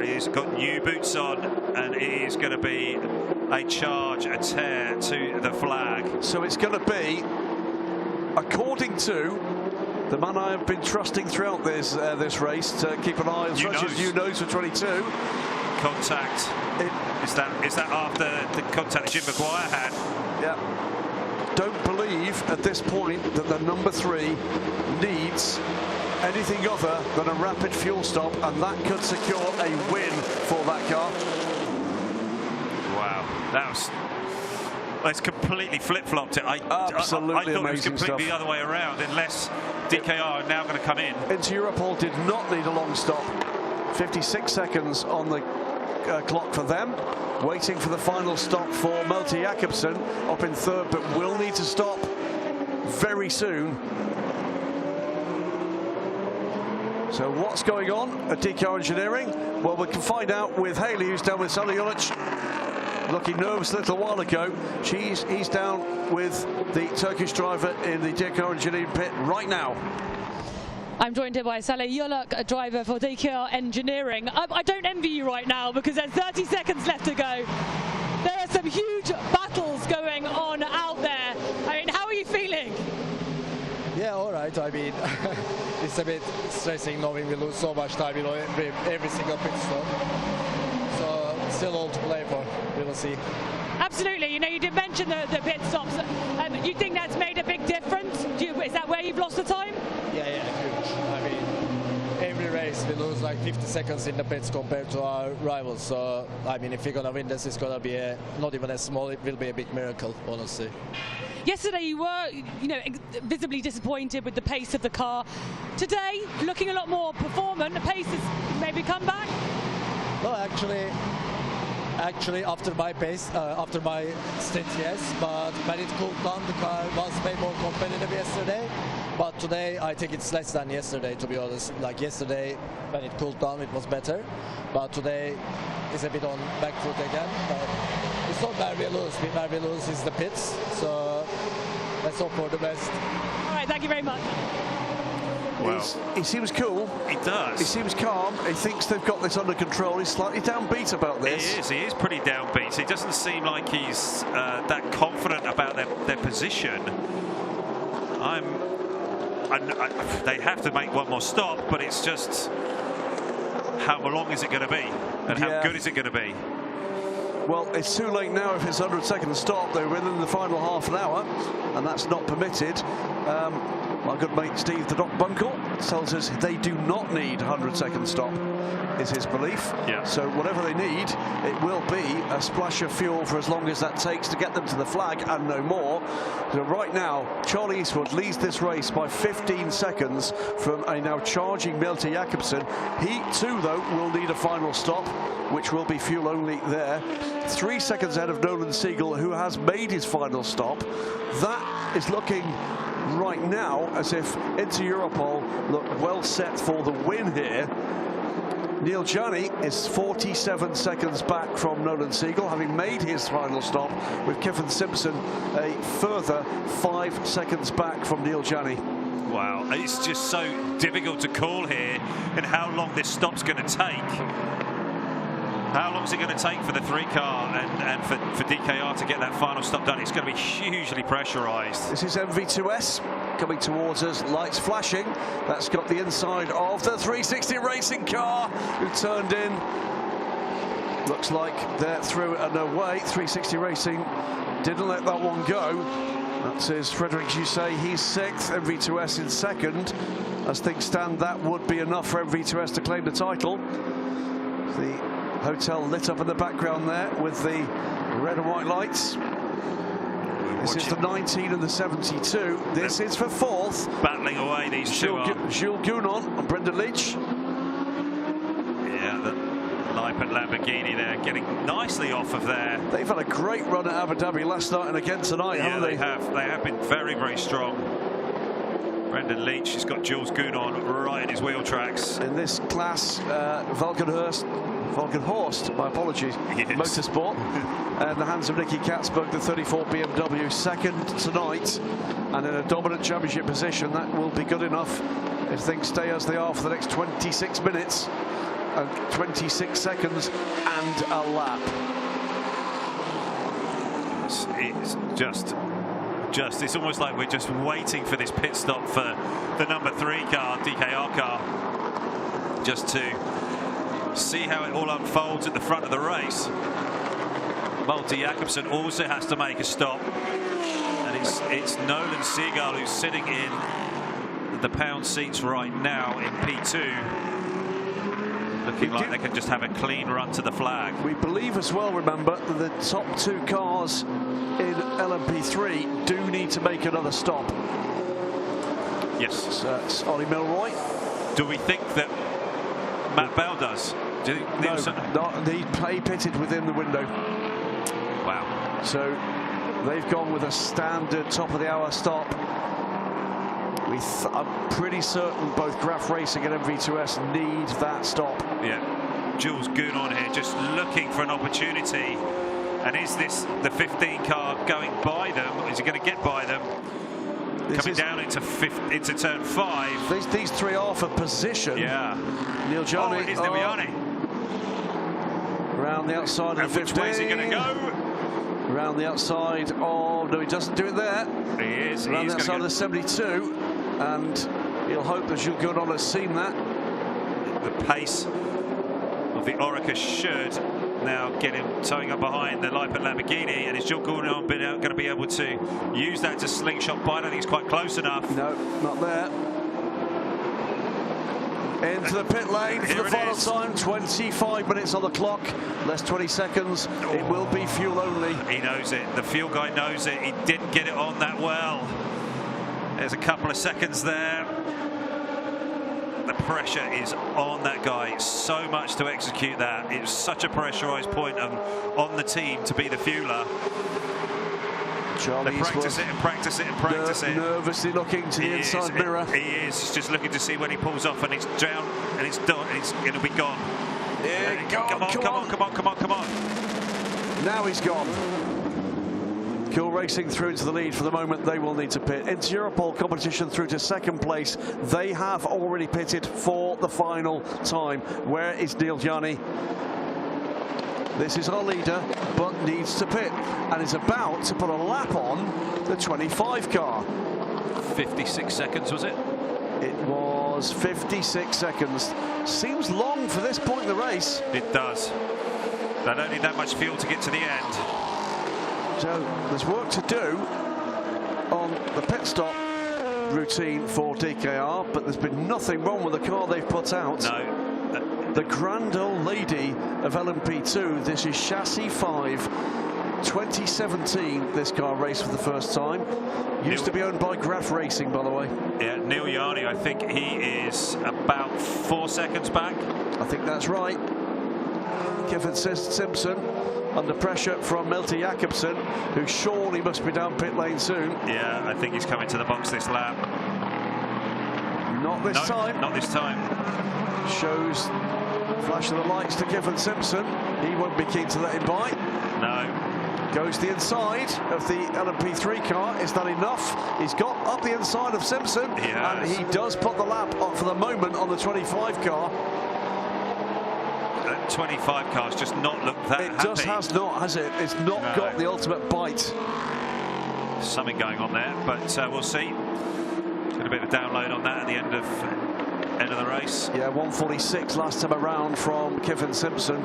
He's got new boots on, and it is going to be a charge, a tear to the flag. So it's going to be, according to the man I have been trusting throughout this race to keep an eye on, such as you knows for 22. Contact. Is that after the contact that Jim Maguire had? Yeah. Don't believe at this point that the number 3 needs anything other than a rapid fuel stop, and that could secure a win for that car. Wow, that was... Well, it's completely flip-flopped it. Absolutely I thought it was amazing completely stuff. the other way around, unless DKR are now going to come in. Into Europol did not need a long stop. 56 seconds on the clock for them. Waiting for the final stop for Malte Jakobsen up in third, but will need to stop very soon. So what's going on at DK Engineering? Well, we can find out with Haley, who's down with Sally Jolic. Looking nervous a little while ago. He's down with the Turkish driver in the DK Engineering pit right now. I'm joined here by Saleh Yolak, a driver for DKR Engineering. I don't envy you right now because there's 30 seconds left to go. There are some huge battles going on out there. I mean, how are you feeling? Yeah, all right. I mean, it's a bit stressing knowing we lose so much time, every single pit stop. So still all to play for. We will see. Absolutely. You did mention the pit stops. You think that's made a big difference? Is that where you've lost the time? Yeah, huge. I mean, every race we lose like 50 seconds in the pits compared to our rivals. So, I mean, if we're going to win this, it's going to be not even as small. It will be a big miracle, honestly. Yesterday you were, visibly disappointed with the pace of the car. Today, looking a lot more performant. The pace has maybe come back? No, actually, after my stint, yes, but when it cooled down, the car was way more competitive yesterday. But today, I think it's less than yesterday, to be honest. Like yesterday, when it cooled down, it was better. But today, it's a bit on back foot again. But it's not where we lose. Where we lose is the pits. So let's hope for the best. All right, thank you very much. Well, he seems cool. He does. He seems calm. He thinks they've got this under control. He's slightly downbeat about this. He is pretty downbeat. He doesn't seem like he's that confident about their position. They have to make one more stop, but it's just how long is it going to be, and how good is it going to be? Well, it's too late now if it's 100-second stop. They're within the final half an hour, and that's not permitted. My good mate Steve the Doc Bunkle tells us they do not need 100-second stop, is his belief. Yeah. So whatever they need, it will be a splash of fuel for as long as that takes to get them to the flag and no more. So right now, Charlie Eastwood leads this race by 15 seconds from a now charging Malte Jakobsen. He too, though, will need a final stop, which will be fuel only there. 3 seconds ahead of Nolan Siegel, who has made his final stop. That is looking right now as if Inter Europol look well set for the win here. Neil Jani is 47 seconds back from Nolan Siegel, having made his final stop, with Kiffin Simpson a further 5 seconds back from Neil Jani. Wow, it's just so difficult to call here and how long this stop's going to take. How long is it going to take for the 3 car and for DKR to get that final stop done? It's going to be hugely pressurised. This is MV2S coming towards us, lights flashing. That's got the inside of the 360 Racing car who turned in. Looks like they're through and away. 360 Racing didn't let that one go. That is Frederick Jusset, he's 6th, MV2S in 2nd. As things stand, that would be enough for MV2S to claim the title. The hotel lit up in the background there with the red and white lights. This is the 19 and the 72. This is for 4th. Battling away, these two are. Jules Gounon and Brendan Leach. Yeah, the Leipert Lamborghini there, getting nicely off of there. They've had a great run at Abu Dhabi last night and again tonight, haven't they? They have been very, very strong. Brendan Leach has got Jules Gounon right in his wheel tracks. In this class, Valkenhorst, my apologies, yes. Motorsport, in the hands of Nicky Katzberg, the 34 BMW, 2nd tonight, and in a dominant championship position. That will be good enough if things stay as they are for the next 26 minutes and 26 seconds and a lap. It's it's almost like we're just waiting for this pit stop for the number 3 car, DKR car, just to see how it all unfolds at the front of the race. Malte Jakobsen also has to make a stop, and it's Nolan Seagull who's sitting in the pound seats right now in P2, looking like they can just have a clean run to the flag. We believe as well, remember, that the top 2 cars in LMP3 do need to make another stop. Yes. So it's Ollie Milroy. Do we think that Matt Bell does? Do you think no, he pitted within the window. Wow. So they've gone with a standard top of the hour stop. I'm pretty certain both Graf Racing and MV2S need that stop. Yeah. Jules Gounon here just looking for an opportunity. And is this the 15 car going by them? Is he going to get by them? Coming down into turn 5. These 3 are for position. Yeah. Neil Gianni. Oh, it is Neil Gianni. Round the outside of the 15. Which way is he going to go? Round the outside of... No, he doesn't do it there. He is. Round the outside of the 72. And he'll hope that Jules Gounon has seen that. The pace of the Oreca should now get him towing up behind the Leipert Lamborghini, and is Jules Gounon going to be able to use that to slingshot by? I don't think he's quite close enough. No, not there. Into the pit lane for the final time. 25 minutes on the clock, less 20 seconds. It will be fuel only. He knows it. The fuel guy knows it. He didn't get it on that well. There's a couple of seconds there. The pressure is on that guy. So much to execute that. It was such a pressurised point on the team to be the fueler. Charlie they practice it and practice it and practice it. Nervously looking to the inside mirror. He is. He's just looking to see when he pulls off, and it's down, and it's done, and it'll be gone. Yeah, come on. Now he's gone. Cool Racing through into the lead for the moment. They will need to pit. Into Europol competition through to 2nd place. They have already pitted for the final time. Where is Neil Gianni? This is our leader, but needs to pit and is about to put a lap on the 25 car. 56 seconds, was it? It was 56 seconds. Seems long for this point in the race. It does. They don't need that much fuel to get to the end. So there's work to do on the pit stop routine for DKR, but there's been nothing wrong with the car they've put out. No. The grand old lady of LMP2, this is Chassis 5, 2017, this car raced for the first time. Used to be owned by Graf Racing, by the way. Yeah, Neil Gianni, I think he is about 4 seconds back. I think that's right. Kevin Simpson under pressure from Malte Jakobsen, who surely must be down pit lane soon. Yeah, I think he's coming to the box this lap. Not this time. Not this time. Shows flash of the lights to Kevin Simpson. He won't be keen to let him by. No. Goes the inside of the LMP3 car. Is that enough? He's got up the inside of Simpson. And he does put the lap up for the moment on the 25 car. 25 car's just not looked that happy. It just has not, has it? It's not got the ultimate bite. Something going on there, but we'll see. Got a bit of a download on that at the end of the race. Yeah, 146 last time around from Kevin Simpson.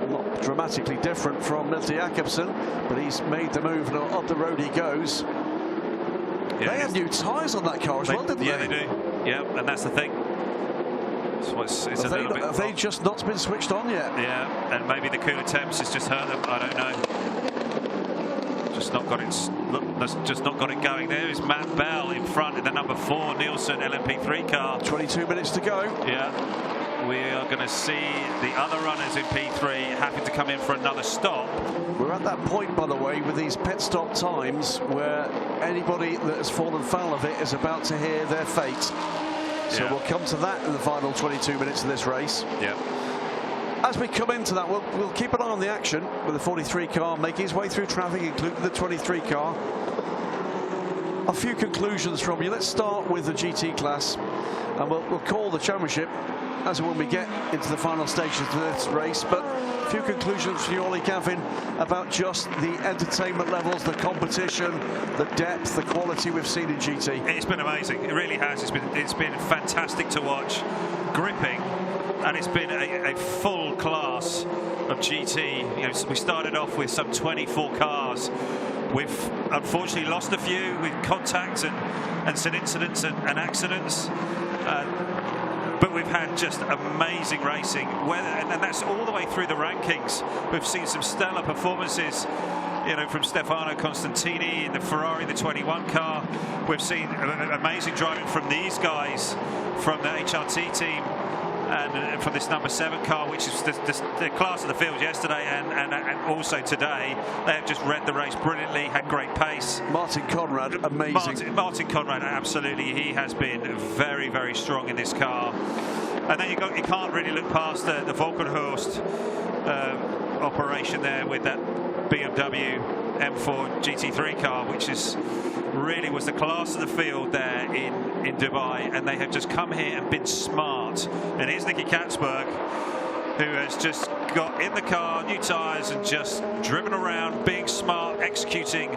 Not dramatically different from Milton Jakobsen, but he's made the move and up the road he goes. Yeah, they have new tyres on that car as well, didn't they? Yeah, they do. Yeah, and that's the thing. It's a little bit. Have they just not been switched on yet? Yeah, and maybe the cooler temps has just hurt them. I don't know. Just not got it going. There is Matt Bell in front in the number 4 Nielsen LMP3 car. 22 minutes to go. Yeah. We are going to see the other runners in P3 having to come in for another stop. We're at that point, by the way, with these pit stop times where anybody that has fallen foul of it is about to hear their fate. So we'll come to that in the final 22 minutes of this race. Yeah. As we come into that, we'll keep an eye on the action with the 43 car making its way through traffic, including the 23 car. A few conclusions from you. Let's start with the GT class, and we'll call the championship as when we get into the final stages of this race. But a few conclusions from you, Ollie, Gavin, about just the entertainment levels, the competition, the depth, the quality we've seen in GT. It's been amazing. It really has. It's been fantastic to watch. Gripping. And it's been a full class of GT. You know, we started off with some 24 cars. We've unfortunately lost a few with contact and some incidents and accidents. But we've had just amazing racing. And that's all the way through the rankings. We've seen some stellar performances, you know, from Stefano Constantini in the Ferrari, the 21 car. We've seen amazing driving from these guys from the HRT team. And from this number 7 car, which is the class of the field yesterday and also today. They have just read the race brilliantly, had great pace. Martin Conrad, amazing. Martin Conrad, absolutely. He has been very, very strong in this car. And then you can't really look past the Volkenhorst operation there with that BMW M4 GT3 car, which is really was the class of the field there in Dubai, and they have just come here and been smart. And here's Nicky Katzberg, who has just got in the car, new tyres, and just driven around, being smart, executing,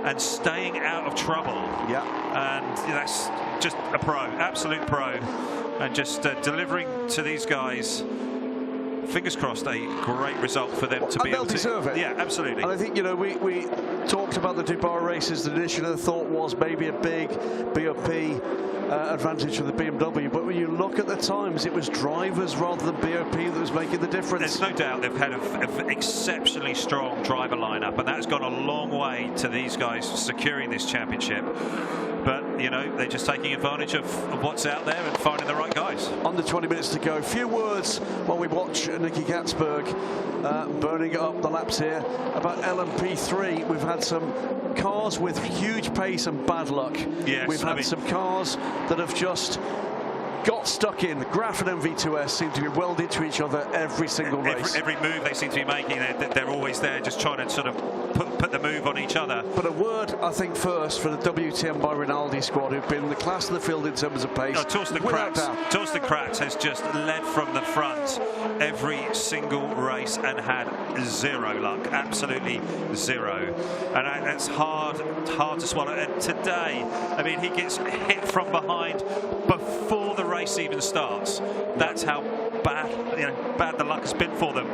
and staying out of trouble. Yeah. And that's just a pro, absolute pro, and just delivering to these guys. Fingers crossed, a great result for them to be able to. They'll deserve it. Yeah, absolutely. And I think, you know, we talked about the Dubai races. The initial thought was maybe a big BOP advantage for the BMW, but when you look at the times, it was drivers rather than BOP that was making the difference. There's no doubt they've had an exceptionally strong driver lineup, and that's gone a long way to these guys securing this championship. But, you know, they're just taking advantage of what's out there and finding the right guys. Under 20 minutes to go. A few words while we watch Nicky Katzberg burning up the laps here about LMP3. We've had some cars with huge pace and bad luck. Yes, We've had some cars that have just got stuck in. Graf and MV2S seem to be welded to each other every single race. Every move they seem to be making, they're always there just trying to sort of put the move on each other. But a word, I think, first for the WTM by Rinaldi squad, who've been the class of the field in terms of pace. Torsten Kratz has just led from the front every single race and had zero luck, absolutely zero. And that's hard to swallow. And today, I mean, he gets hit from behind before the race even starts. That's how bad the luck has been for them.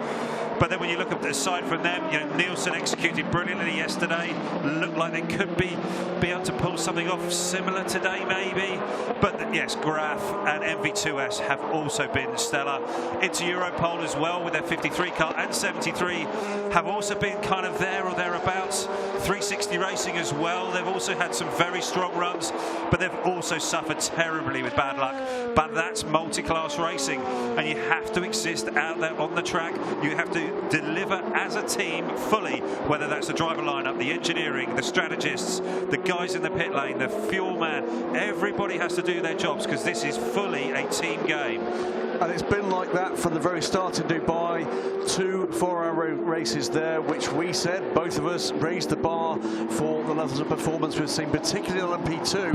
But then when you look aside from them, you know, Nielsen executed brilliantly yesterday. Looked like they could be able to pull something off similar today, maybe. But yes, Graf and MV2S have also been stellar. Into Europol as well with their 53 car and 73 have also been kind of there or thereabouts. 360 Racing as well. They've also had some very strong runs, but they've also suffered terribly with bad luck. But that's multi-class racing, and you have to exist out there on the track. You have to deliver as a team fully, whether that's the driver lineup, the engineering, the strategists, the guys in the pit lane, the fuel man. Everybody has to do their jobs because this is fully a team game. And it's been like that from the very start in Dubai. 2 4-hour races there, which we said, both of us, raised the bar for the levels of performance we've seen, particularly on P2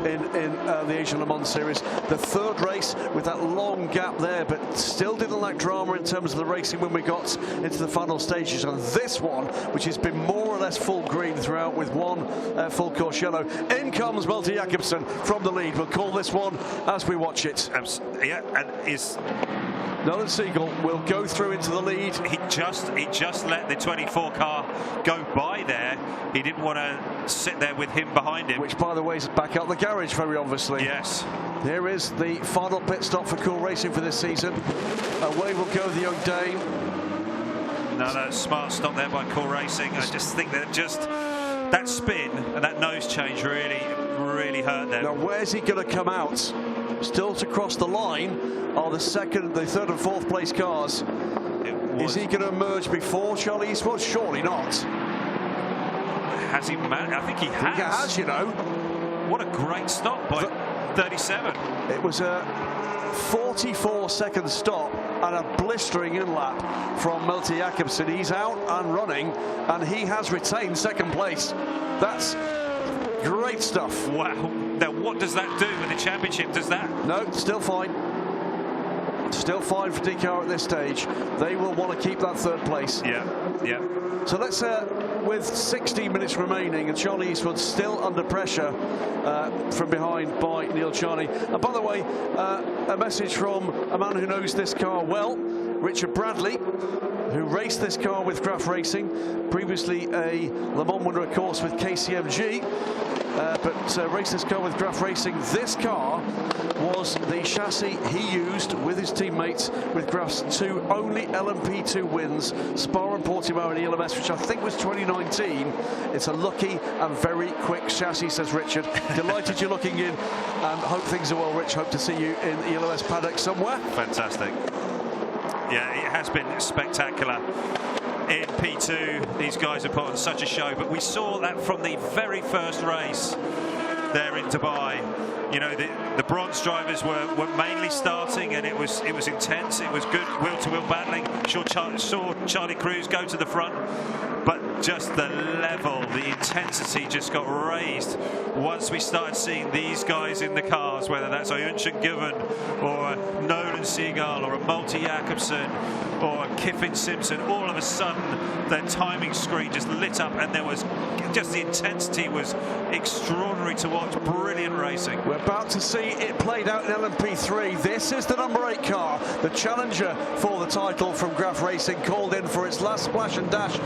in the Asian Le Mans Series. The third race with that long gap there, but still didn't lack drama in terms of the racing when we got into the final stages. And this one, which has been more or less full green throughout with one full course yellow. In comes Malte Jakobsen from the lead. We'll call this one as we watch it. Yeah, and is Nolan Siegel will go through into the lead. He just let the 24 car go by there. He didn't want to sit there with him behind him. Which, by the way, is back out the garage, very obviously. Yes. Here is the final pit stop for Cool Racing for this season. Away will go the young Dane. Another smart stop there by Cool Racing. I just think that that spin and that nose change really hurt them. Now, where's he going to come out? Still to cross the line are the third and fourth place cars. Is he going to emerge before Charlie Eastwood? Surely not. Has he? I think he has. He has, you know. What a great stop by 37. It was a 44-second stop and a blistering in-lap from Malte Jakobsen. He's out and running, and he has retained second place. That's great stuff. Wow. Now, what does that do with the championship? Does that? No, still fine. Still fine for DCAR at this stage. They will want to keep that third place. Yeah. So let's, with 16 minutes remaining, and Charlie Eastwood still under pressure from behind by Neil Charney. And by the way, a message from a man who knows this car well, Richard Bradley, who raced this car with Graf Racing, previously a Le Mans winner, of course, with KCMG, but raced this car with Graf Racing. This car was the chassis he used with his teammates with Graf's two only LMP2 wins, Spa and Portimao and ELMS, which I think was 2019. It's a lucky and very quick chassis, says Richard. Delighted you're looking in, and hope things are well, Rich. Hope to see you in ELMS paddock somewhere. Fantastic. Yeah, it has been spectacular. In P2, these guys have put on such a show, but we saw that from the very first race there in Dubai. You know, the bronze drivers were mainly starting, and it was intense. It was good wheel-to-wheel battling. Saw Charlie Cruz go to the front, but just the level, the intensity just got raised once we started seeing these guys in the cars, whether that's Ayunshan Given or a Nolan Siegel or a Malte Jakobsen or a Kiffin Simpson. All of a sudden, the timing screen just lit up, and there was just the intensity was extraordinary to watch. Brilliant racing. We're about to see it played out in LMP3. This is the number 8 car, the challenger for the title from Graf Racing, called in for its last splash and dash.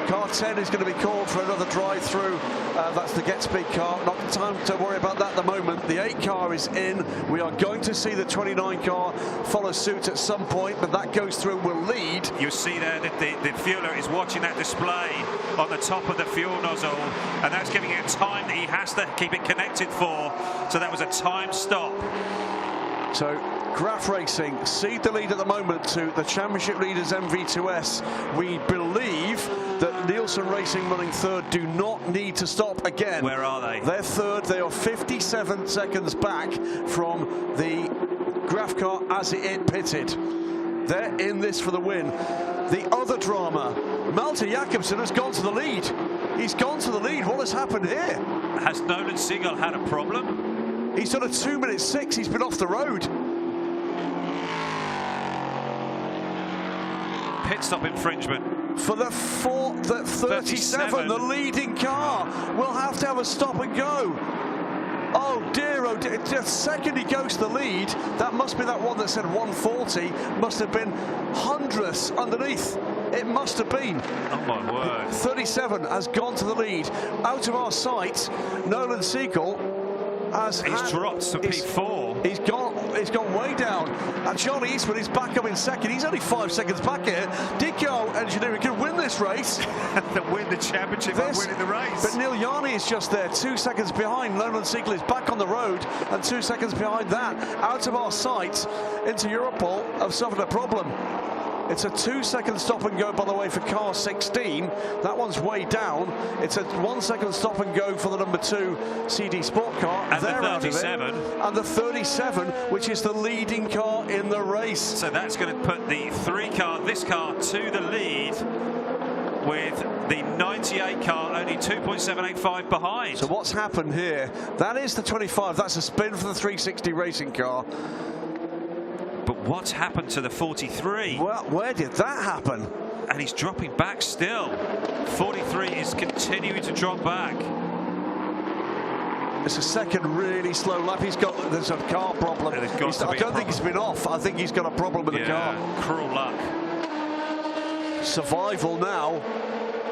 Car 10 is going to be called for another drive-through. That's the Get Speed car. Not time to worry about that at the moment. The 8 car is in. We are going to see the 29 car follow suit at some point, but that goes through and will lead. You see there that the fueler is watching that display on the top of the fuel nozzle, and that's giving it time that he has to keep it connected for. So that was a time stop. So Graf Racing cede the lead at the moment to the championship leaders MV2S. We believe that Nielsen Racing running third do not need to stop again. Where are they? They're third. They are 57 seconds back from the Graf car as it pitted. They're in this for the win. The other drama, Malte Jakobsen has gone to the lead. He's gone to the lead. What has happened here? Has Nolan Siegel had a problem? He's done a 2:06. He's been off the road. Pit stop infringement. For the 37, the leading car will have to have a stop and go. Oh dear, the second he goes to the lead, that must be that one that said 140, must have been hundredths underneath. It must have been. Oh my word. 37 has gone to the lead. Out of our sight, Nolan Siegel he's dropped to P4. He's gone way down. And Charlie Eastwood is back up in second. He's only 5 seconds back here. DCAR Engineering can win this race. They win the championship by winning the race. But Neil Yarney is just there, 2 seconds behind. Nolan Siegel is back on the road, and 2 seconds behind that. Out of our sight, into Europol have suffered a problem. It's a 2-second stop and go, by the way, for car 16. That one's way down. It's a 1 second stop and go for the number 2 CD Sport car. And the 37. And the 37, which is the leading car in the race. So that's going to put the this car to the lead, with the 98 car only 2.785 behind. So what's happened here? That is the 25. That's a spin for the 360 racing car. But what's happened to the 43? Well, where did that happen? And he's dropping back still. 43 is continuing to drop back. It's a second really slow lap. There's a car problem. I don't think he's been off. I think he's got a problem with the car. Cruel luck. Survival now.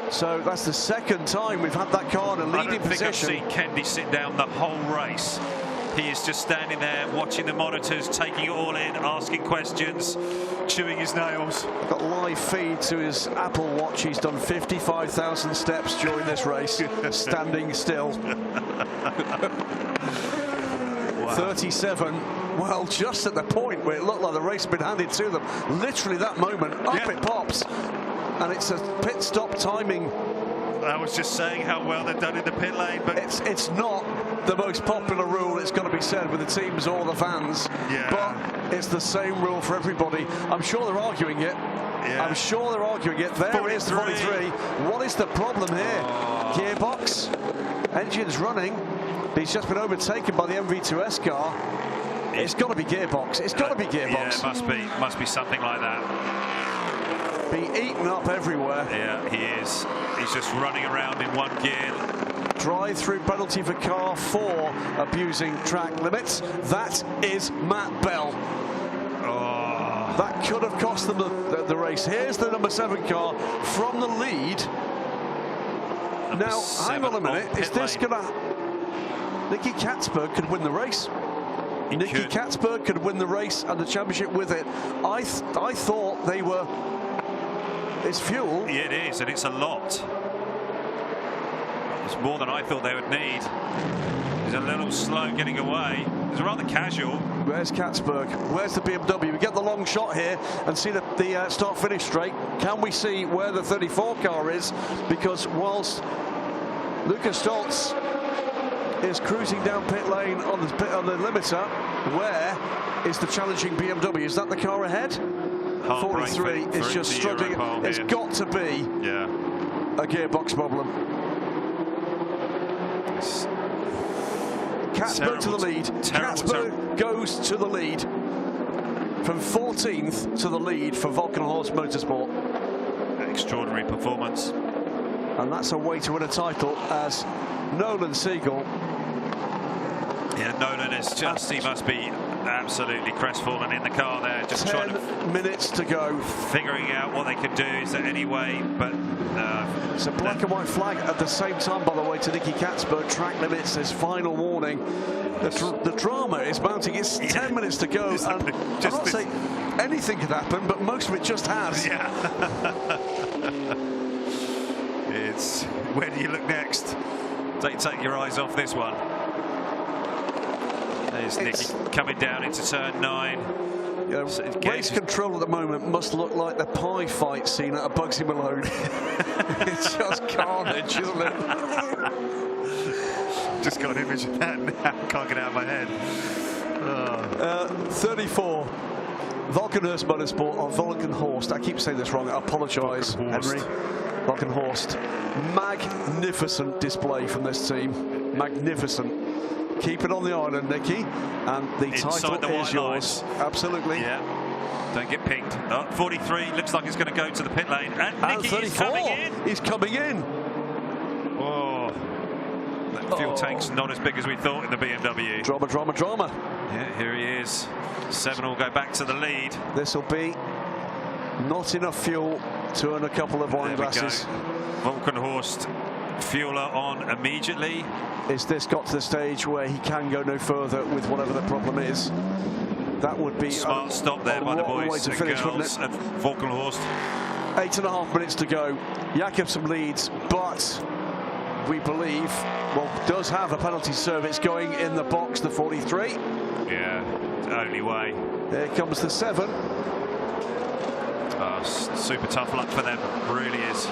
So that's the second time we've had that car in a leading position. I don't think I've seen Kendi sit down the whole race. He is just standing there watching the monitors, taking it all in, asking questions, chewing his nails. I've got live feed to his Apple Watch. He's done 55,000 steps during this race, standing still. 37, well, just at the point where it looked like the race had been handed to them. Literally that moment, up it pops. And it's a pit stop timing. I was just saying how well they've done in the pit lane, but it's not the most popular rule, it's got to be said, with the teams or the fans. Yeah. But it's the same rule for everybody. I'm sure they're arguing it. Yeah. I'm sure they're arguing it. There is the 43. What is the problem here? Gearbox, engine's running, but he's just been overtaken by the MV2S car. It's got to be gearbox. It's got to be gearbox. Yeah, it must be something like that. Be eaten up everywhere. Yeah, he is. He's just running around in one gear. Drive-through penalty for car 4 abusing track limits. That is Matt Bell. Oh. That could have cost them the race. Here's the number 7 car from the lead. Now, hang on a minute. Is this going to... Nicky Katzberg could win the race. Nicky Katzberg could win the race and the championship with it. I thought they were... It's fuel. Yeah, it is, and it's a lot. It's more than I thought they would need. He's a little slow getting away. It's rather casual. Where's Katzberg? Where's the BMW? We get the long shot here and see the start-finish straight. Can we see where the 34 car is? Because whilst Lucas Stoltz is cruising down pit lane on the limiter, where is the challenging BMW? Is that the car ahead? 43 is just struggling. It's got to be a gearbox problem. Katzberg to the lead. Katzberg goes to the lead. From 14th to the lead for Volkenhorst Motorsport. An extraordinary performance. And that's a way to win a title as Nolan Siegel. Yeah, Nolan is just, he must be absolutely crestfallen in the car there, just 10 trying to minutes to go, figuring out what they could do. Is there any way? But it's a black and white flag at the same time, by the way, to Nicky Katzberg. Track limits, his final warning. The drama is mounting. It's 10 minutes to go, and I'm not saying anything could happen, but most of it just has. Yeah. It's where do you look next? Take your eyes off this one. There's Nicky coming down into turn 9. Yeah, race control at the moment must look like the pie fight scene at a Bugsy Malone. It's just carnage, isn't it? Just got an image of that now. Can't get it out of my head. 34. Volkenhorst Motorsport, or Volkenhorst. I keep saying this wrong. I apologise, Henry. Volkenhorst. Magnificent display from this team. Magnificent. Keep it on the island, Nicky, and the title is yours. Absolutely. Yeah. Don't get pinged. 43 looks like it's going to go to the pit lane, and Nicky is coming in. He's coming in. Oh, that fuel tank's not as big as we thought in the BMW. Drama, drama, drama. Yeah, here he is. 7 will go back to the lead. This will be not enough fuel to earn a couple of wine glasses. Volkenhorst fueler on immediately. Is this got to the stage where he can go no further with whatever the problem is? That would be smart stop there by the boys and girls at Volkenhorst. 8.5 minutes to go. Jakobsen leads, but we believe, well, does have a penalty service going in the box, the 43. Yeah, only way. Here comes the 7. Super tough luck for them, really is.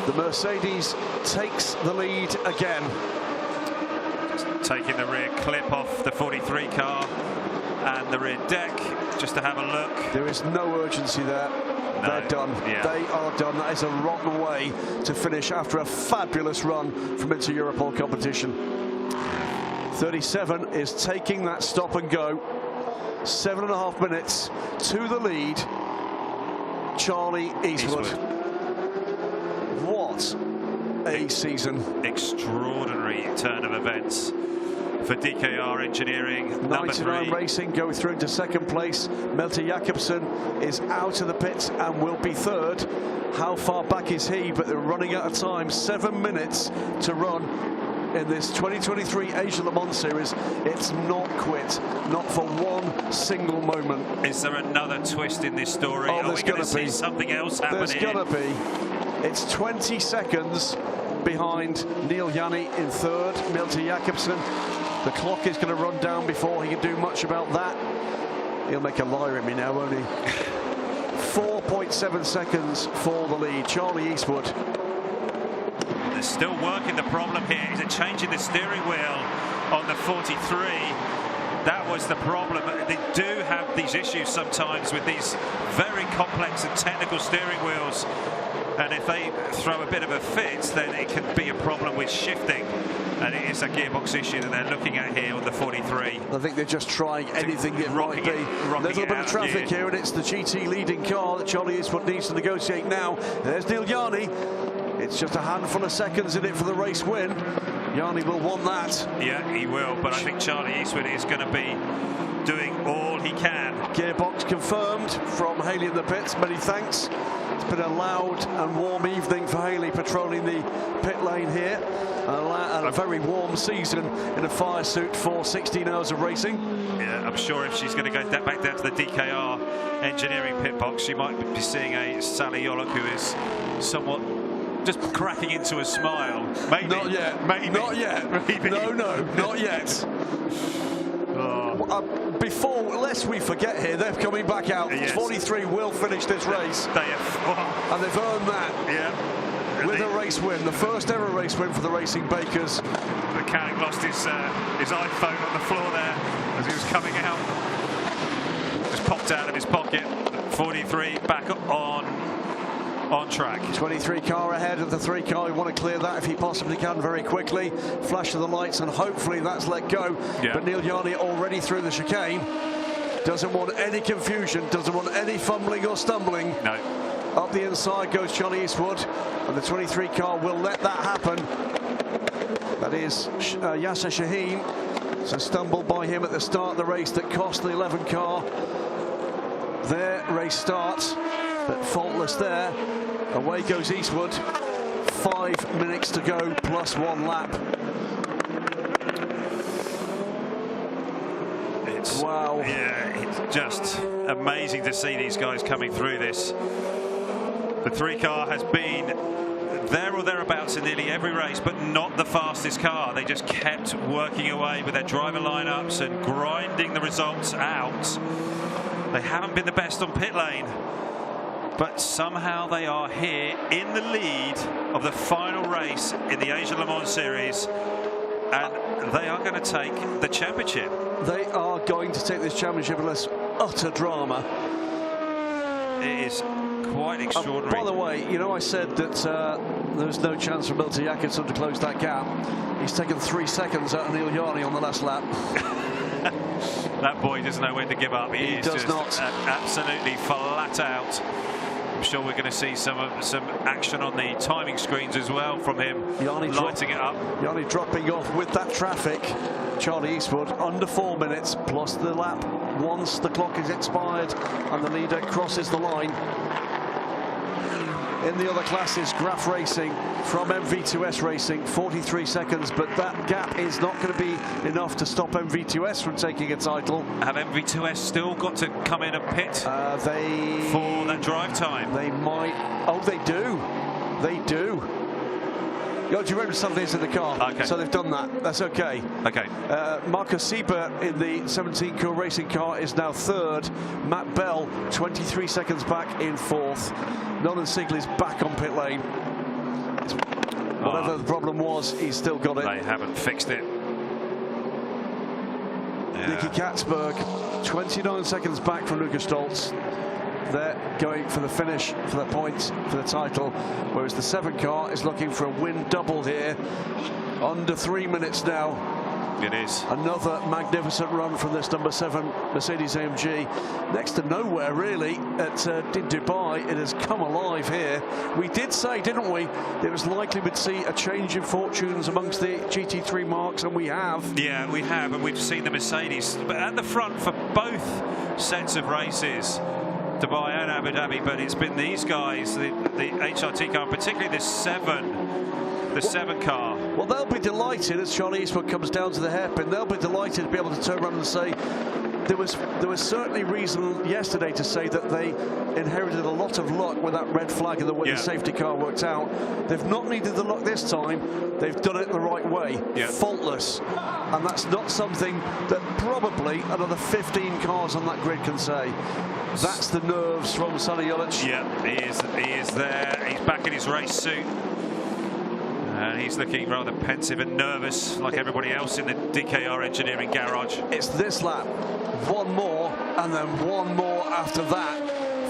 The Mercedes takes the lead again. Just taking the rear clip off the 43 car and the rear deck, just to have a look. There is no urgency there. No. They're done. Yeah. They are done. That is a rotten way to finish after a fabulous run from Inter-Europol competition. 37 is taking that stop and go. 7.5 minutes to the lead. Charlie Eastwood. What a season. Extraordinary turn of events for DKR Engineering. 99 Racing go through to second place. Malte Jakobsen is out of the pits and will be third. How far back is he? But they're running out of time. 7 minutes to run in this 2023 Asia Le Mans Series. It's not quit, not for one single moment. Is there another twist in this story? Oh, Are we going to see something else happen There's here? going to be. It's 20 seconds behind Neil Janni in third, Malte Jakobsen. The clock is going to run down before he can do much about that. He'll make a liar of me now, won't he? 4.7 seconds for the lead. Charlie Eastwood. They're still working the problem here. Is it changing the steering wheel on the 43? That was the problem. They do have these issues sometimes with these very complex and technical steering wheels. And if they throw a bit of a fit, then it can be a problem with shifting. And it is a gearbox issue that they're looking at here on the 43. I think they're just trying anything it might be. A little bit of traffic here, and it's the GT leading car that Charlie Eastwood needs to negotiate now. There's Neil Janni. It's just a handful of seconds in it for the race win. Janni will want that. Yeah, he will, but I think Charlie Eastwood is going to be doing all he can. Gearbox confirmed from Haley in the pits. Many thanks. It's been a loud and warm evening for Haley patrolling the pit lane here. And a very warm season in a fire suit for 16 hours of racing. Yeah, I'm sure if she's going to go back down to the DKR Engineering pit box, she might be seeing a Sally Yolok who is somewhat just cracking into a smile. Maybe. Not yet. Maybe. Not yet. Maybe. No, not yet. Before, lest we forget here, they're coming back out. Yes. 43 will finish this race. They have, and they've earned that. Yeah. With a race win, the first ever race win for the Racing Bakers. Mechanic lost his iPhone on the floor there as he was coming out. Just popped out of his pocket. 43 back on track. 23 car ahead of the 3 car. We want to clear that if he possibly can very quickly. Flash of the lights and hopefully that's let go. Yeah. But Neil Janni already through the chicane. Doesn't want any confusion, doesn't want any fumbling or stumbling. No. Up the inside goes Charlie Eastwood, and the 23 car will let that happen. That is Yasser Shaheen. It's a stumble by him at the start of the race that cost the 11 car their race start, but faultless there. Away goes Eastwood. 5 minutes to go plus 1 lap. Wow. Yeah, it's just amazing to see these guys coming through this. The 3 car has been there or thereabouts in nearly every race, but not the fastest car. They just kept working away with their driver lineups and grinding the results out. They haven't been the best on pit lane, but somehow they are here in the lead of the final race in the Asia Le Mans Series, and they are going to take the championship. They are going to take this championship unless utter drama. It is quite extraordinary. By the way, you know, I said that there was no chance for Malte Jakobsen to close that gap. He's taken 3 seconds out of Neil Janni on the last lap. That boy doesn't know when to give up. He is does just not. Absolutely flat out. I'm sure we're going to see some action on the timing screens as well from him, lighting it up. Janni dropping off with that traffic. Charlie Eastwood under 4 minutes plus the lap once the clock is expired and the leader crosses the line. In the other classes, Graf Racing from MV2S Racing, 43 seconds, but that gap is not going to be enough to stop MV2S from taking a title. Have MV2S still got to come in and pit for that drive time? They might. Oh, they do. They do. Oh, do you remember something's in the car? Okay. So they've done that. That's okay. Okay. Marcus Siebert in the 17 Cool Racing car is now third. Matt Bell 23 seconds back in fourth. Nolan Siegel is back on pit lane. Whatever the problem was, he's still got it. They haven't fixed it. Yeah. Nicky Katzberg 29 seconds back from Lukas Stoltz. They're going for the finish, for the points, for the title, whereas the 7 car is looking for a win double here. Under 3 minutes now. It is. Another magnificent run from this number 7 Mercedes-AMG. Next to nowhere, really, at in Dubai. It has come alive here. We did say, didn't we, it was likely we'd see a change in fortunes amongst the GT3 marks, and we have. Yeah, we have, and we've seen the Mercedes at the front for both sets of races, Dubai and Abu Dhabi, but it's been these guys, the HRT car, particularly the 7 car. Well, they'll be delighted as Charlie Eastwood comes down to the hairpin. They'll be delighted to be able to turn around and say there was certainly reason yesterday to say that they inherited a lot of luck with that red flag and the way the safety car worked out. They've not needed the luck this time. They've done it the right way, faultless, and that's not something that probably another 15 cars on that grid can say. That's the nerves from Sonny Jelic. Yeah, he is there. He's back in his race suit. And he's looking rather pensive and nervous, like everybody else in the DKR engineering garage. It's this lap, one more, and then one more after that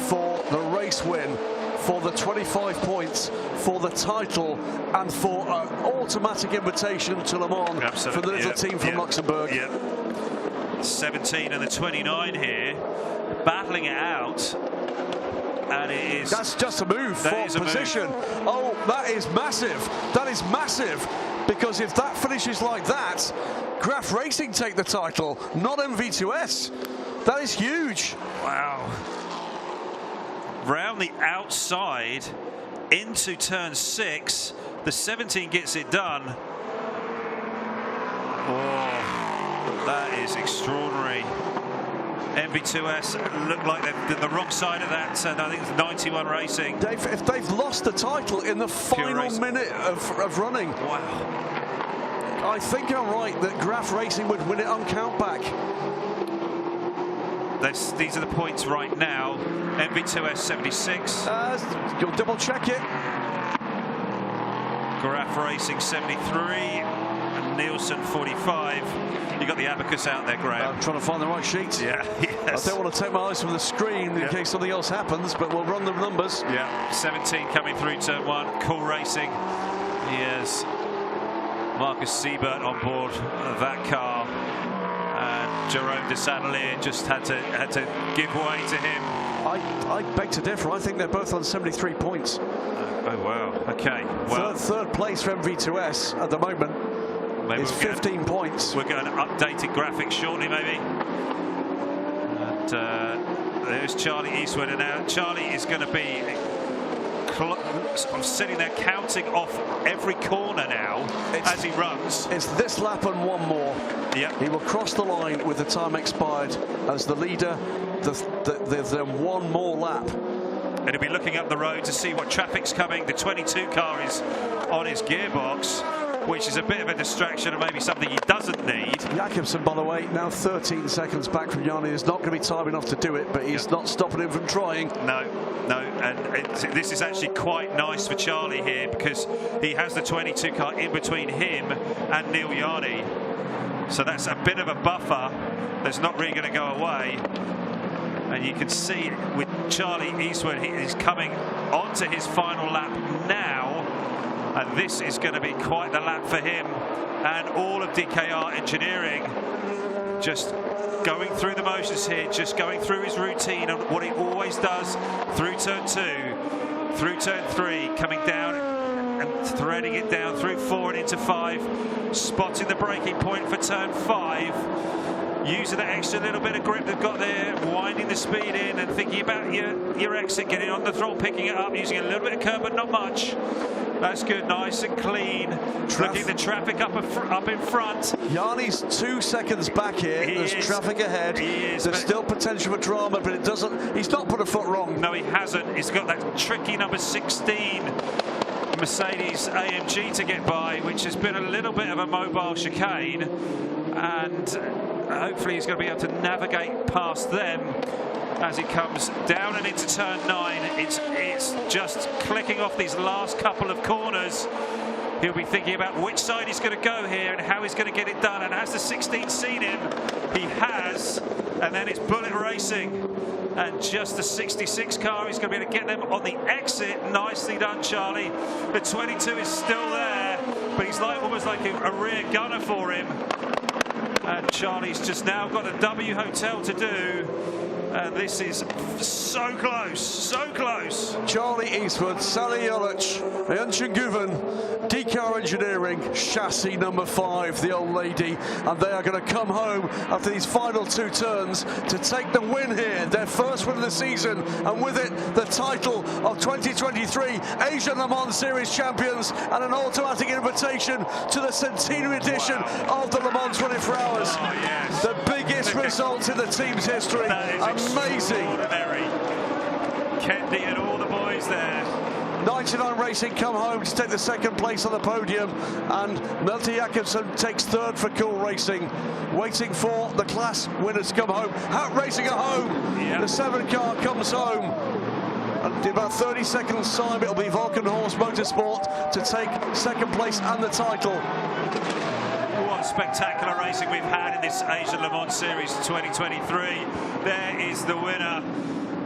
for the race win, for the 25 points, for the title, and for an automatic invitation to Le Mans for the little team from Luxembourg. 17 and the 29 here, battling it out. And it is. That's just a move for position. Oh, that is massive. That is massive. Because if that finishes like that, Graf Racing take the title, not MV2S. That is huge. Wow. Round the outside into turn 6. The 17 gets it done. Oh, that is extraordinary. MV2S look like they're the wrong side of that. I think it's 91 Racing. Dave, if they've lost the title in the final minute of running, wow. I think I'm right that Graf Racing would win it on countback. These are the points right now. MV2S 76. You'll double check it. Graf Racing 73. And Nielsen 45. You got the abacus out there, Graham. I'm trying to find the right sheet. Yeah, yes. I don't want to take my eyes from the screen in case something else happens, but we'll run the numbers. Yeah, 17 coming through turn 1. Cool Racing. Here's Marcus Siebert on board that car. And Jerome de Saint-Lier just had to give way to him. I beg to differ. I think they're both on 73 points. Oh, wow. Okay. Well, third place for MV2S at the moment. Maybe it's 15 points. We're going to updated graphics shortly, maybe. And there's Charlie Eastwood, and now Charlie is going to be sitting there counting off every corner now as he runs. It's this lap and one more. Yeah. He will cross the line with the time expired as the leader. There's then one more lap. And he'll be looking up the road to see what traffic's coming. The 22 car is on his gearbox, which is a bit of a distraction and maybe something he doesn't need. Jakobsen, by the way, now 13 seconds back from Yanni. There's not going to be time enough to do it, but he's not stopping him from trying. No, and this is actually quite nice for Charlie here because he has the 22 car in between him and Neil Yanni. So that's a bit of a buffer that's not really going to go away. And you can see with Charlie Eastwood, he is coming onto his final lap now. And this is going to be quite the lap for him and all of DKR Engineering, just going through the motions here, just going through his routine and what he always does through turn 2, through turn 3, coming down and threading it down through 4 and into 5, spotting the braking point for turn 5, using that extra little bit of grip they've got there, winding the speed in and thinking about your exit, getting on the throttle, picking it up, using a little bit of curb but not much. That's good, nice and clean. Looking the traffic up in front. Yanni's 2 seconds back here. There's traffic ahead. There's still potential for drama, but it doesn't. He's not put a foot wrong. No, he hasn't. He's got that tricky number 16 Mercedes AMG to get by, which has been a little bit of a mobile chicane, and hopefully he's going to be able to navigate past them as he comes down and into turn 9. It's just clicking off these last couple of corners. He'll be thinking about which side he's going to go here and how he's going to get it done. And has the 16 seen him? He has. And then it's Bullet Racing. And just the 66 car, he's going to be able to get them on the exit. Nicely done, Charlie. The 22 is still there, but he's like almost like a rear gunner for him. And Charlie's just now got a W hotel to do. And this is so close, so close. Charlie Eastwood, Sally Jolic, Yanshin Guven, D-Car Engineering, chassis number 5, the old lady. And they are going to come home after these final 2 turns to take the win here. Their first win of the season. And with it, the title of 2023 Asian Le Mans Series champions and an automatic invitation to the centenary edition of the Le Mans 24 Hours. Oh, yes. The biggest result in the team's history. Amazing. Kendi and all the boys there. 99 Racing come home to take the 2nd place on the podium, and Malte Jakobsen takes 3rd for Cool Racing. Waiting for the class winners to come home. Hat Racing at home. Yep. The 7 car comes home. And in about 30 seconds time, it'll be Valkenhorst Motorsport to take 2nd place and the title. What spectacular racing we've had in this Asian Le Mans Series 2023. There is the winner,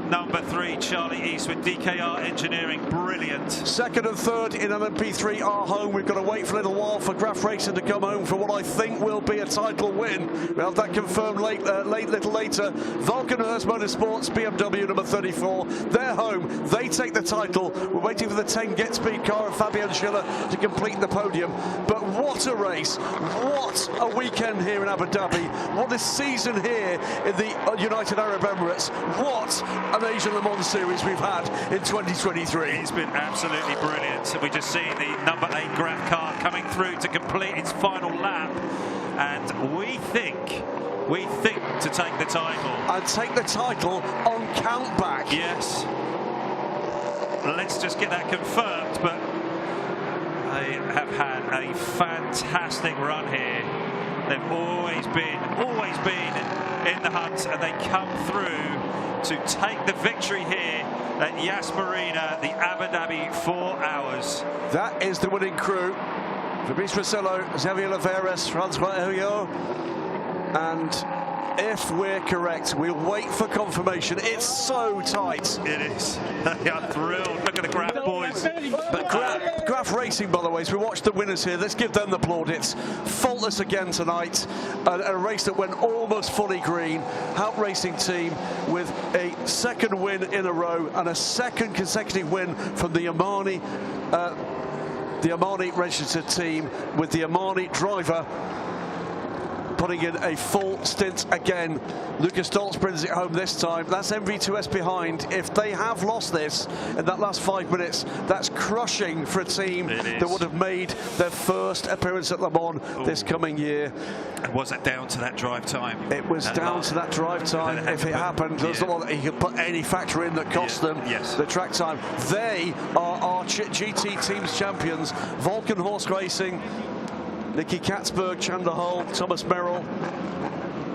number 3, Charlie Eastwood, DKR Engineering, brilliant. 2nd and 3rd in LMP3 are home. We've got to wait for a little while for Graf Racing to come home for what I think will be a title win. We'll have that confirmed little later. Valkenhorst Motorsports, BMW number 34, they're home. They take the title. We're waiting for the 10 Get Speed car of Fabian Schiller to complete the podium. But what a race. What a weekend here in Abu Dhabi. What a season here in the United Arab Emirates. What an Asian Le Mans Series we've had in 2023. It's been absolutely brilliant. We just see the number 8 Graf car coming through to complete its final lap, and we think to take the title. And take the title on countback. Yes. Let's just get that confirmed, but they have had a fantastic run here. They've always been in the hunt, and they come through to take the victory here at Yas Marina, the Abu Dhabi 4 Hours. That is the winning crew. Fabrice Rosello, Xavier Oliveras, Francois Heriot. And if we're correct, we'll wait for confirmation. It's so tight. It is. They are thrilled. Look at the Graf boys. But Graf Racing, by the way, as we watch the winners here, let's give them the plaudits. Faultless again tonight. A race that went almost fully green. Hout Racing team with a 2nd win in a row and a 2nd consecutive win from the Amani registered team, with the Amani driver putting in a full stint again. Lucas Stoltz brings it home this time. That's MV2S behind. If they have lost this in that last 5 minutes, that's crushing for a team that would have made their first appearance at Le Mans this coming year. And was it down to that drive time? It was down to that drive time. If it happened, there's not a lot that he could put any factor in that cost them the track time. They are our GT Teams champions. Valkenhorst Racing, Nicky Katzberg, Chandler Hull, Thomas Merrill.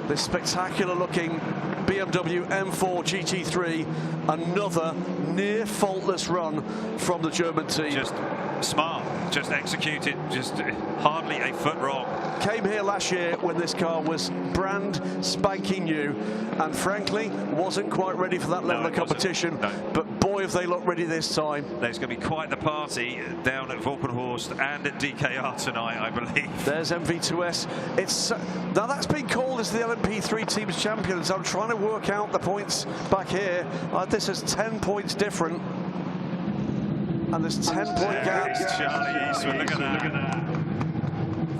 This spectacular looking BMW M4 GT3. Another near faultless run from the German team. Just smart, just executed, just hardly a foot wrong. Came here last year when this car was brand spanking new, and frankly wasn't quite ready for that level of competition. But boy, have they looked ready this time. There's going to be quite the party down at Valkenhorst and at DKR tonight, I believe. There's MV2S. It's now that's been called as the LMP3 Teams champions. I'm trying to work out the points back here. This is 10 points different, and there's 10-point gaps. Charlie Eastwood, look at that.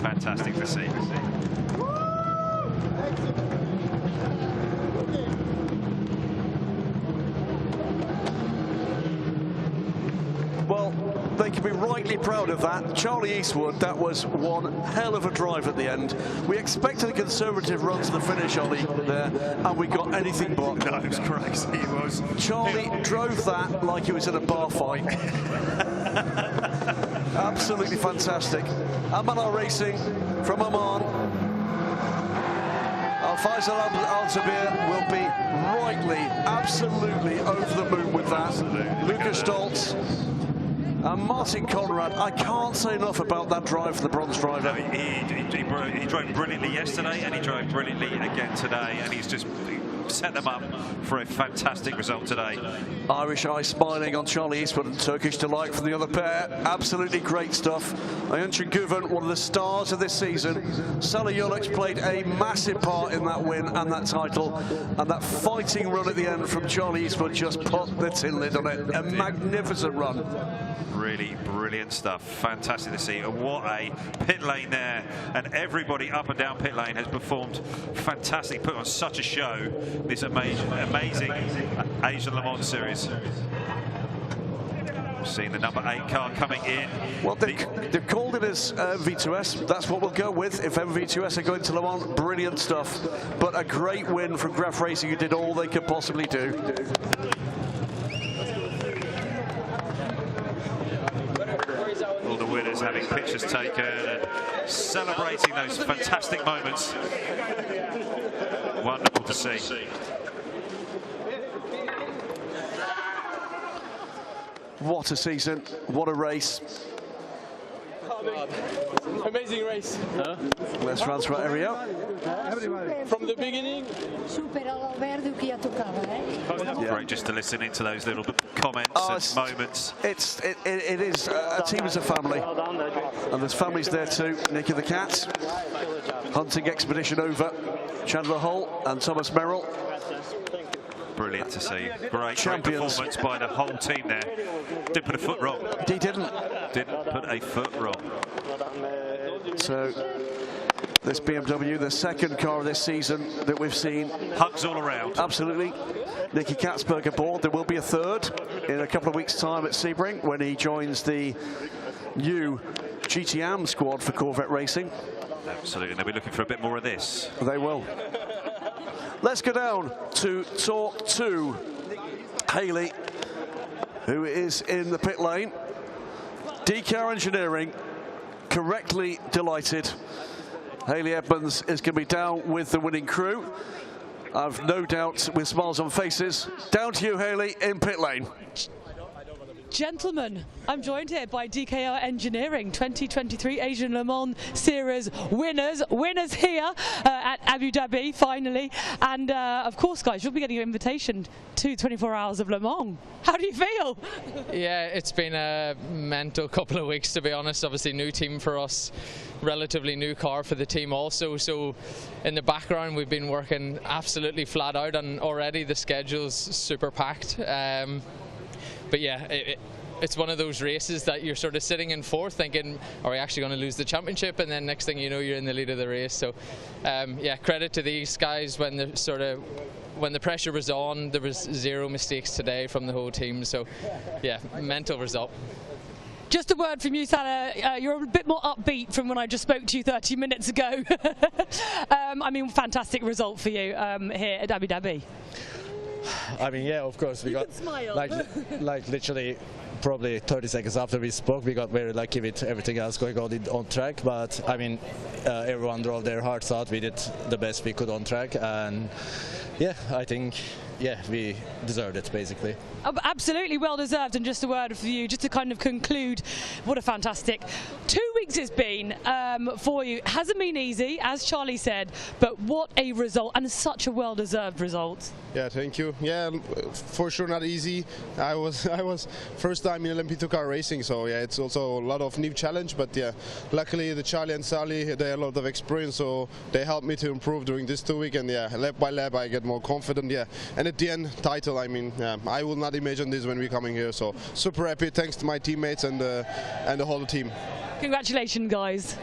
Fantastic to see. Well, they can be rightly proud of that. Charlie Eastwood, that was one hell of a drive at the end. We expected a conservative run to the finish, Ollie, there, and we got anything but. No, it was crazy. It was. Charlie drove that like he was in a bar fight. Absolutely fantastic. Amanal Racing from Oman. Faisal Al-Sabir will be rightly, absolutely over the moon with that. Lucas Stoltz and Martin Conrad. I can't say enough about that drive for the bronze driver. No, he drove brilliantly yesterday, and he drove brilliantly again today, and he's just set them up for a fantastic result today. Irish eye smiling on Charlie Eastwood and Turkish delight from the other pair. Absolutely great stuff. Ayuncan Guven, one of the stars of this season. Sally Yoluk's played a massive part in that win and that title. And that fighting run at the end from Charlie Eastwood just put the tin lid on it. A magnificent run. Really brilliant stuff. Fantastic to see. And what a pit lane there. And everybody up and down pit lane has performed fantastic. Put on such a show, this amazing Asian Le Mans series. Seeing the number 8 car coming in. Well, they've called it as V2S. That's what we'll go with. If MV2S are going to Le Mans, brilliant stuff. But a great win from Graf Racing, who did all they could possibly do. All the winners having pictures taken and celebrating those fantastic moments. Wonderful to see. What a season, what a race. Amazing race. Let's transfer area. From the beginning. Great just to listen into those little comments and moments. It is a team as a family. And there's families there too. Nicky the Cat, hunting expedition over. Chandler Hull and Thomas Merrill. Brilliant to see. Great performance by the whole team there. Didn't put a foot wrong. He didn't. Didn't put a foot wrong. So this BMW, the second car of this season that we've seen. Hugs all around. Absolutely. Nicky Katzberg aboard. There will be a third in a couple of weeks' time at Sebring when he joins the new GTM squad for Corvette Racing. Absolutely. They'll be looking for a bit more of this. They will. Let's go down to talk to Haley, who is in the pit lane. DK Engineering, correctly delighted. Haley Edmonds is going to be down with the winning crew. I've no doubt with smiles on faces. Down to you, Haley, in pit lane. Gentlemen, I'm joined here by DKR Engineering, 2023 Asian Le Mans Series winners here at Abu Dhabi, finally. And of course, guys, you'll be getting an invitation to 24 Hours of Le Mans. How do you feel? Yeah, it's been a mental couple of weeks, to be honest. Obviously, new team for us, relatively new car for the team also. So in the background, we've been working absolutely flat out, and already the schedule's super packed. But yeah, it's one of those races that you're sort of sitting in fourth thinking, are we actually going to lose the championship? And then next thing you know, you're in the lead of the race. So yeah, credit to these guys. When the pressure was on, there was zero mistakes today from the whole team. So yeah, mental result. Just a word from you, Salah. You're a bit more upbeat from when I just spoke to you 30 minutes ago. I mean, fantastic result for you here at Abu Dhabi. I mean, yeah, of course, we got like literally probably 30 seconds after we spoke, we got very lucky with everything else going on track. But I mean, everyone drove their hearts out. We did the best we could on track, and yeah, I think we deserved it basically. Absolutely well deserved. And just a word for you, just to kind of conclude, what a fantastic 2 weeks it's been for you. Hasn't been easy, as Charlie said, but what a result, and such a well deserved result. Yeah, thank you. Yeah, for sure not easy. I was first time in LMP2 car racing, so yeah, it's also a lot of new challenge. But yeah, luckily the Charlie and Sally, they have a lot of experience, so they helped me to improve during this 2 weeks. And yeah, lap by lap I get more confident. Yeah, and at the end title, I mean, yeah, I will not imagine this when we're coming here. So super happy. Thanks to my teammates and the whole team. Congratulations, guys.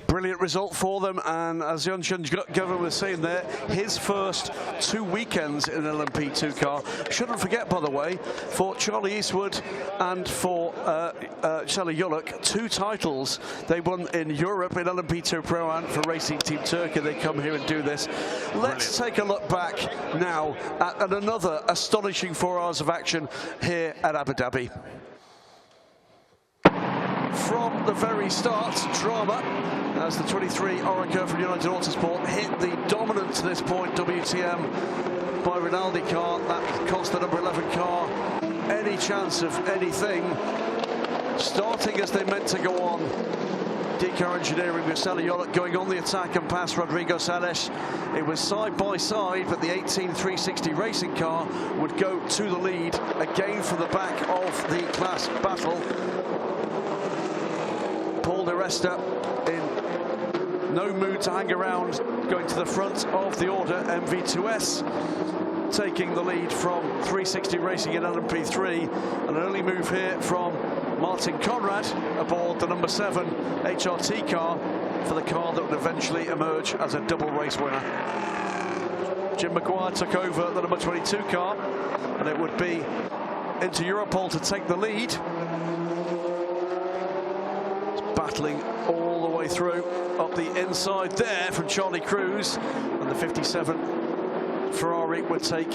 Brilliant result for them, and as Ayuncan Guven was saying there, his first 2 weekends in an LMP2 car. Shouldn't forget, by the way, for Charlie Eastwood and for Sally Yoluk, 2 titles they won in Europe in LMP2 Pro and for Racing Team Turkey. They come here and do this. Let's take a look back now at another astonishing 4 hours of action here at Abu Dhabi. From the very start, drama as the 23 Orica from United Autosport hit the dominant to this point WTM by Rinaldi car. That cost the number 11 car any chance of anything. Starting as they meant to go on, DK Engineering with Sally Yollett going on the attack and past Rodrigo Sales. It was side by side, but the 18360 racing car would go to the lead again from the back of the class battle. Paul Di Resta in no mood to hang around, going to the front of the order. MV2S taking the lead from 360 Racing in LMP3. An early move here from Martin Conrad aboard the number 7 HRT car for the car that would eventually emerge as a double race winner. Jim Maguire took over the number 22 car, and it would be into Europol to take the lead. It's battling all the way through up the inside there from Charlie Cruz, and the 57 Ferrari would take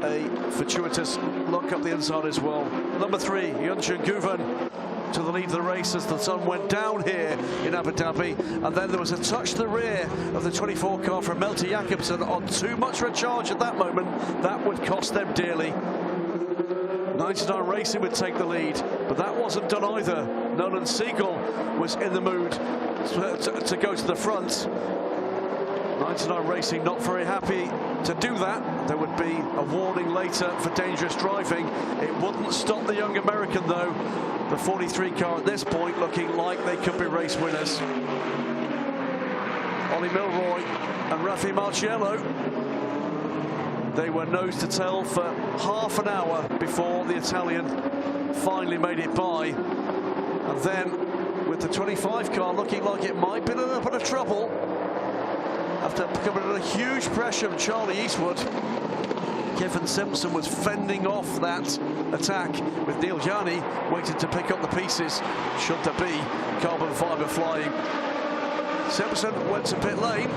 a fortuitous look up the inside as well. Number 3, Yunchen Guven to the lead of the race as the sun went down here in Abu Dhabi, and then there was a touch to the rear of the 24 car from Melty Jakobsen on too much for a charge at that moment. That would cost them dearly. 99 Racing would take the lead, but that wasn't done either. Nolan Siegel was in the mood to go to the front. 99 Racing not very happy to do that. There would be a warning later for dangerous driving. It wouldn't stop the young American though. The 43 car at this point looking like they could be race winners. Ollie Milroy and Raffi Marciello, they were nose to tail for half an hour before the Italian finally made it by. And then with the 25 car looking like it might be in a little bit of trouble after coming under huge pressure from Charlie Eastwood. Kevin Simpson was fending off that attack with Neil Jani waiting to pick up the pieces should there be carbon fibre flying. Simpson went to pit lane,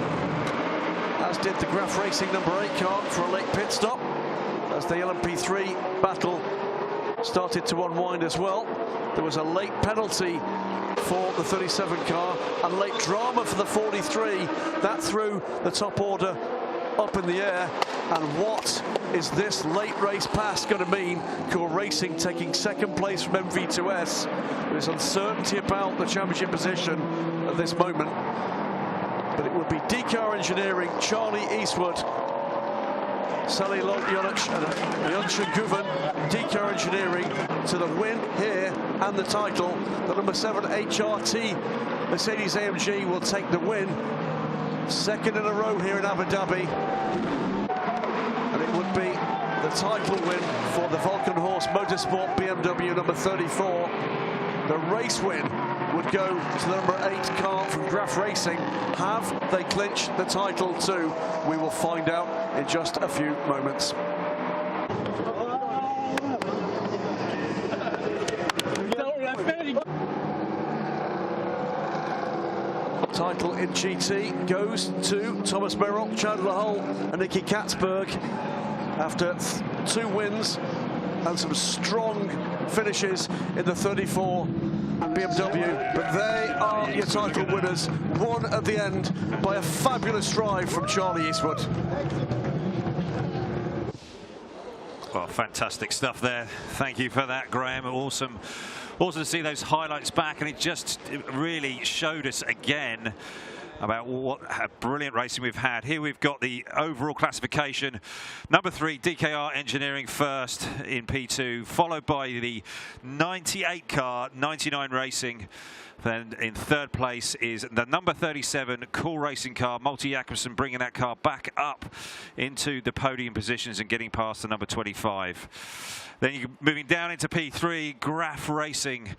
as did the Graf Racing number 8 car for a late pit stop, as the LMP3 battle started to unwind as well. There was a late penalty for the 37 car and late drama for the 43. That threw the top order up in the air. And what is this late race pass going to mean? Core Racing taking second place from MV2S. There's uncertainty about the championship position at this moment, but it would be DK Engineering, Charlie Eastwood, Sally Yolich and Yunchen Guven. DK Engineering to the win here and the title. The number 7 HRT Mercedes AMG will take the win. Second in a row here in Abu Dhabi. And it would be the title win for the Vulcan Horse Motorsport BMW number 34. The race win would go to the number 8 car from Graf Racing. Have they clinched the title too? We will find out in just a few moments. Title in GT goes to Thomas Merrill, Chandler Hull and Nicky Katzberg after 2 wins and some strong finishes in the 34 BMW, but they are your title winners, won at the end by a fabulous drive from Charlie Eastwood. Well, fantastic stuff there. Thank you for that, Graham. Awesome. Also to see those highlights back, and it really showed us again about what brilliant racing we've had. Here we've got the overall classification. Number 3, DKR Engineering first in P2, followed by the 98 car, 99 Racing. Then in third place is the number 37 Cool Racing car, Multi Jakobsen, bringing that car back up into the podium positions and getting past the number 25. Then you're moving down into P3, Graf Racing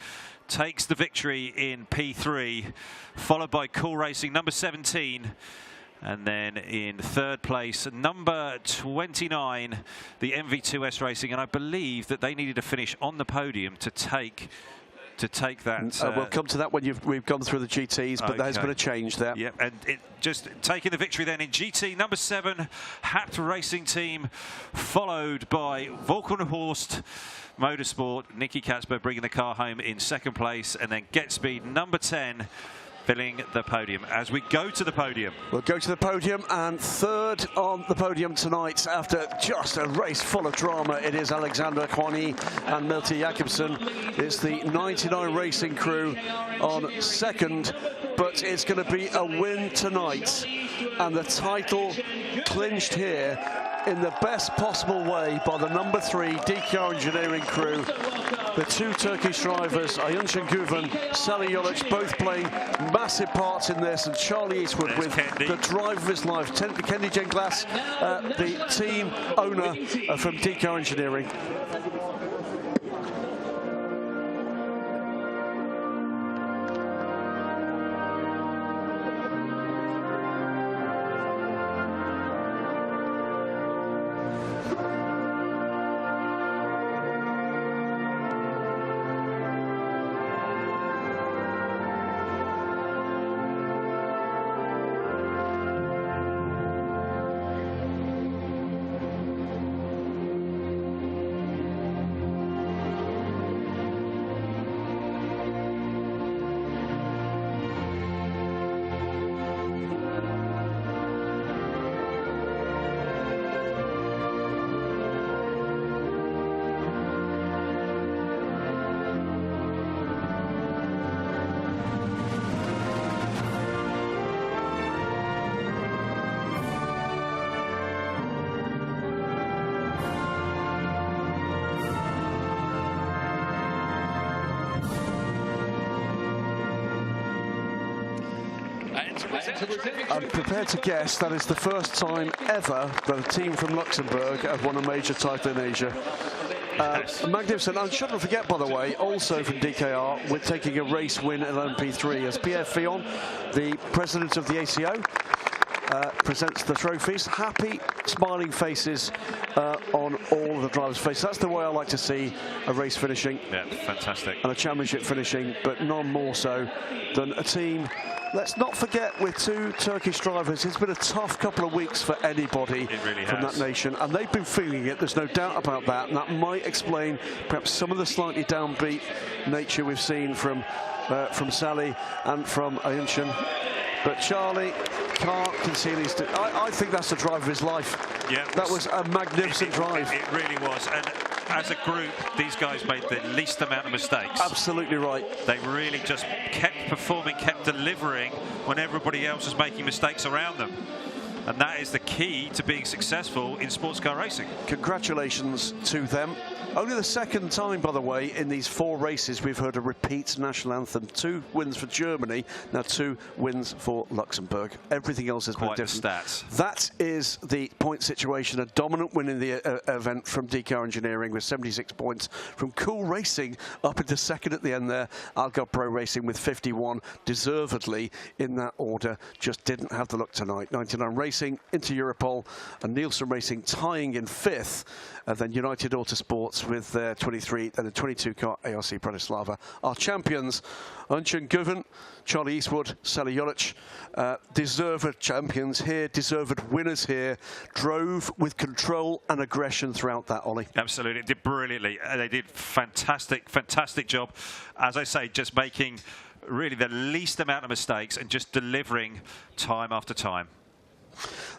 takes the victory in P3, followed by Cool Racing, number 17. And then in third place, number 29, the MV2S Racing. And I believe that they needed to finish on the podium to take that. We'll come to that when we've gone through the GTs, but there has been a change there. Yep, and it just taking the victory then in GT, number 7, Hapt Racing Team, followed by Volkenhorst Motorsport, Nicky Katzberg bringing the car home in second place, and then Get Speed, number 10, filling the podium. As we go to the podium. We'll go to the podium, and third on the podium tonight, after just a race full of drama, it is Alexander Kwani and Milty Jakobsen. It's the 99 Racing crew on second, but it's going to be a win tonight, and the title clinched here in the best possible way by the number 3 DK Engineering crew. The two Turkish drivers, Ayuncan Güven, Sally Jolic, both playing massive parts in this, and Charlie Eastwood with the drive of his life. Kendi Cenglas, the team owner from DK Engineering. I'm prepared to guess that is the first time ever that a team from Luxembourg have won a major title in Asia. Magnificent. I shouldn't forget, by the way, also from DKR, we're taking a race win at LMP3 as Pierre Fillon, the president of the ACO, presents the trophies. Happy, smiling faces on all of the drivers' faces. That's the way I like to see a race finishing. Yeah, fantastic. And a championship finishing, but none more so than a team. Let's not forget, with two Turkish drivers, it's been a tough couple of weeks for anybody from that nation, and they've been feeling it, there's no doubt about that, and that might explain perhaps some of the slightly downbeat nature we've seen from Sally and from Ayuncan. But Charlie can't conceal his... I think that's the drive of his life. Yeah, that was a magnificent drive. It really was. And as a group, these guys made the least amount of mistakes. Absolutely right. They really just kept performing, kept delivering when everybody else was making mistakes around them. And that is the key to being successful in sports car racing. Congratulations to them. Only the second time, by the way, in these 4 races we've heard a repeat national anthem. 2 wins for Germany, now 2 wins for Luxembourg. Everything else has been different. Quite the stats. That is the point situation. A dominant win in the event from DK Engineering with 76 points. From Cool Racing up into second at the end there. Algarve Pro Racing with 51, deservedly in that order. Just didn't have the luck tonight. 99 Racing into Europol, and Nielsen Racing tying in 5th. And then United Autosports with their 23 and a 22 car ARC Bratislava. Our champions, Ayuncan Güven, Charlie Eastwood, Sally Jolic, deserved champions here, deserved winners here, drove with control and aggression throughout that, Ollie. Absolutely, did brilliantly. They did fantastic job. As I say, just making really the least amount of mistakes and just delivering time after time.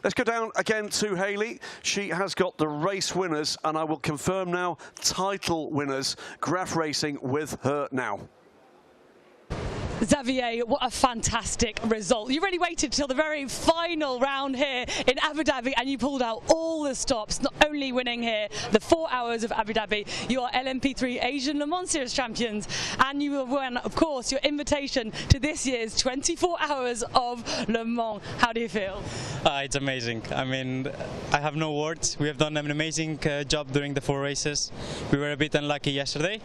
Let's go down again to Haley. She has got the race winners, and I will confirm now, title winners. Graf Racing with her now. Xavier, what a fantastic result. You really waited till the very final round here in Abu Dhabi and you pulled out all the stops, not only winning here the 4 hours of Abu Dhabi, you are LMP3 Asian Le Mans Series champions, and you won, of course, your invitation to this year's 24 hours of Le Mans. How do you feel? It's amazing. I mean, I have no words. We have done an amazing job during the 4 races. We were a bit unlucky yesterday,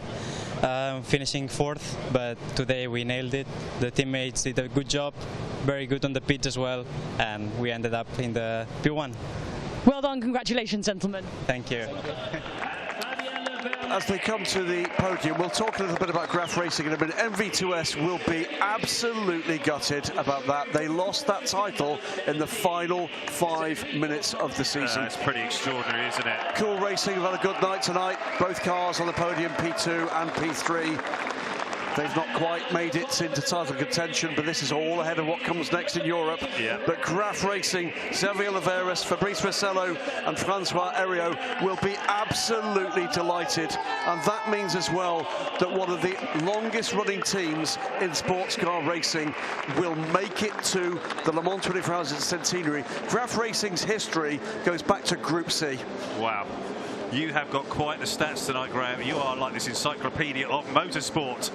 finishing 4th, but today we nailed it. The teammates did a good job, very good on the pits as well, and we ended up in the P1. Well done, congratulations, gentlemen. Thank you. As they come to the podium, we'll talk a little bit about Graf Racing in a minute. MV2S will be absolutely gutted about that. They lost that title in the final 5 minutes of the season. It's pretty extraordinary, isn't it? Cool Racing have had a good night tonight. Both cars on the podium, P2 and P3. They've not quite made it into title contention, but this is all ahead of what comes next in Europe. Yeah. But Graf Racing, Xavier Oliveras, Fabrice Rosello and Francois Heriot will be absolutely delighted. And that means as well that one of the longest running teams in sports car racing will make it to the Le Mans 24 Hours Centenary. Graf Racing's history goes back to Group C. Wow. You have got quite the stats tonight, Graham. You are like this encyclopedia of motorsport.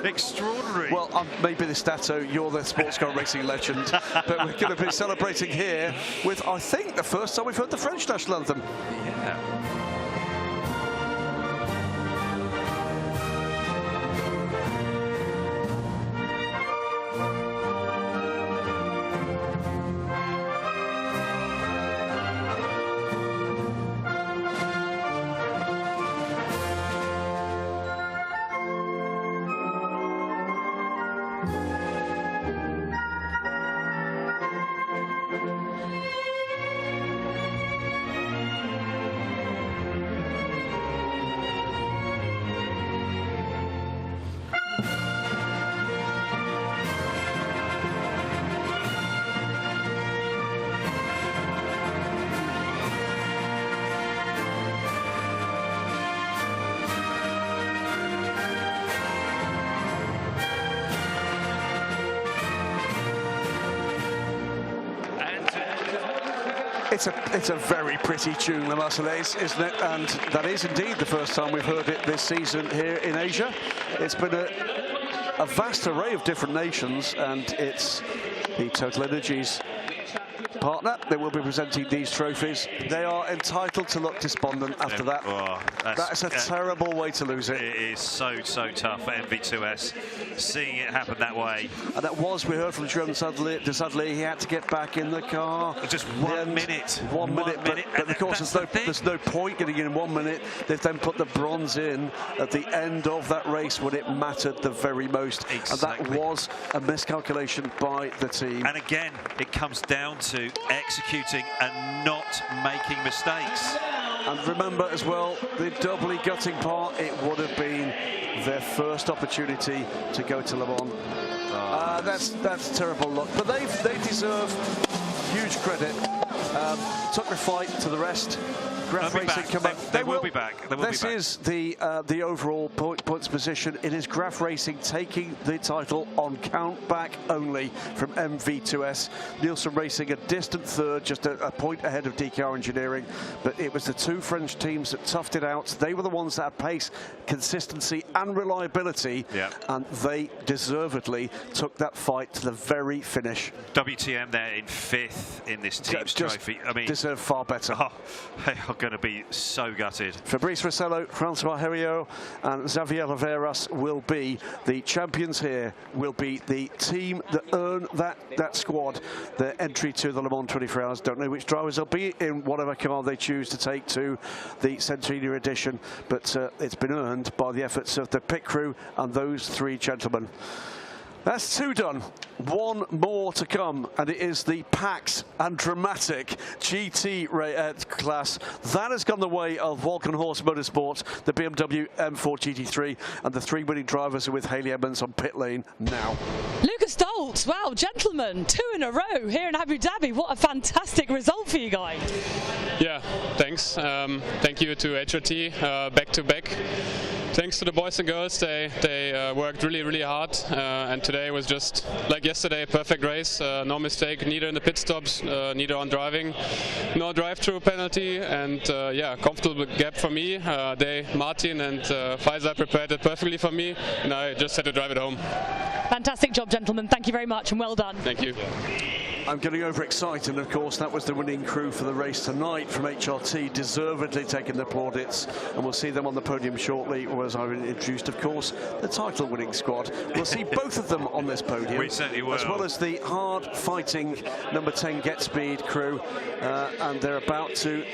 Extraordinary. Well, maybe the Stato, you're the sports car racing legend, but we're going to be celebrating here with, I think, the first time we've heard the French national anthem. Yeah. It's a very pretty tune, La Marseillaise, isn't it? And that is indeed the first time we've heard it this season here in Asia. It's been a vast array of different nations, and it's the Total Energies partner that will be presenting these trophies. They are entitled to look despondent after that. Oh, that's a terrible way to lose it. It is so tough for MV2S, seeing it happen that way. And that was, we heard from Jerome Desadley, he had to get back in the car. Just 1 minute. One minute, but of course there's no point getting in 1 minute. They've then put the bronze in at the end of that race when it mattered the very most. Exactly. And that was a miscalculation by the team. And again, it comes down to executing and not making mistakes. And remember as well, the doubly gutting part, it would have been their first opportunity to go to Le Mans. That's terrible luck, but they deserve huge credit. Took the fight to the rest. Graf Racing come back. They will be back. This is the overall points position. It is Graf Racing taking the title on count back only from MV2S. Nielsen Racing a distant third, just a point ahead of DKR Engineering. But it was the two French teams that toughed it out. They were the ones that had pace, consistency and reliability. Yeah. And they deservedly took that fight to the very finish. WTM there in 5th in this team's trophy. I mean, deserve far better. They are going to be so gutted. Fabrice Rosello, Francois Heriot and Xavier Oliveras will be the champions here, will be the team that earn that squad, their entry to the Le Mans 24 Hours. Don't know which drivers they'll be in, whatever car they choose to take to the Centenary edition, but it's been earned by the efforts of the pit crew and those three gentlemen. That's 2 done. 1 more to come, and it is the packed and dramatic GT class. That has gone the way of Walkenhorst Motorsport, the BMW M4 GT3, and the 3 winning drivers are with Haley Edmonds on pit lane now. Lucas Stoltz, wow, gentlemen, 2 in a row here in Abu Dhabi. What a fantastic result for you guys. Yeah, thanks. Thank you to HRT, back to back. Thanks to the boys and girls, they worked really hard, and today was just like yesterday, a perfect race, no mistake, neither in the pit stops, neither on driving, no drive-through penalty, and yeah, comfortable gap for me. Martin and Faisal prepared it perfectly for me, and I just had to drive it home. Fantastic job, gentlemen. Thank you very much, and well done. Thank you. I'm getting overexcited, and of course that was the winning crew for the race tonight from HRT, deservedly taking the plaudits, and we'll see them on the podium shortly, or as I introduced, of course, the title winning squad. We'll see both of them on this podium. We certainly will. As well as the hard fighting number 10 Get Speed crew, and they're about to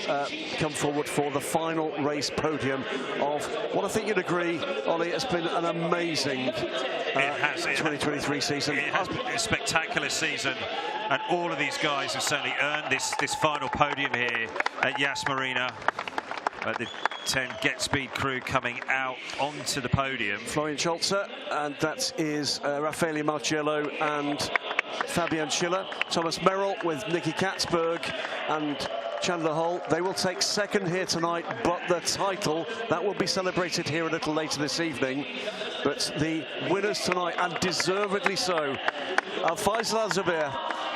come forward for the final race podium of what I think you'd agree, Ollie, has been an amazing 2023 season. It has been a spectacular season, and all of these guys have certainly earned this final podium here at Yas Marina. 10 Get Speed crew coming out onto the podium. Florian Scholzer, and that is Raffaele Marcello and Fabian Schiller. Thomas Merrill with Nicky Katzberg and Chandler Hull. They will take second here tonight, but the title, that will be celebrated here a little later this evening. But the winners tonight, and deservedly so, Faisal Al-Zubair,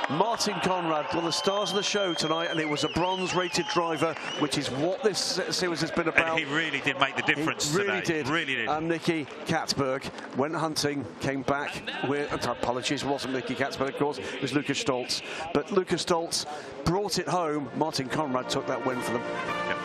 Martin Conrad, one of the stars of the show tonight, and it was a bronze-rated driver, which is what this series has been about. And he really did make the difference really today. Did. Really did. And Nicky Katzberg went hunting, came back with, apologies, it wasn't Nicky Katzberg, of course, it was Lucas Stoltz. But Lucas Stoltz brought it home. Martin Conrad took that win for them. Yep.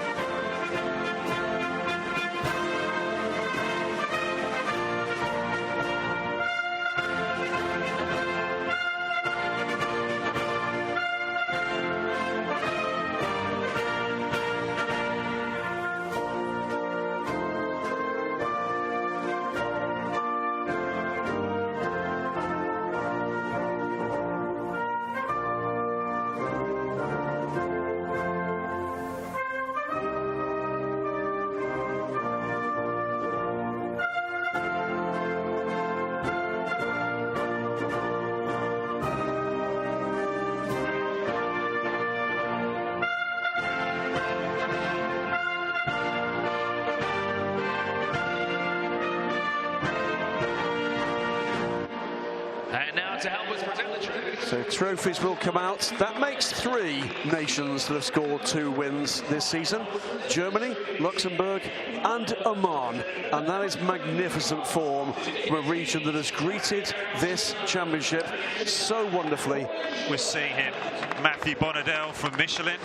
And now to help us present the trophy. So trophies will come out. That makes 3 nations that have scored 2 wins this season: Germany, Luxembourg and Oman. And that is magnificent form from a region that has greeted this championship so wonderfully. We're seeing him, Matthew Bonadell from Michelin.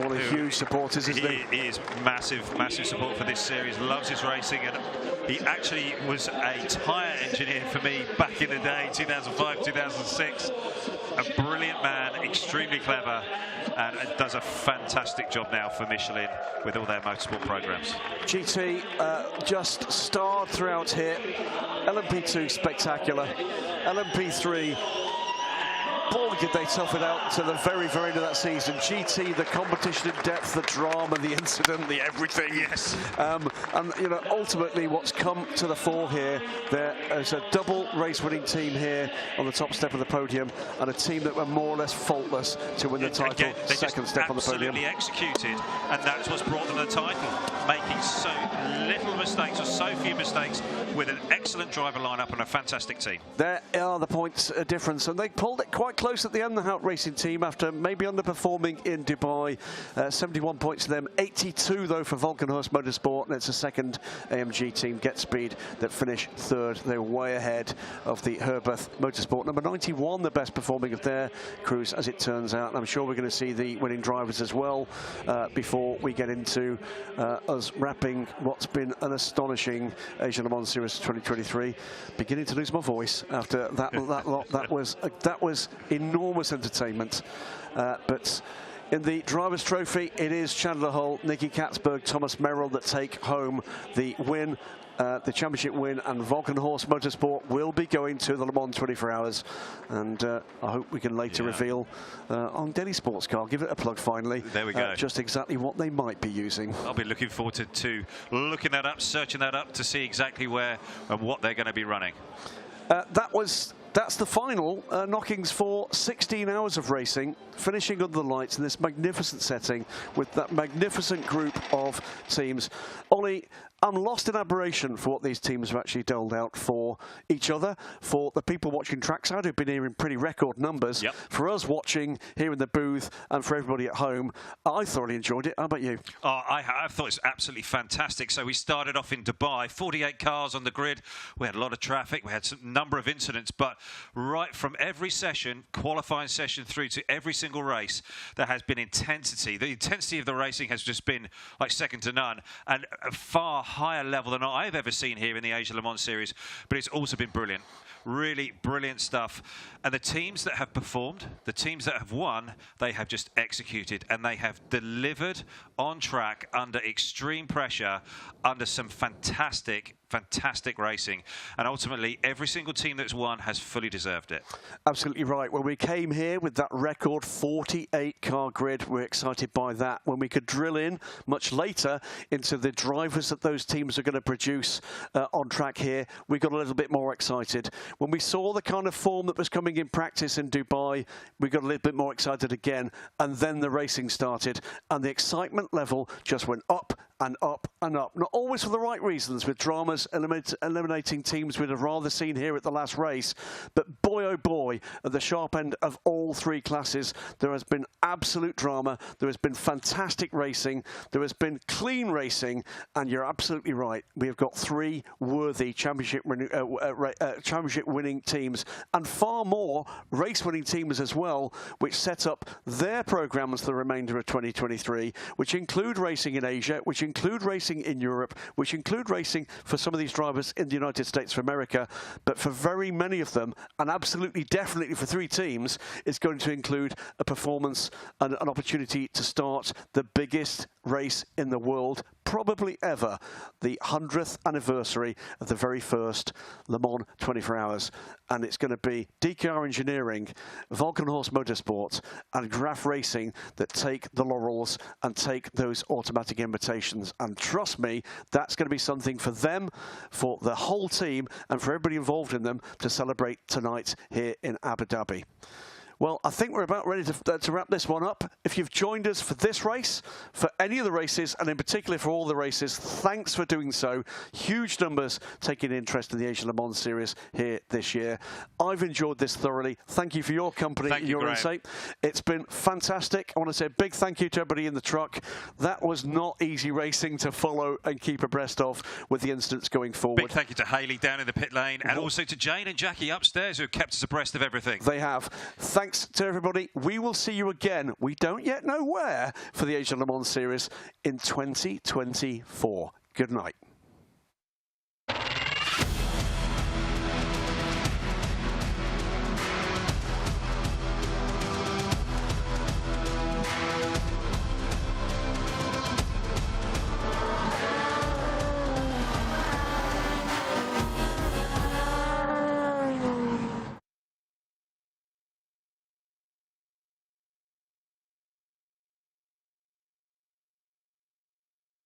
All the huge supporters, isn't he? He is massive support for this series, loves his racing, and he actually was a tyre engineer for me back in the day, 2005, 2006. A brilliant man, extremely clever, and does a fantastic job now for Michelin with all their motorsport programs. GT just starred throughout here. LMP2 spectacular. LMP3, boy, did they tough it out to the very, very end of that season. GT, the competition in depth, the drama, the incident, the everything. Yes. And, you know, ultimately what's come to the fore here, there is a double race-winning team here on the top step of the podium, and a team that were more or less faultless to win the title. Again, they second step on the podium. absolutely executed, and that's what's brought them the title. Making so little mistakes, or so few mistakes, with an excellent driver lineup and a fantastic team. There are the points difference, and they pulled it quite close at the end, the Hout Racing team, after maybe underperforming in Dubai. 71 points to them, 82 though for Volkenhorst Motorsport, and it's a second AMG team, Get Speed, that finished third. They were way ahead of the Herberth Motorsport. Number 91, the best performing of their crews, as it turns out. And I'm sure we're going to see the winning drivers as well before we get into us wrapping what's been an astonishing Asian Le Mans Series 2023. Beginning to lose my voice after that lot. That was enormous entertainment. But in the Drivers' Trophy, it is Chandler Hull, Nicky Katzberg, Thomas Merrill that take home the win. The championship win, and Volkenhorst Motorsport will be going to the Le Mans 24 Hours, and I hope we can later reveal on Daily Sports Car, give it a plug finally. There we go. Just exactly what they might be using. I'll be looking forward to looking that up, searching that up to see exactly where and what they're going to be running. That's the final knockings for 16 hours of racing, finishing under the lights in this magnificent setting with that magnificent group of teams. Ollie, I'm lost in admiration for what these teams have actually doled out for each other, for the people watching trackside who've been here in pretty record numbers, for us watching here in the booth, and for everybody at home. I thoroughly enjoyed it. How about you? Oh, I thought it was absolutely fantastic. So we started off in Dubai, 48 cars on the grid. We had a lot of traffic. We had some number of incidents, but right from every session, qualifying session through to every single race, there has been intensity. The intensity of the racing has just been like second to none, and a far higher level than I've ever seen here in the Asia Le Mans Series, but it's also been brilliant. Really brilliant stuff. And the teams that have performed, the teams that have won, they have just executed, and they have delivered on track under extreme pressure, under some fantastic fantastic racing, and ultimately every single team that's won has fully deserved it. Absolutely right. When we came here with that record 48-car grid, we're excited by that. When we could drill in much later into the drivers that those teams are going to produce on track here, we got a little bit more excited. When we saw the kind of form that was coming in practice in Dubai, we got a little bit more excited again, and then the racing started, and the excitement level just went up and up and up. Not always for the right reasons, with dramas eliminating teams we'd have rather seen here at the last race. But boy, oh boy, at the sharp end of all three classes, there has been absolute drama. There has been fantastic racing. There has been clean racing. And you're absolutely right. We have got three worthy championship-winning teams, and far more race-winning teams as well, which set up their programs for the remainder of 2023, which include racing in Asia, which include racing in Europe, which include racing for some of these drivers in the United States of America. But for very many of them, and absolutely definitely for three teams, it's going to include a performance and an opportunity to start the biggest race in the world, probably ever, the 100th anniversary of the very first Le Mans 24 Hours. And it's going to be DKR Engineering, Valkenhorst Motorsport, and Graf Racing that take the laurels and take those automatic invitations. And trust me, that's going to be something for them, for the whole team, and for everybody involved in them to celebrate tonight here in Abu Dhabi. Well, I think we're about ready to wrap this one up. If you've joined us for this race, for any of the races, and in particular for all the races, thanks for doing so. Huge numbers taking interest in the Asian Le Mans Series here this year. I've enjoyed this thoroughly. Thank you for your company and your insight. It's been fantastic. I want to say a big thank you to everybody in the truck. That was not easy racing to follow and keep abreast of with the incidents going forward. Big thank you to Hayley down in the pit lane, and also to Jane and Jackie upstairs who have kept us abreast of everything. They have. Thanks to everybody. We will see you again. We don't yet know where for the Asian Le Mans Series in 2024. Good night.